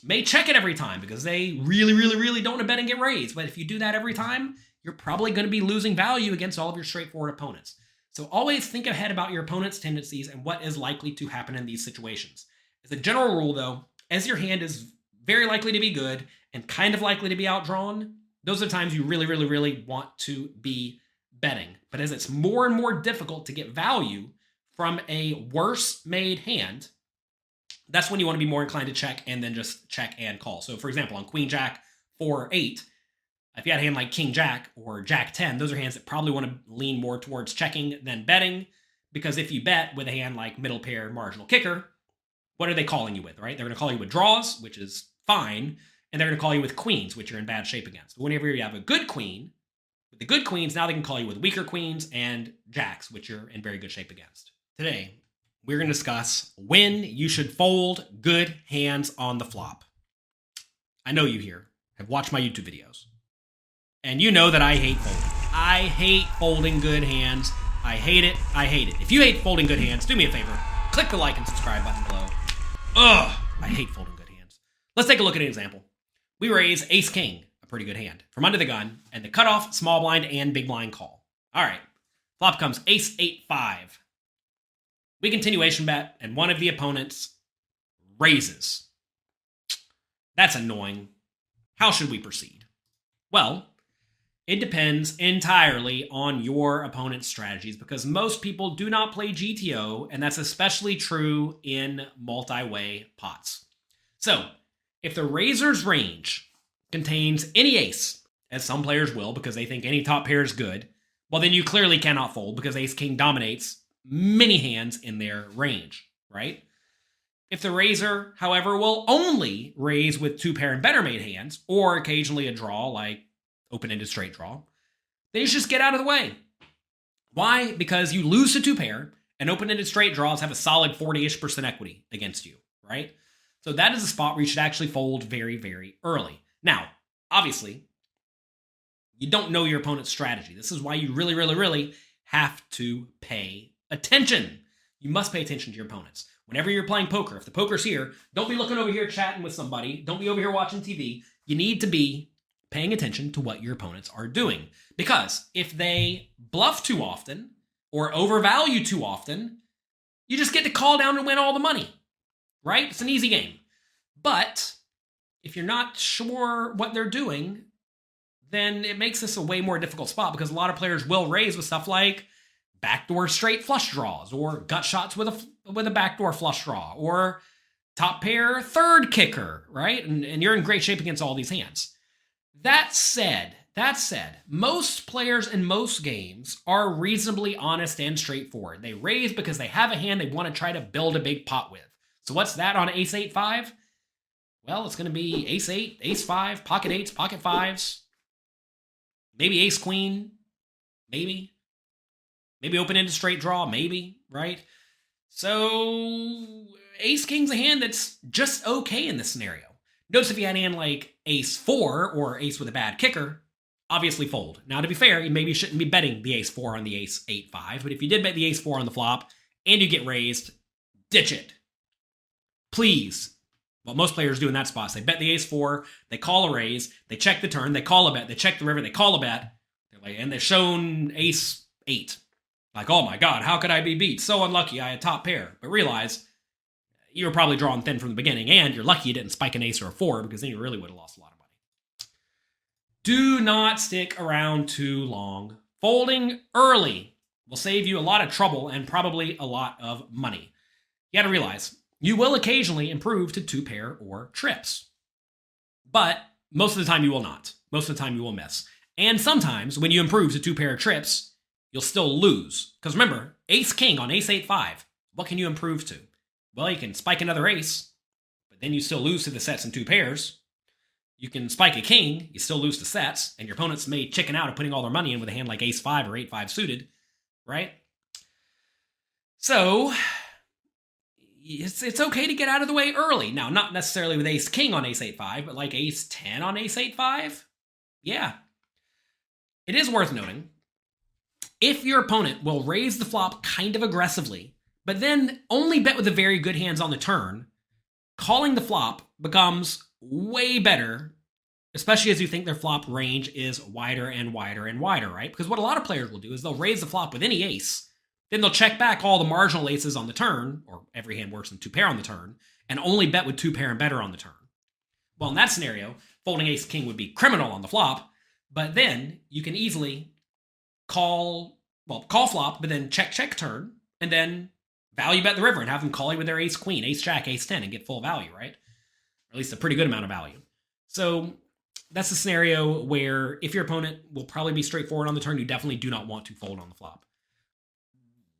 [SPEAKER 1] may check it every time because they really, really, really don't want to bet and get raised. But if you do that every time, you're probably going to be losing value against all of your straightforward opponents. So always think ahead about your opponent's tendencies and what is likely to happen in these situations.
[SPEAKER 2] As a general rule, though, as your hand is very likely to be good and kind of likely to be outdrawn, those are times you really, really, really want to be betting. But as it's more and more difficult to get value from a worse made hand, that's when you want to be more inclined to check and then just check and call. So for example, on Queen Jack 4-8, if you had a hand like King Jack or Jack 10, those are hands that probably want to lean more towards checking than betting, because if you bet with a hand like middle pair marginal kicker, what are they calling you with, right? They're going to call you with draws, which is fine, and they're going to call you with queens, which you're in bad shape against. But whenever you have a good queen, with the good queens, now they can call you with weaker queens and jacks, which you're in very good shape against. Today, we're going to discuss when you should fold good hands on the flop. I know you here have watched my YouTube videos, and you know that I hate folding. I hate folding good hands. I hate it. I hate it. If you hate folding good hands, do me a favor. Click the like and subscribe button below. Ugh, I hate folding good hands. Let's take a look at an example. We raise ace-king, a pretty good hand, from under the gun, and the cutoff, small blind, and big blind call. All right, flop comes ace-8-5. We continuation bet, and one of the opponents raises. That's annoying. How should we proceed? Well, it depends entirely on your opponent's strategies, because most people do not play GTO, and that's especially true in multi-way pots. So, if the raiser's range contains any ace, as some players will because they think any top pair is good, well then you clearly cannot fold because ace-king dominates many hands in their range, right? If the raiser, however, will only raise with two pair and better made hands, or occasionally a draw like open-ended straight draw, then you should just get out of the way. Why? Because you lose to two pair, and open-ended straight draws have a solid 40-ish% equity against you, right? So that is a spot where you should actually fold very, very early. Now, obviously, you don't know your opponent's strategy. This is why you really, really, really have to pay attention. You must pay attention to your opponents. Whenever you're playing poker, if the poker's here, don't be looking over here chatting with somebody. Don't be over here watching TV. You need to be paying attention to what your opponents are doing. Because if they bluff too often or overvalue too often, you just get to call down and win all the money, right? It's an easy game. But if you're not sure what they're doing, then it makes this a way more difficult spot, because a lot of players will raise with stuff like backdoor straight flush draws, or gut shots with a backdoor flush draw, or top pair third kicker, right? And you're in great shape against all these hands. That said, most players in most games are reasonably honest and straightforward. They raise because they have a hand they want to try to build a big pot with. So what's that on ace-8-5? Well, it's going to be ace-8, ace-5, pocket eights, pocket fives, maybe ace-queen, maybe open-ended straight draw, maybe, right? So ace-king's a hand that's just okay in this scenario. Notice if you had a hand like ace-4 or ace with a bad kicker, obviously fold. Now, to be fair, you maybe shouldn't be betting the ace-4 on the ace-8-5, but if you did bet the ace-4 on the flop and you get raised, ditch it. Please. What most players do in that spot is they bet the ace-4, they call a raise, they check the turn, they call a bet, they check the river, they call a bet, and they're shown ace-8. Like, oh my god, how could I be beat? So unlucky, I had top pair. But realize, you were probably drawing thin from the beginning, and you're lucky you didn't spike an ace or a 4, because then you really would have lost a lot of money. Do not stick around too long. Folding early will save you a lot of trouble and probably a lot of money. You gotta realize, you will occasionally improve to two pair or trips. But most of the time you will not. Most of the time you will miss. And sometimes when you improve to two pair or trips, you'll still lose. Because remember, ace-king on ace-8-5, what can you improve to? Well, you can spike another ace, but then you still lose to the sets in two pairs. You can spike a king, you still lose to sets, and your opponents may chicken out of putting all their money in with a hand like ace-5 or 8-5 suited, right? So it's okay to get out of the way early. Now, not necessarily with ace-king on ace-8-5, but like ace-10 on ace-8-5? Yeah. It is worth noting, if your opponent will raise the flop kind of aggressively, but then only bet with the very good hands on the turn, calling the flop becomes way better, especially as you think their flop range is wider and wider and wider, right? Because what a lot of players will do is they'll raise the flop with any ace,
[SPEAKER 1] Then they'll check back all the marginal aces on the turn, or every hand works in 2-pair on the turn, and only bet with 2-pair and better on the turn. Well, in that scenario, folding ace-king would be criminal on the flop, but then you can easily call flop, but then check turn, and then value bet the river and have them call you with their ace-queen, ace-jack, ace-10, and get full value, right? Or at least a pretty good amount of value. So that's a scenario where if your opponent will probably be straightforward on the turn, you definitely do not want to fold on the flop.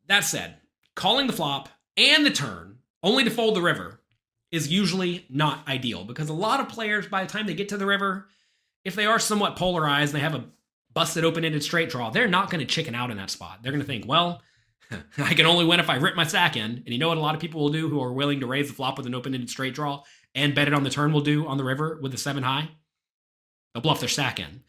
[SPEAKER 1] That said, calling the flop and the turn only to fold the river is usually not ideal, because a lot of players, by the time they get to the river, if they are somewhat polarized, they have a busted open-ended straight draw, they're not going to chicken out in that spot. They're going to think, well, I can only win if I rip my stack in. And you know what a lot of people will do who are willing to raise the flop with an open-ended straight draw and bet it on the turn will do on the river with a 7 high? They'll bluff their stack in.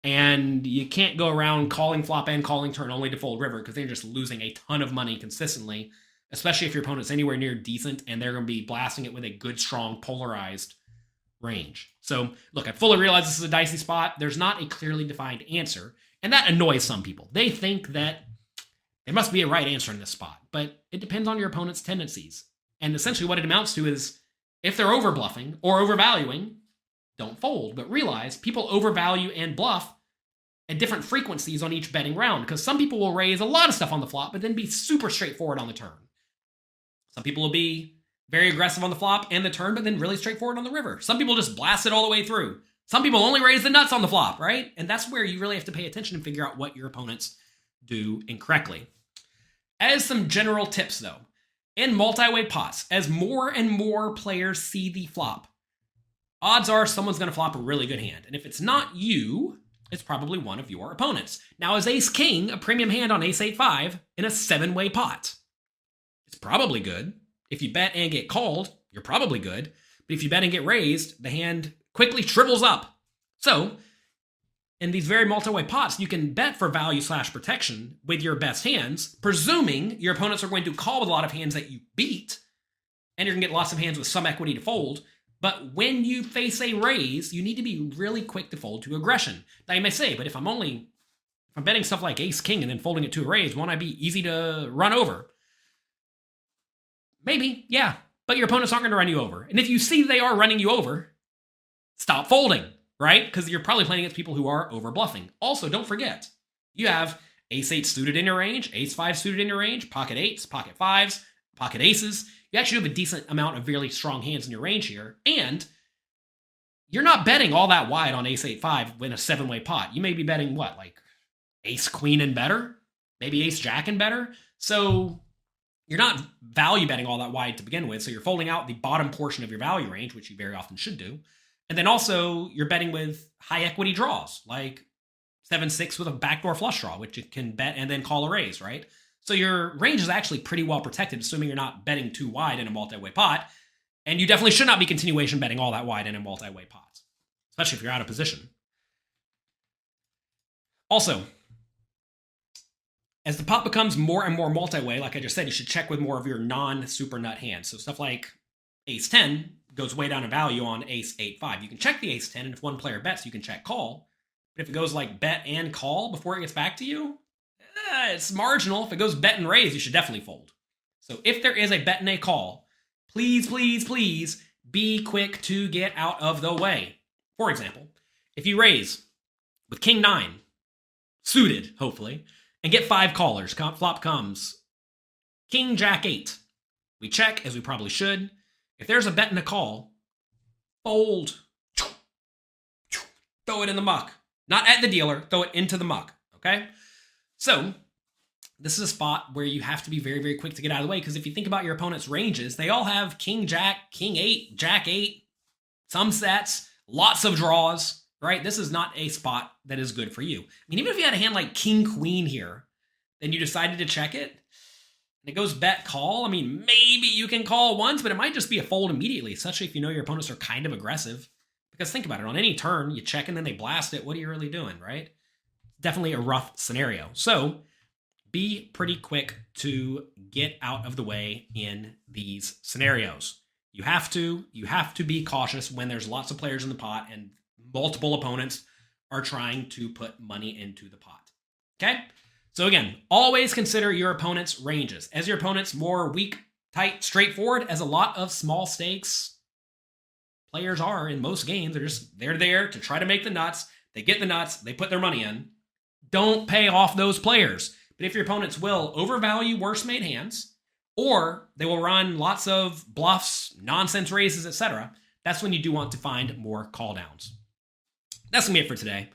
[SPEAKER 1] And you can't go around calling flop and calling turn only to fold river, because they're just losing a ton of money consistently, especially if your opponent's anywhere near decent and they're going to be blasting it with a good, strong, polarized range. So, look, I fully realize this is a dicey spot. There's not a clearly defined answer, and that annoys some people. They think that there must be a right answer in this spot, but it depends on your opponent's tendencies. And essentially what it amounts to is, if they're over bluffing or overvaluing, don't fold, but realize people overvalue and bluff at different frequencies on each betting round, because some people will raise a lot of stuff on the flop, but then be super straightforward on the turn. Some people will be very aggressive on the flop and the turn, but then really straightforward on the river. Some people just blast it all the way through. Some people only raise the nuts on the flop, right? And that's where you really have to pay attention and figure out what your opponents do incorrectly. As some general tips, though, in multi-way pots, as more and more players see the flop, odds are someone's going to flop a really good hand. And if it's not you, it's probably one of your opponents. Now, is ace-king a premium hand on ace-8-5 in a 7-way pot? It's probably good. If you bet and get called, you're probably good. But if you bet and get raised, the hand quickly shrivels up. So, in these very multi-way pots, you can bet for value/protection with your best hands, presuming your opponents are going to call with a lot of hands that you beat, and you're going to get lots of hands with some equity to fold. But when you face a raise, you need to be really quick to fold to aggression. Now you may say, but if I'm betting stuff like ace-king and then folding it to a raise, won't I be easy to run over? Maybe, yeah, but your opponents aren't going to run you over. And if you see they are running you over, stop folding, right? Because you're probably playing against people who are over bluffing. Also, don't forget, you have ace-8 suited in your range, ace-5 suited in your range, pocket 8s, pocket 5s, pocket aces. You actually have a decent amount of really strong hands in your range here, and you're not betting all that wide on ace-8-5 in a 7-way pot. You may be betting, what, like ace-queen and better? Maybe ace-jack and better? So you're not value betting all that wide to begin with, so you're folding out the bottom portion of your value range, which you very often should do. And then also, you're betting with high equity draws, like 7-6 with a backdoor flush draw, which you can bet and then call a raise, right? So your range is actually pretty well protected, assuming you're not betting too wide in a multi-way pot. And you definitely should not be continuation betting all that wide in a multi-way pot, especially if you're out of position. Also, as the pot becomes more and more multi-way, like I just said, you should check with more of your non-super nut hands. So stuff like ace-10 goes way down in value on ace-8-5. You can check the ace-10, and if one player bets, you can check call. But if it goes like bet and call before it gets back to you, it's marginal. If it goes bet and raise, you should definitely fold. So if there is a bet and a call, please, please, please be quick to get out of the way. For example, if you raise with king 9, suited, hopefully, and get 5 callers, flop comes king jack 8. We check, as we probably should. If there's a bet and a call, fold. Throw it in the muck. Not at the dealer, throw it into the muck, okay? So, this is a spot where you have to be very, very quick to get out of the way, because if you think about your opponent's ranges, they all have king, jack, king 8, jack 8, some sets, lots of draws, right? This is not a spot that is good for you. I mean, even if you had a hand like king, queen here, then you decided to check it, and it goes bet, call, I mean, maybe you can call once, but it might just be a fold immediately, especially if you know your opponents are kind of aggressive. Because think about it, on any turn, you check and then they blast it, what are you really doing, right? Definitely a rough scenario. So be pretty quick to get out of the way in these scenarios. You have to be cautious when there's lots of players in the pot and multiple opponents are trying to put money into the pot. Okay?
[SPEAKER 2] So again, always consider your opponent's ranges. As your opponent's more weak, tight, straightforward, as a lot of small stakes players are in most games, they're there to try to make the nuts. They get the nuts, they put their money in. Don't pay off those players. But if your opponents will overvalue worse made hands, or they will run lots of bluffs, nonsense raises, etc., that's when you do want to find more call downs. That's going to be it for today.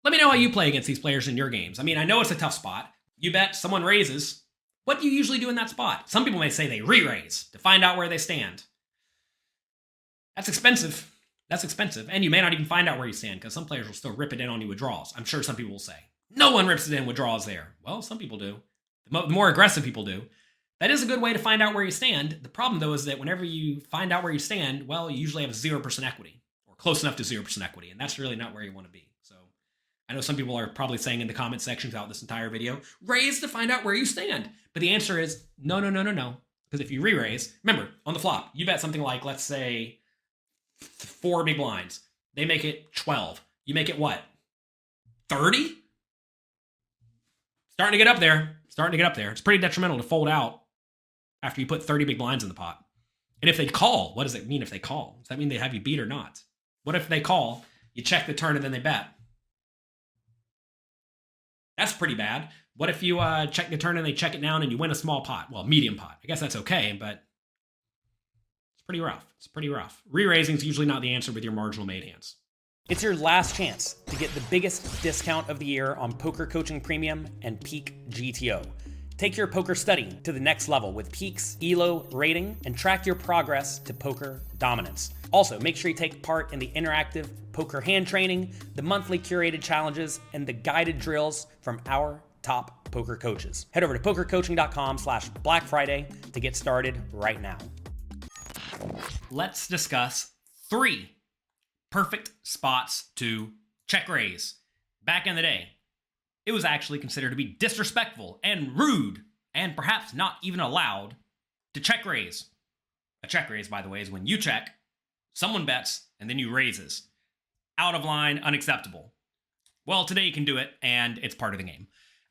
[SPEAKER 2] Let me know how you play against these players in your games. I mean, I know it's a tough spot. You bet someone raises. What do you usually do in that spot? Some people may say they re-raise to find out where they stand. That's expensive. That's expensive. And you may not even find out where you stand because some players will still rip it in on you with draws. I'm sure some people will say, no one rips it in with draws there. Well, some people do. The more aggressive people do. That is a good way to find out where you stand. The problem, though, is that whenever you find out where you stand, well, you usually have 0% equity or close enough to 0% equity. And that's really not where you want to be. So I know some people are probably saying in the comment section throughout this entire video, raise to find out where you stand. But the answer is no. Because if you re-raise, remember, on the flop, you bet something like, let's say, 4 big blinds. They make it 12. You make it what? 30? Starting to get up there. It's pretty detrimental to fold out after you put 30 big blinds in the pot. And if they call, what does it mean if they call? Does that mean they have you beat or not? What if they call, you check the turn, and then they bet? That's pretty bad. What if you check the turn and they check it down and you win a small pot? Well, medium pot. I guess that's okay, but pretty rough. It's pretty rough. Re-raising is usually not the answer with your marginal made hands.
[SPEAKER 1] It's your last chance to get the biggest discount of the year on Poker Coaching Premium and Peak GTO. Take your poker study to the next level with Peak's ELO rating and track your progress to poker dominance. Also, make sure you take part in the interactive poker hand training, the monthly curated challenges, and the guided drills from our top poker coaches. Head over to pokercoaching.com/Black Friday to get started right now.
[SPEAKER 2] Let's discuss 3 perfect spots to check raise. Back in the day, it was actually considered to be disrespectful and rude and perhaps not even allowed to check raise. A check raise, by the way, is when you check, someone bets, and then you raises. Out of line, unacceptable. Well, today you can do it, and it's part of the game.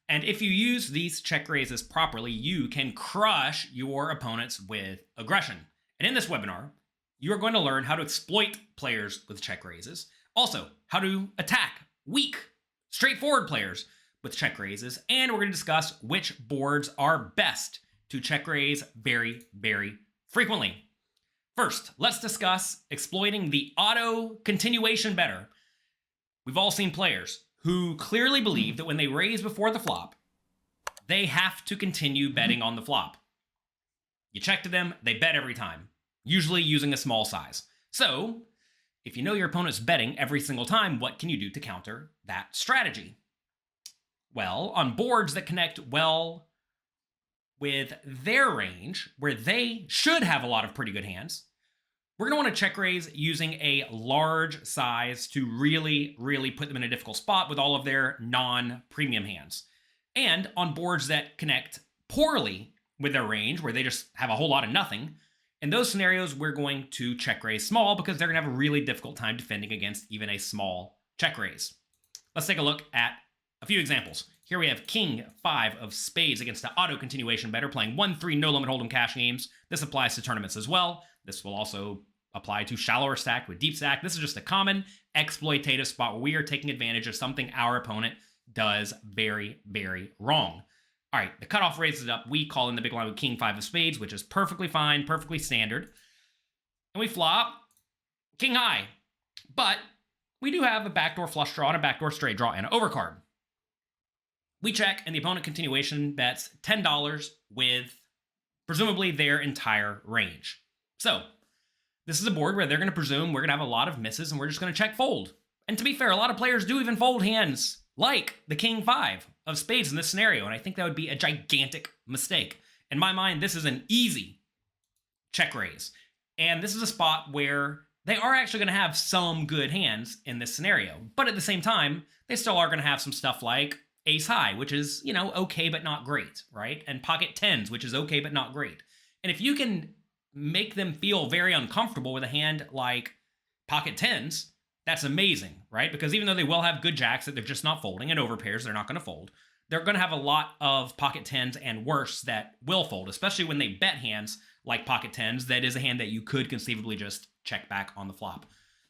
[SPEAKER 2] And if you use these check raises properly, you can crush your opponents with aggression. And in this webinar, you are going to learn how to exploit players with check raises. Also, how to attack weak, straightforward players with check raises. And we're going to discuss which boards are best to check raise very, very frequently. First, let's discuss exploiting the auto continuation better. We've all seen players who clearly believe that when they raise before the flop, they have to continue betting on the flop. You check to them, they bet every time, usually using a small size. So, if you know your opponent's betting every single time, what can you do to counter that strategy? Well, on boards that connect well with their range, where they should have a lot of pretty good hands, we're going to want to check raise using a large size to really, really put them in a difficult spot with all of their non-premium hands. And on boards that connect poorly with their range, where they just have a whole lot of nothing, in those scenarios, we're going to check raise small because they're going to have a really difficult time defending against even a small check raise. Let's take a look at a few examples. Here we have King 5 of spades against the auto continuation better, playing 1-3 no limit hold'em cash games. This applies to tournaments as well. This will also apply to shallower stack with deep stack. This is just a common exploitative spot where we are taking advantage of something our opponent does very, very wrong. All right, the cutoff raises it up. We call in the big line with King 5 of spades, which is perfectly fine, perfectly standard. And we flop King high. But we do have a backdoor flush draw and a backdoor straight draw and an overcard. We check, and the opponent continuation bets $10 with presumably their entire range. So, this is a board where they're going to presume we're going to have a lot of misses, and we're just going to check fold. And to be fair, a lot of players do even fold hands like the King 5 of spades in this scenario, and I think that would be a gigantic mistake. In my mind, this is an easy check raise. And this is a spot where they are actually going to have some good hands in this scenario. But at the same time, they still are going to have some stuff like ace high, which is, okay but not great, right? And pocket tens, which is okay but not great. And if you can make them feel very uncomfortable with a hand like pocket tens, that's amazing, right? Because even though they will have good jacks that they're just not folding, and overpairs they're not going to fold,
[SPEAKER 1] they're going to have a lot of pocket tens and worse that will fold, especially when they bet hands like pocket tens. That is a hand that you could conceivably just check back on the flop.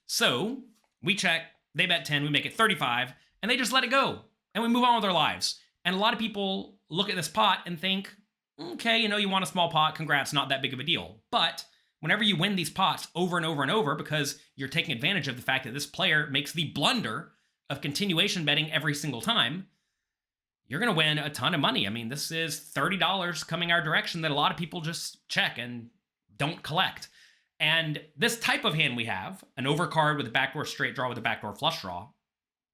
[SPEAKER 1] So we check, they bet 10, we make it 35, and they just let it go, and we move on with our lives. And a lot of people look at this pot and think, okay, you want a small pot, congrats, not that big of a deal. But whenever you win these pots over and over and over because you're taking advantage of the fact that this player makes the blunder of continuation betting every single time, you're going to win a ton of money. I mean, this is $30 coming our direction that a lot of people just check and don't collect. And this type of hand we have, an overcard with a backdoor straight draw with a backdoor flush draw,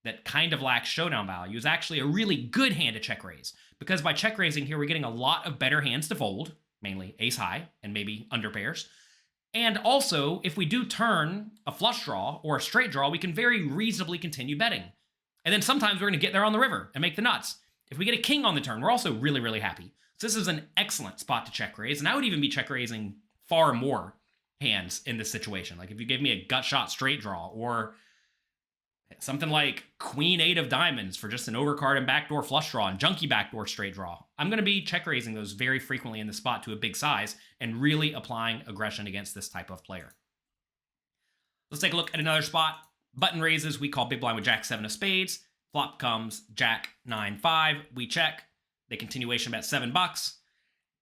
[SPEAKER 1] that kind of lacks showdown value, is actually a really good hand to check raise. Because by check raising here, we're getting a lot of better hands to fold, mainly ace high and maybe under pairs. And also, if we do turn a flush draw or a straight draw, we can very reasonably continue betting. And then sometimes we're going to get there on the river and make the nuts. If we get a king on the turn, we're also really, really happy. So this is an excellent spot to check raise. And I would even be check raising far more hands in this situation. Like if you gave me a gut shot straight draw or something like queen 8 of diamonds for just an overcard and backdoor flush draw and junky backdoor straight draw, I'm going to be check raising those very frequently in the spot to a big size and really applying aggression against this type of player. Let's take a look at another spot. Button raises, we call big blind with jack 7 of spades. Flop comes jack 9-5. We check. They continuation bet $7.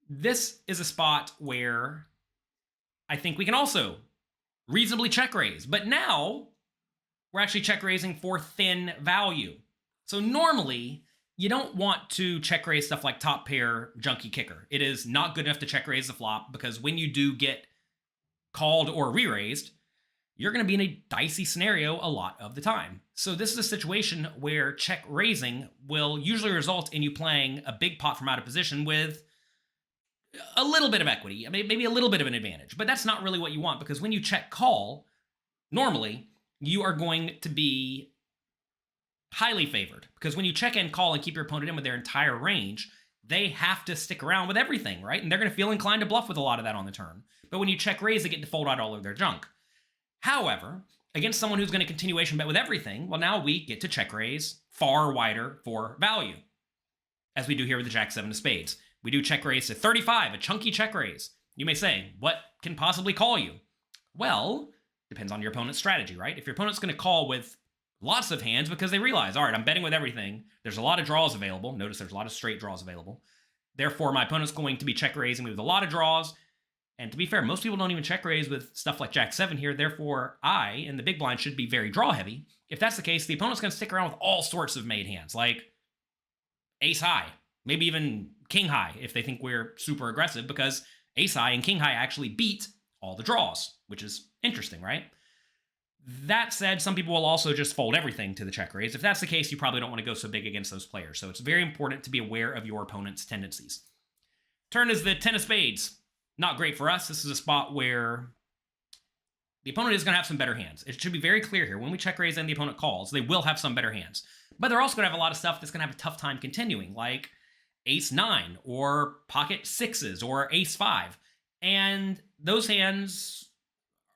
[SPEAKER 1] This is a spot where I think we can also reasonably check raise. But now we're actually check raising for thin value. So normally you don't want to check raise stuff like top pair junky kicker. It is not good enough to check raise the flop because when you do get called or re-raised, you're going to be in a dicey scenario a lot of the time. So this is a situation where check raising will usually result in you playing a big pot from out of position with a little bit of equity, maybe a little bit of an advantage. But that's not really what you want, because when you check call, normally you are going to be highly favored. Because when you check and call and keep your opponent in with their entire range, they have to stick around with everything, right? And they're going to feel inclined to bluff with a lot of that on the turn. But when you check raise, they get to fold out all of their junk. However, against someone who's going to continuation bet with everything, well, now we get to check raise far wider for value, as we do here with the jack 7 of spades. We do check raise to 35, a chunky check raise. You may say, what can possibly call you? Well, depends on your opponent's strategy, right? If your opponent's going to call with lots of hands because they realize, all right, I'm betting with everything. There's a lot of draws available. Notice there's a lot of straight draws available. Therefore, my opponent's going to be check raising me with a lot of draws. And to be fair, most people don't even check raise with stuff like jack 7 here. Therefore, I, in the big blind, should be very draw heavy. If that's the case, the opponent's going to stick around with all sorts of made hands, like ace high, maybe even king high if they think we're super aggressive, because ace high and king high actually beat all the draws, which is interesting, right? That said, some people will also just fold everything to the check raise. If that's the case, you probably don't want to go so big against those players. So it's very important to be aware of your opponent's tendencies. Turn is the 10 of spades. Not great for us. This is a spot where the opponent is going to have some better hands. It should be very clear here. When we check raise and the opponent calls, they will have some better hands. But they're also going to have a lot of stuff that's going to have a tough time continuing, like ace 9 or pocket 6s or ace 5. And those hands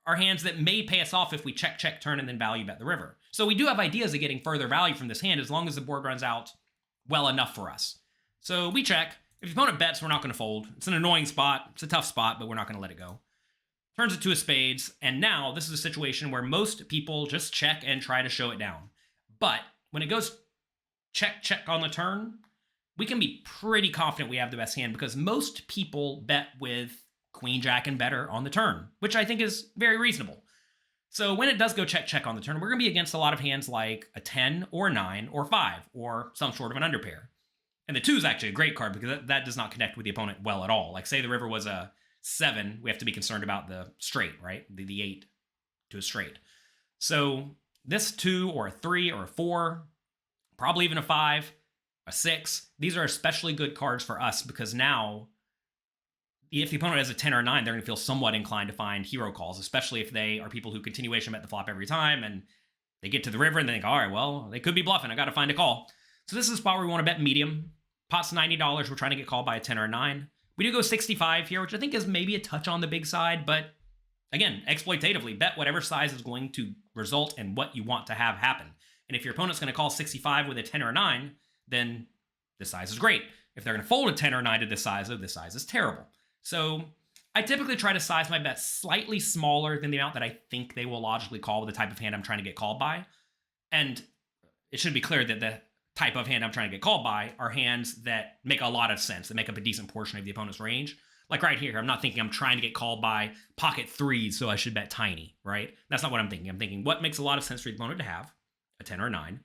[SPEAKER 1] are hands that may pay us off if we check, check, turn, and then value bet the river. So we do have ideas of getting further value from this hand as long as the board runs out well enough for us. So we check. If the opponent bets, we're not going to fold. It's an annoying spot. It's a tough spot, but we're not going to let it go. Turns it to a spades, and now this is a situation where most people just check and try to show it down. But when it goes check, check on the turn, we can be pretty confident we have the best hand because most people bet with queen, jack, and better on the turn, which I think is very reasonable. So when it does go check, check on the turn, we're going to be against a lot of hands like a 10 or 9 or 5 or some sort of an underpair. And the 2 is actually a great card because that does not connect with the opponent well at all. Like say the river was a 7, we have to be concerned about the straight, right? The 8 to a straight. So this 2 or a 3 or a 4, probably even a 5, a 6, these are especially good cards for us because now if the opponent has a 10 or a 9, they're going to feel somewhat inclined to find hero calls, especially if they are people who continuation bet the flop every time and they get to the river and they think, all right, well, they could be bluffing. I got to find a call. So this is a spot where we want to bet medium. Pot's $90. We're trying to get called by a 10 or a 9. We do go 65 here, which I think is maybe a touch on the big side, but again, exploitatively, bet whatever size is going to result in what you want to have happen. And if your opponent's going to call 65 with a 10 or a 9, then
[SPEAKER 3] this size is great. If they're going to fold a 10 or 9 to this size is terrible. So I typically try to size my bets slightly smaller than the amount that I think they will logically call with the type of hand I'm trying to get called by. And it should be clear that the type of hand I'm trying to get called by are hands that make a lot of sense, that make up a decent portion of the opponent's range. Like right here, I'm not thinking I'm trying to get called by pocket threes, so I should bet tiny, right? That's not what I'm thinking. I'm thinking what makes a lot of sense for the opponent to have, a 10 or a 9,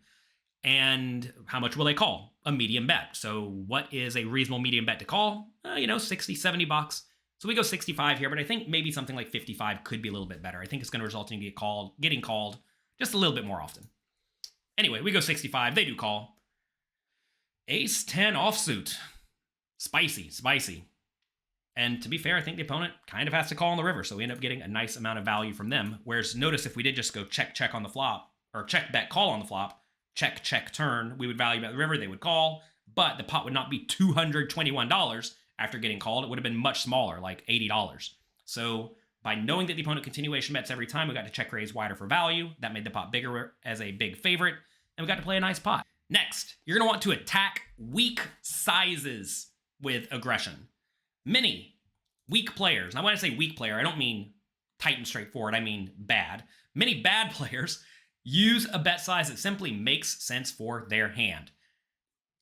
[SPEAKER 3] and how much will they call? A medium bet. So what is a reasonable medium bet to call? 60, 70 bucks. So we go 65 here, but I think maybe something like 55 could be a little bit better. I think it's going to result in getting called just a little bit more often. Anyway, we go 65. They do call. Ace 10 offsuit. Spicy. And to be fair, I think the opponent kind of has to call on the river, so we end up getting a nice amount of value from them. Whereas notice if we did just go check on the flop, or check bet call on the flop, check turn, we would value bet the river, they would call, but the pot would not be $221 after getting called. It would have been much smaller, like $80. So by knowing that the opponent continuation bets every time, we got to check raise wider for value. That made the pot bigger as a big favorite, and we got to play a nice pot. Next, you're going to want to attack weak sizes with aggression. Many weak players, and when I say weak player, I don't mean tight and straightforward, I mean bad. Many bad players use a bet size that simply makes sense for their hand.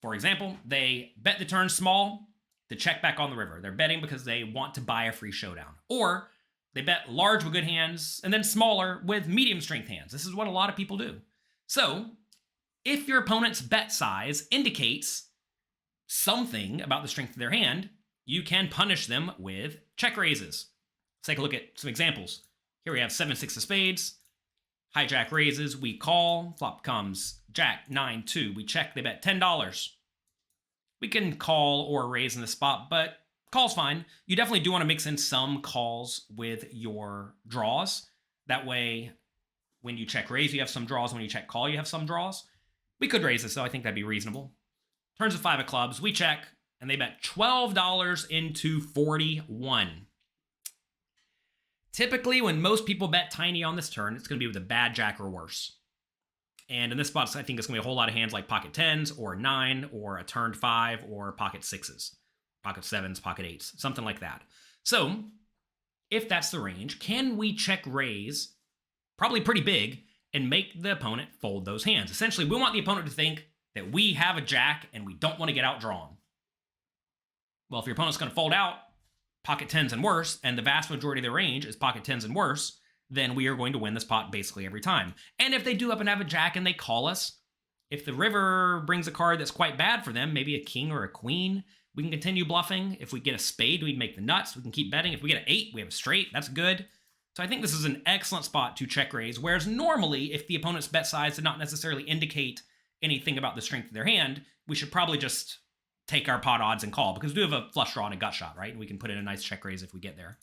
[SPEAKER 3] For example, they bet the turn small to check back on the river. They're betting because they want to buy a free showdown. Or they bet large with good hands and then smaller with medium strength hands. This is what a lot of people do. So, if your opponent's bet size indicates something about the strength of their hand, you can punish them with check raises. Let's take a look at some examples. Here we have 7-6 of spades. Hijack raises, we call. Flop comes jack 9-2. We check, they bet $10. We can call or raise in the spot, but call's fine. You definitely do want to mix in some calls with your draws. That way, when you check raise, you have some draws. When you check call, you have some draws. We could raise this, though. I think that'd be reasonable. Turns of 5 of clubs. We check, and they bet $12 into 41. Typically, when most people bet tiny on this turn, it's going to be with a bad jack or worse. And in this spot, I think it's going to be a whole lot of hands like pocket 10s or 9 or a turned 5 or pocket 6s, pocket 7s, pocket 8s, something like that. So if that's the range, can we check raise, probably pretty big, and make the opponent fold those hands? Essentially, we want the opponent to think that we have a jack and we don't want to get outdrawn. Well, if your opponent's going to fold out pocket 10s and worse, and the vast majority of their range is pocket 10s and worse, then we are going to win this pot basically every time. And if they do up and have a jack and they call us, if the river brings a card that's quite bad for them, maybe a king or a queen, we can continue bluffing. If we get a spade, we make the nuts. We can keep betting. If we get an 8, we have a straight. That's good. So I think this is an excellent spot to check raise, whereas normally, if the opponent's bet size did not necessarily indicate anything about the strength of their hand, we should probably just take our pot odds and call, because we do have a flush draw and a gut shot, right? And we can put in a nice check raise if we get there.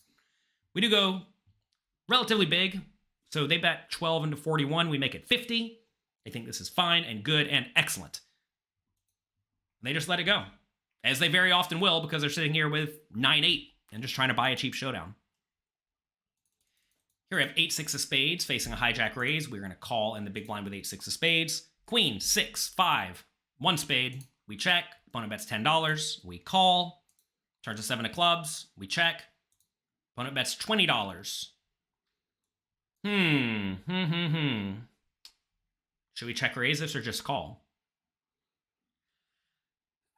[SPEAKER 3] We do go relatively big, so they bet 12 into 41. We make it 50. I think this is fine and good and excellent. They just let it go, as they very often will, because they're sitting here with 9-8 and just trying to buy a cheap showdown. Here we have 8-6 of spades facing a hijack raise. We're going to call in the big blind with 8-6 of spades. Queen, 6, 5, 1 spade. We check. Opponent bets $10. We call. Turns to 7 of clubs. We check. Opponent bets $20. Should we check raise this or just call?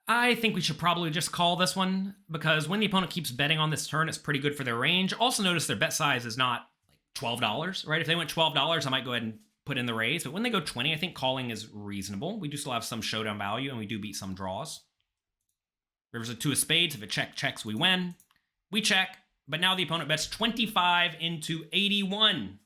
[SPEAKER 3] I think we should probably just call this one, because when the opponent keeps betting on this turn, it's pretty good for their range. Also notice their bet size is not like $12, right? If they went $12, I might go ahead and put in the raise, but when they go 20, I think calling is reasonable. We do still have some showdown value, and we do beat some draws. River's a 2 of spades. If it checks, we win. We check, but now the opponent bets 25 into 81.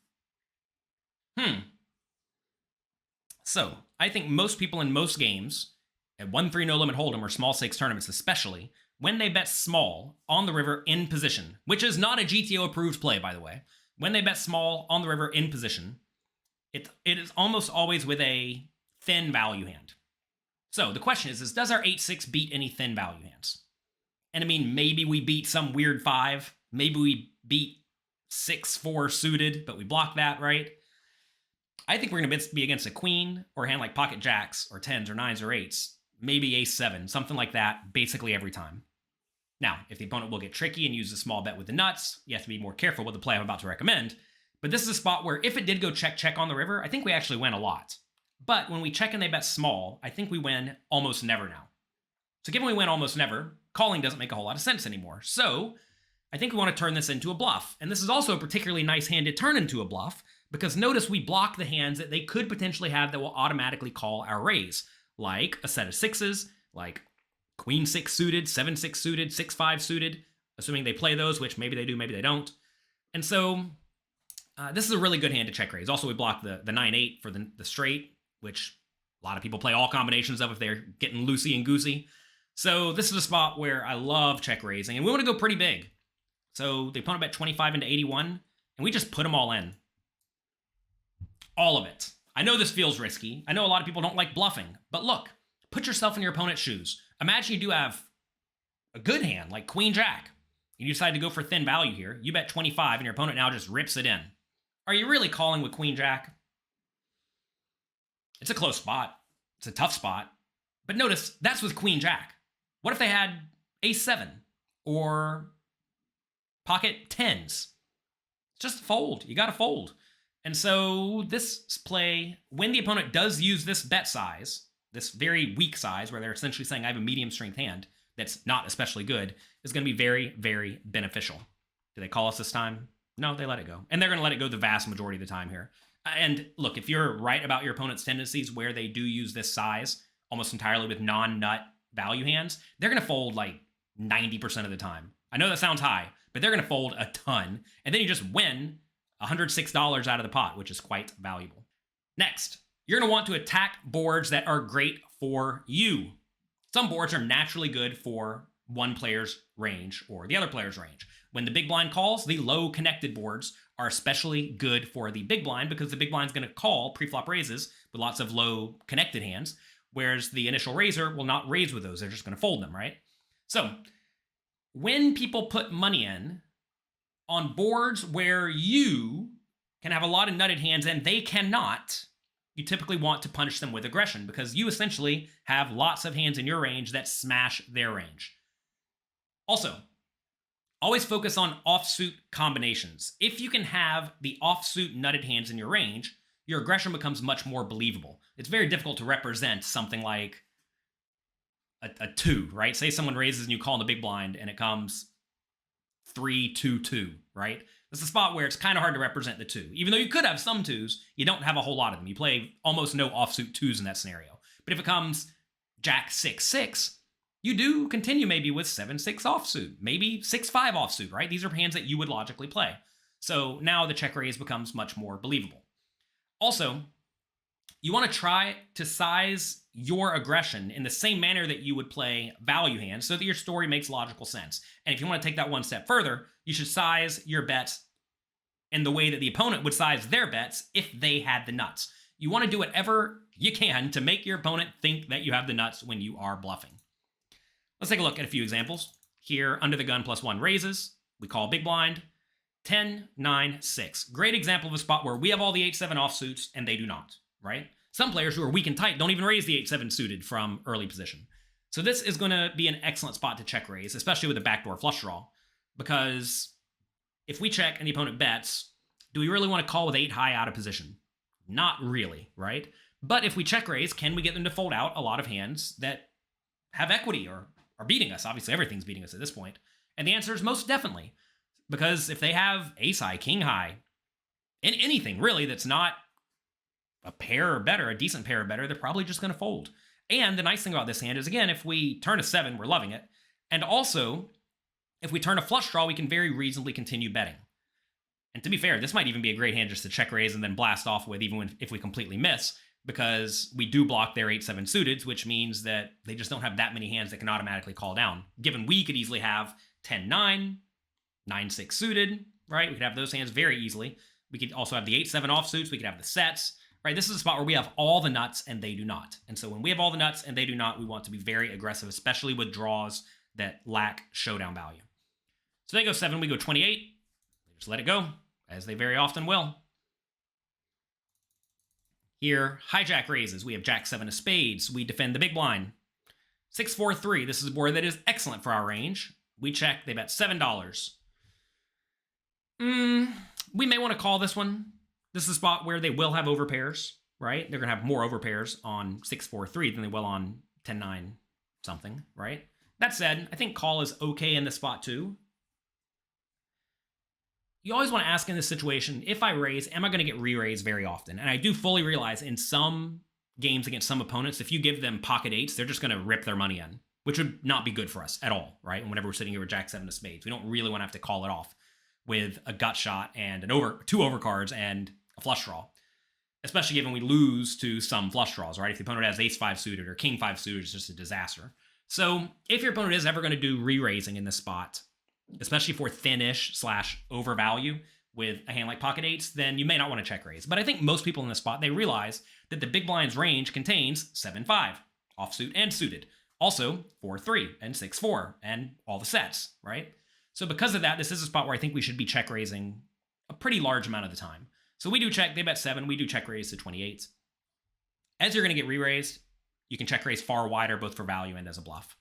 [SPEAKER 3] So, I think most people in most games, at 1-3 no limit hold'em or small stakes tournaments especially, when they bet small on the river in position, which is not a GTO approved play, by the way, when they bet small on the river in position, it is almost always with a thin value hand. So the question is does our 8-6 beat any thin value hands? And I mean, maybe we beat some weird 5. Maybe we beat 6-4 suited, but we block that, right? I think we're going to be against a queen or a hand like pocket jacks or 10s or 9s or 8s
[SPEAKER 1] maybe ace seven, something like that, basically every time. Now, if the opponent will get tricky and use a small bet with the nuts, you have to be more careful with the play I'm about to recommend. But this is a spot where if it did go check-check on the river, I think we actually win a lot. But when we check and they bet small, I think we win almost never now. So given we win almost never, calling doesn't make a whole lot of sense anymore. So I think we want to turn this into a bluff. And this is also a particularly nice hand to turn into a bluff, because notice we block the hands that they could potentially have that will automatically call our raise, like a set of sixes, like queen six suited, 7-6 suited, 6-5 suited, assuming they play those, which maybe they do, maybe they don't. And so this is a really good hand to check raise. Also, we block the 9-8 for the straight, which a lot of people play all combinations of if they're getting loosey and goosey. So this is a spot where I love check raising, and we want to go pretty big. So the opponent bet 25 into 81, and we just put them all in. All of it. I know this feels risky. I know a lot of people don't like bluffing, but look, put yourself in your opponent's shoes. Imagine you do have a good hand like Queen Jack. You decide to go for thin value here. You bet 25 and your opponent now just rips it in. Are you really calling with Queen Jack? It's a close spot. It's a tough spot. But notice, that's with Queen Jack. What if they had ace 7 or pocket 10s? It's just a fold. You got to fold. And so this play, when the opponent does use this bet size, this very weak size, where they're essentially saying I have a medium strength hand that's not especially good, is going to be very, very beneficial. Do they call us this time? No, they let it go. And they're going to let it go the vast majority of the time here. And look, if you're right about your opponent's tendencies where they do use this size almost entirely with non-nut value hands, they're going to fold like 90% of the time. I know that sounds high, but they're going to fold a ton. And then you just win $106 out of the pot, which is quite valuable. Next, you're going to want to attack boards that are great for you. Some boards are naturally good for one player's range or the other player's range. When the big blind calls, the low connected boards are especially good for the big blind because the big blind's going to call preflop raises with lots of low connected hands, whereas the initial raiser will not raise with those. They're just going to fold them, right? So when people put money in on boards where you can have a lot of nutted hands and they cannot, you typically want to punish them with aggression because you essentially have lots of hands in your range that smash their range. Also, always focus on offsuit combinations. If you can have the offsuit nutted hands in your range, your aggression becomes much more believable. It's very difficult to represent something like a 2, right? Say someone raises and you call in the big blind and it comes 3-2-2, right? That's a spot where it's kind of hard to represent the 2. Even though you could have some 2s, you don't have a whole lot of them. You play almost no offsuit 2s in that scenario. But if it comes Jack 6-6, you do continue maybe with 7-6 offsuit, maybe 6-5 offsuit, right? These are hands that you would logically play. So now the check raise becomes much more believable. Also, you want to try to size your aggression in the same manner that you would play value hands so that your story makes logical sense. And if you want to take that one step further, you should size your bets in the way that the opponent would size their bets if they had the nuts. You want to do whatever you can to make your opponent think that you have the nuts when you are bluffing. Let's take a look at a few examples. Here, under the gun +1 raises. We call big blind. 10-9-6. Great example of a spot where we have all the 8-7 offsuits and they do not, right? Some players who are weak and tight don't even raise the 8-7 suited from early position. So this is going to be an excellent spot to check raise, especially with a backdoor flush draw, because if we check and the opponent bets, do we really want to call with 8 high out of position? Not really, right? But if we check raise, can we get them to fold out a lot of hands that have equity or are beating us? Obviously, everything's beating us at this point. And the answer is most definitely. Because if they have ace high, king high, and anything really that's not a pair or better, a decent pair or better, they're probably just going to fold. And the nice thing about this hand is, again, if we turn a 7, we're loving it. And also, if we turn a flush draw, we can very reasonably continue betting. And to be fair, this might even be a great hand just to check raise and then blast off with, even if we completely miss, because we do block their 8-7 suiteds, which means that they just don't have that many hands that can automatically call down. Given we could easily have 10-9, 9-6 suited, right? We could have those hands very easily. We could also have the 8-7 offsuits. We could have the sets, right? This is a spot where we have all the nuts and they do not. And so when we have all the nuts and they do not, we want to be very aggressive, especially with draws that lack showdown value. So they go 7, we go 28. They just let it go, as they very often will. Here, hijack raises. We have Jack 7 of spades. We defend the big blind.
[SPEAKER 3] 6-4-3. This is a board that is excellent for our range. We check. They bet $7. We may want to call this one. This is a spot where they will have overpairs, right? They're going to have more overpairs on 6-4-3 than they will on 10-9 something, right? That said, I think call is okay in this spot too. You always want to ask in this situation, if I raise, am I going to get re-raised very often? And I do fully realize in some games against some opponents, if you give them pocket eights, they're just going to rip their money in, which would not be good for us at all, right? And whenever we're sitting here with Jack 7 of spades, we don't really want to have to call it off with a gut shot and two overcards and a flush draw, especially given we lose to some flush draws, right? If the opponent has ace 5 suited or king 5 suited, it's just a disaster. So if your opponent is ever going to do re-raising in this spot, especially for thin-ish / overvalue with a hand like pocket eights, then you may not want to check raise. But I think most people in this spot, they realize that the big blind's range contains 7-5, offsuit and suited. Also 4-3 and 6-4 and all the sets, right? So because of that, this is a spot where I think we should be check raising a pretty large amount of the time. So we do check, they bet 7, we do check raise to 28. As you're going to get re-raised, you can check raise far wider, both for value and as a bluff.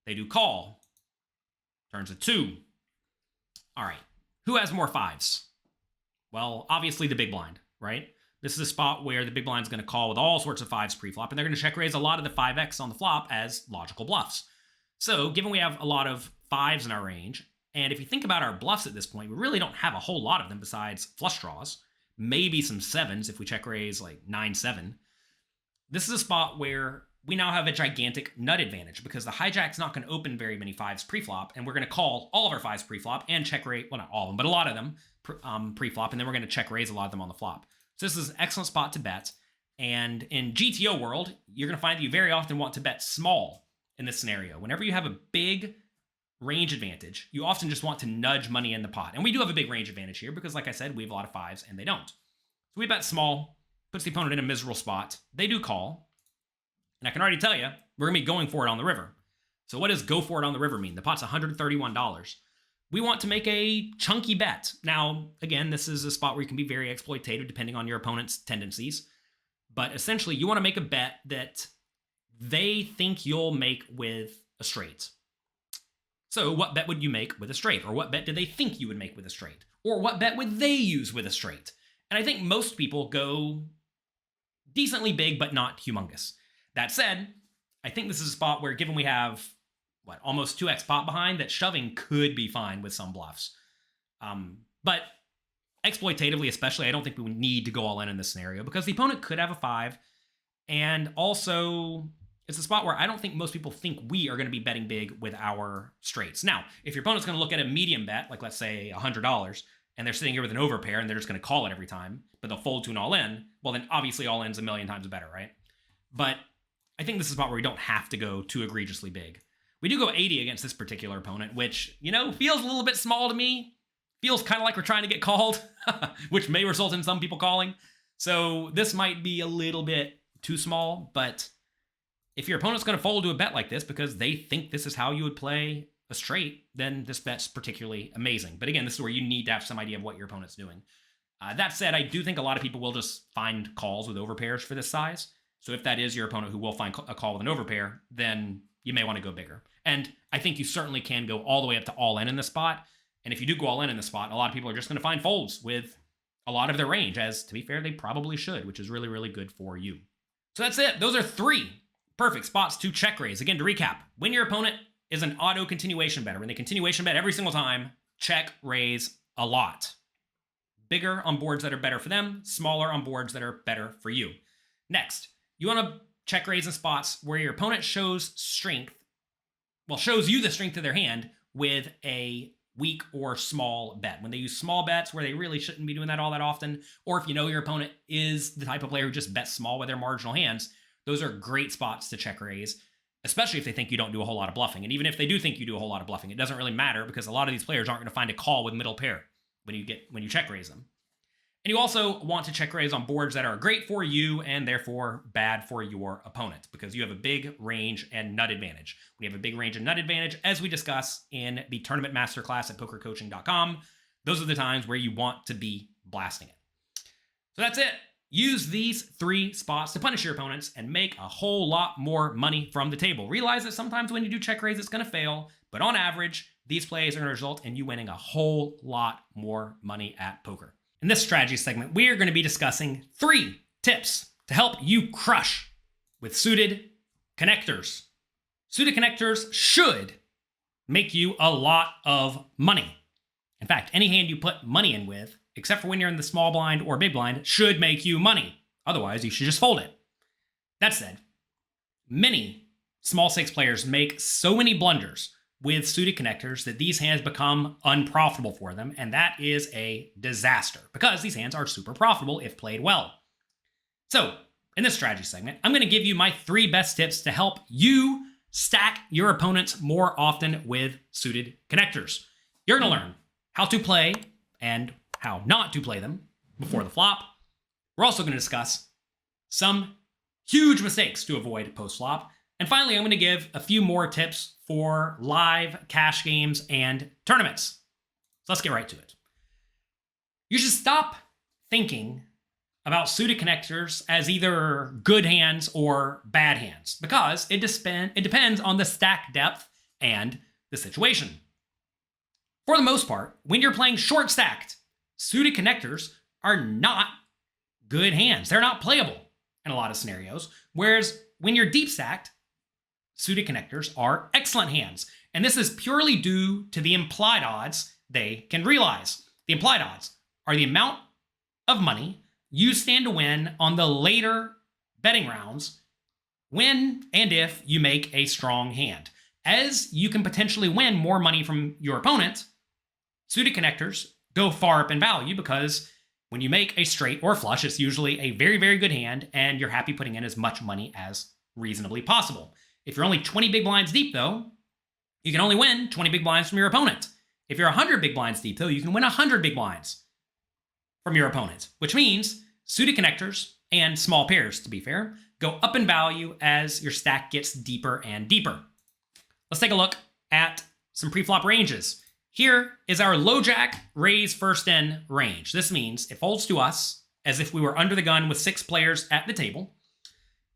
[SPEAKER 3] They do call. Turns a 2. All right. Who has more 5s? Well, obviously the big blind, right? This is a spot where the big blind's going to call with all sorts of 5s pre-flop, and they're going to check raise a lot of the 5x on the flop as logical bluffs. So given we have a lot of 5s in our range, and if you think about our bluffs at this point, we really don't have a whole lot of them besides flush draws, maybe some 7s if we check raise like 9-7. This is a spot where we now have a gigantic nut advantage because the hijack's not going to open very many 5s pre-flop, and we're going to call all of our 5s pre-flop and check raise, well, not all of them, but a lot of them pre-flop, and then we're going to check raise a lot of them on the flop. So this is an excellent spot to bet, and in GTO world, you're going to find that you very often want to bet small in this scenario. Whenever you have a big range advantage, you often just want to nudge money in the pot, and we do have a big range advantage here because, like I said, we have a lot of 5s, and they don't. So we bet small, puts the opponent in a miserable spot. They do call. And I can already tell you, we're going to be going for it on the river. So what does go for it on the river mean? The pot's $131. We want to make a chunky bet. Now, again, this is a spot where you can be very exploitative depending on your opponent's tendencies. But essentially, you want to make a bet that they think you'll make with a straight. So what bet would you make with a straight? Or what bet do they think you would make with a straight? Or what bet would they use with a straight? And I think most people go decently big, but not humongous. That said, I think this is a spot where, given we have, almost 2x pot behind, that shoving could be fine with some bluffs. But exploitatively especially, I don't think we would need to go all in this scenario because the opponent could have a 5. And also, it's a spot where I don't think most people think we are going to be betting big with our straights. Now, if your opponent's going to look at a medium bet, like let's say $100, and they're sitting here with an overpair and they're just going to call it every time, but they'll fold to an all-in, well then obviously all-in's a million times better, right? But I think this is a spot where we don't have to go too egregiously big. We do go 80 against this particular opponent, which, feels a little bit small to me. Feels kind of like we're trying to get called, which may result in some people calling. So this might be a little bit too small, but if your opponent's going to fold to a bet like this because they think this is how you would play a straight, then this bet's particularly amazing. But again, this is where you need to have some idea of what your opponent's doing. That said, I do think a lot of people will just find calls with overpairs for this size. So if that is your opponent who will find a call with an overpair, then you may want to go bigger. And I think you certainly can go all the way up to all in this spot. And if you do go all in this spot, a lot of people are just going to find folds with a lot of their range, as to be fair, they probably should, which is really, really good for you. So that's it. Those are 3 perfect spots to check raise. Again, to recap, when your opponent is an auto continuation better, when they continuation bet every single time, check raise a lot. Bigger on boards that are better for them, smaller on boards that are better for you. Next, you want to check raise in spots where your opponent shows strength, shows you the strength of their hand with a weak or small bet. When they use small bets where they really shouldn't be doing that all that often, or if you know your opponent is the type of player who just bets small with their marginal hands, those are great spots to check raise, especially if they think you don't do a whole lot of bluffing. And even if they do think you do a whole lot of bluffing, it doesn't really matter because a lot of these players aren't going to find a call with middle pair when you check raise them. And you also want to check raise on boards that are great for you and therefore bad for your opponent because you have a big range and nut advantage. We have a big range and nut advantage as we discuss in the tournament masterclass at PokerCoaching.com. Those are the times where you want to be blasting it. So that's it. Use these 3 spots to punish your opponents and make a whole lot more money from the table. Realize that sometimes when you do check raise, it's going to fail, but on average, these plays are going to result in you winning a whole lot more money at poker. In this strategy segment, we are going to be discussing 3 tips to help you crush with suited connectors. Suited connectors should make you a lot of money. In fact, any hand you put money in with, except for when you're in the small blind or big blind, should make you money. Otherwise, you should just fold it. That said, many small stakes players make so many blunders with suited connectors that these hands become unprofitable for them, and that is a disaster because these hands are super profitable if played well. So, in this strategy segment, I'm going to give you my 3 best tips to help you stack your opponents more often with suited connectors. You're going to learn how to play and how not to play them before the flop. We're also going to discuss some huge mistakes to avoid post-flop. And finally, I'm going to give a few more tips for live cash games and tournaments. So let's get right to it. You should stop thinking about suited connectors as either good hands or bad hands because it depends on the stack depth and the situation. For the most part, when you're playing short stacked, suited connectors are not good hands. They're not playable in a lot of scenarios. Whereas when you're deep stacked, suited connectors are excellent hands. And this is purely due to the implied odds they can realize. The implied odds are the amount of money you stand to win on the later betting rounds when and if you make a strong hand. As you can potentially win more money from your opponent, suited connectors go far up in value because when you make a straight or flush, it's usually a very, very good hand and you're happy putting in as much money as reasonably possible. If you're only 20 big blinds deep, though, you can only win 20 big blinds from your opponent. If you're 100 big blinds deep, though, you can win 100 big blinds from your opponent, which means suited connectors and small pairs, to be fair, go up in value as your stack gets deeper and deeper. Let's take a look at some preflop ranges. Here is our low jack raise first in range. This means it folds to us as if we were under the gun with 6 players at the table.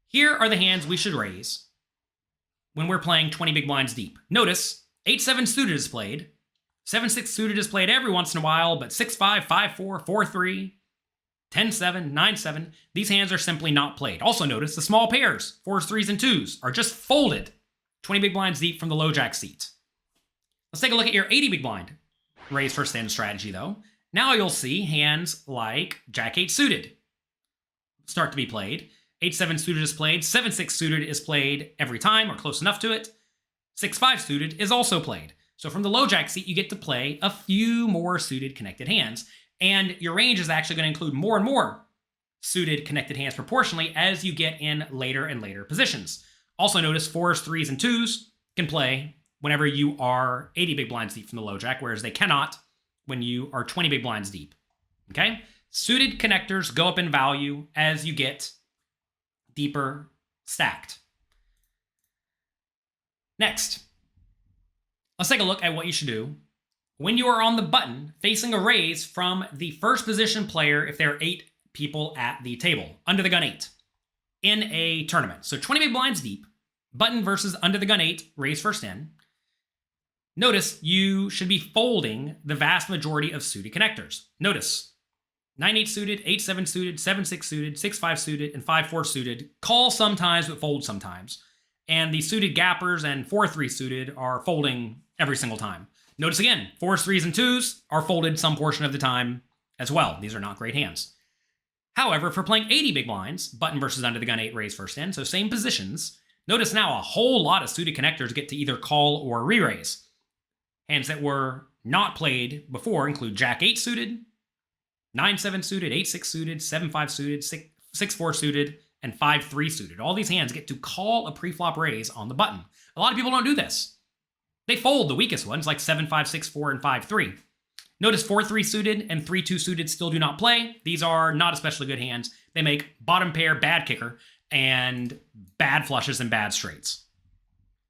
[SPEAKER 3] Here are the hands we should raise when we're playing 20 big blinds deep. Notice 8-7 suited is played, 7-6 suited is played every once in a while, but 6-5, 5-4, 4-3, 10-7, 9-7, these hands are simply not played. Also notice the small pairs, 4s, 3s, and 2s, are just folded 20 big blinds deep from the low jack seat. Let's take a look at your 80 big blind raise first in strategy, though. Now you'll see hands like Jack 8 suited start to be played. 8-7 suited is played. 7-6 suited is played every time or close enough to it. 6-5 suited is also played. So from the low jack seat, you get to play a few more suited connected hands. And your range is actually going to include more and more suited connected hands proportionally as you get in later and later positions. Also notice 4s, 3s, and 2s can play whenever you are 80 big blinds deep from the low jack, whereas they cannot when you are 20 big blinds deep. Okay? Suited connectors go up in value as you get deeper stacked. Next, let's take a look at what you should do when you are on the button facing a raise from the first position player if there are 8 people at the table, under the gun 8, in a tournament. So 20 big blinds deep, button versus under the gun 8, raise first in. Notice you should be folding the vast majority of suited connectors. Notice 9-8 suited, 8-7 suited, 7-6 suited, 6-5 suited, and 5-4 suited call sometimes but fold sometimes. And the suited gappers and 4-3 suited are folding every single time. Notice again, 4s, 3s, and 2s are folded some portion of the time as well. These are not great hands. However, if we're playing 80 big blinds, button versus under the gun 8, raise first in, so same positions, notice now a whole lot of suited connectors get to either call or re-raise. Hands that were not played before include Jack 8 suited, 9-7 suited, 8-6 suited, 7-5 suited, 6-4 suited, and 5-3 suited. All these hands get to call a preflop raise on the button. A lot of people don't do this. They fold the weakest ones like 7-5, 6-4, and 5-3. Notice 4-3 suited and 3-2 suited still do not play. These are not especially good hands. They make bottom pair bad kicker and bad flushes and bad straights.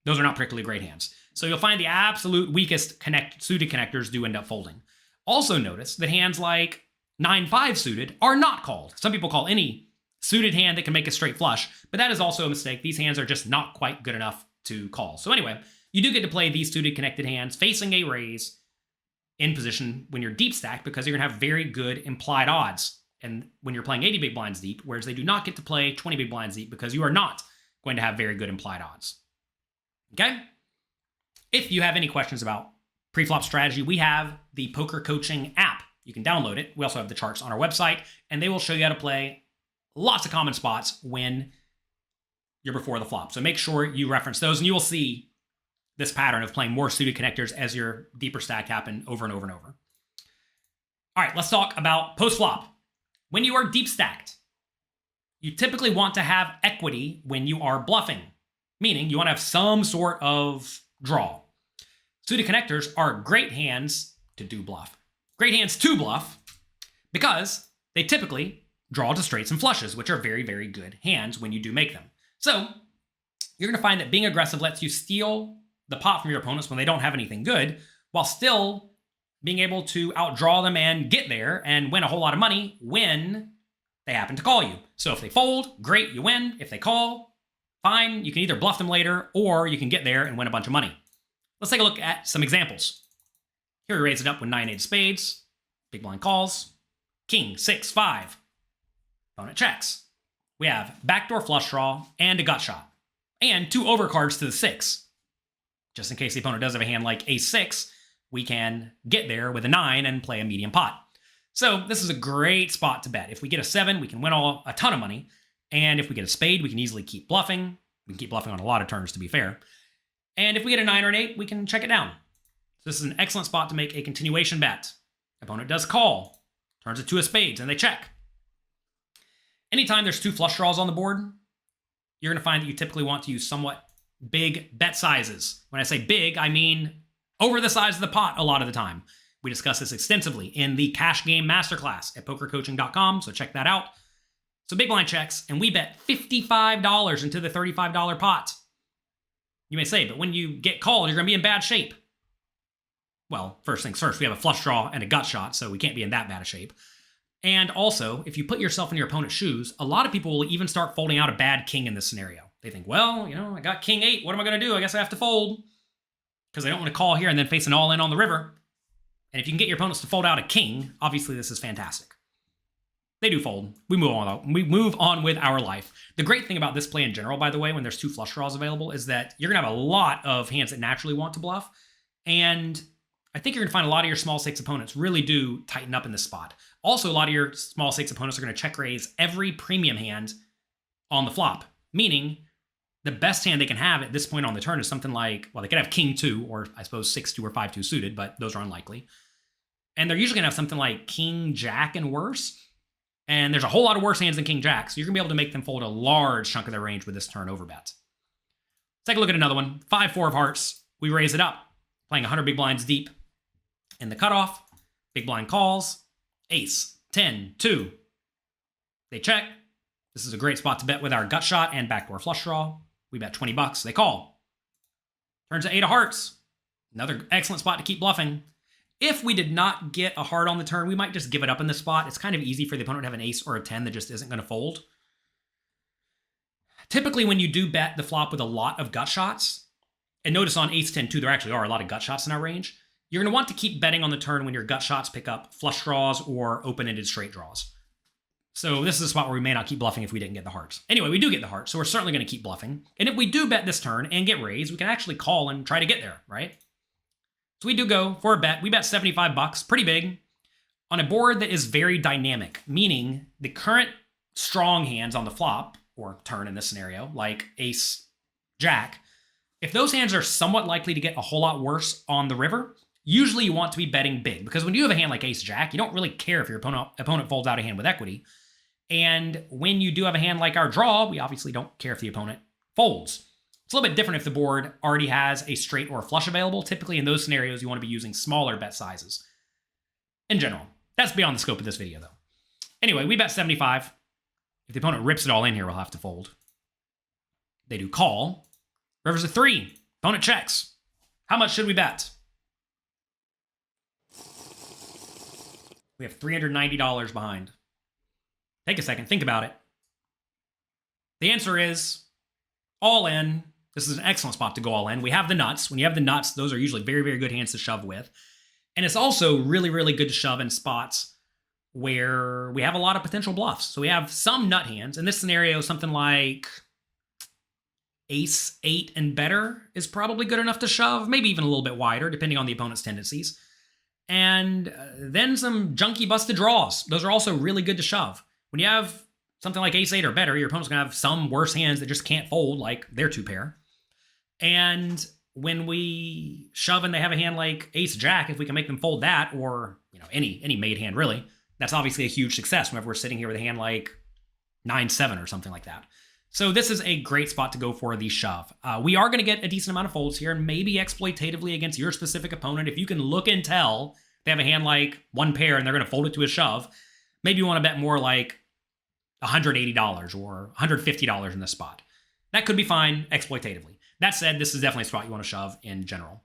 [SPEAKER 3] Those are not particularly great hands. So you'll find the absolute weakest suited connectors do end up folding. Also notice that hands like 9-5 suited are not called. Some people call any suited hand that can make a straight flush, but that is also a mistake. These hands are just not quite good enough to call. So anyway, you do get to play these suited connected hands facing a raise in position when you're deep stacked because you're going to have very good implied odds. And when you're playing 80 big blinds deep, whereas they do not get to play 20 big blinds deep because you are not going to have very good implied odds. Okay? If you have any questions about preflop strategy, we have the Poker Coaching app. You can download it. We also have the charts on our website, and they will show you how to play lots of common spots when you're before the flop. So make sure you reference those, and you will see this pattern of playing more suited connectors as your deeper stack happen over and over and over. All right, let's talk about post-flop. When you are deep stacked, you typically want to have equity when you are bluffing, meaning you want to have some sort of draw. Suited connectors are great hands to do bluff. Great hands to bluff because they typically draw to straights and flushes, which are very, very good hands when you do make them. So you're going to find that being aggressive lets you steal the pot from your opponents when they don't have anything good, while still being able to outdraw them and get there and win a whole lot of money when they happen to call you. So if they fold, great, you win. If they call, fine, you can either bluff them later or you can get there and win a bunch of money. Let's take a look at some examples. Here we raise it up with 9-8 of spades. Big blind calls. King, 6-5. Opponent checks. We have backdoor flush draw and a gut shot. And 2 overcards to the 6. Just in case the opponent does have a hand like ace-6, we can get there with a 9 and play a medium pot. So this is a great spot to bet. If we get a 7, we can win a ton of money. And if we get a spade, we can easily keep bluffing. We can keep bluffing on a lot of turns, to be fair. And if we get a 9 or an 8, we can check it down. So this is an excellent spot to make a continuation bet. Opponent does call, turns it to a spades, and they check. Anytime there's 2 flush draws on the board, you're going to find that you typically want to use somewhat big bet sizes. When I say big, I mean over the size of the pot a lot of the time. We discuss this extensively in the Cash Game Masterclass at PokerCoaching.com, so check that out. So big blind checks, and we bet $55 into the $35 pot. You may say, but when you get called, you're going to be in bad shape. Well, first things first, we have a flush draw and a gut shot, so we can't be in that bad a shape. And also, if you put yourself in your opponent's shoes, a lot of people will even start folding out a bad king in this scenario. They think, well, I got king 8. What am I going to do? I guess I have to fold. Because they don't want to call here and then face an all-in on the river. And if you can get your opponents to fold out a king, obviously this is fantastic. They do fold. We move on. We move on with our life. The great thing about this play in general, by the way, when there's 2 flush draws available, is that you're going to have a lot of hands that naturally want to bluff. And I think you're going to find a lot of your small stakes opponents really do tighten up in this spot. Also, a lot of your small stakes opponents are going to check raise every premium hand on the flop, meaning the best hand they can have at this point on the turn is something like, well, they could have king 2, or I suppose 6-2 or 5-2 suited, but those are unlikely. And they're usually going to have something like king jack and worse. And there's a whole lot of worse hands than king jack, so you're going to be able to make them fold a large chunk of their range with this turn over bet. Take a look at another one. 5-4 of hearts. We raise it up, playing 100 big blinds deep. In the cutoff, big blind calls, ace, 10, 2. They check. This is a great spot to bet with our gut shot and backdoor flush draw. We bet $20. They call. Turns to 8 of hearts. Another excellent spot to keep bluffing. If we did not get a heart on the turn, we might just give it up in this spot. It's kind of easy for the opponent to have an ace or a 10 that just isn't going to fold. Typically, when you do bet the flop with a lot of gut shots, and notice on ace 10 2, there actually are a lot of gut shots in our range, you're going to want to keep betting on the turn when your gut shots pick up flush draws or open-ended straight draws. So this is a spot where we may not keep bluffing if we didn't get the hearts. Anyway, we do get the hearts, so we're certainly going to keep bluffing. And if we do bet this turn and get raised, we can actually call and try to get there, right? So we do go for a bet. We bet $75, pretty big, on a board that is very dynamic, meaning the current strong hands on the flop, or turn in this scenario, like ace, jack, if those hands are somewhat likely to get a whole lot worse on the river, usually you want to be betting big, because when you have a hand like ace-jack, you don't really care if your opponent folds out a hand with equity. And when you do have a hand like our draw, we obviously don't care if the opponent folds. It's a little bit different if the board already has a straight or a flush available. Typically in those scenarios, you want to be using smaller bet sizes. In general, that's beyond the scope of this video though. Anyway, we bet 75. If the opponent rips it all in here, we'll have to fold. They do call. River's a 3. Opponent checks. How much should we bet?
[SPEAKER 1] We have $390 behind. Take a second, think about it. The answer is all in. This is an excellent spot to go all in. We have the nuts. When you have the nuts, those are usually very, very good hands to shove with. And it's also really, really good to shove in spots where we have a lot of potential bluffs. So we have some nut hands. In this scenario, something like ace 8 and better is probably good enough to shove, maybe even a little bit wider, depending on the opponent's tendencies. And then some junky busted draws. Those are also really good to shove. When you have something like ace 8 or better, your opponent's going to have some worse hands that just can't fold, like their 2-pair. And when we shove and they have a hand like ace jack, if we can make them fold that, or any made hand really, that's obviously a huge success whenever we're sitting here with a hand like 9-7 or something like that. So this is a great spot to go for the shove. We are going to get a decent amount of folds here, and maybe exploitatively against your specific opponent. If you can look and tell they have a hand like 1 pair and they're going to fold it to a shove, maybe you want to bet more like $180 or $150 in this spot. That could be fine exploitatively. That said, this is definitely a spot you want to shove in general.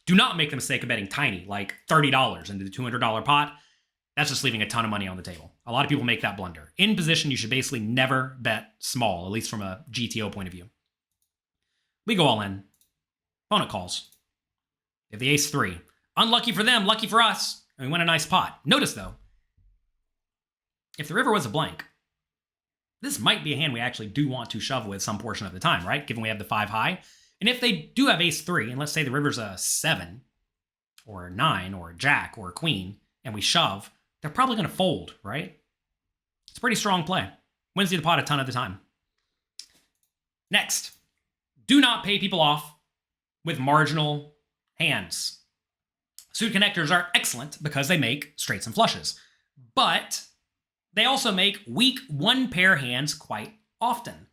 [SPEAKER 1] Do not make the mistake of betting tiny, like $30 into the $200 pot. That's just leaving a ton of money on the table. A lot of people make that blunder. In position, you should basically never bet small, at least from a GTO point of view. We go all in. Opponent calls. They have the ace 3. Unlucky for them, lucky for us. And we win a nice pot. Notice, though, if the river was a blank, this might be a hand we actually do want to shove with some portion of the time, right? Given we have the 5 high. And if they do have ace 3, and let's say the river's a 7, or a 9, or a jack, or a queen, and we shove, they're probably going to fold, right? It's a pretty strong play. Wins you the pot a ton of the time. Next, do not pay people off with marginal hands. Suited connectors are excellent because they make straights and flushes, but they also make weak 1-pair hands quite often.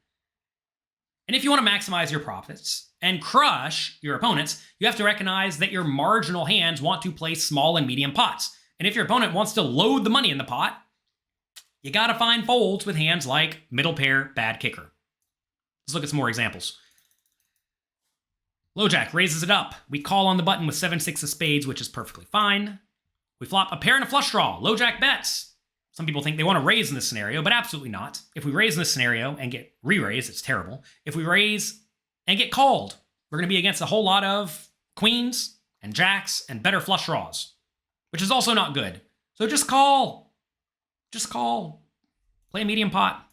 [SPEAKER 1] And if you want to maximize your profits and crush your opponents, you have to recognize that your marginal hands want to play small and medium pots. And if your opponent wants to load the money in the pot, you got to find folds with hands like middle pair, bad kicker. Let's look at some more examples. Low jack raises it up. We call on the button with 7-6 of spades, which is perfectly fine. We flop a pair and a flush draw. Low jack bets. Some people think they want to raise in this scenario, but absolutely not. If we raise in this scenario and get re-raised, it's terrible. If we raise and get called, we're going to be against a whole lot of queens and jacks and better flush draws, which is also not good. So just call. Just call. Play a medium pot.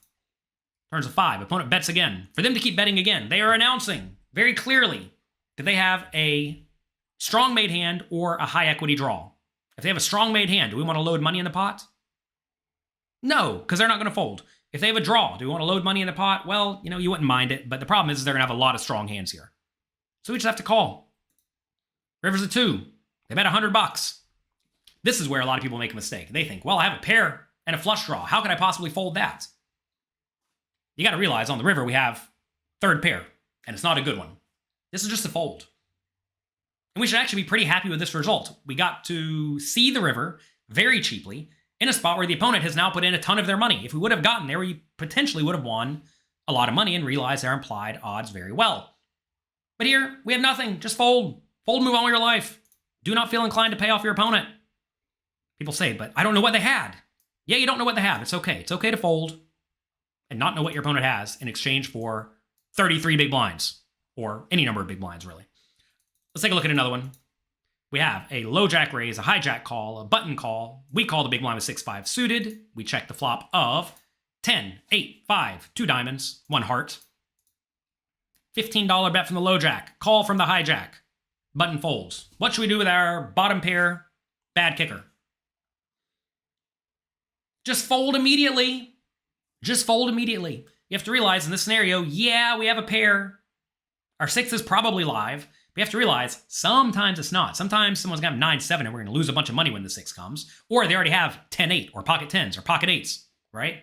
[SPEAKER 1] Turns a 5. Opponent bets again. For them to keep betting again, they are announcing very clearly that they have a strong made hand or a high equity draw. If they have a strong made hand, do we want to load money in the pot? No, because they're not going to fold. If they have a draw, do we want to load money in the pot? Well, you wouldn't mind it, but the problem is they're going to have a lot of strong hands here. So we just have to call. River's a 2. They bet $100. This is where a lot of people make a mistake. They think, well, I have a pair and a flush draw. How could I possibly fold that? You got to realize on the river we have 3rd pair, and it's not a good one. This is just a fold. And we should actually be pretty happy with this result. We got to see the river very cheaply in a spot where the opponent has now put in a ton of their money. If we would have gotten there, we potentially would have won a lot of money and realized our implied odds very well. But here, we have nothing. Just fold. Fold, move on with your life. Do not feel inclined to pay off your opponent. People say, but I don't know what they had. Yeah, you don't know what they have. It's okay. It's okay to fold and not know what your opponent has in exchange for 33 big blinds, or any number of big blinds, really. Let's take a look at another one. We have a low jack raise, a high jack call, a button call. We call the big blind with 6-5 suited. We check the flop of 10, 8, 5, 2 diamonds, 1 heart. $15 bet from the low jack. Call from the high jack. Button folds. What should we do with our bottom pair? Bad kicker. Just fold immediately. Just fold immediately. You have to realize in this scenario, yeah, we have a pair. Our 6 is probably live. We have to realize sometimes it's not. Sometimes someone's going to have 9-7 and we're going to lose a bunch of money when the 6 comes. Or they already have 10-8 or pocket 10s or pocket 8s, right?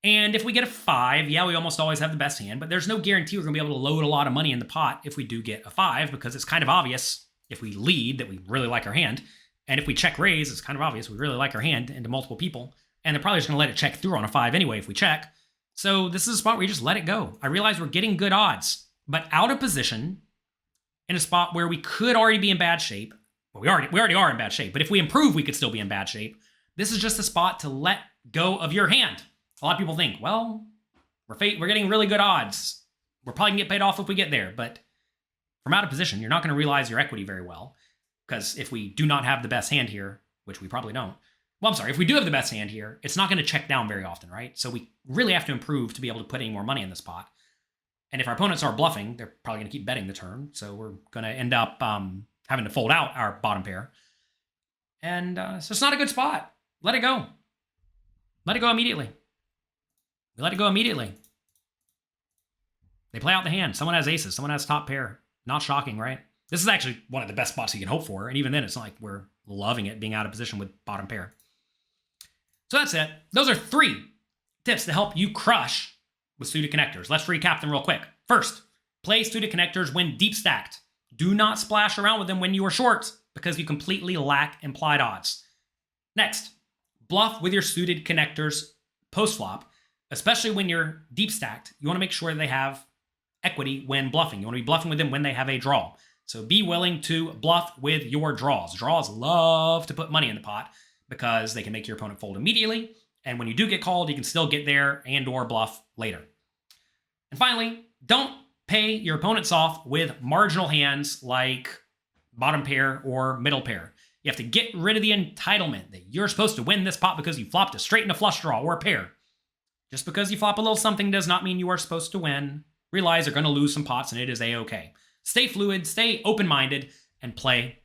[SPEAKER 1] And if we get a 5, yeah, we almost always have the best hand, but there's no guarantee we're going to be able to load a lot of money in the pot if we do get a 5, because it's kind of obvious if we lead that we really like our hand. And if we check raise, it's kind of obvious we really like our hand into multiple people. And they're probably just going to let it check through on a 5 anyway if we check. So this is a spot where you just let it go. I realize we're getting good odds, but out of position in a spot where we could already be in bad shape. Well, we already are in bad shape, but if we improve, we could still be in bad shape. this is just a spot to let go of your hand. A lot of people think, well, we're getting really good odds. We're probably gonna get paid off if we get there, but from out of position, you're not gonna realize your equity very well. Because if we do not have the best hand here, which we probably don't, well, I'm sorry, if we do have the best hand here, it's not gonna check down very often, right? So we really have to improve to be able to put any more money in this pot. And if our opponents are bluffing, they're probably gonna keep betting the turn. So we're gonna end up having to fold out our bottom pair. And so it's not a good spot. Let it go. Let it go immediately. We let it go immediately. They play out the hand. Someone has aces. Someone has top pair. Not shocking, right? This is actually one of the best spots you can hope for. And even then, it's not like we're loving it being out of position with bottom pair. So that's it. Those are 3 tips to help you crush with suited connectors. Let's recap them real quick. First, play suited connectors when deep stacked. Do not splash around with them when you are short because you completely lack implied odds. Next, bluff with your suited connectors post-flop, especially when you're deep stacked. You want to make sure they have equity when bluffing. You want to be bluffing with them when they have a draw. So be willing to bluff with your draws. Draws love to put money in the pot because they can make your opponent fold immediately. And when you do get called, you can still get there and or bluff later. And finally, don't pay your opponents off with marginal hands like bottom pair or middle pair. You have to get rid of the entitlement that you're supposed to win this pot because you flopped a straight and a flush draw or a pair. Just because you flop a little something does not mean you are supposed to win. Realize you're going to lose some pots and it is a-okay. Stay fluid, stay open-minded, and play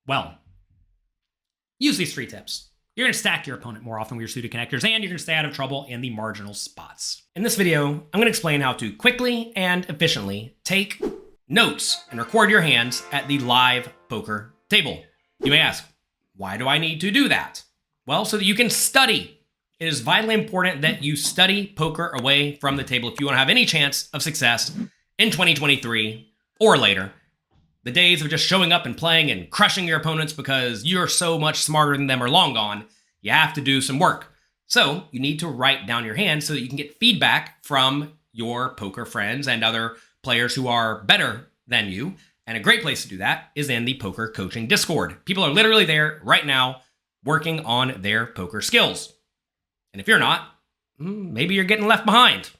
[SPEAKER 1] well. Use these 3 tips. You're going to stack your opponent more often with your suited connectors, and you're going to stay out of trouble in the marginal spots. In this video, I'm going to explain how to quickly and efficiently take notes and record your hands at the live poker table. You may ask, why do I need to do that? Well, so that you can study. It is vitally important that you study poker away from the table if you want to have any chance of success in 2023 or later. The days of just showing up and playing and crushing your opponents because you're so much smarter than them are long gone. You have to do some work. So you need to write down your hand so that you can get feedback from your poker friends and other players who are better than you. And a great place to do that is in the Poker Coaching Discord. People are literally there right now working on their poker skills. And if you're not, maybe you're getting left behind.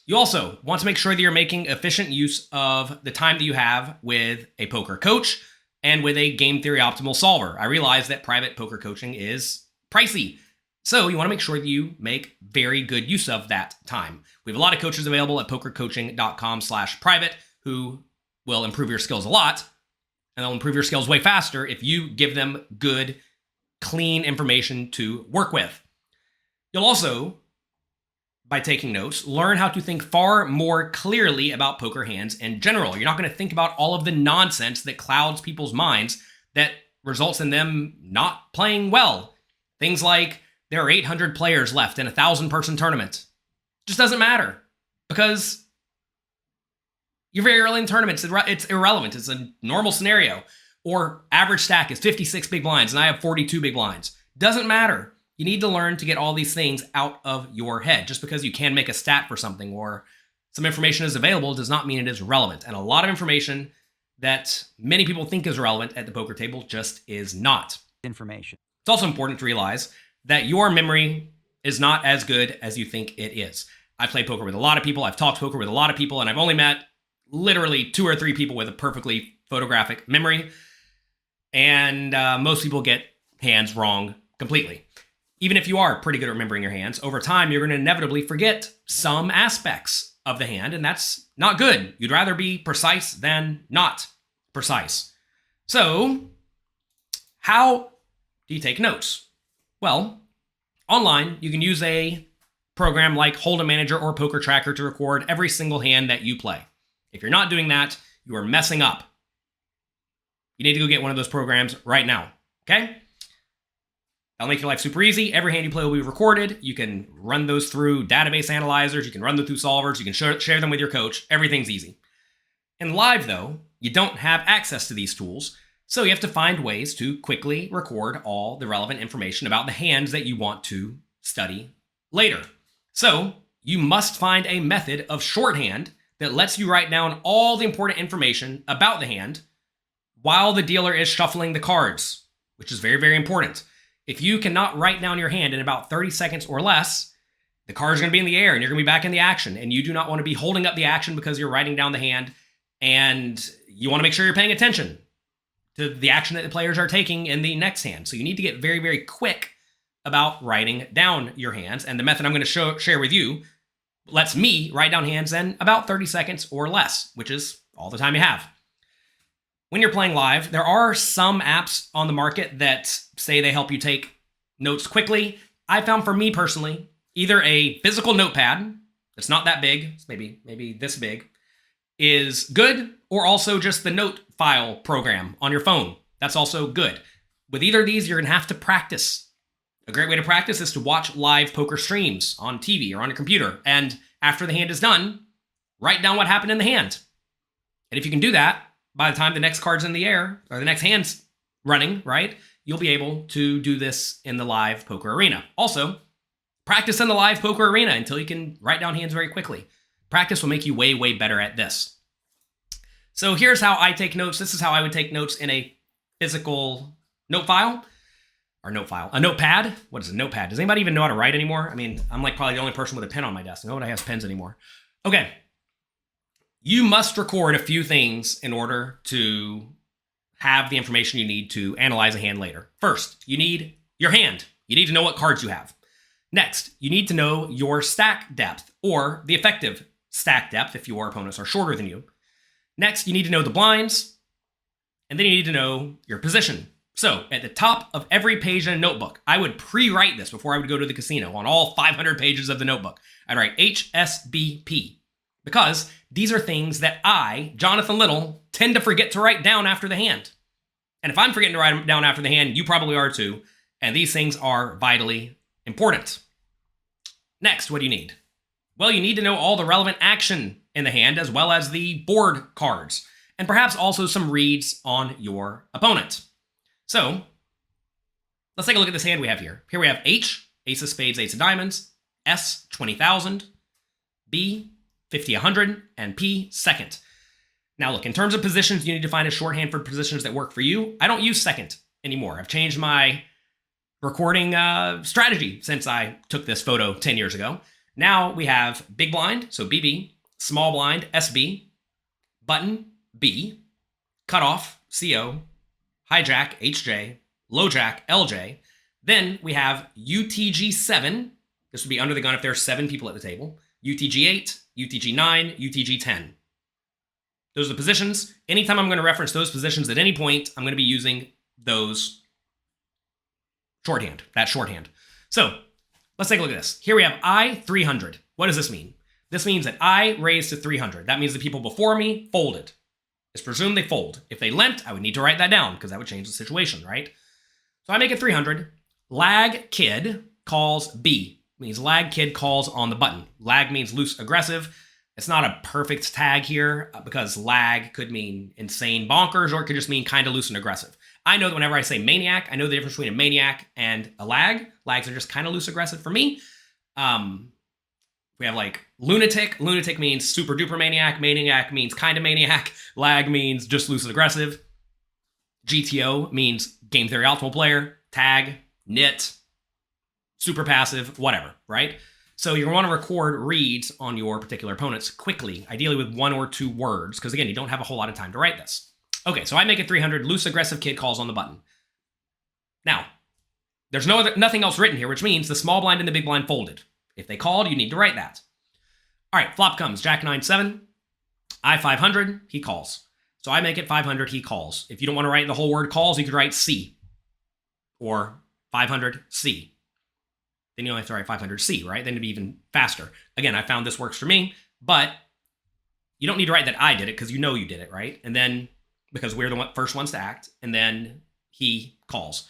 [SPEAKER 1] You also want to make sure that you're making efficient use of the time that you have with a poker coach and with a game theory optimal solver. I realize that private poker coaching is pricey. So you want to make sure that you make very good use of that time. We have a lot of coaches available at pokercoaching.com/private who will improve your skills a lot, and they'll improve your skills way faster if you give them good, clean information to work with. You'll also, by taking notes, learn how to think far more clearly about poker hands in general. You're not going to think about all of the nonsense that clouds people's minds that results in them not playing well. Things like there are 800 players left in a 1,000-person tournament. It just doesn't matter because you're very early in tournaments. It's irrelevant. It's a normal scenario. Or average stack is 56 big blinds and I have 42 big blinds. Doesn't matter. You need to learn to get all these things out of your head. Just because you can make a stat for something or some information is available does not mean it is relevant. And a lot of information that many people think is relevant at the poker table just is not.
[SPEAKER 4] Information.
[SPEAKER 1] It's also important to realize that your memory is not as good as you think it is. I've played poker with a lot of people. I've talked poker with a lot of people, and I've only met literally 2 or 3 people with a perfectly photographic memory. And most people get hands wrong completely. Even if you are pretty good at remembering your hands, over time, you're going to inevitably forget some aspects of the hand, and that's not good. You'd rather be precise than not precise. So, how do you take notes? Well, online, you can use a program like Hold'em Manager or Poker Tracker to record every single hand that you play. If you're not doing that, you are messing up. You need to go get one of those programs right now, okay? That'll make your life super easy. Every hand you play will be recorded. You can run those through database analyzers. You can run them through solvers. You can share them with your coach. Everything's easy. In live, though, you don't have access to these tools, so you have to find ways to quickly record all the relevant information about the hands that you want to study later. So you must find a method of shorthand that lets you write down all the important information about the hand while the dealer is shuffling the cards, which is very, very important.
[SPEAKER 2] If you cannot write down your hand in about 30 seconds or less, the card's going to be in the air and you're going to be back in the action. And you do not want to be holding up the action because you're writing down the hand. And you want to make sure you're paying attention to the action that the players are taking in the next hand. So you need to get very, very quick about writing down your hands. And the method I'm going to share with you lets me write down hands in about 30 seconds or less, which is all the time you have. When you're playing live, there are some apps on the market that say they help you take notes quickly. I found for me personally, either a physical notepad that's not that big, it's maybe this big, is good, or also just the note file program on your phone. That's also good. With either of these, you're gonna have to practice. A great way to practice is to watch live poker streams on TV or on your computer. And after the hand is done, write down what happened in the hand. And if you can do that, by the time the next card's in the air, or the next hand's running, right, you'll be able to do this in the live poker arena. Also, practice in the live poker arena until you can write down hands very quickly. Practice will make you way, way better at this. So here's how I take notes. This is how I would take notes in a physical note file. Or a notepad. What is a notepad? Does anybody even know how to write anymore? I mean, I'm like probably the only person with a pen on my desk. Nobody has pens anymore. Okay. You must record a few things in order to have the information you need to analyze a hand later. First, you need your hand. You need to know what cards you have. Next, you need to know your stack depth, or the effective stack depth if your opponents are shorter than you. Next, you need to know the blinds, and then you need to know your position. So at the top of every page in a notebook, I would pre-write this before I would go to the casino on all 500 pages of the notebook. I'd write HSBP, because these are things that I, Jonathan Little, tend to forget to write down after the hand. And if I'm forgetting to write them down after the hand, you probably are too. And these things are vitally important. Next, what do you need? Well, you need to know all the relevant action in the hand, as well as the board cards, and perhaps also some reads on your opponent. So let's take a look at this hand we have here. Here we have H, ace of spades, ace of diamonds, S, 20,000, B, 50, 100, and P, second. Now look, in terms of positions, you need to find a shorthand for positions that work for you. I don't use second anymore. I've changed my recording strategy since I took this photo 10 years ago. Now we have big blind, so BB, small blind, SB, button, B, cutoff, CO, hijack, HJ, low jack, LJ. Then we have UTG7. This would be under the gun if there are 7 people at the table. UTG8, UTG9, UTG10. Those are the positions. Anytime I'm going to reference those positions at any point, I'm going to be using those shorthand, that shorthand. So let's take a look at this. Here we have I 300. What does this mean? This means that I raised to 300. That means the people before me folded. It's presumed they fold. If they limped, I would need to write that down because that would change the situation, right? So I make it 300. Lag kid calls B. Means lag kid calls on the button. Lag means loose aggressive. It's not a perfect tag here because lag could mean insane bonkers, or it could just mean kind of loose and aggressive. I know that whenever I say maniac, I know the difference between a maniac and a lag. Lags are just kind of loose aggressive for me. We have like lunatic. Lunatic means super duper maniac. Maniac means kind of maniac. Lag means just loose and aggressive. GTO means game theory optimal player. Tag, nit, super passive, whatever, right? So you're going to want to record reads on your particular opponents quickly, ideally with 1 or 2 words, because again, you don't have a whole lot of time to write this. Okay, so I make it 300, loose aggressive kid calls on the button. Now, there's nothing else written here, which means the small blind and the big blind folded. If they called, you need to write that. All right, flop comes, Jack 9-7, I 500, he calls. So I make it 500, he calls. If you don't want to write the whole word calls, you could write C, or 500 C. Then you only have to write 500 C, right? Then it'd be even faster. Again, I found this works for me, but you don't need to write that I did it because you know you did it, right? And then, because we're the first ones to act, and then he calls.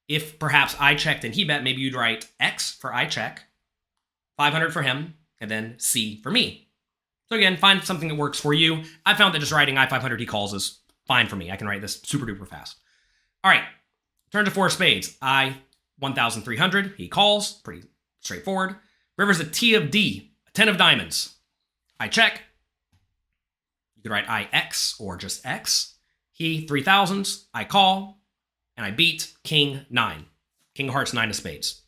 [SPEAKER 2] If perhaps I checked and he bet, maybe you'd write X for I check, 500 for him, and then C for me. So again, find something that works for you. I found that just writing I 500 he calls is fine for me. I can write this super duper fast. All right, turn to 4 of spades. I 1,300, he calls, pretty straightforward. River's a T of D, a 10 of diamonds. I check. You could write IX or just X. He 3,000s, I call, and I beat King 9. King of hearts, 9 of spades.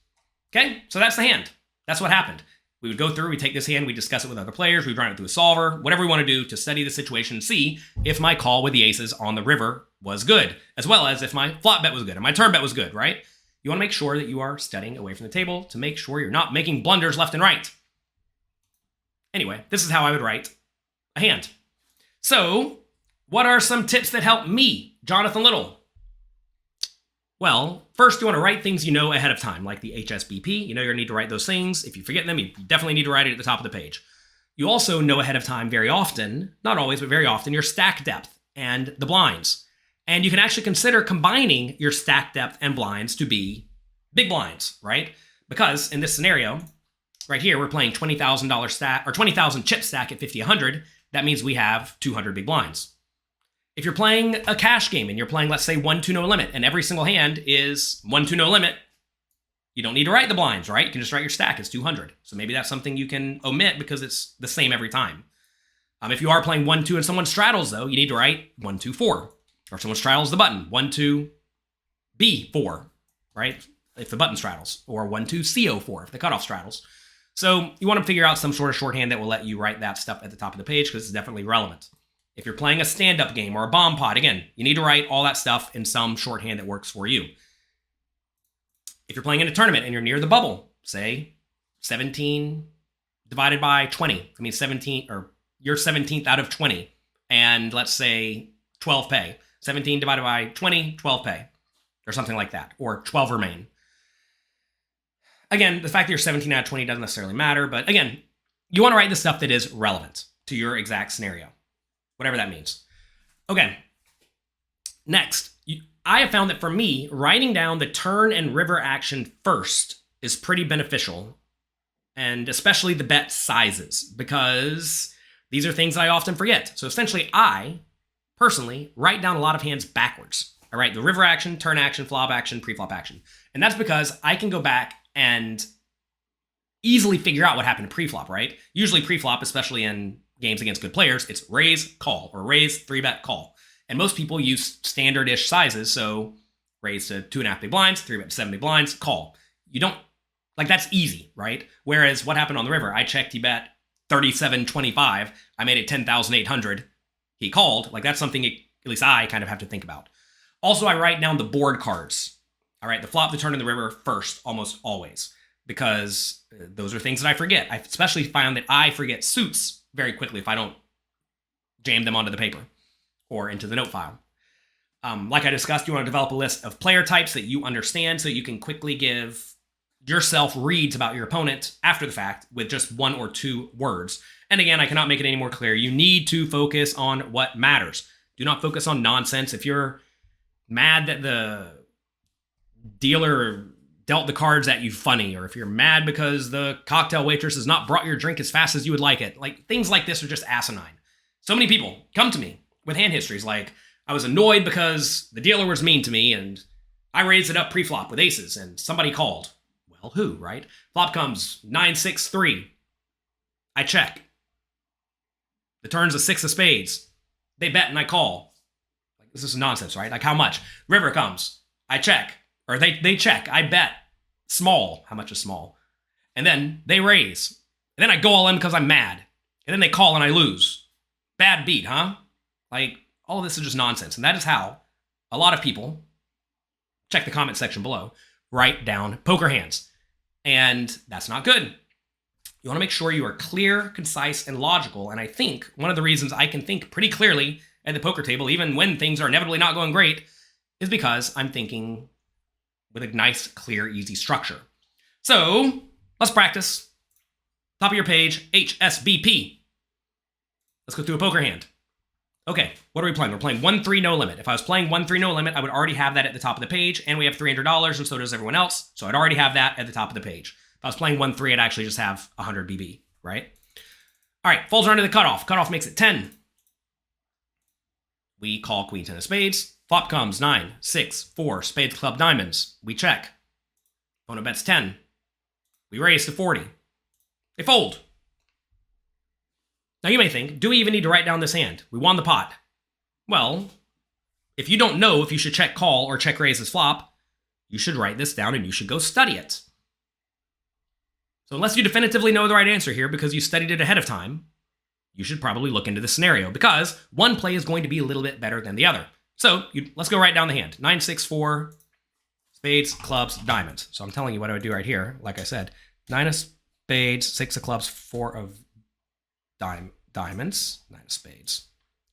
[SPEAKER 2] Okay, so that's the hand. That's what happened. We would go through, we take this hand, we discuss it with other players, we run it through a solver, whatever we want to do to study the situation and see if my call with the aces on the river was good, as well as if my flop bet was good and my turn bet was good, right? You want to make sure that you are studying away from the table to make sure you're not making blunders left and right. Anyway, this is how I would write a hand. So, what are some tips that help me, Jonathan Little? Well, first you want to write things you know ahead of time, like the HSBP. You know you're going to need to write those things. If you forget them, you definitely need to write it at the top of the page. You also know ahead of time very often, not always, but very often, your stack depth and the blinds. And you can actually consider combining your stack depth and blinds to be big blinds, right? Because in this scenario, right here, we're playing $20,000 stack, or 20,000 chip stack at 50-100. That means we have 200 big blinds. If you're playing a cash game and you're playing, let's say, 1-2 no limit, and every single hand is 1-2 no limit, you don't need to write the blinds, right? You can just write your stack as 200. So maybe that's something you can omit because it's the same every time. If you are playing 1-2 and someone straddles, though, you need to write 1-2-4. Or if someone straddles the button, 1-2 B4, right? If the button straddles, or 1-2 CO4 if the cutoff straddles. So you want to figure out some sort of shorthand that will let you write that stuff at the top of the page because it's definitely relevant. If you're playing a stand-up game or a bomb pot, again, you need to write all that stuff in some shorthand that works for you. If you're playing in a tournament and you're near the bubble, say 17 divided by 20. I mean 17, or you're 17th out of 20, and let's say 12 pay. 17 divided by 20, 12 pay, or something like that, or 12 remain. Again, the fact that you're 17 out of 20 doesn't necessarily matter, but again, you want to write the stuff that is relevant to your exact scenario. Whatever that means. Okay. Next, I have found that for me, writing down the turn and river action first is pretty beneficial, and especially the bet sizes, because these are things I often forget. So essentially, I personally write down a lot of hands backwards. I write the river action, turn action, flop action, preflop action. And that's because I can go back and easily figure out what happened to preflop, right? Usually preflop, especially in games against good players, it's raise, call, or raise, 3-bet, call. And most people use standard-ish sizes, so raise to 2.5 big blinds, 3-bet to 7 big blinds, call. You don't, like, that's easy, right? Whereas what happened on the river, I checked, he bet 37.25, I made it 10,800, he called. Like, that's something at least I kind of have to think about. Also, I write down the board cards. I write the flop, the turn, and the river first, almost always, because those are things that I forget. I especially found that I forget suits very quickly if I don't jam them onto the paper or into the note file. Like I discussed, you want to develop a list of player types that you understand so you can quickly give yourself reads about your opponent after the fact with just 1 or 2 words. And again, I cannot make it any more clear. You need to focus on what matters. Do not focus on nonsense. If you're mad that the dealer dealt the cards at you funny, or if you're mad because the cocktail waitress has not brought your drink as fast as you would like it, like, things like this are just asinine. So many people come to me with hand histories like, I was annoyed because the dealer was mean to me and I raised it up pre-flop with aces and somebody called. Well, who, right? Flop comes 9-6-3. I check. The turn's a 6 of spades. They bet and I call. Like, this is nonsense, right? Like, how much? River comes. I check. Or they check. I bet. Small. How much is small? And then they raise. And then I go all in because I'm mad. And then they call and I lose. Bad beat, huh? Like, all of this is just nonsense. And that is how a lot of people, check the comment section below, write down poker hands. And that's not good. You want to make sure you are clear, concise, and logical. And I think one of the reasons I can think pretty clearly at the poker table, even when things are inevitably not going great, is because I'm thinking with a nice, clear, easy structure. So let's practice. Top of your page, HSBP. Let's go through a poker hand. Okay, what are we playing? We're playing 1-3 no limit. If I was playing 1-3 no limit, I would already have that at the top of the page, and we have $300, and so does everyone else, so I'd already have that at the top of the page. If I was playing 1-3, I'd actually just have 100 BB, right? All right, folds around to the cutoff. Cutoff makes it 10. We call queen 10 of spades. Flop comes 9, 6, 4, spades, club, diamonds. We check. Opponent bets 10. We raise to 40. They fold. Now you may think, do we even need to write down this hand? We won the pot. Well, if you don't know if you should check call or check raise as flop,
[SPEAKER 3] you should write this down and you should go study it. So unless you definitively know the right answer here because you studied it ahead of time, you should probably look into this scenario because one play is going to be a little bit better than the other. So let's go right down the hand. 9, 6, 4, spades, clubs, diamonds. So I'm telling you what I would do right here. Like I said, 9 of spades, 6 of clubs, 4 of diamonds, 9 of spades.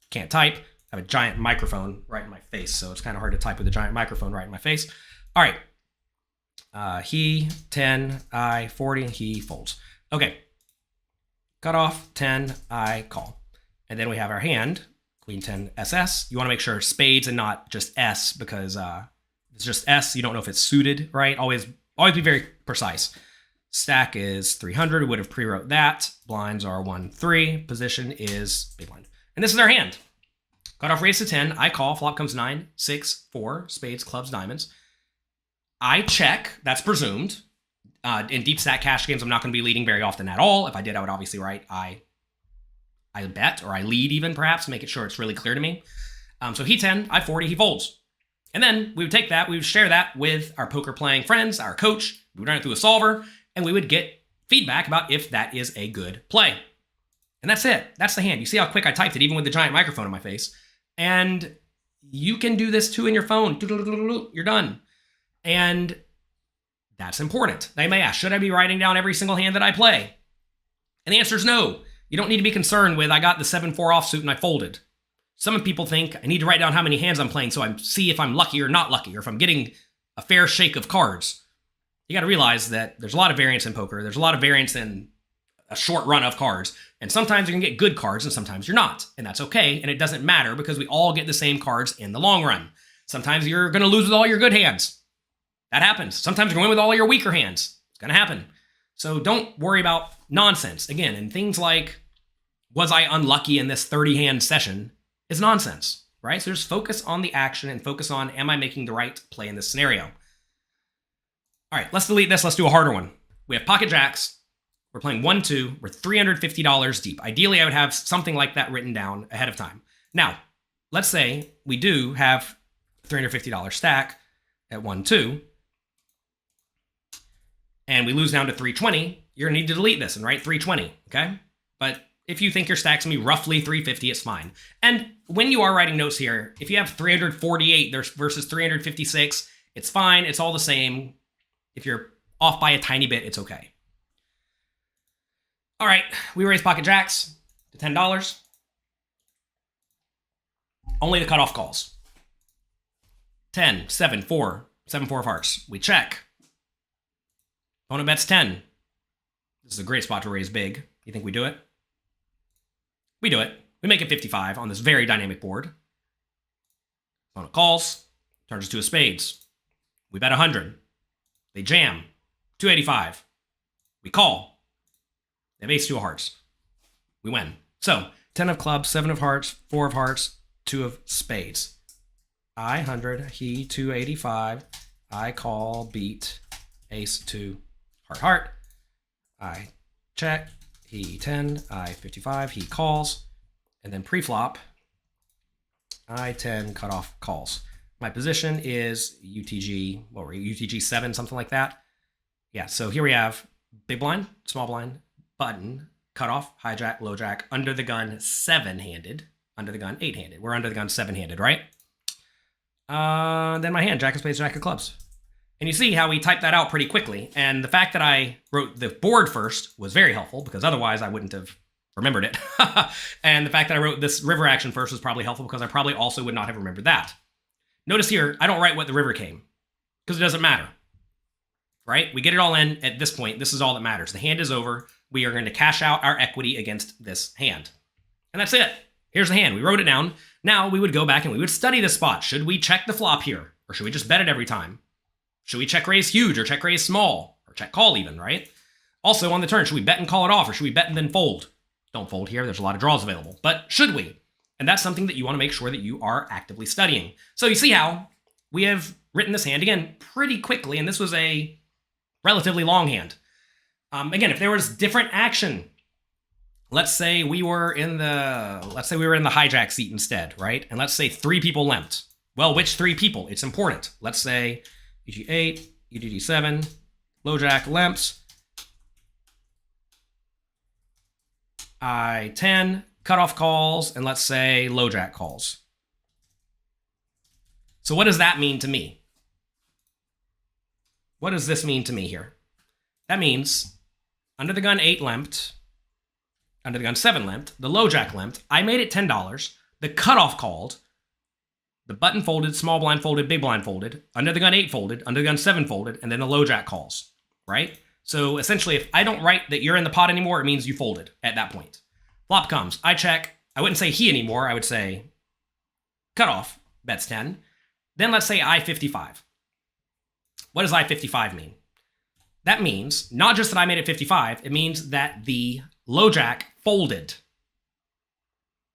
[SPEAKER 3] Can't type. I have a giant microphone right in my face, so it's kind of hard to type with a giant microphone right in my face. All right. He 10, I 40, he folds. Okay. Cut off 10, I call. And then we have our hand, Queen 10 SS. You want to make sure spades and not just S because it's just S. You don't know if it's suited, right? Always be very precise. Stack is 300. We would have pre-wrote that. Blinds are 1, 3. Position is big blind. And this is our hand. Cut off raise to 10. I call. Flop comes 9, 6, 4. Spades, clubs, diamonds. I check. That's presumed. In deep stack cash games, I'm not going to be leading very often at all. If I did, I would obviously write I bet, or I lead even, perhaps, to make it sure it's really clear to me. So he 10, I 40, he folds. And then we would take that, we would share that with our poker playing friends, our coach. We would run it through a solver, and we would get feedback about if that is a good play. And that's it. That's the hand. You see how quick I typed it, even with the giant microphone in my face. And you can do this too in your phone. You're done. And that's important. Now you may ask, should I be writing down every single hand that I play? And the answer is no. You don't need to be concerned with, I got the 7-4 offsuit and I folded. Some people think I need to write down how many hands I'm playing so I see if I'm lucky or not lucky, or if I'm getting a fair shake of cards. You got to realize that there's a lot of variance in poker. There's a lot of variance in a short run of cards. And sometimes you're going to get good cards and sometimes you're not. And that's okay. And it doesn't matter because we all get the same cards in the long run. Sometimes you're going to lose with all your good hands. That happens. Sometimes you're going to win with all your weaker hands. It's going to happen. So don't worry about nonsense. Again, and things like, was I unlucky in this 30-hand session, is nonsense, right? So just focus on the action and focus on, am I making the right play in this scenario? All right, let's delete this. Let's do a harder one. We have pocket jacks. We're playing 1-2. We're $350 deep. Ideally, I would have something like that written down ahead of time. Now, let's say we do have $350 stack at 1-2. And we lose down to 320, you're going to need to delete this and write 320, okay? But if you think your stack's going to be roughly 350, it's fine. And when you are writing notes here, if you have 348 versus 356, it's fine. It's all the same. If you're off by a tiny bit, it's okay. All right, we raise pocket jacks to $10. Only the cutoff calls. 10, 7, 4, 7-4 of hearts. We check. Opponent bets 10. This is a great spot to raise big. You think we do it? We do it. We make it 55 on this very dynamic board. Opponent calls, turns to a spades. We bet 100. They jam. 285. We call. They have ace-2 of hearts. We win. So, 10 of clubs, 7 of hearts, 4 of hearts, 2 of spades. I 100, he 285. I call, beat, ace-2. Heart. I check. He 10. I 55. He calls. And then pre-flop, I 10 cutoff calls. My position is UTG, what were you, UTG 7, something like that. Yeah, so here we have big blind, small blind, button, cutoff, hijack, low jack, under the gun 7-handed, under the gun 8-handed. We're under the gun 7-handed, right? Then my hand, jack of spades, jack of clubs. And you see how we typed that out pretty quickly. And the fact that I wrote the board first was very helpful because otherwise I wouldn't have remembered it. And the fact that I wrote this river action first was probably helpful because I probably also would not have remembered that. Notice here, I don't write what the river came because it doesn't matter, right? We get it all in at this point. This is all that matters. The hand is over. We are going to cash out our equity against this hand. And that's it. Here's the hand. We wrote it down. Now we would go back and we would study this spot. Should we check the flop here? Or should we just bet it every time? Should we check raise huge or check raise small? Or check call even, right? Also on the turn, should we bet and call it off or should we bet and then fold? Don't fold here. There's a lot of draws available. But should we? And that's something that you want to make sure that you are actively studying. So you see how we have written this hand, again, pretty quickly. And this was a relatively long hand. Again, if there was different action, let's say we were in the hijack seat instead, right? And let's say 3 people limped. Well, which 3 people? It's important. Let's say EG8, EG7, low jack limps, I10, cutoff calls, and let's say low jack calls. So what does that mean to me? What does this mean to me here? That means under the gun 8 limped, under the gun 7 limped, the low jack limped, I made it $10, the cutoff called, the button folded, small blind folded, big blind folded, under the gun 8 folded, under the gun 7 folded, and then the low jack calls, right? So essentially, if I don't write that you're in the pot anymore, it means you folded at that point. Flop comes, I check, I wouldn't say he anymore, I would say cutoff, bets 10. Then let's say I55. What does I55 mean? That means not just that I made it 55, it means that the low jack folded.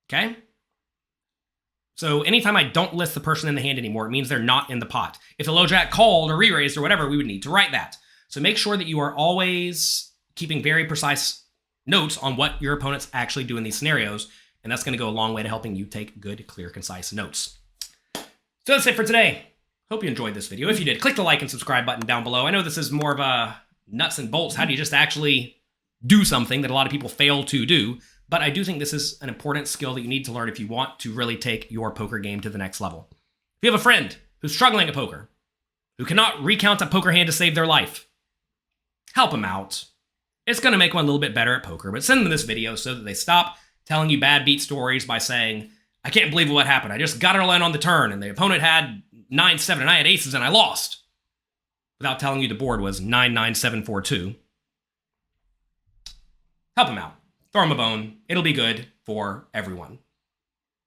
[SPEAKER 3] Okay? So anytime I don't list the person in the hand anymore, it means they're not in the pot. If the low jack called or re-raised or whatever, we would need to write that. So make sure that you are always keeping very precise notes on what your opponents actually do in these scenarios, and that's going to go a long way to helping you take good, clear, concise notes. So that's it for today. Hope you enjoyed this video. If you did, click the like and subscribe button down below. I know this is more of a nuts and bolts. How do you just actually do something that a lot of people fail to do? But I do think this is an important skill that you need to learn if you want to really take your poker game to the next level. If you have a friend who's struggling at poker, who cannot recount a poker hand to save their life, help them out. It's going to make them a little bit better at poker, but send them this video so that they stop telling you bad beat stories by saying, I can't believe what happened. I just got it all in on the turn, and the opponent had 9-7, and I had aces, and I lost. Without telling you the board was 9-9-7-4-2. Help them out. Throw them a bone. It'll be good for everyone.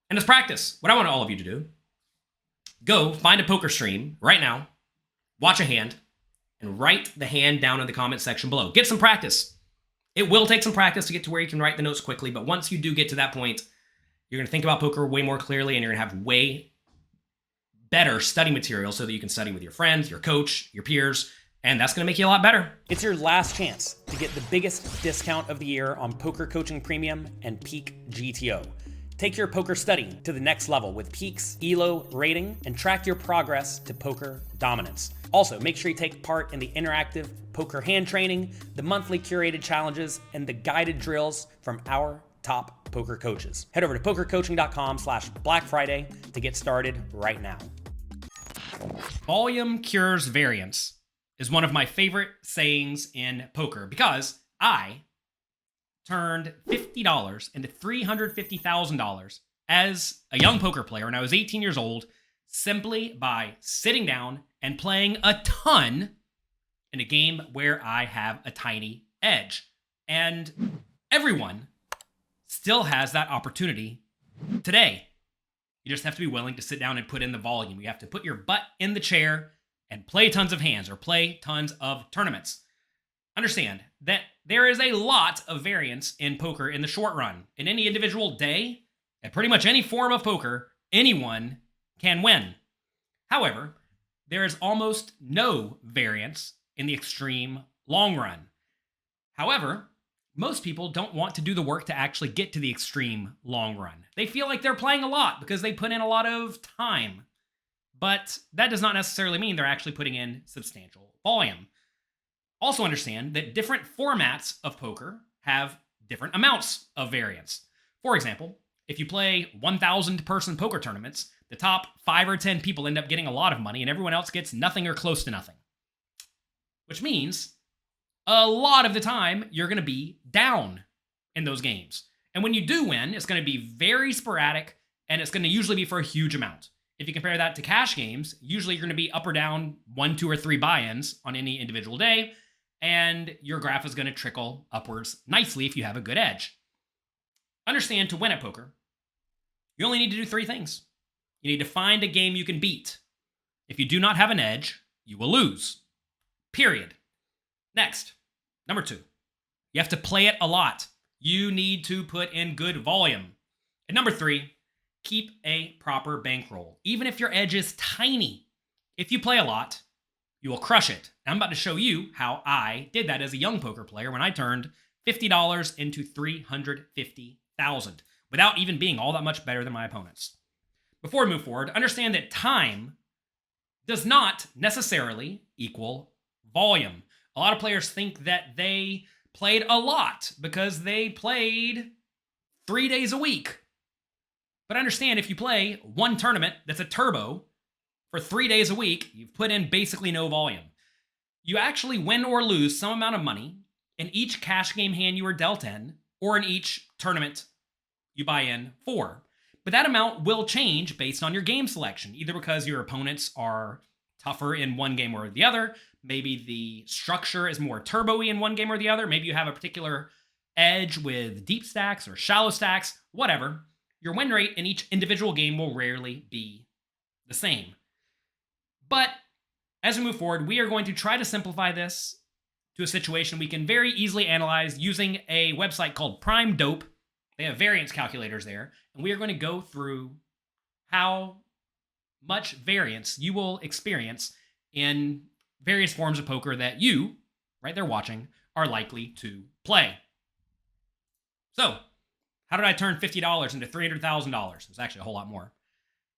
[SPEAKER 3] And as practice, what I want all of you to do, go find a poker stream right now, watch a hand, and write the hand down in the comment section below. Get some practice. It will take some practice to get to where you can write the notes quickly, but once you do get to that point, you're going to think about poker way more clearly, and you're going to have way better study material so that you can study with your friends, your coach, your peers, and that's going to make you a lot better.
[SPEAKER 1] It's your last chance to get the biggest discount of the year on Poker Coaching Premium and Peak GTO. Take your poker study to the next level with Peak's ELO rating and track your progress to poker dominance. Also, make sure you take part in the interactive poker hand training, the monthly curated challenges, and the guided drills from our top poker coaches. Head over to pokercoaching.com/Black Friday to get started right now.
[SPEAKER 3] Volume cures variance is one of my favorite sayings in poker because I turned $50 into $350,000 as a young poker player when I was 18 years old simply by sitting down and playing a ton in a game where I have a tiny edge. And everyone still has that opportunity today. You just have to be willing to sit down and put in the volume. You have to put your butt in the chair and play tons of hands or play tons of tournaments. Understand that there is a lot of variance in poker in the short run. In any individual day, at pretty much any form of poker, anyone can win. However, there is almost no variance in the extreme long run. However, most people don't want to do the work to actually get to the extreme long run. They feel like they're playing a lot because they put in a lot of time. But that does not necessarily mean they're actually putting in substantial volume. Also understand that different formats of poker have different amounts of variance. For example, if you play 1,000 person poker tournaments, the top 5 or 10 people end up getting a lot of money and everyone else gets nothing or close to nothing. Which means a lot of the time you're going to be down in those games. And when you do win, it's going to be very sporadic and it's going to usually be for a huge amount. If you compare that to cash games, usually you're going to be up or down 1, 2, or 3 buy-ins on any individual day, and your graph is going to trickle upwards nicely if you have a good edge. Understand, to win at poker, you only need to do 3 things. You need to find a game you can beat. If you do not have an edge, you will lose. Period. Next, number 2, you have to play it a lot. You need to put in good volume. And number 3, keep a proper bankroll. Even if your edge is tiny, if you play a lot, you will crush it. And I'm about to show you how I did that as a young poker player when I turned $50 into $350,000 without even being all that much better than my opponents. Before we move forward, understand that time
[SPEAKER 1] does not necessarily equal volume. A lot of players think that they played a lot because they played 3 days a week. But understand, if you play one tournament that's a turbo for 3 days a week, you've put in basically no volume. You actually win or lose some amount of money in each cash game hand you are dealt in, or in each tournament you buy in for. But that amount will change based on your game selection, either because your opponents are tougher in one game or the other. Maybe the structure is more turbo-y in one game or the other. Maybe you have a particular edge with deep stacks or shallow stacks, whatever. Your win rate in each individual game will rarely be the same. But as we move forward, we are going to try to simplify this to a situation we can very easily analyze using a website called Prime Dope. They have variance calculators there, and we are going to go through how much variance you will experience in various forms of poker that you, right there watching, are likely to play. So, how did I turn $50 into $300,000? It was actually a whole lot more.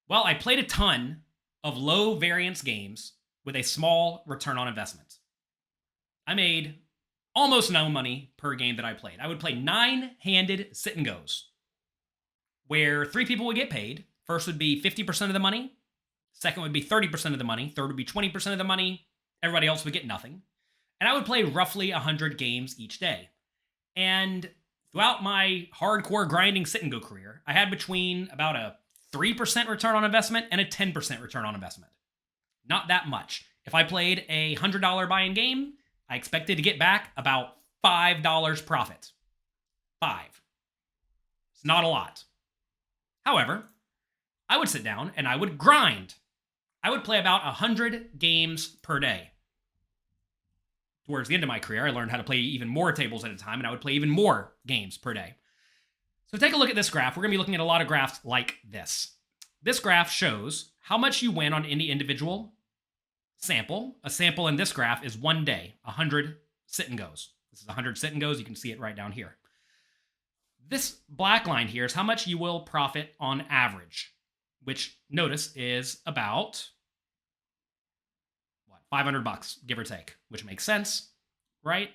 [SPEAKER 1] Well, I played a ton of low variance games with a small return on investment. I made almost no money per game that I played. I would play 9-handed sit and goes, where 3 people would get paid. First would be 50% of the money. Second would be 30% of the money. Third would be 20% of the money. Everybody else would get nothing. And I would play roughly 100 games each day. And throughout my hardcore grinding sit and go career, I had between about a 3% return on investment and a 10% return on investment. Not that much. If I played a $100 buy-in game, I expected to get back about $5 profit. 5. It's not a lot. However, I would sit down and I would grind. I would play about 100 games per day. Towards the end of my career, I learned how to play even more tables at a time, and I would play even more games per day. So take a look at this graph. We're going to be looking at a lot of graphs like this. This graph shows how much you win on any individual sample. A sample in this graph is 1 day, 100 sit and goes. This is 100 sit and goes. You can see it right down here. This black line here is how much you will profit on average, which notice is about $500, give or take, which makes sense, right?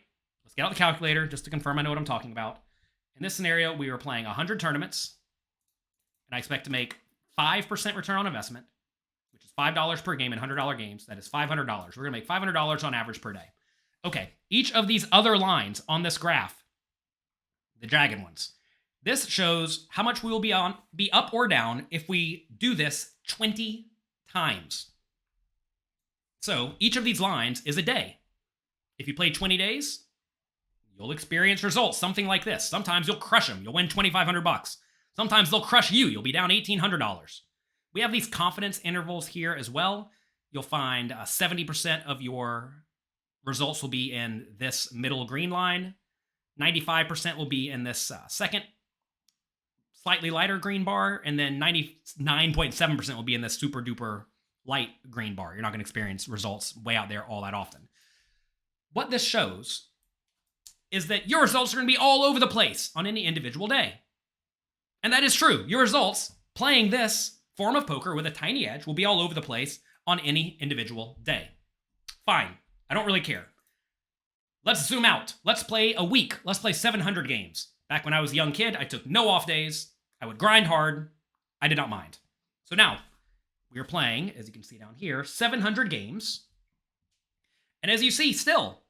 [SPEAKER 1] Let's get out the calculator just to confirm I know what I'm talking about. In this scenario, we were playing 100 tournaments, and I expect to make 5% return on investment, which is $5 per game in $100 games. That is $500. We're going to make $500 on average per day. Okay, each of these other lines on this graph, the jagged ones, this shows how much we will be up or down if we do this 20 times. So each of these lines is a day. If you play 20 days, you'll experience results, something like this. Sometimes you'll crush them. You'll win $2,500. Sometimes they'll crush you. You'll be down $1,800. We have these confidence intervals here as well. You'll find 70% of your results will be in this middle green line. 95% will be in this second slightly lighter green bar. And then 99.7% will be in this super duper light green bar. You're not going to experience results way out there all that often. What this shows is that your results are going to be all over the place on any individual day. And that is true. Your results playing this form of poker with a tiny edge will be all over the place on any individual day. Fine. I don't really care. Let's zoom out. Let's play a week. Let's play 700 games. Back when I was a young kid, I took no off days. I would grind hard. I did not mind. So now, we are playing, as you can see down here, 700 games. And as you see, still,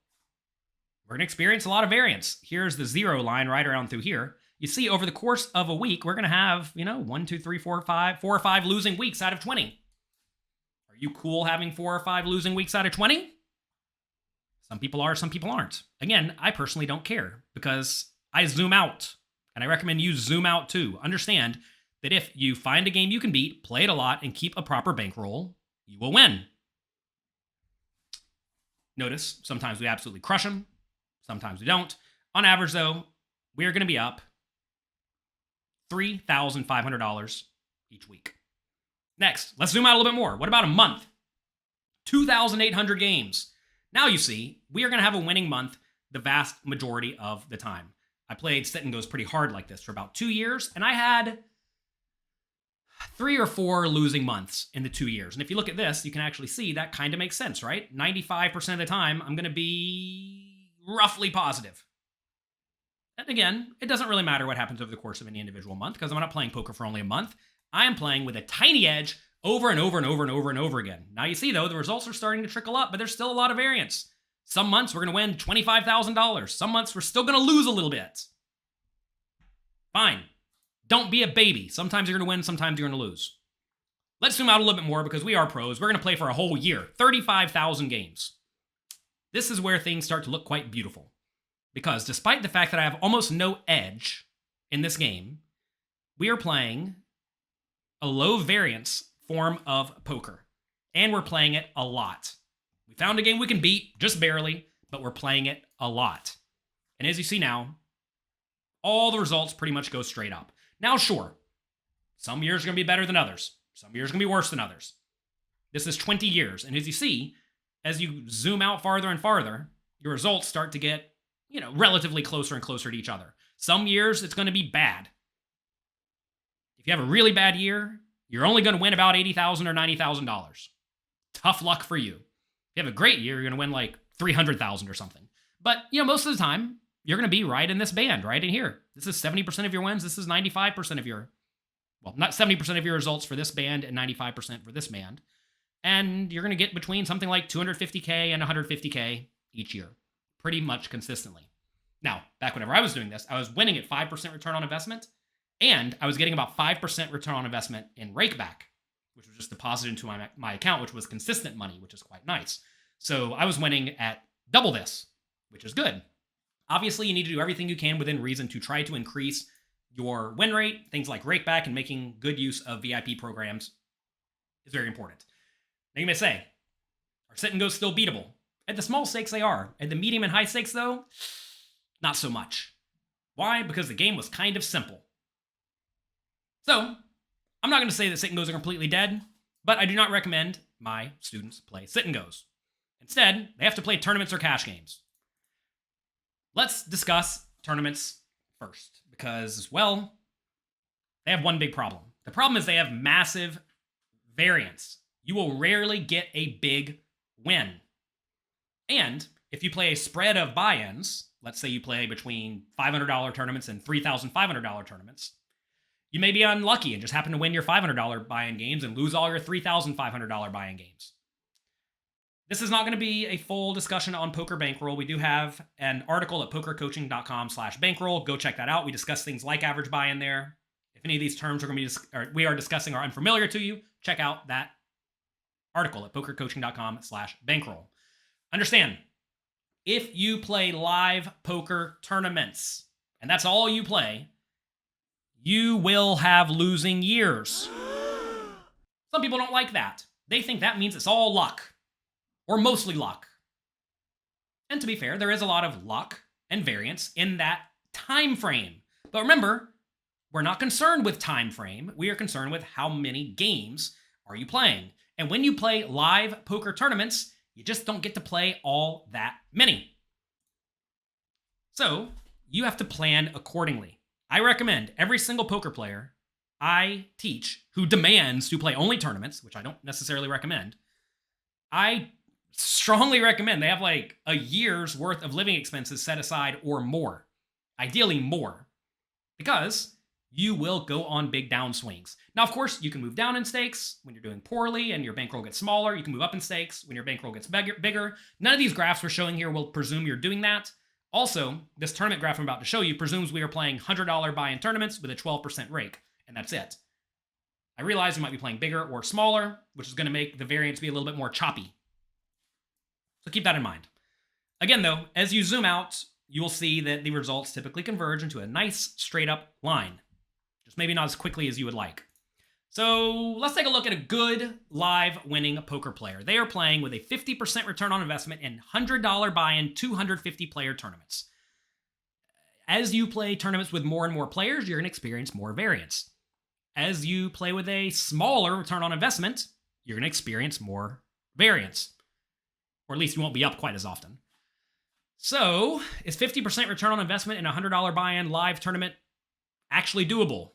[SPEAKER 1] we're going to experience a lot of variance. Here's the 0 line right around through here. You see, over the course of a week, we're going to have, 1, 2, 3, 4, 5, 4 or 5 losing weeks out of 20. Are you cool having 4 or 5 losing weeks out of 20? Some people are, some people aren't. Again, I personally don't care because I zoom out. And I recommend you zoom out too. Understand that if you find a game you can beat, play it a lot, and keep a proper bankroll, you will win. Notice, sometimes we absolutely crush them. Sometimes we don't. On average, though, we are going to be up $3,500 each week. Next, let's zoom out a little bit more. What about a month? 2,800 games. Now you see, we are going to have a winning month the vast majority of the time. I played sit and goes pretty hard like this for about 2 years, and I had
[SPEAKER 3] 3 or 4 losing months in the 2 years. And if you look at this, you can actually see that kind of makes sense, right? 95% of the time, I'm going to be roughly positive. And again, it doesn't really matter what happens over the course of any individual month because I'm not playing poker for only a month. I am playing with a tiny edge over and over and over and over and over again. Now you see, though, the results are starting to trickle up, but there's still a lot of variance. Some months we're going to win $25,000. Some months we're still going to lose a little bit. Fine. Don't be a baby. Sometimes you're going to win, sometimes you're going to lose. Let's zoom out a little bit more because we are pros. We're going to play for a whole year, 35,000 games. This is where things start to look quite beautiful. Because despite the fact that I have almost no edge in this game, we are playing a low variance form of poker. And we're playing it a lot. We found a game we can beat, just barely, but we're playing it a lot. And as you see now, all the results pretty much go straight up. Now, sure, some years are going to be better than others. Some years are going to be worse than others. This is 20 years. And as you see, as you zoom out farther and farther, your results start to get, relatively closer and closer to each other. Some years, it's going to be bad. If you have a really bad year, you're only going to win about $80,000 or $90,000. Tough luck for you. If you have a great year, you're going to win like $300,000 or something. But, most of the time, you're going to be right in this band, right in here. This is 70% of your wins. This is 95% of your, not 70% of your results for this band and 95% for this band. And you're going to get between something like $250K and $150K each year, pretty much consistently. Now, back whenever I was doing this, I was winning at 5% return on investment, and I was getting about 5% return on investment in rakeback, which was just deposited into my account, which was consistent money, which is quite nice. So I was winning at double this, which is good. Obviously, you need to do everything you can within reason to try to increase your win rate. Things like rakeback and making good use of VIP programs is very important. Now you may say, are sit and goes still beatable? At the small stakes, they are. At the medium and high stakes, though, not so much. Why? Because the game was kind of simple. So, I'm not going to say that sit and goes are completely dead, but I do not recommend my students play sit and goes. Instead, they have to play tournaments or cash games. Let's discuss tournaments first, because, well, they have one big problem. The problem is they have massive variance. You will rarely get a big win. And if you play a spread of buy-ins, let's say you play between $500 tournaments and $3,500 tournaments, you may be unlucky and just happen to win your $500 buy-in games and lose all your $3,500 buy-in games. This is not going to be a full discussion on Poker Bankroll. We do have an article at PokerCoaching.com/bankroll. Go check that out. We discuss things like average buy-in there. If any of these terms are going to be we are discussing are unfamiliar to you, check out that article at PokerCoaching.com/bankroll. Understand, if you play live poker tournaments, and that's all you play, you will have losing years. Some people don't like that. They think that means it's all luck, or mostly luck. And to be fair, there is a lot of luck and variance in that time frame. But remember, we're not concerned with time frame. We are concerned with how many games are you playing. And when you play live poker tournaments, you just don't get to play all that many. So you have to plan accordingly. I recommend every single poker player I teach who demands to play only tournaments, which I don't necessarily recommend, I strongly recommend they have like a year's worth of living expenses set aside or more. Ideally more. Because you will go on big downswings. Now, of course, you can move down in stakes when you're doing poorly and your bankroll gets smaller. You can move up in stakes when your bankroll gets bigger. None of these graphs we're showing here will presume you're doing that. Also, this tournament graph I'm about to show you presumes we are playing $100 buy-in tournaments with a 12% rake, and that's it. I realize you might be playing bigger or smaller, which is going to make the variance be a little bit more choppy. So keep that in mind. Again, though, as you zoom out, you will see that the results typically converge into a nice straight-up line. Just maybe not as quickly as you would like. So let's take a look at a good live winning poker player. They are playing with a 50% return on investment in $100 buy-in 250 player tournaments. As you play tournaments with more and more players, you're going to experience more variance. As you play with a smaller return on investment, you're going to experience more variance. Or at least you won't be up quite as often. So, is 50% return on investment in a $100 buy-in live tournament actually doable?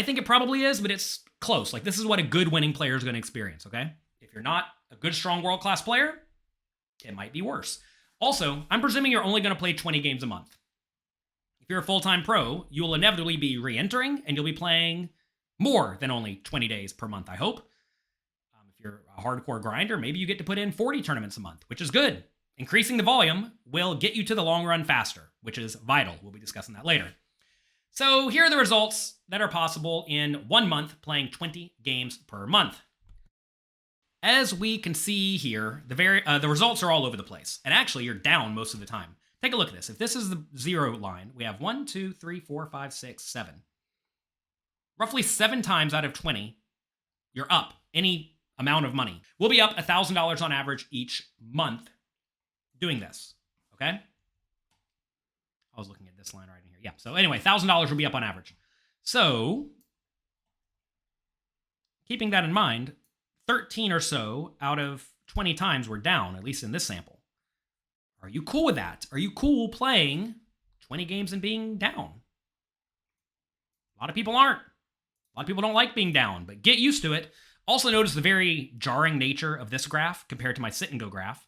[SPEAKER 3] I think it probably is, but it's close. Like, this is what a good winning player is going to experience, okay? If you're not a good, strong, world-class player, it might be worse. Also, I'm presuming you're only going to play 20 games a month. If you're a full-time pro, you will inevitably be re-entering, and you'll be playing more than only 20 days per month, I hope. If you're a hardcore grinder, maybe you get to put in 40 tournaments a month, which is good. Increasing the volume will get you to the long run faster, which is vital. We'll be discussing that later. So here are the results that are possible in 1 month playing 20 games per month. As we can see here, the results are all over the place. And actually, you're down most of the time. Take a look at this. If this is the 0 line, we have 1, 2, 3, 4, 5, 6, 7. Roughly 7 times out of 20, you're up any amount of money. We'll be up $1,000 on average each month doing this, okay? I was looking at this line right in here. Yeah, so anyway, $1,000 will be up on average. So, keeping that in mind, 13 or so out of 20 times we're down, at least in this sample. Are you cool with that? Are you cool playing 20 games and being down? A lot of people aren't. A lot of people don't like being down, but get used to it. Also notice the very jarring nature of this graph compared to my sit and go graph.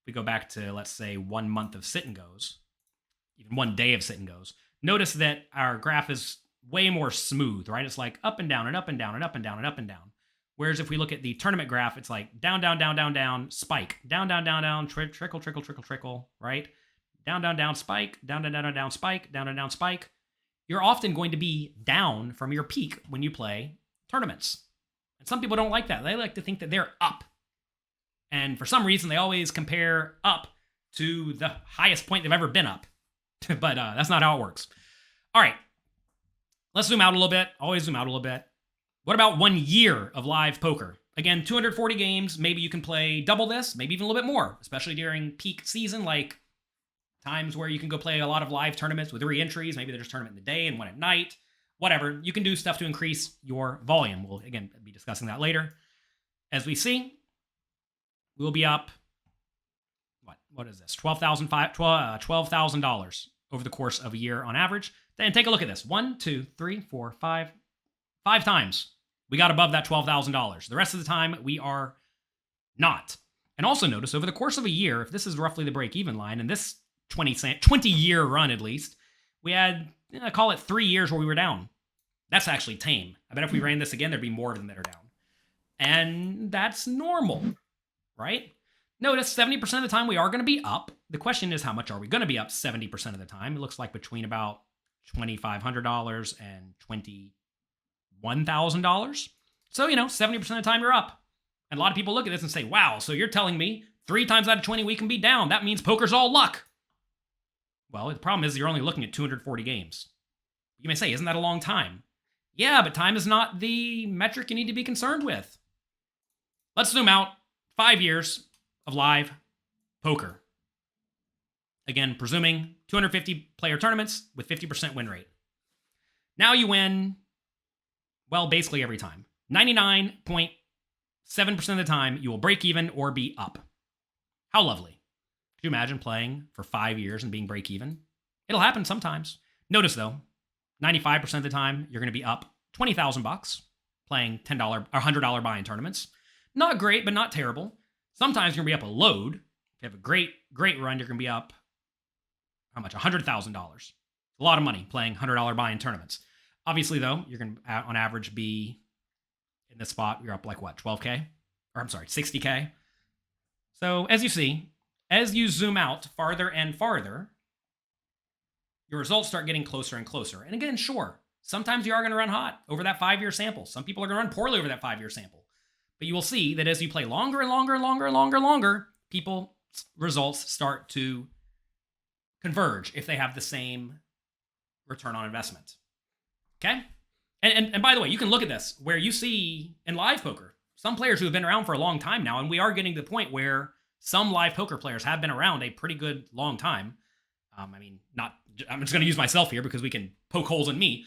[SPEAKER 3] If we go back to, let's say, 1 month of sit and goes, even 1 day of sit and goes, notice that our graph is way more smooth, right? It's like up and down and up and down and up and down and up and down. Whereas if we look at the tournament graph, it's like down, down, down, down, down, spike, down, down, down, down, trickle, trickle, trickle, trickle, right? Down, down, down, spike, down, down, down, down, spike, down, down, down, spike. You're often going to be down from your peak when you play tournaments. And some people don't like that. They like to think that they're up. And for some reason, they always compare up to the highest point they've ever been up. But that's not how it works. All right. Let's zoom out a little bit. Always zoom out a little bit. What about 1 year of live poker? Again, 240 games. Maybe you can play double this, maybe even a little bit more, especially during peak season, like times where you can go play a lot of live tournaments with re-entries. Maybe there's a tournament in the day and one at night. Whatever. You can do stuff to increase your volume. We'll, again, be discussing that later. As we see, we'll be up, what is this? $12,000 over the course of a year on average. Then take a look at this. 1, 2, 3, 4, 5 times. We got above that $12,000. The rest of the time, we are not. And also notice, over the course of a year, if this is roughly the break-even line, and this 20-year run at least, we had, I call it 3 years where we were down. That's actually tame. I bet if we ran this again, there'd be more of them that are down. And that's normal, right? Notice 70% of the time we are going to be up. The question is, how much are we going to be up 70% of the time? It looks like between about $2,500 and $21,000. So, 70% of the time you're up. And a lot of people look at this and say, wow, so you're telling me 3 times out of 20 we can be down. That means poker's all luck. Well, the problem is you're only looking at 240 games. You may say, isn't that a long time? Yeah, but time is not the metric you need to be concerned with. Let's zoom out 5 years of live poker. Again, presuming 250 player tournaments with 50% win rate. Now you win, well, basically every time. 99.7% of the time, you will break even or be up. How lovely. Could you imagine playing for 5 years and being break even? It'll happen sometimes. Notice though, 95% of the time, you're going to be up $20,000 playing $10 or $100 buy-in tournaments. Not great, but not terrible. Sometimes you're going to be up a load. If you have a great run, you're going to be up, how much? $100,000. A lot of money playing $100 buy-in tournaments. Obviously, though, you're going to, on average, be in this spot. You're up like, what, 12K? Or I'm sorry, 60K. So as you see, as you zoom out farther and farther, your results start getting closer and closer. And again, sure, sometimes you are going to run hot over that 5-year sample. Some people are going to run poorly over that 5-year sample. But you will see that as you play longer and longer and longer and longer and longer, people's results start to converge if they have the same return on investment. Okay? And by the way, you can look at this where you see in live poker, some players who have been around for a long time now, and we are getting to the point where some live poker players have been around a pretty good long time. I'm just going to use myself here because we can poke holes in me.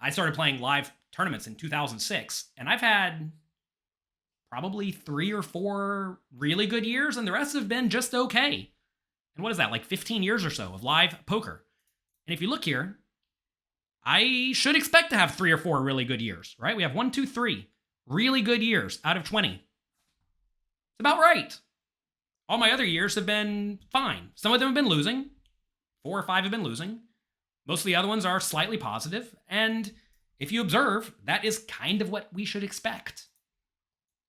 [SPEAKER 3] I started playing live tournaments in 2006, and I've had probably 3 or 4 really good years, and the rest have been just okay. And what is that, like 15 years or so of live poker? And if you look here, I should expect to have 3 or 4 really good years, right? We have 1, 2, 3 really good years out of 20. It's about right. All my other years have been fine. Some of them have been losing. 4 or 5 have been losing. Most of the other ones are slightly positive. And if you observe, that is kind of what we should expect.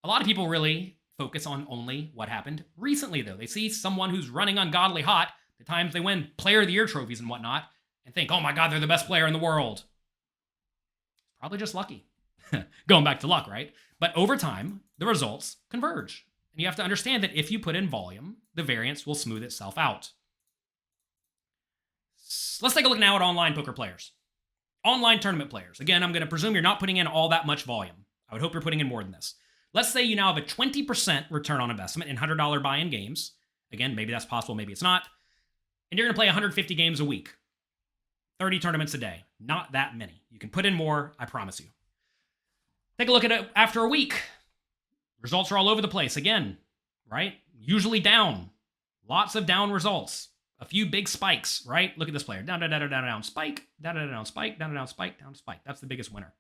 [SPEAKER 3] A lot of people really focus on only what happened recently, though. They see someone who's running ungodly hot, the times they win Player of the Year trophies and whatnot, and think, oh my God, they're the best player in the world. Probably just lucky. Going back to luck, right? But over time, the results converge. And you have to understand that if you put in volume, the variance will smooth itself out. Let's take a look now at online poker players. Online tournament players. Again, I'm going to presume you're not putting in all that much volume. I would hope you're putting in more than this. Let's say you now have a 20% return on investment in $100 buy-in games. Again, maybe that's possible, maybe it's not. And you're going to play 150 games a week. 30 tournaments a day. Not that many. You can put in more, I promise you. Take a look at it after a week. Results are all over the place again, right? Usually down. Lots of down results. A few big spikes, right? Look at this player. Down, down, down, down, down, spike. Down, down, down, spike. Down, down, spike. Down, spike. That's the biggest winner.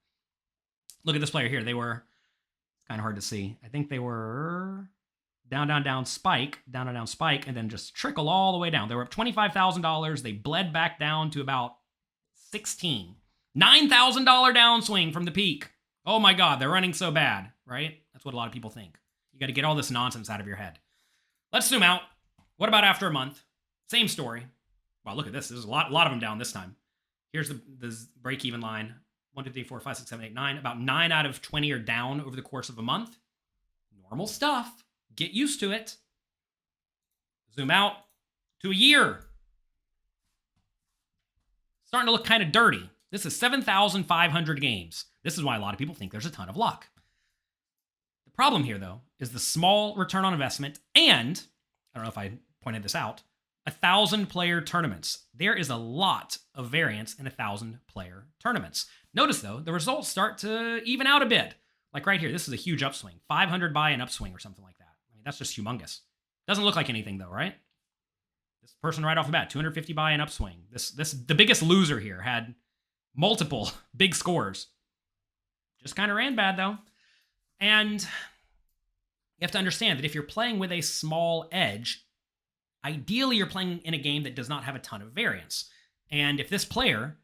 [SPEAKER 3] Look at this player here. They were, it's kind of hard to see. I think they were down, down, down, spike. Down, down, down, spike. And then just trickle all the way down. They were up $25,000. They bled back down to about 16. $9,000 downswing from the peak. Oh my God, they're running so bad, right? That's what a lot of people think. You got to get all this nonsense out of your head. Let's zoom out. What about after a month? Same story. Wow, look at this. There's a lot of them down this time. Here's the break-even line. 1, 2, 3, 4, 5, 6, 7, 8, 9. About 9 out of 20 are down over the course of a month. Normal stuff. Get used to it. Zoom out to a year. Starting to look kind of dirty. This is 7,500 games. This is why a lot of people think there's a ton of luck. The problem here, though, is the small return on investment and, I don't know if I pointed this out, 1,000-player tournaments. There is a lot of variance in 1,000-player tournaments. Notice, though, the results start to even out a bit. Like right here, this is a huge upswing. 500 buy-in upswing or something like that. I mean, that's just humongous. Doesn't look like anything, though, right? This person right off the bat, 250 buy-in upswing. The biggest loser here had multiple big scores. Just kind of ran bad, though. And you have to understand that if you're playing with a small edge, ideally you're playing in a game that does not have a ton of variance. And if this player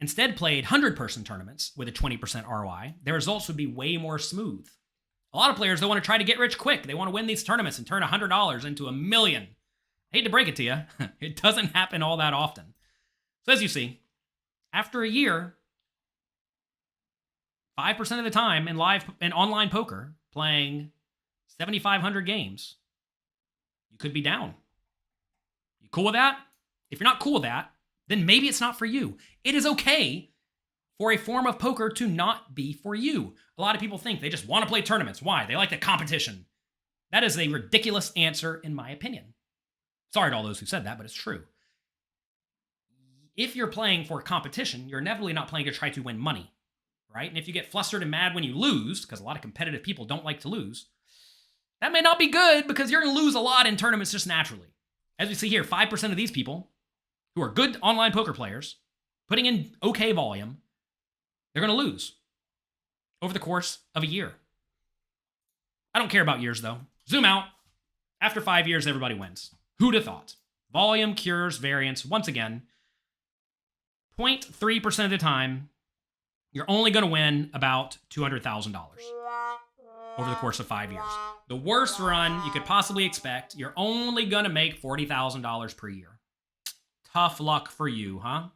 [SPEAKER 3] instead played 100-person tournaments with a 20% ROI, their results would be way more smooth. A lot of players, they want to try to get rich quick. They want to win these tournaments and turn $100 into $1 million. I hate to break it to you. It doesn't happen all that often. So as you see, after a year, 5% of the time in online poker, playing 7,500 games, you could be down. You cool with that? If you're not cool with that, then maybe it's not for you. It is okay for a form of poker to not be for you. A lot of people think they just want to play tournaments. Why? They like the competition. That is a ridiculous answer, in my opinion. Sorry to all those who said that, but it's true. If you're playing for competition, you're inevitably not playing to try to win money, right? And if you get flustered and mad when you lose, because a lot of competitive people don't like to lose, that may not be good because you're going to lose a lot in tournaments just naturally. As we see here, 5% of these people who are good online poker players, putting in okay volume, they're going to lose over the course of a year. I don't care about years, though. Zoom out. After 5 years, everybody wins. Who'd have thought? Volume cures variance. Once again, 0.3% of the time, you're only going to win about $200,000 over the course of 5 years. The worst run you could possibly expect, you're only going to make $40,000 per year. Tough luck for you, huh?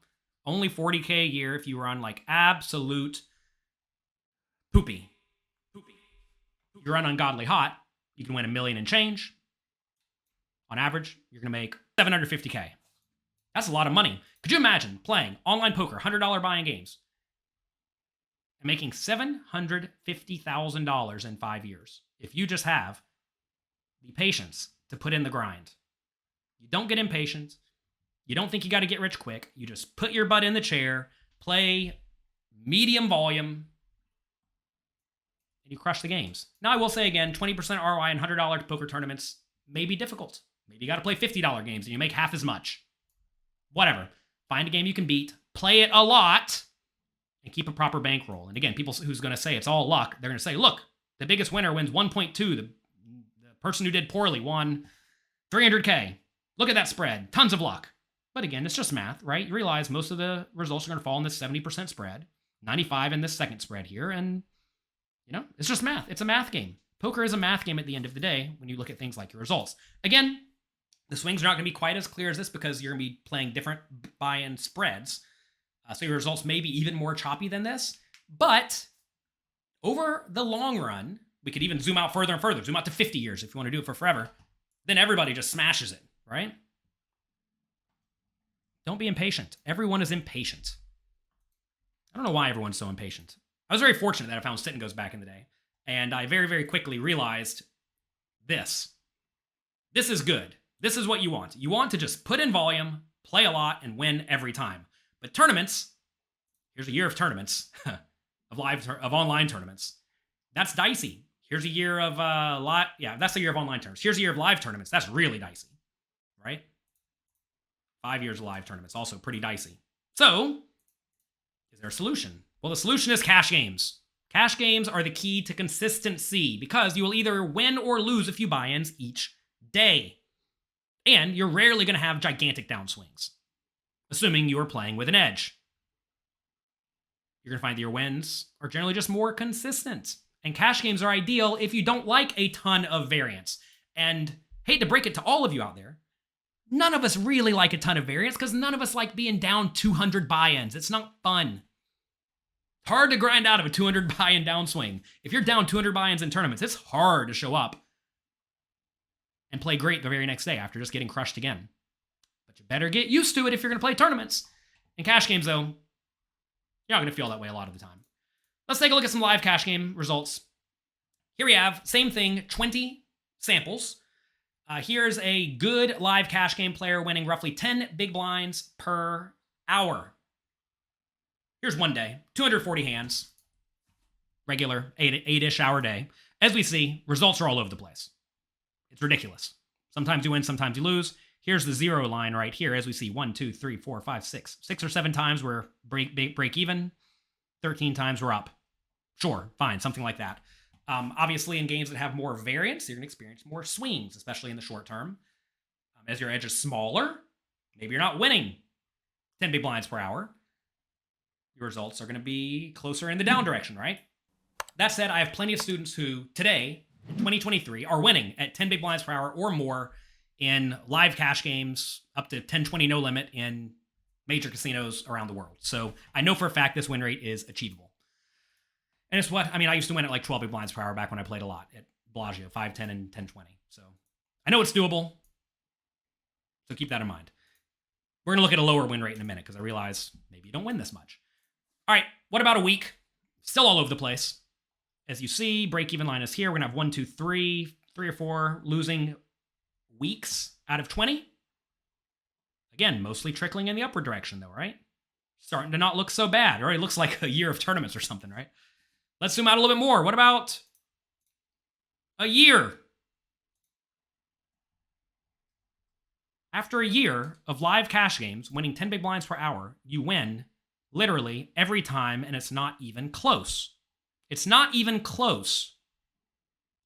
[SPEAKER 3] Only $40K a year if you run like absolute poopy. If you run ungodly hot, you can win $1 million and change. On average, you're going to make $750K. That's a lot of money. Could you imagine playing online poker, $100 buy-in games, and making $750,000 in 5 years if you just have the patience to put in the grind? You don't get impatient. You don't think you got to get rich quick. You just put your butt in the chair, play medium volume, and you crush the games. Now, I will say again, 20% ROI in $100 poker tournaments may be difficult. Maybe you got to play $50 games and you make half as much. Whatever. Find a game you can beat. play it a lot, and keep a proper bankroll. And again, people who's going to say it's all luck, they're going to say, look, the biggest winner wins 1.2. The person who did poorly won 300K. Look at that spread. Tons of luck. But again, it's just math, right? You realize most of the results are going to fall in this 70% spread, 95 in this second spread here, and it's just math. It's a math game. Poker is a math game at the end of the day when you look at things like your results. Again, the swings are not going to be quite as clear as this because you're going to be playing different buy-in spreads. So your results may be even more choppy than this. But over the long run, we could even zoom out further and further, zoom out to 50 years if you want to do it for forever. Then everybody just smashes it, right? Don't be impatient. Everyone is impatient. I don't know why everyone's so impatient. I was very fortunate that I found sit and goes back in the day. And I very, very quickly realized this. This is good. This is what you want. You want to just put in volume, play a lot, and win every time. But tournaments, here's a year of tournaments, of online tournaments. That's dicey. Here's a year of that's a year of online tournaments. Here's a year of live tournaments. That's really dicey, right? 5 years of live tournaments, also pretty dicey. So, is there a solution? Well, the solution is cash games. Cash games are the key to consistency because you will either win or lose a few buy-ins each day. And you're rarely going to have gigantic downswings, assuming you are playing with an edge. You're going to find that your wins are generally just more consistent. And cash games are ideal if you don't like a ton of variance. And hate to break it to all of you out there, none of us really like a ton of variance because none of us like being down 200 buy-ins. It's not fun. It's hard to grind out of a 200 buy-in downswing. If you're down 200 buy-ins in tournaments, it's hard to show up and play great the very next day after just getting crushed again. But you better get used to it if you're going to play tournaments. In cash games, though, you're not going to feel that way a lot of the time. Let's take a look at some live cash game results. Here we have, same thing, 20 samples. Here's a good live cash game player winning roughly 10 big blinds per hour. Here's one day, 240 hands, regular 8-ish hour day. As we see, results are all over the place. It's ridiculous. Sometimes you win, sometimes you lose. Here's the zero line right here. As we see, 1, 2, 3, 4, 5, 6. 6 or 7 times we're break even. 13 times we're up. Sure, fine, something like that. Obviously, in games that have more variance, you're going to experience more swings, especially in the short term. As your edge is smaller, maybe you're not winning 10 big blinds per hour. Your results are going to be closer in the down direction, right? That said, I have plenty of students who today, in 2023, are winning at 10 big blinds per hour or more in live cash games, up to 10-20 no limit in major casinos around the world. So I know for a fact this win rate is achievable. And it's I used to win at like 12 big blinds per hour back when I played a lot at Bellagio, 5, 10, and 10-20. So I know it's doable. So keep that in mind. We're going to look at a lower win rate in a minute because I realize maybe you don't win this much. All right, what about a week? Still all over the place. As you see, break-even line is here. We're going to have 1, 2, 3 or 4 losing weeks out of 20. Again, mostly trickling in the upward direction, though, right? Starting to not look so bad. It already looks like a year of tournaments or something, right? Let's zoom out a little bit more. What about a year? After a year of live cash games, winning 10 big blinds per hour, you win literally every time, and it's not even close. It's not even close.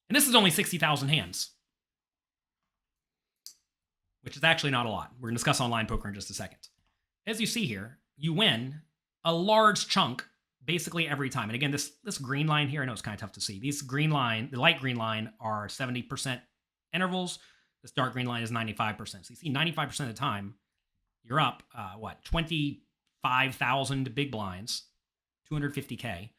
[SPEAKER 3] And this is only 60,000 hands, which is actually not a lot. We're going to discuss online poker in just a second. As you see here, you win a large chunk basically every time. And again, this green line here, I know it's kind of tough to see. These green line, the light green line are 70% intervals. This dark green line is 95%. So you see 95% of the time, you're up, 25,000 big blinds, 250K,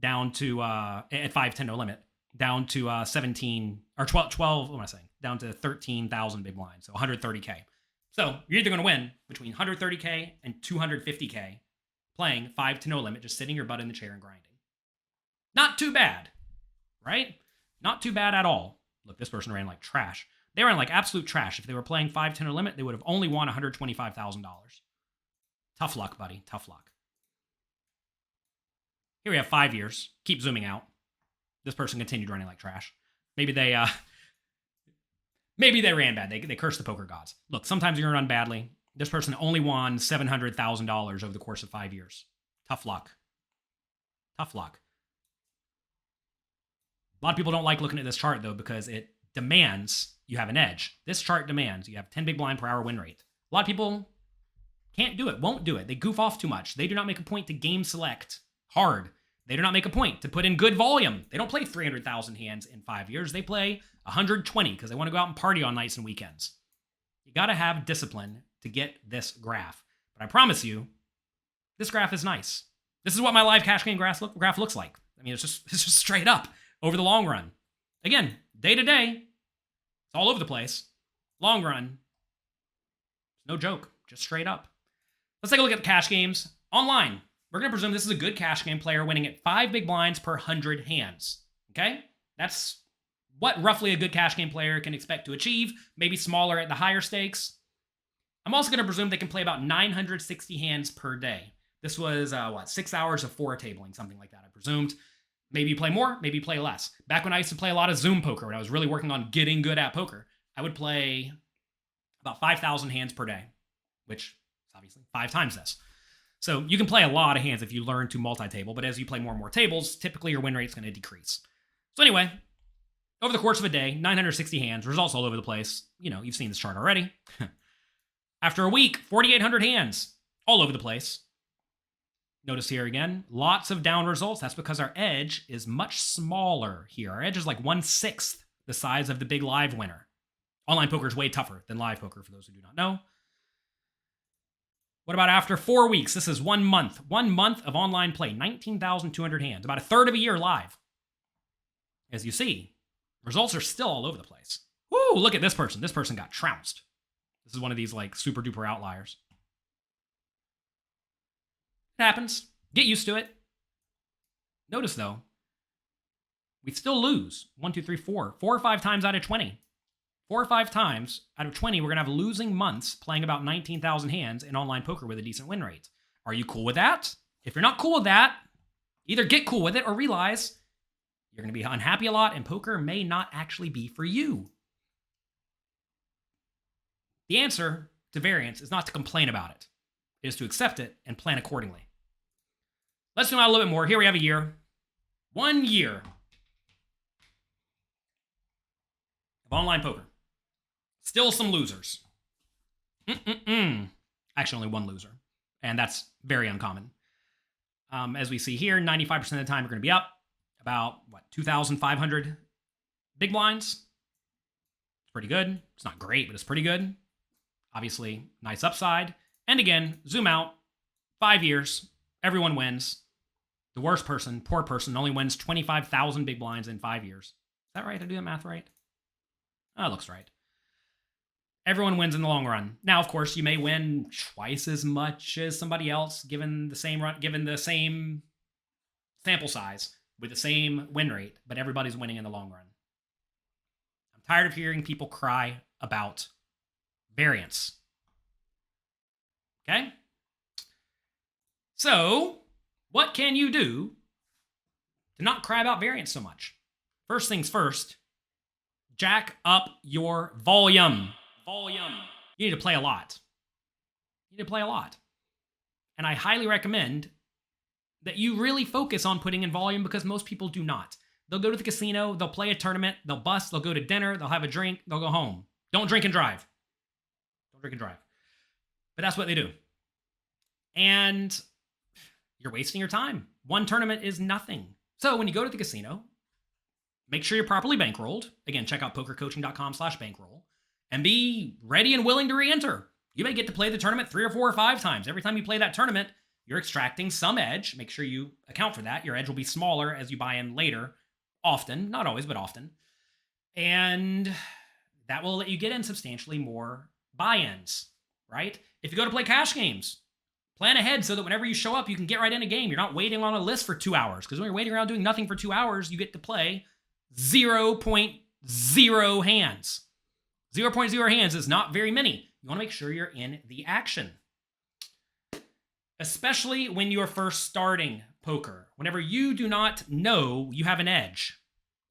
[SPEAKER 3] down to, at 5-10 no limit, down to 17, or 12, what am I saying? Down to 13,000 big blinds, so 130K. So you're either going to win between 130K and 250K playing 5 to no limit, just sitting your butt in the chair and grinding. Not too bad, right? Not too bad at all. Look, this person ran like trash. They ran like absolute trash. If they were playing 5 to no limit, they would have only won $125,000. Tough luck, buddy. Tough luck. Here we have 5 years. Keep zooming out. This person continued running like trash. Maybe they ran bad. They cursed the poker gods. Look, sometimes you're going to run badly. This person only won $700,000 over the course of 5 years. Tough luck. Tough luck. A lot of people don't like looking at this chart, though, because it demands you have an edge. This chart demands you have 10 big blind per hour win rate. A lot of people can't do it, won't do it. They goof off too much. They do not make a point to game select hard. They do not make a point to put in good volume. They don't play 300,000 hands in 5 years. They play 120 because they want to go out and party on nights and weekends. You got to have discipline to get this graph. But I promise you, this graph is nice. This is what my live cash game graph looks like. I mean, it's just straight up over the long run. Again, day to day, it's all over the place. Long run, no joke, just straight up. Let's take a look at the cash games online. We're going to presume this is a good cash game player winning at 5 big blinds per 100 hands. Okay? That's what roughly a good cash game player can expect to achieve, maybe smaller at the higher stakes. I'm also going to presume they can play about 960 hands per day. This was, 6 hours of 4 tabling, something like that, I presumed. Maybe you play more, maybe you play less. Back when I used to play a lot of Zoom poker, when I was really working on getting good at poker, I would play about 5,000 hands per day, which is obviously 5 times this. So you can play a lot of hands if you learn to multi-table, but as you play more and more tables, typically your win rate's going to decrease. So anyway, over the course of a day, 960 hands, results all over the place. You know, you've seen this chart already. After a week, 4,800 hands, all over the place. Notice here again, lots of down results. That's because our edge is much smaller here. Our edge is like 1/6 the size of the big live winner. Online poker is way tougher than live poker, for those who do not know. What about after 4 weeks? This is 1 month. 1 month of online play, 19,200 hands, about a third of a year live. As you see, results are still all over the place. Woo, look at this person. This person got trounced. This is one of these like super duper outliers. It happens. Get used to it. Notice though, we still lose 1, 2, 3, 4 or 5 times out of 20. 4 or 5 times out of 20, we're going to have losing months playing about 19,000 hands in online poker with a decent win rate. Are you cool with that? If you're not cool with that, either get cool with it or realize you're going to be unhappy a lot and poker may not actually be for you. The answer to variance is not to complain about it. It is to accept it and plan accordingly. Let's zoom out a little bit more. Here we have a year. 1 year of online poker. Still some losers. Actually, only 1 loser. And that's very uncommon. As we see here, 95% of the time we're going to be up. About, 2,500 big blinds. It's pretty good. It's not great, but it's pretty good. Obviously, nice upside. And again, zoom out. 5 years. Everyone wins. The worst person, poor person, only wins 25,000 big blinds in 5 years. Is that right? Did I do that math right? Oh, it looks right. Everyone wins in the long run. Now, of course, you may win twice as much as somebody else given the same sample size with the same win rate, but everybody's winning in the long run. I'm tired of hearing people cry about variance. Okay? So, what can you do to not cry about variance so much? First things first, jack up your volume. You need to play a lot. And I highly recommend that you really focus on putting in volume because most people do not. They'll go to the casino, they'll play a tournament, they'll bust, they'll go to dinner, they'll have a drink, they'll go home. Don't drink and drive. But that's what they do. And you're wasting your time. 1 tournament is nothing. So when you go to the casino, make sure you're properly bankrolled. Again, check out pokercoaching.com/bankroll. And be ready and willing to re-enter. You may get to play the tournament 3 or 4 or 5 times. Every time you play that tournament, you're extracting some edge. Make sure you account for that. Your edge will be smaller as you buy in later. Often. Not always, but often. And that will let you get in substantially more buy-ins, right? If you go to play cash games, plan ahead so that whenever you show up, you can get right in a game. You're not waiting on a list for 2 hours. Because when you're waiting around doing nothing for 2 hours, you get to play 0.0 hands. 0.0 hands is not very many. You want to make sure you're in the action. Especially when you're first starting poker. Whenever you do not know you have an edge,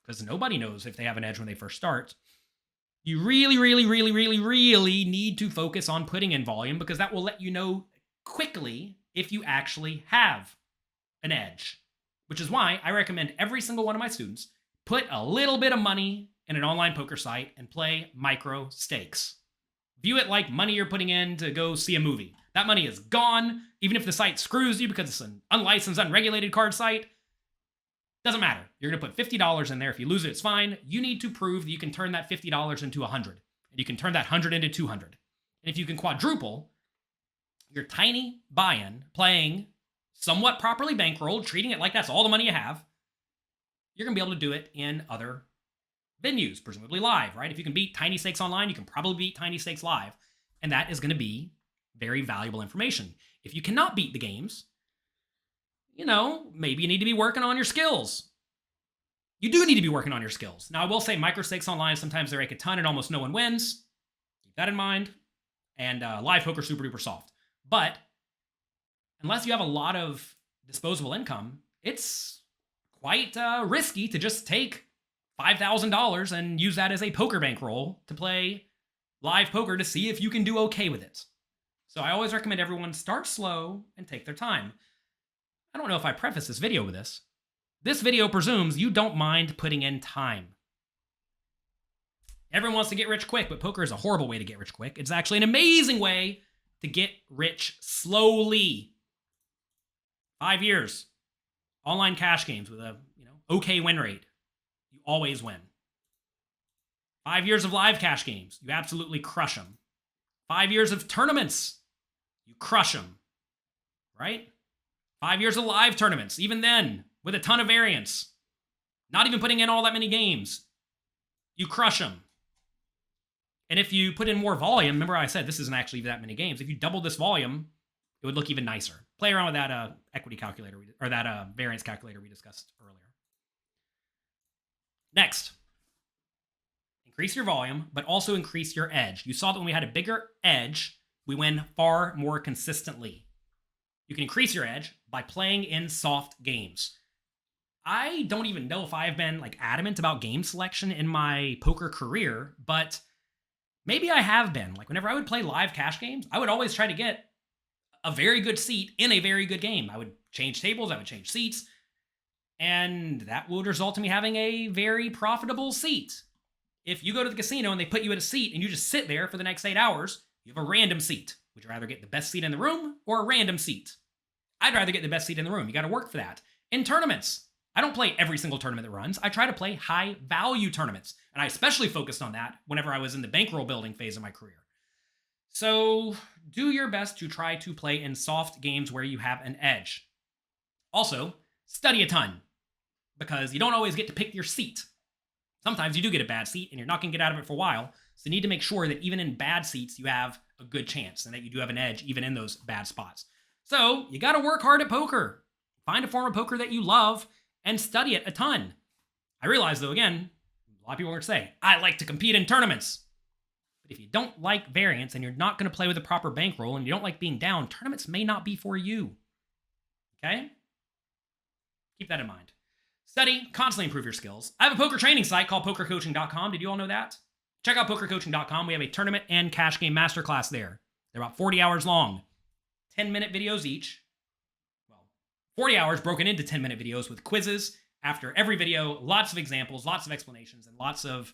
[SPEAKER 3] because nobody knows if they have an edge when they first start, You really need to focus on putting in volume because that will let you know quickly if you actually have an edge, which is why I recommend every single one of my students put a little bit of money in an online poker site and play micro stakes. View it like money you're putting in to go see a movie. That money is gone, even if the site screws you because it's an unlicensed, unregulated card site. Doesn't matter. You're going to put $50 in there. If you lose it, it's fine. You need to prove that you can turn that $50 into $100. And you can turn that $100 into $200. And if you can quadruple your tiny buy-in, playing somewhat properly bankrolled, treating it like that's all the money you have, you're going to be able to do it in other venues, presumably live, right? If you can beat tiny stakes online, you can probably beat tiny stakes live. And that is going to be very valuable information. If you cannot beat the games, maybe you need to be working on your skills. You do need to be working on your skills. Now, I will say micro stakes online, sometimes they rake a ton and almost no one wins. Keep that in mind. And live poker super duper soft. But unless you have a lot of disposable income, it's quite risky to just take $5,000 and use that as a poker bankroll to play live poker to see if you can do okay with it. So I always recommend everyone start slow and take their time. I don't know if I preface this video with this. This video presumes you don't mind putting in time. Everyone wants to get rich quick, but poker is a horrible way to get rich quick. It's actually an amazing way to get rich slowly. 5 years. Online cash games with a okay win rate. You always win. 5 years of live cash games. You absolutely crush them. 5 years of tournaments. You crush them. Right? 5 years of live tournaments. Even then, with a ton of variance. Not even putting in all that many games. You crush them. And if you put in more volume, remember I said this isn't actually that many games. If you double this volume, it would look even nicer. Play around with that equity calculator, or that variance calculator we discussed earlier. Next, increase your volume, but also increase your edge. You saw that when we had a bigger edge, we win far more consistently. You can increase your edge by playing in soft games. I don't even know if I've been adamant about game selection in my poker career, but maybe I have been. Whenever I would play live cash games, I would always try to get a very good seat in a very good game. I would change tables, I would change seats, and that would result in me having a very profitable seat. If you go to the casino and they put you at a seat and you just sit there for the next 8 hours, you have a random seat. Would you rather get the best seat in the room or a random seat? I'd rather get the best seat in the room. You got to work for that. In tournaments, I don't play every single tournament that runs. I try to play high value tournaments. And I especially focused on that whenever I was in the bankroll building phase of my career. So do your best to try to play in soft games where you have an edge. Also, study a ton, because you don't always get to pick your seat. Sometimes you do get a bad seat and you're not going to get out of it for a while. So you need to make sure that even in bad seats, you have a good chance and that you do have an edge even in those bad spots. So you got to work hard at poker. Find a form of poker that you love and study it a ton. I realize, though, again, a lot of people are going to say, I like to compete in tournaments. But if you don't like variance and you're not going to play with a proper bankroll and you don't like being down, tournaments may not be for you. Okay? Keep that in mind. Study, constantly improve your skills. I have a poker training site called PokerCoaching.com. Did you all know that? Check out PokerCoaching.com. We have a tournament and cash game masterclass there. They're about 40 hours long. 10-minute videos each. Well, 40 hours broken into 10-minute videos with quizzes after every video, lots of examples, lots of explanations, and lots of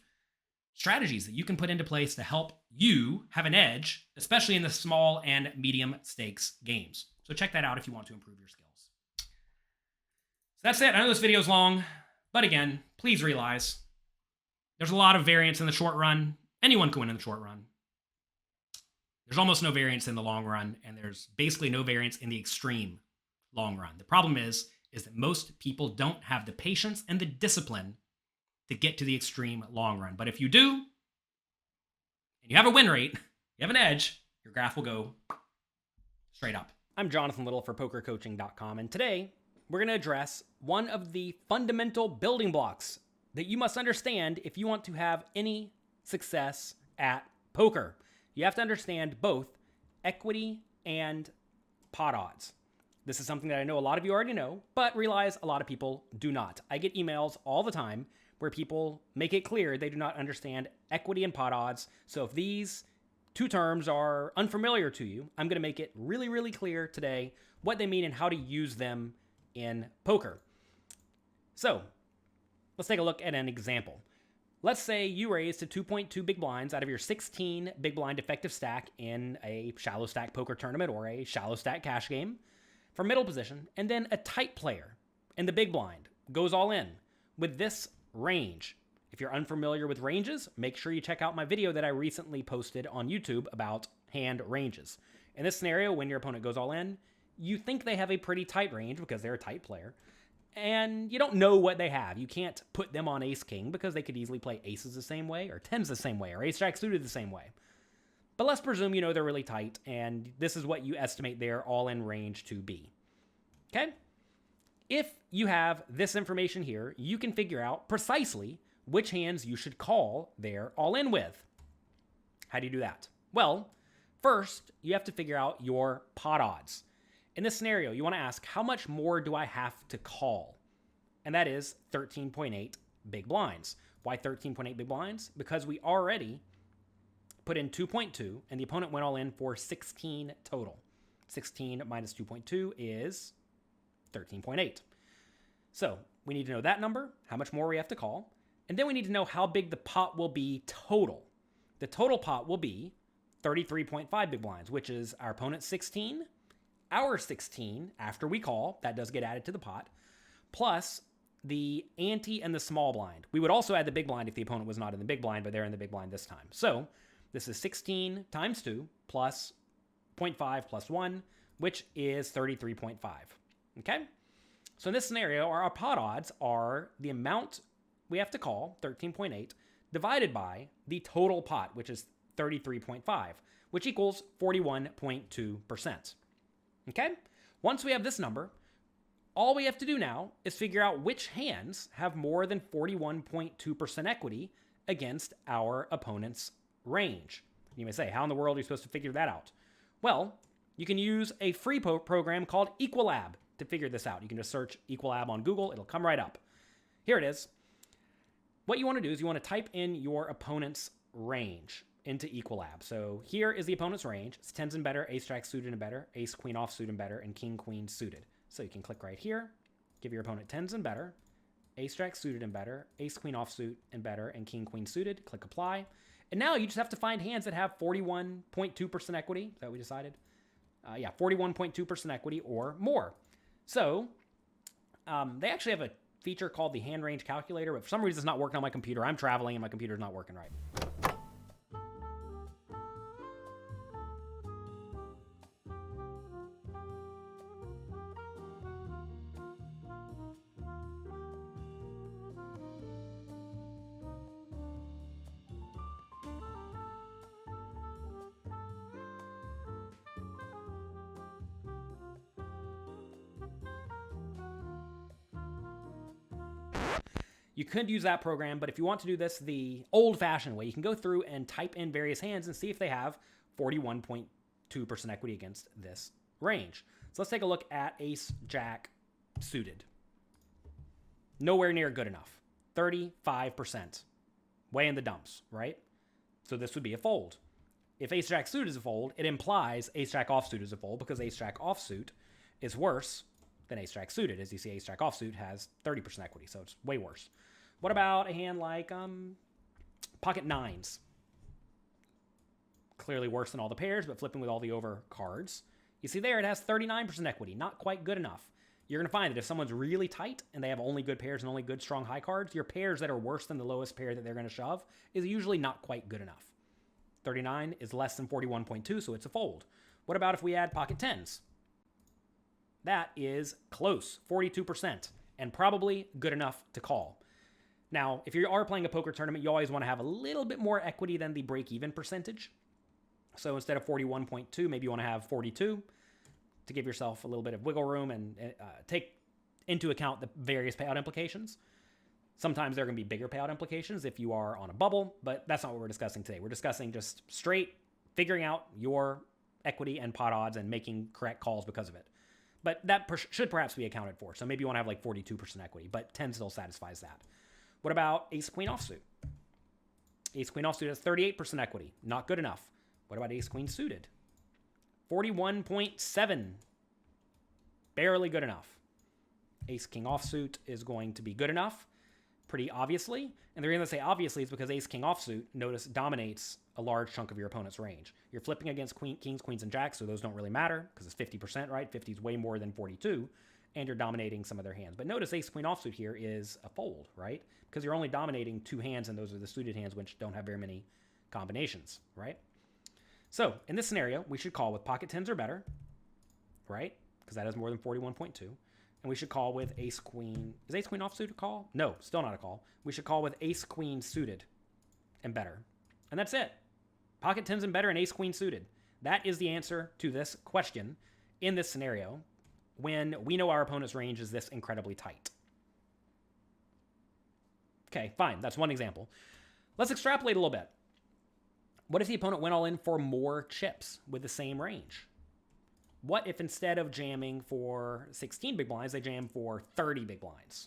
[SPEAKER 3] strategies that you can put into place to help you have an edge, especially in the small and medium stakes games. So check that out if you want to improve your skills. So that's it. I know this video is long, but again, please realize there's a lot of variance in the short run. Anyone can win in the short run. There's almost no variance in the long run, and there's basically no variance in the extreme long run. The problem is that most people don't have the patience and the discipline to get to the extreme long run. But if you do, and you have a win rate, you have an edge, your graph will go straight up.
[SPEAKER 1] I'm Jonathan Little for PokerCoaching.com, and today we're going to address one of the fundamental building blocks that you must understand if you want to have any success at poker. You have to understand both equity and pot odds. This is something that I know a lot of you already know, but realize a lot of people do not. I get emails all the time where people make it clear they do not understand equity and pot odds. So if these two terms are unfamiliar to you, I'm going to make it really, really clear today what they mean and how to use them in poker. So let's take a look at an example. Let's say you raise to 2.2 big blinds out of your 16 big blind effective stack in a shallow stack poker tournament or a shallow stack cash game for middle position, and then a tight player in the big blind goes all in with this range. If you're unfamiliar with ranges, make sure you check out my video that I recently posted on YouTube about hand ranges. In this scenario, when your opponent goes all in, you think they have a pretty tight range because they're a tight player, and you don't know what they have. You can't put them on ace-king because they could easily play aces the same way, or tens the same way, or ace-jack suited the same way. But let's presume you know they're really tight, and this is what you estimate their all-in range to be. Okay? If you have this information here, you can figure out precisely which hands you should call their all-in with. How do you do that? Well, first, you have to figure out your pot odds. In this scenario, you want to ask, how much more do I have to call? And that is 13.8 big blinds. Why 13.8 big blinds? Because we already put in 2.2, and the opponent went all in for 16 total. 16 minus 2.2 is 13.8. So we need to know that number, how much more we have to call, and then we need to know how big the pot will be total. The total pot will be 33.5 big blinds, which is our opponent's 16, our 16 after we call, that does get added to the pot, plus the ante and the small blind. We would also add the big blind if the opponent was not in the big blind, but they're in the big blind this time. So this is 16 times 2 plus 0.5 plus 1, which is 33.5. Okay? So in this scenario, our pot odds are the amount we have to call, 13.8, divided by the total pot, which is 33.5, which equals 41.2%. Okay? Once we have this number, all we have to do now is figure out which hands have more than 41.2% equity against our opponent's range. You may say, how in the world are you supposed to figure that out? Well, you can use a free program called Equalab to figure this out. You can just search Equalab on Google. It'll come right up. Here it is. What you want to do is you want to type in your opponent's range into Equalab. So here is the opponent's range. It's tens and better, ace-jack suited and better, ace-queen offsuit and better, and king-queen suited. So you can click right here, give your opponent tens and better, ace-jack suited and better, ace-queen offsuit and better, and king-queen suited. Click apply. And now you just have to find hands that have 41.2% equity. Is that what we decided? 41.2% equity or more. So they actually have a feature called the hand range calculator, but for some reason it's not working on my computer. I'm traveling and my computer's not working right. You could use that program, but if you want to do this the old-fashioned way, you can go through and type in various hands and see if they have 41.2% equity against this range. So let's take a look at ace-jack suited. Nowhere near good enough. 35%. Way in the dumps, right? So this would be a fold. If ace-jack suited is a fold, it implies ace-jack offsuit is a fold because ace-jack offsuit is worse than ace-jack suited. As you see, ace-jack offsuit has 30% equity, so it's way worse. What about a hand like pocket nines? Clearly worse than all the pairs, but flipping with all the over cards. You see there, it has 39% equity. Not quite good enough. You're going to find that if someone's really tight and they have only good pairs and only good strong high cards, your pairs that are worse than the lowest pair that they're going to shove is usually not quite good enough. 39 is less than 41.2, so it's a fold. What about if we add pocket tens? That is close, 42%, and probably good enough to call. Now, if you are playing a poker tournament, you always want to have a little bit more equity than the break-even percentage. So instead of 41.2, maybe you want to have 42 to give yourself a little bit of wiggle room and take into account the various payout implications. Sometimes there are going to be bigger payout implications if you are on a bubble, but that's not what we're discussing today. We're discussing just straight figuring out your equity and pot odds and making correct calls because of it. But that should perhaps be accounted for. So maybe you want to have like 42% equity, but 10 still satisfies that. What about ace queen offsuit? Ace queen offsuit has 38% equity. Not good enough. What about ace queen suited? 41.7. Barely good enough. Ace king offsuit is going to be good enough, pretty obviously. And the reason I say obviously is because ace king offsuit, notice, dominates a large chunk of your opponent's range. You're flipping against kings, queens, and jacks, so those don't really matter because it's 50%, right? 50 is way more than 42, and you're dominating some of their hands. But notice ace queen offsuit here is a fold, right? Because you're only dominating 2 hands, and those are the suited hands, which don't have very many combinations, right? So in this scenario, we should call with pocket tens or better, right? Because that has more than 41.2. And we should call with ace queen. Is ace queen offsuit a call? No, still not a call. We should call with ace queen suited and better. And that's it. Pocket tens and better and ace queen suited. That is the answer to this question in this scenario when we know our opponent's range is this incredibly tight. Okay, fine. That's one example. Let's extrapolate a little bit. What if the opponent went all in for more chips with the same range? What if instead of jamming for 16 big blinds, they jam for 30 big blinds?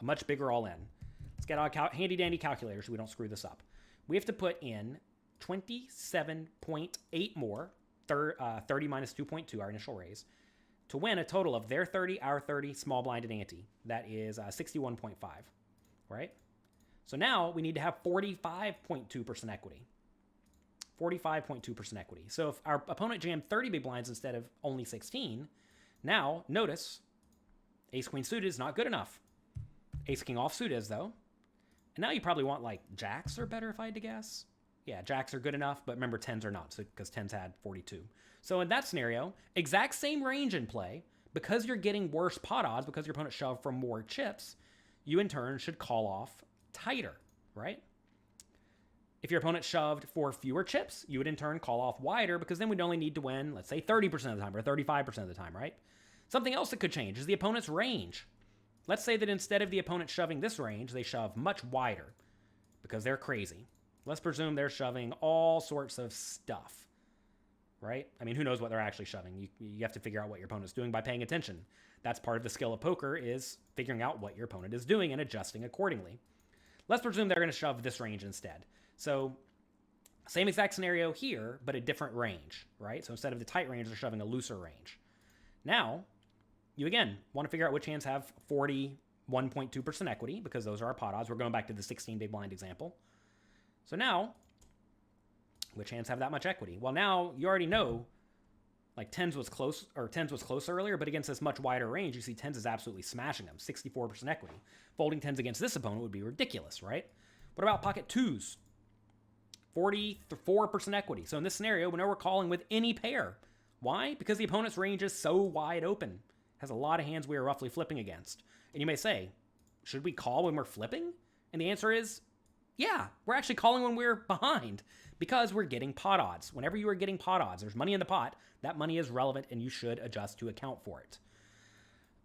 [SPEAKER 1] A much bigger all in. Let's get our handy dandy calculator so we don't screw this up. We have to put in 27.8 more, 30 minus 2.2, our initial raise, to win a total of their 30, our 30, small blind and ante. That is 61.5, right? So now we need to have 45.2% equity. 45.2% equity. So if our opponent jammed 30 big blinds instead of only 16, now notice ace queen suited is not good enough. Ace king offsuit is though. And now you probably want like jacks are better if I had to guess. Yeah, jacks are good enough, but remember tens are not, so because tens had 42. So in that scenario, exact same range in play, because you're getting worse pot odds because your opponent shoved for more chips, you in turn should call off tighter, right? If your opponent shoved for fewer chips, you would in turn call off wider because then we'd only need to win, let's say 30% of the time or 35% of the time, right? Something else that could change is the opponent's range. Let's say that instead of the opponent shoving this range, they shove much wider because they're crazy. Let's presume they're shoving all sorts of stuff, right? I mean, who knows what they're actually shoving? You have to figure out what your opponent's doing by paying attention. That's part of the skill of poker is figuring out what your opponent is doing and adjusting accordingly. Let's presume they're going to shove this range instead. So same exact scenario here, but a different range, right? So instead of the tight range, they're shoving a looser range. Now, you again want to figure out which hands have 41.2% equity because those are our pot odds. We're going back to the 16 big blind example. So now, which hands have that much equity? Well, now you already know like tens was close earlier, but against this much wider range, you see tens is absolutely smashing them, 64% equity. Folding tens against this opponent would be ridiculous, right? What about pocket twos? 44% equity. So in this scenario, whenever we're calling with any pair, why? Because the opponent's range is so wide open. Has a lot of hands we are roughly flipping against. And you may say, should we call when we're flipping? And the answer is, yeah, we're actually calling when we're behind because we're getting pot odds. Whenever you are getting pot odds, there's money in the pot. That money is relevant and you should adjust to account for it.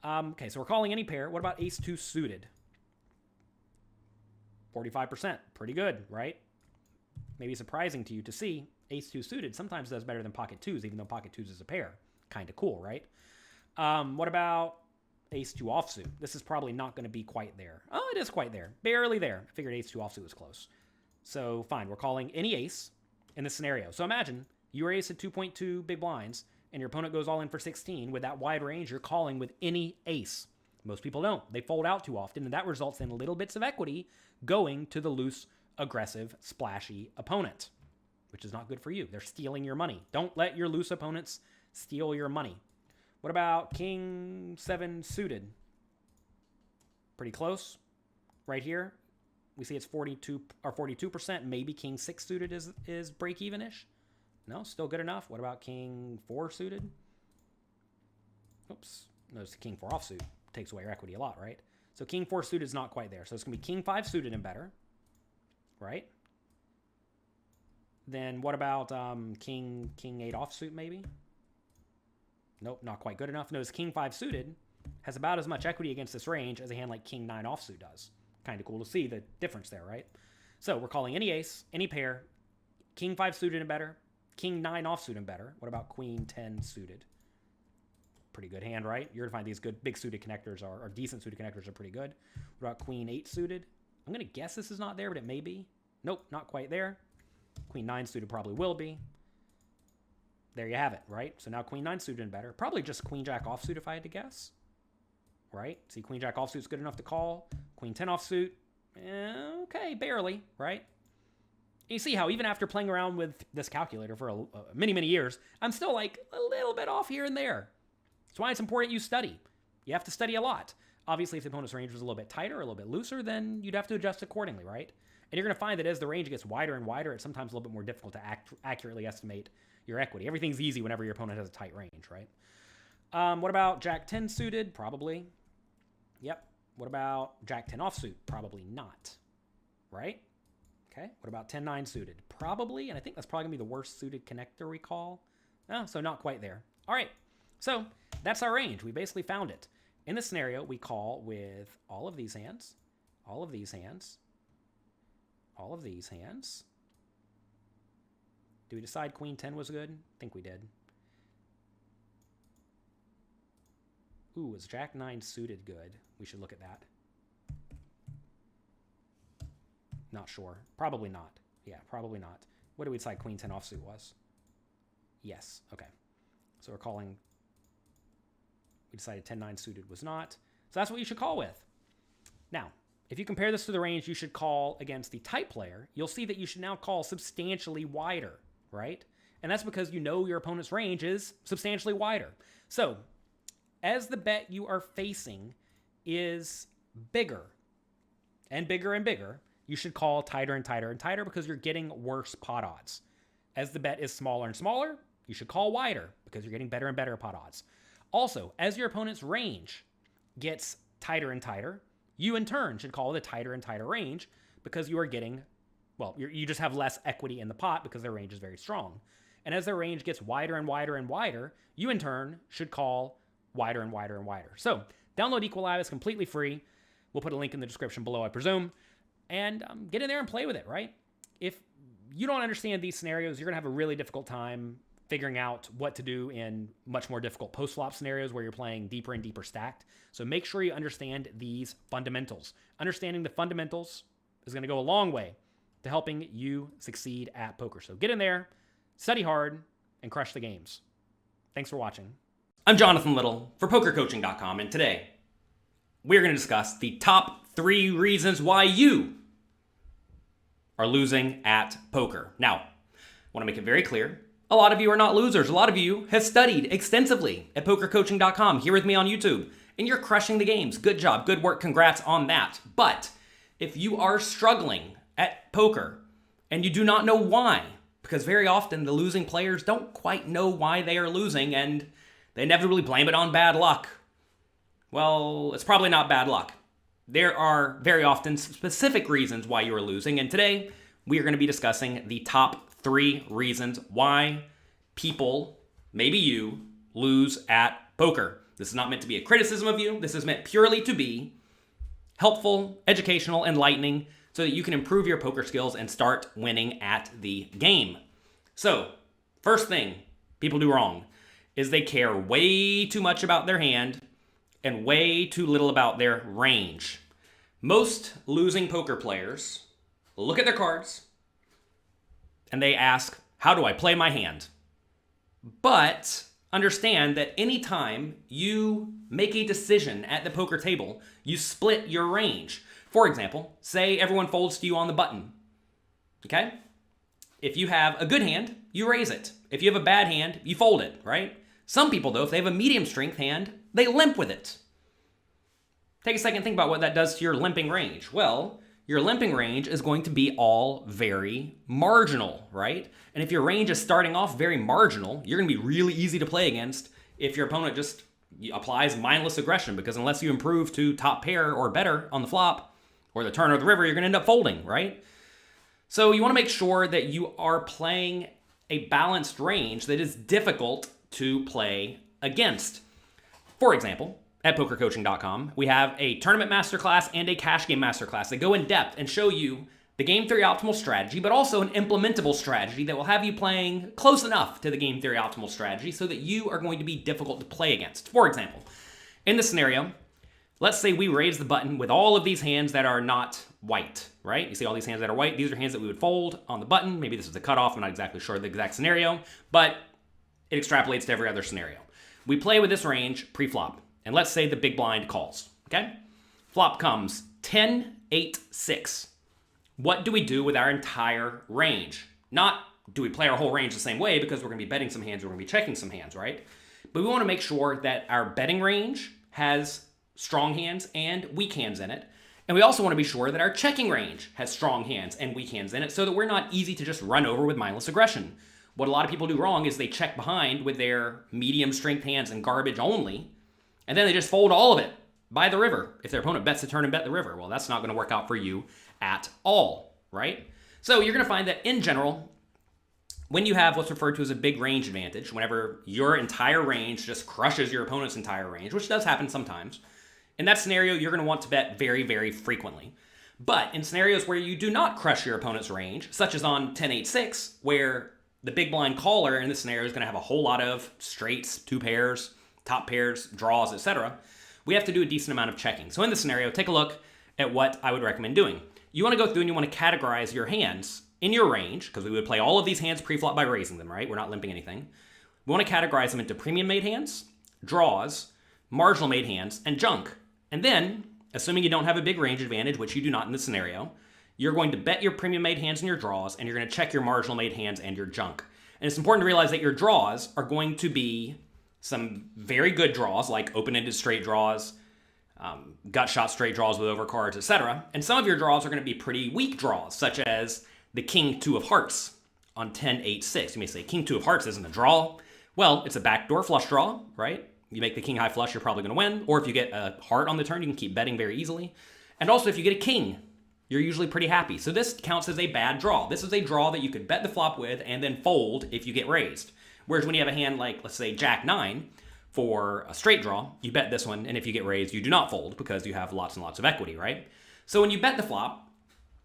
[SPEAKER 1] Okay, so we're calling any pair. What about ace two suited? 45%. Pretty good, right? Maybe surprising to you to see ace two suited sometimes does better than pocket twos, even though pocket twos is a pair. Kind of cool, right? What about ace two offsuit? This is probably not going to be quite there. Oh, it is quite there. Barely there. I figured ace two offsuit was close. So fine, we're calling any ace in this scenario. So imagine you are ace at 2.2 big blinds and your opponent goes all in for 16. With that wide range, you're calling with any ace. Most people don't. They fold out too often, and that results in little bits of equity going to the loose, aggressive, splashy opponent, which is not good for you. They're stealing your money. Don't let your loose opponents steal your money. What about king 7 suited? Pretty close. Right here, we see it's 42%. Maybe king 6 suited is break even-ish. No, still good enough. What about king 4 suited? Oops. Notice the king 4 offsuit takes away your equity a lot, right? So king 4 suited is not quite there. So it's going to be king 5 suited and better, right? Then what about king 8 offsuit maybe? Nope, not quite good enough. Notice king 5 suited has about as much equity against this range as a hand like king 9 offsuit does. Kind of cool to see the difference there, right? So we're calling any ace, any pair, king 5 suited and better, king 9 offsuit and better. What about queen 10 suited? Pretty good hand, right? You're going to find these good big suited connectors or decent suited connectors are pretty good. What about queen 8 suited? I'm going to guess this is not there, but it may be. Nope, not quite there. Queen 9 suited probably will be. There you have it, right? So now Queen 9 suited and better. Probably just Queen Jack offsuit if I had to guess. Right? See, Queen Jack offsuit's good enough to call. Queen 10 offsuit, okay, barely, right? You see how even after playing around with this calculator for many, many years, I'm still like a little bit off here and there. That's why it's important you study. You have to study a lot. Obviously, if the opponent's range was a little bit tighter, or a little bit looser, then you'd have to adjust accordingly, right? And you're going to find that as the range gets wider and wider, it's sometimes a little bit more difficult to accurately estimate your equity. Everything's easy whenever your opponent has a tight range, right? What about Jack 10 suited? Probably. Yep. What about Jack 10 offsuit? Probably not, right? Okay. What about 10-9 suited? Probably, and I think that's probably going to be the worst suited connector we call. Oh, so not quite there. All right. So that's our range. We basically found it. In this scenario, we call with all of these hands, all of these hands, all of these hands. Do we decide Queen 10 was good? I think we did. Ooh, was Jack 9 suited good? We should look at that. Not sure. Probably not. Yeah, probably not. What do we decide Queen 10 offsuit was? Yes. Okay. So we're calling... We decided 10-9 suited was not. So that's what you should call with. Now, if you compare this to the range you should call against the tight player, you'll see that you should now call substantially wider, right? And that's because you know your opponent's range is substantially wider. So, as the bet you are facing is bigger and bigger and bigger, you should call tighter and tighter and tighter because you're getting worse pot odds. As the bet is smaller and smaller, you should call wider because you're getting better and better pot odds. Also, as your opponent's range gets tighter and tighter, you in turn should call the tighter and tighter range because you are getting, well, you just have less equity in the pot because their range is very strong. And as their range gets wider and wider and wider, you in turn should call wider and wider and wider. So download Equalize, it's completely free. We'll put a link in the description below, I presume. And get in there and play with it, right? If you don't understand these scenarios, you're going to have a really difficult time figuring out what to do in much more difficult post-flop scenarios where you're playing deeper and deeper stacked. So make sure you understand these fundamentals. Understanding the fundamentals is going to go a long way to helping you succeed at poker. So get in there, study hard, and crush the games. Thanks for watching.
[SPEAKER 2] I'm Jonathan Little for PokerCoaching.com, and today we're going to discuss the top 3 reasons why you are losing at poker. Now, I want to make it very clear. A lot of you are not losers. A lot of you have studied extensively at PokerCoaching.com here with me on YouTube, and you're crushing the games. Good job. Good work. Congrats on that. But if you are struggling at poker and you do not know why, because very often the losing players don't quite know why they are losing and they inevitably blame it on bad luck. Well, it's probably not bad luck. There are very often specific reasons why you are losing, and today we are going to be discussing the top 3 reasons why people, maybe you, lose at poker. This is not meant to be a criticism of you. This is meant purely to be helpful, educational, enlightening, so that you can improve your poker skills and start winning at the game. So, first thing people do wrong is they care way too much about their hand and way too little about their range. Most losing poker players look at their cards and they ask, how do I play my hand? But understand that anytime you make a decision at the poker table, you split your range. For example, say everyone folds to you on the button, okay? If you have a good hand, you raise it. If you have a bad hand, you fold it, right? Some people, though, if they have a medium strength hand, they limp with it. Take a second and think about what that does to your limping range. Well, your limping range is going to be all very marginal, right? And if your range is starting off very marginal, you're going to be really easy to play against if your opponent just applies mindless aggression, because unless you improve to top pair or better on the flop, or the turn or the river, you're going to end up folding, right? So you want to make sure that you are playing a balanced range that is difficult to play against. For example, at PokerCoaching.com, we have a tournament masterclass and a cash game masterclass that go in depth and show you the game theory optimal strategy, but also an implementable strategy that will have you playing close enough to the game theory optimal strategy so that you are going to be difficult to play against. For example, in this scenario, let's say we raise the button with all of these hands that are not white, right? You see all these hands that are white. These are hands that we would fold on the button. Maybe this is the cutoff. I'm not exactly sure of the exact scenario, but it extrapolates to every other scenario. We play with this range pre-flop, and let's say the big blind calls, okay? Flop comes 10, 8, 6. What do we do with our entire range? Not do we play our whole range the same way because we're going to be betting some hands, we're going to be checking some hands, right? But we want to make sure that our betting range has strong hands and weak hands in it. And we also want to be sure that our checking range has strong hands and weak hands in it so that we're not easy to just run over with mindless aggression. What a lot of people do wrong is they check behind with their medium strength hands and garbage only, and then they just fold all of it by the river. If their opponent bets the turn and bet the river, well, that's not going to work out for you at all, right? So you're going to find that in general, when you have what's referred to as a big range advantage, whenever your entire range just crushes your opponent's entire range, which does happen sometimes, in that scenario, you're going to want to bet very, very frequently. But in scenarios where you do not crush your opponent's range, such as on 10-8-6, where the big blind caller in this scenario is going to have a whole lot of straights, two pairs, top pairs, draws, etc., we have to do a decent amount of checking. So in this scenario, take a look at what I would recommend doing. You want to go through and you want to categorize your hands in your range, because we would play all of these hands pre-flop by raising them, right? We're not limping anything. We want to categorize them into premium made hands, draws, marginal made hands, and junk. And then, assuming you don't have a big range advantage, which you do not in this scenario, you're going to bet your premium made hands and your draws, and you're going to check your marginal made hands and your junk. And it's important to realize that your draws are going to be some very good draws, like open-ended straight draws, gut shot straight draws with overcards, etc. And some of your draws are going to be pretty weak draws, such as the King 2 of Hearts on 10-8-6. You may say, King 2 of Hearts isn't a draw. Well, it's a backdoor flush draw, right? You make the King high flush, you're probably going to win. Or if you get a heart on the turn, you can keep betting very easily. And also, if you get a King, you're usually pretty happy. So this counts as a bad draw. This is a draw that you could bet the flop with and then fold if you get raised. Whereas when you have a hand like, let's say, Jack 9 for a straight draw, you bet this one, and if you get raised, you do not fold because you have lots and lots of equity, right? So when you bet the flop,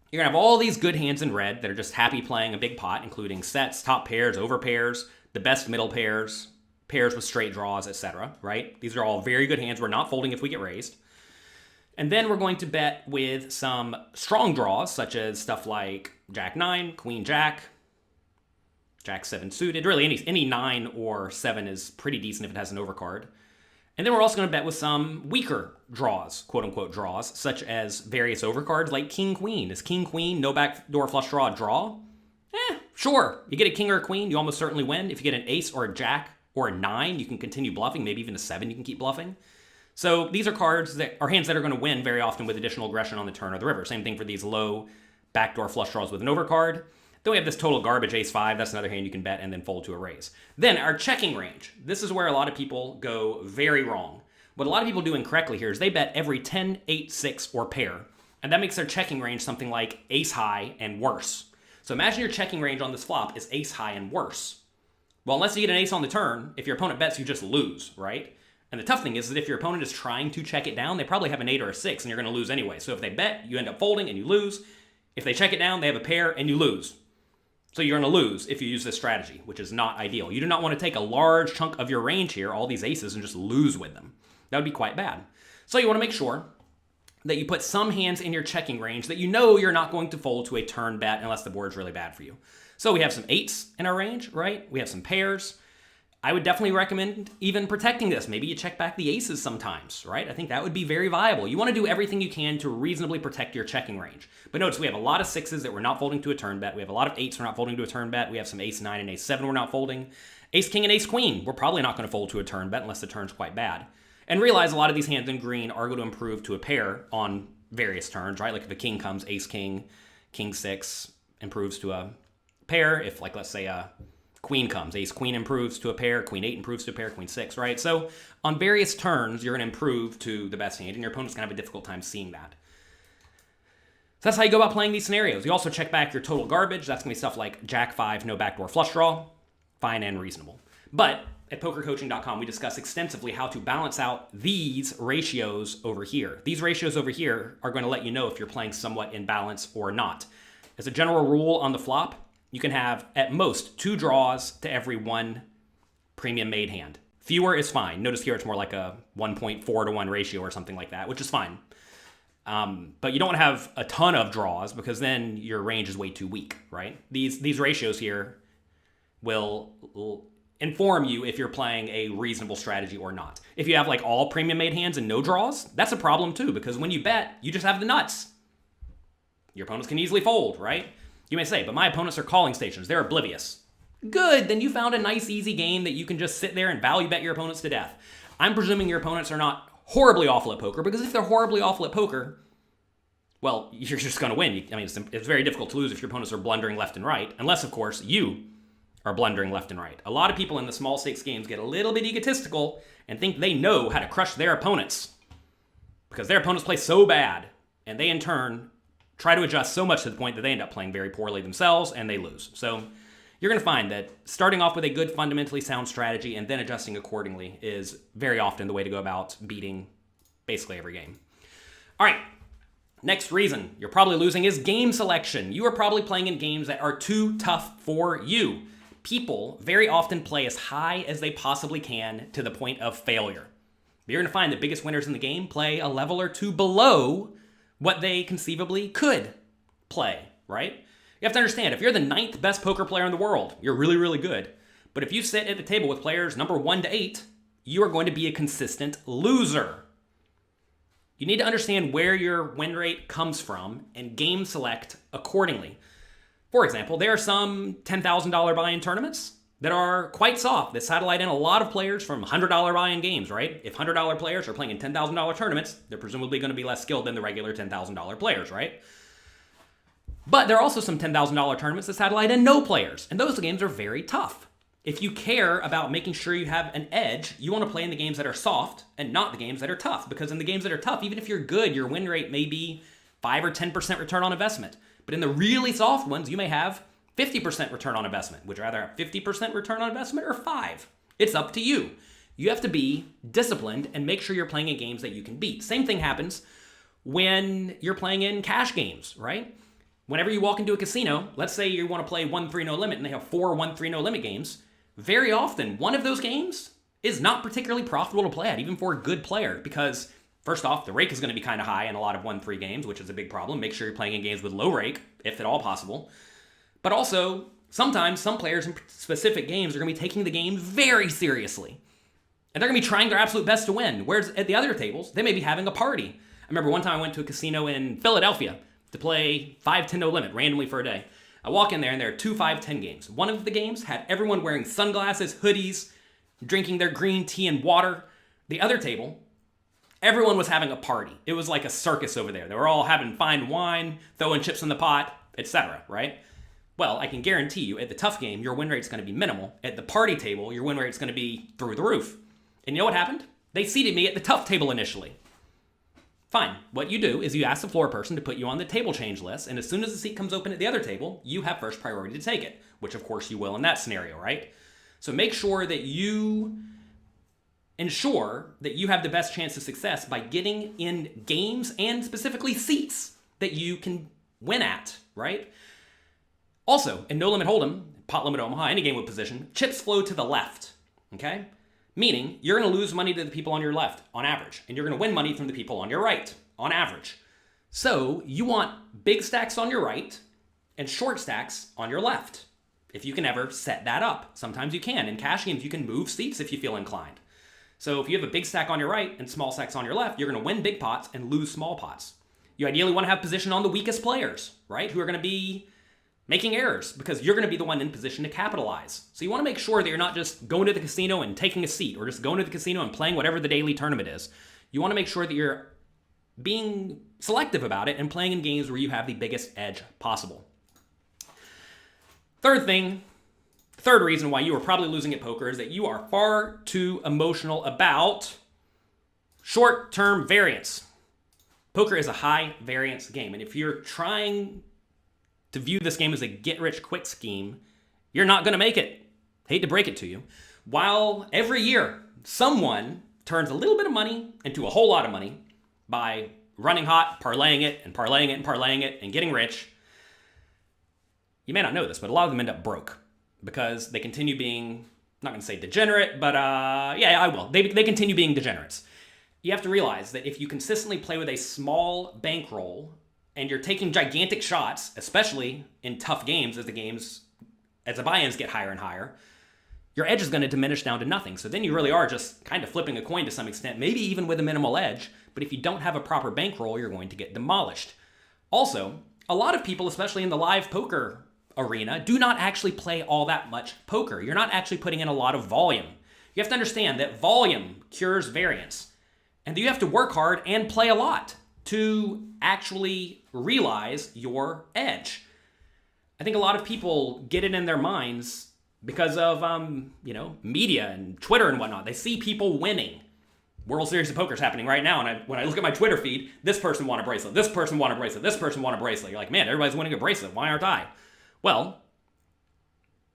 [SPEAKER 2] you're going to have all these good hands in red that are just happy playing a big pot, including sets, top pairs, over pairs, the best middle pairs, pairs with straight draws, etc., right? These are all very good hands. We're not folding if we get raised. And then we're going to bet with some strong draws, such as stuff like Jack 9, Queen Jack, Jack 7 suited. Really, any 9 or 7 is pretty decent if it has an overcard. And then we're also going to bet with some weaker draws, quote-unquote draws, such as various overcards like King Queen. Is King Queen, no backdoor flush draw, a draw? Sure. You get a King or a Queen, you almost certainly win. If you get an Ace or a Jack or a 9, you can continue bluffing. Maybe even a 7, you can keep bluffing. So these are cards that are hands that are going to win very often with additional aggression on the turn or the river. Same thing for these low backdoor flush draws with an overcard. Then we have this total garbage Ace 5. That's another hand you can bet and then fold to a raise. Then our checking range. This is where a lot of people go very wrong. What a lot of people do incorrectly here is they bet every 10, 8, 6, or pair. And that makes their checking range something like Ace high and worse. So imagine your checking range on this flop is Ace high and worse. Well, unless you get an ace on the turn, if your opponent bets, you just lose, right? And the tough thing is that if your opponent is trying to check it down, they probably have an 8 or a 6, and you're going to lose anyway. So if they bet, you end up folding and you lose. If they check it down, they have a pair and you lose. So you're going to lose if you use this strategy, which is not ideal. You do not want to take a large chunk of your range here, all these aces, and just lose with them. That would be quite bad. So you want to make sure that you put some hands in your checking range that you know you're not going to fold to a turn bet unless the board's really bad for you. So we have some 8s in our range, right? We have some pairs. I would definitely recommend even protecting this. Maybe you check back the aces sometimes, right? I think that would be very viable. You want to do everything you can to reasonably protect your checking range. But notice we have a lot of 6s that we're not folding to a turn bet. We have a lot of 8s we're not folding to a turn bet. We have some Ace 9 and Ace 7 we're not folding. Ace King and Ace Queen, we're probably not going to fold to a turn bet unless the turn's quite bad. And realize a lot of these hands in green are going to improve to a pair on various turns, right? Like if a King comes, Ace King, King 6 improves to a pair. If, like, let's say a Queen comes, Ace Queen improves to a pair, Queen 8 improves to a pair, Queen 6, right? So on various turns, you're going to improve to the best hand, and your opponent's going to have a difficult time seeing that. So that's how you go about playing these scenarios. You also check back your total garbage. That's going to be stuff like Jack 5, no backdoor flush draw. Fine and reasonable. But at PokerCoaching.com, we discuss extensively how to balance out these ratios over here. These ratios over here are going to let you know if you're playing somewhat in balance or not. As a general rule on the flop, you can have at most 2 draws to every 1 premium made hand. Fewer is fine. Notice here it's more like a 1.4 to 1 ratio or something like that, which is fine. But you don't want to have a ton of draws because then your range is way too weak, right? These ratios here will inform you if you're playing a reasonable strategy or not. If you have like all premium made hands and no draws, that's a problem too, because when you bet, you just have the nuts. Your opponents can easily fold, right? You may say, but my opponents are calling stations. They're oblivious. Good, then you found a nice, easy game that you can just sit there and value bet your opponents to death. I'm presuming your opponents are not horribly awful at poker, because if they're horribly awful at poker, well, you're just going to win. I mean, it's very difficult to lose if your opponents are blundering left and right, unless, of course, you are blundering left and right. A lot of people in the small stakes games get a little bit egotistical and think they know how to crush their opponents because their opponents play so bad, and they, in turn, try to adjust so much to the point that they end up playing very poorly themselves, and they lose. So you're going to find that starting off with a good, fundamentally sound strategy and then adjusting accordingly is very often the way to go about beating basically every game. All right, next reason you're probably losing is game selection. You are probably playing in games that are too tough for you. People very often play as high as they possibly can to the point of failure. You're going to find the biggest winners in the game play a level or two below what they conceivably could play, right? You have to understand, if you're the 9th best poker player in the world, you're really, really good. But if you sit at the table with players number 1 to 8, you are going to be a consistent loser. You need to understand where your win rate comes from and game select accordingly. For example, there are some $10,000 buy-in tournaments that are quite soft, that satellite in a lot of players from $100 buy-in games, right? If $100 players are playing in $10,000 tournaments, they're presumably going to be less skilled than the regular $10,000 players, right? But there are also some $10,000 tournaments that satellite in no players, and those games are very tough. If you care about making sure you have an edge, you want to play in the games that are soft and not the games that are tough, because in the games that are tough, even if you're good, your win rate may be 5 or 10% return on investment. But in the really soft ones, you may have 50% return on investment. Would you rather have 50% return on investment or 5? It's up to you. You have to be disciplined and make sure you're playing in games that you can beat. Same thing happens when you're playing in cash games, right? Whenever you walk into a casino, let's say you want to play 1-3 no limit and they have 4 1-3 no limit games, very often one of those games is not particularly profitable to play at, even for a good player, because first off, the rake is going to be kind of high in a lot of 1-3 games, which is a big problem. Make sure you're playing in games with low rake, if at all possible. But also, sometimes some players in specific games are going to be taking the game very seriously. And they're going to be trying their absolute best to win, whereas at the other tables, they may be having a party. I remember one time I went to a casino in Philadelphia to play 5-10 no limit randomly for a day. I walk in there and there are 2 5-10 games. One of the games had everyone wearing sunglasses, hoodies, drinking their green tea and water. The other table, everyone was having a party. It was like a circus over there. They were all having fine wine, throwing chips in the pot, etc., right? Well, I can guarantee you, at the tough game, your win rate's going to be minimal. At the party table, your win rate's going to be through the roof. And you know what happened? They seated me at the tough table initially. Fine. What you do is you ask the floor person to put you on the table change list, and as soon as the seat comes open at the other table, you have first priority to take it, which of course you will in that scenario, right? So make sure that you ensure that you have the best chance of success by getting in games and specifically seats that you can win at, right? Also, in No Limit Hold'em, Pot Limit Omaha, any game with position, chips flow to the left, okay? Meaning, you're going to lose money to the people on your left, on average, and you're going to win money from the people on your right, on average. So, you want big stacks on your right and short stacks on your left, if you can ever set that up. Sometimes you can. In cash games, you can move seats if you feel inclined. So, if you have a big stack on your right and small stacks on your left, you're going to win big pots and lose small pots. You ideally want to have position on the weakest players, right, who are going to be making errors, because you're going to be the one in position to capitalize. So you want to make sure that you're not just going to the casino and taking a seat, or just going to the casino and playing whatever the daily tournament is. You want to make sure that you're being selective about it and playing in games where you have the biggest edge possible. Third reason why you are probably losing at poker is that you are far too emotional about short-term variance. Poker is a high variance game, and if you're trying to view this game as a get-rich-quick scheme, you're not going to make it. Hate to break it to you. While every year, someone turns a little bit of money into a whole lot of money by running hot, parlaying it, and parlaying it, and parlaying it, and getting rich, you may not know this, but a lot of them end up broke because they continue being
[SPEAKER 1] not going to say degenerate, but yeah, I will. They continue being degenerates. You have to realize that if you consistently play with a small bankroll and you're taking gigantic shots, especially in tough games as the buy-ins get higher and higher, your edge is going to diminish down to nothing. So then you really are just kind of flipping a coin to some extent, maybe even with a minimal edge. But if you don't have a proper bankroll, you're going to get demolished. Also, a lot of people, especially in the live poker arena, do not actually play all that much poker. You're not actually putting in a lot of volume. You have to understand that volume cures variance. And you have to work hard and play a lot to actually realize your edge. I think a lot of people get it in their minds because of, media and Twitter and whatnot. They see people winning. World Series of Poker is happening right now, and when I look at my Twitter feed, this person won a bracelet, this person won a bracelet, this person won a bracelet. You're like, man, everybody's winning a bracelet. Why aren't I? Well,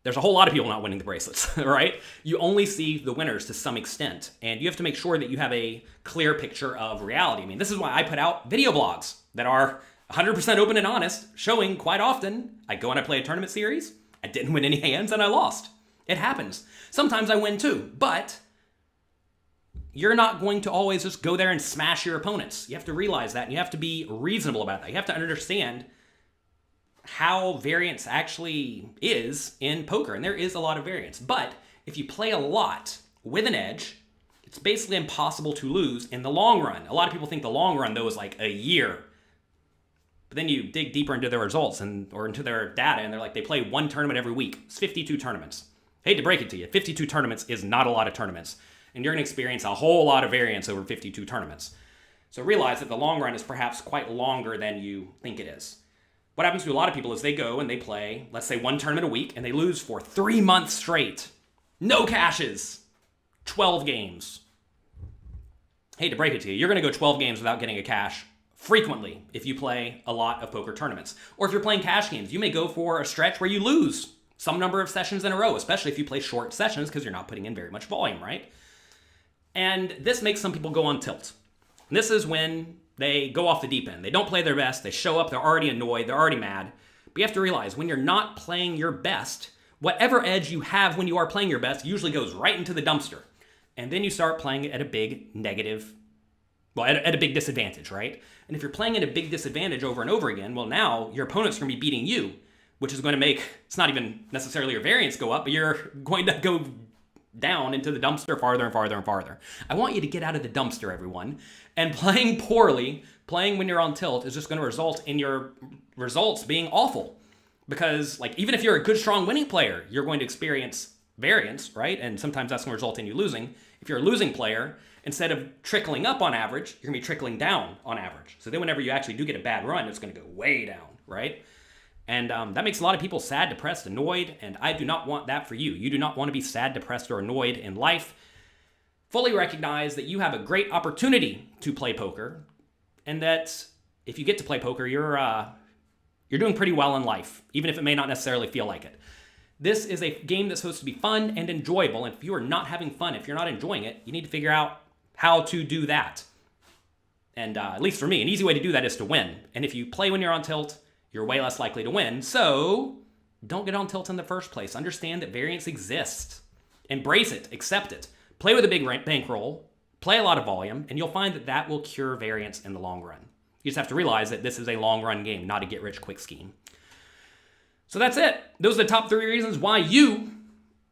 [SPEAKER 1] there's a whole lot of people not winning the bracelets, right? You only see the winners to some extent, and you have to make sure that you have a clear picture of reality. I mean, this is why I put out video blogs that are 100% open and honest, showing quite often I go and I play a tournament series, I didn't win any hands, and I lost. It happens. Sometimes I win too, but you're not going to always just go there and smash your opponents. You have to realize that, and you have to be reasonable about that. You have to understand how variance actually is in poker, and there is a lot of variance. But if you play a lot with an edge, it's basically impossible to lose in the long run. A lot of people think the long run, though, is like a year. But then you dig deeper into their results or into their data, and they're like, they play one tournament every week. It's 52 tournaments. Hate to break it to you, 52 tournaments is not a lot of tournaments. And you're going to experience a whole lot of variance over 52 tournaments. So realize that the long run is perhaps quite longer than you think it is. What happens to a lot of people is they go and they play, let's say, one tournament a week, and they lose for 3 months straight. No cashes. 12 games. Hate to break it to you, you're going to go 12 games without getting a cash frequently if you play a lot of poker tournaments. Or if you're playing cash games, you may go for a stretch where you lose some number of sessions in a row, especially if you play short sessions because you're not putting in very much volume, right? And this makes some people go on tilt. And this is when they go off the deep end. They don't play their best. They show up. They're already annoyed. They're already mad. But you have to realize when you're not playing your best, whatever edge you have when you are playing your best usually goes right into the dumpster. And then you start playing at a big negative, at a big disadvantage, right? And if you're playing at a big disadvantage over and over again, well, now your opponent's going to be beating you, which is going to make, it's not even necessarily your variance go up, but you're going to go down into the dumpster farther and farther and farther. I want you to get out of the dumpster, everyone. And playing poorly, playing when you're on tilt, is just going to result in your results being awful. Because, even if you're a good, strong winning player, you're going to experience variance, right? And sometimes that's going to result in you losing. If you're a losing player, instead of trickling up on average, you're going to be trickling down on average. So then whenever you actually do get a bad run, it's going to go way down, right? And that makes a lot of people sad, depressed, annoyed, and I do not want that for you. You do not want to be sad, depressed, or annoyed in life. Fully recognize that you have a great opportunity to play poker, and that if you get to play poker, you're doing pretty well in life, even if it may not necessarily feel like it. This is a game that's supposed to be fun and enjoyable, and if you are not having fun, if you're not enjoying it, you need to figure out how to do that. And at least for me, an easy way to do that is to win. And if you play when you're on tilt, you're way less likely to win. So don't get on tilt in the first place. Understand that variance exists. Embrace it. Accept it. Play with a big bankroll. Play a lot of volume, and you'll find that that will cure variance in the long run. You just have to realize that this is a long run game, not a get-rich-quick scheme. So that's it. Those are the top 3 reasons why you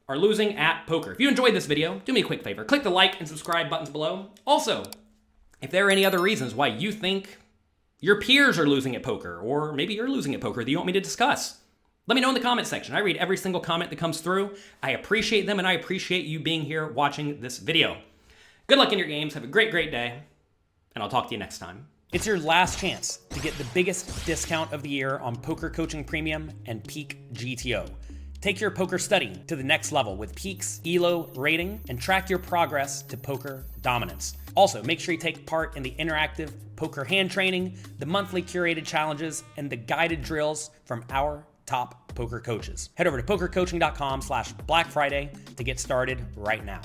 [SPEAKER 1] are losing at poker. If you enjoyed this video, do me a quick favor. Click the like and subscribe buttons below. Also, if there are any other reasons why you think your peers are losing at poker, or maybe you're losing at poker that you want me to discuss, let me know in the comment section. I read every single comment that comes through. I appreciate them, and I appreciate you being here watching this video. Good luck in your games. Have a great, great day, and I'll talk to you next time.
[SPEAKER 2] It's your last chance to get the biggest discount of the year on PokerCoaching Premium and Peak GTO. Take your poker study to the next level with Peak's ELO rating and track your progress to poker dominance. Also, make sure you take part in the interactive poker hand training, the monthly curated challenges, and the guided drills from our top poker coaches. Head over to pokercoaching.com/Black Friday to get started right now.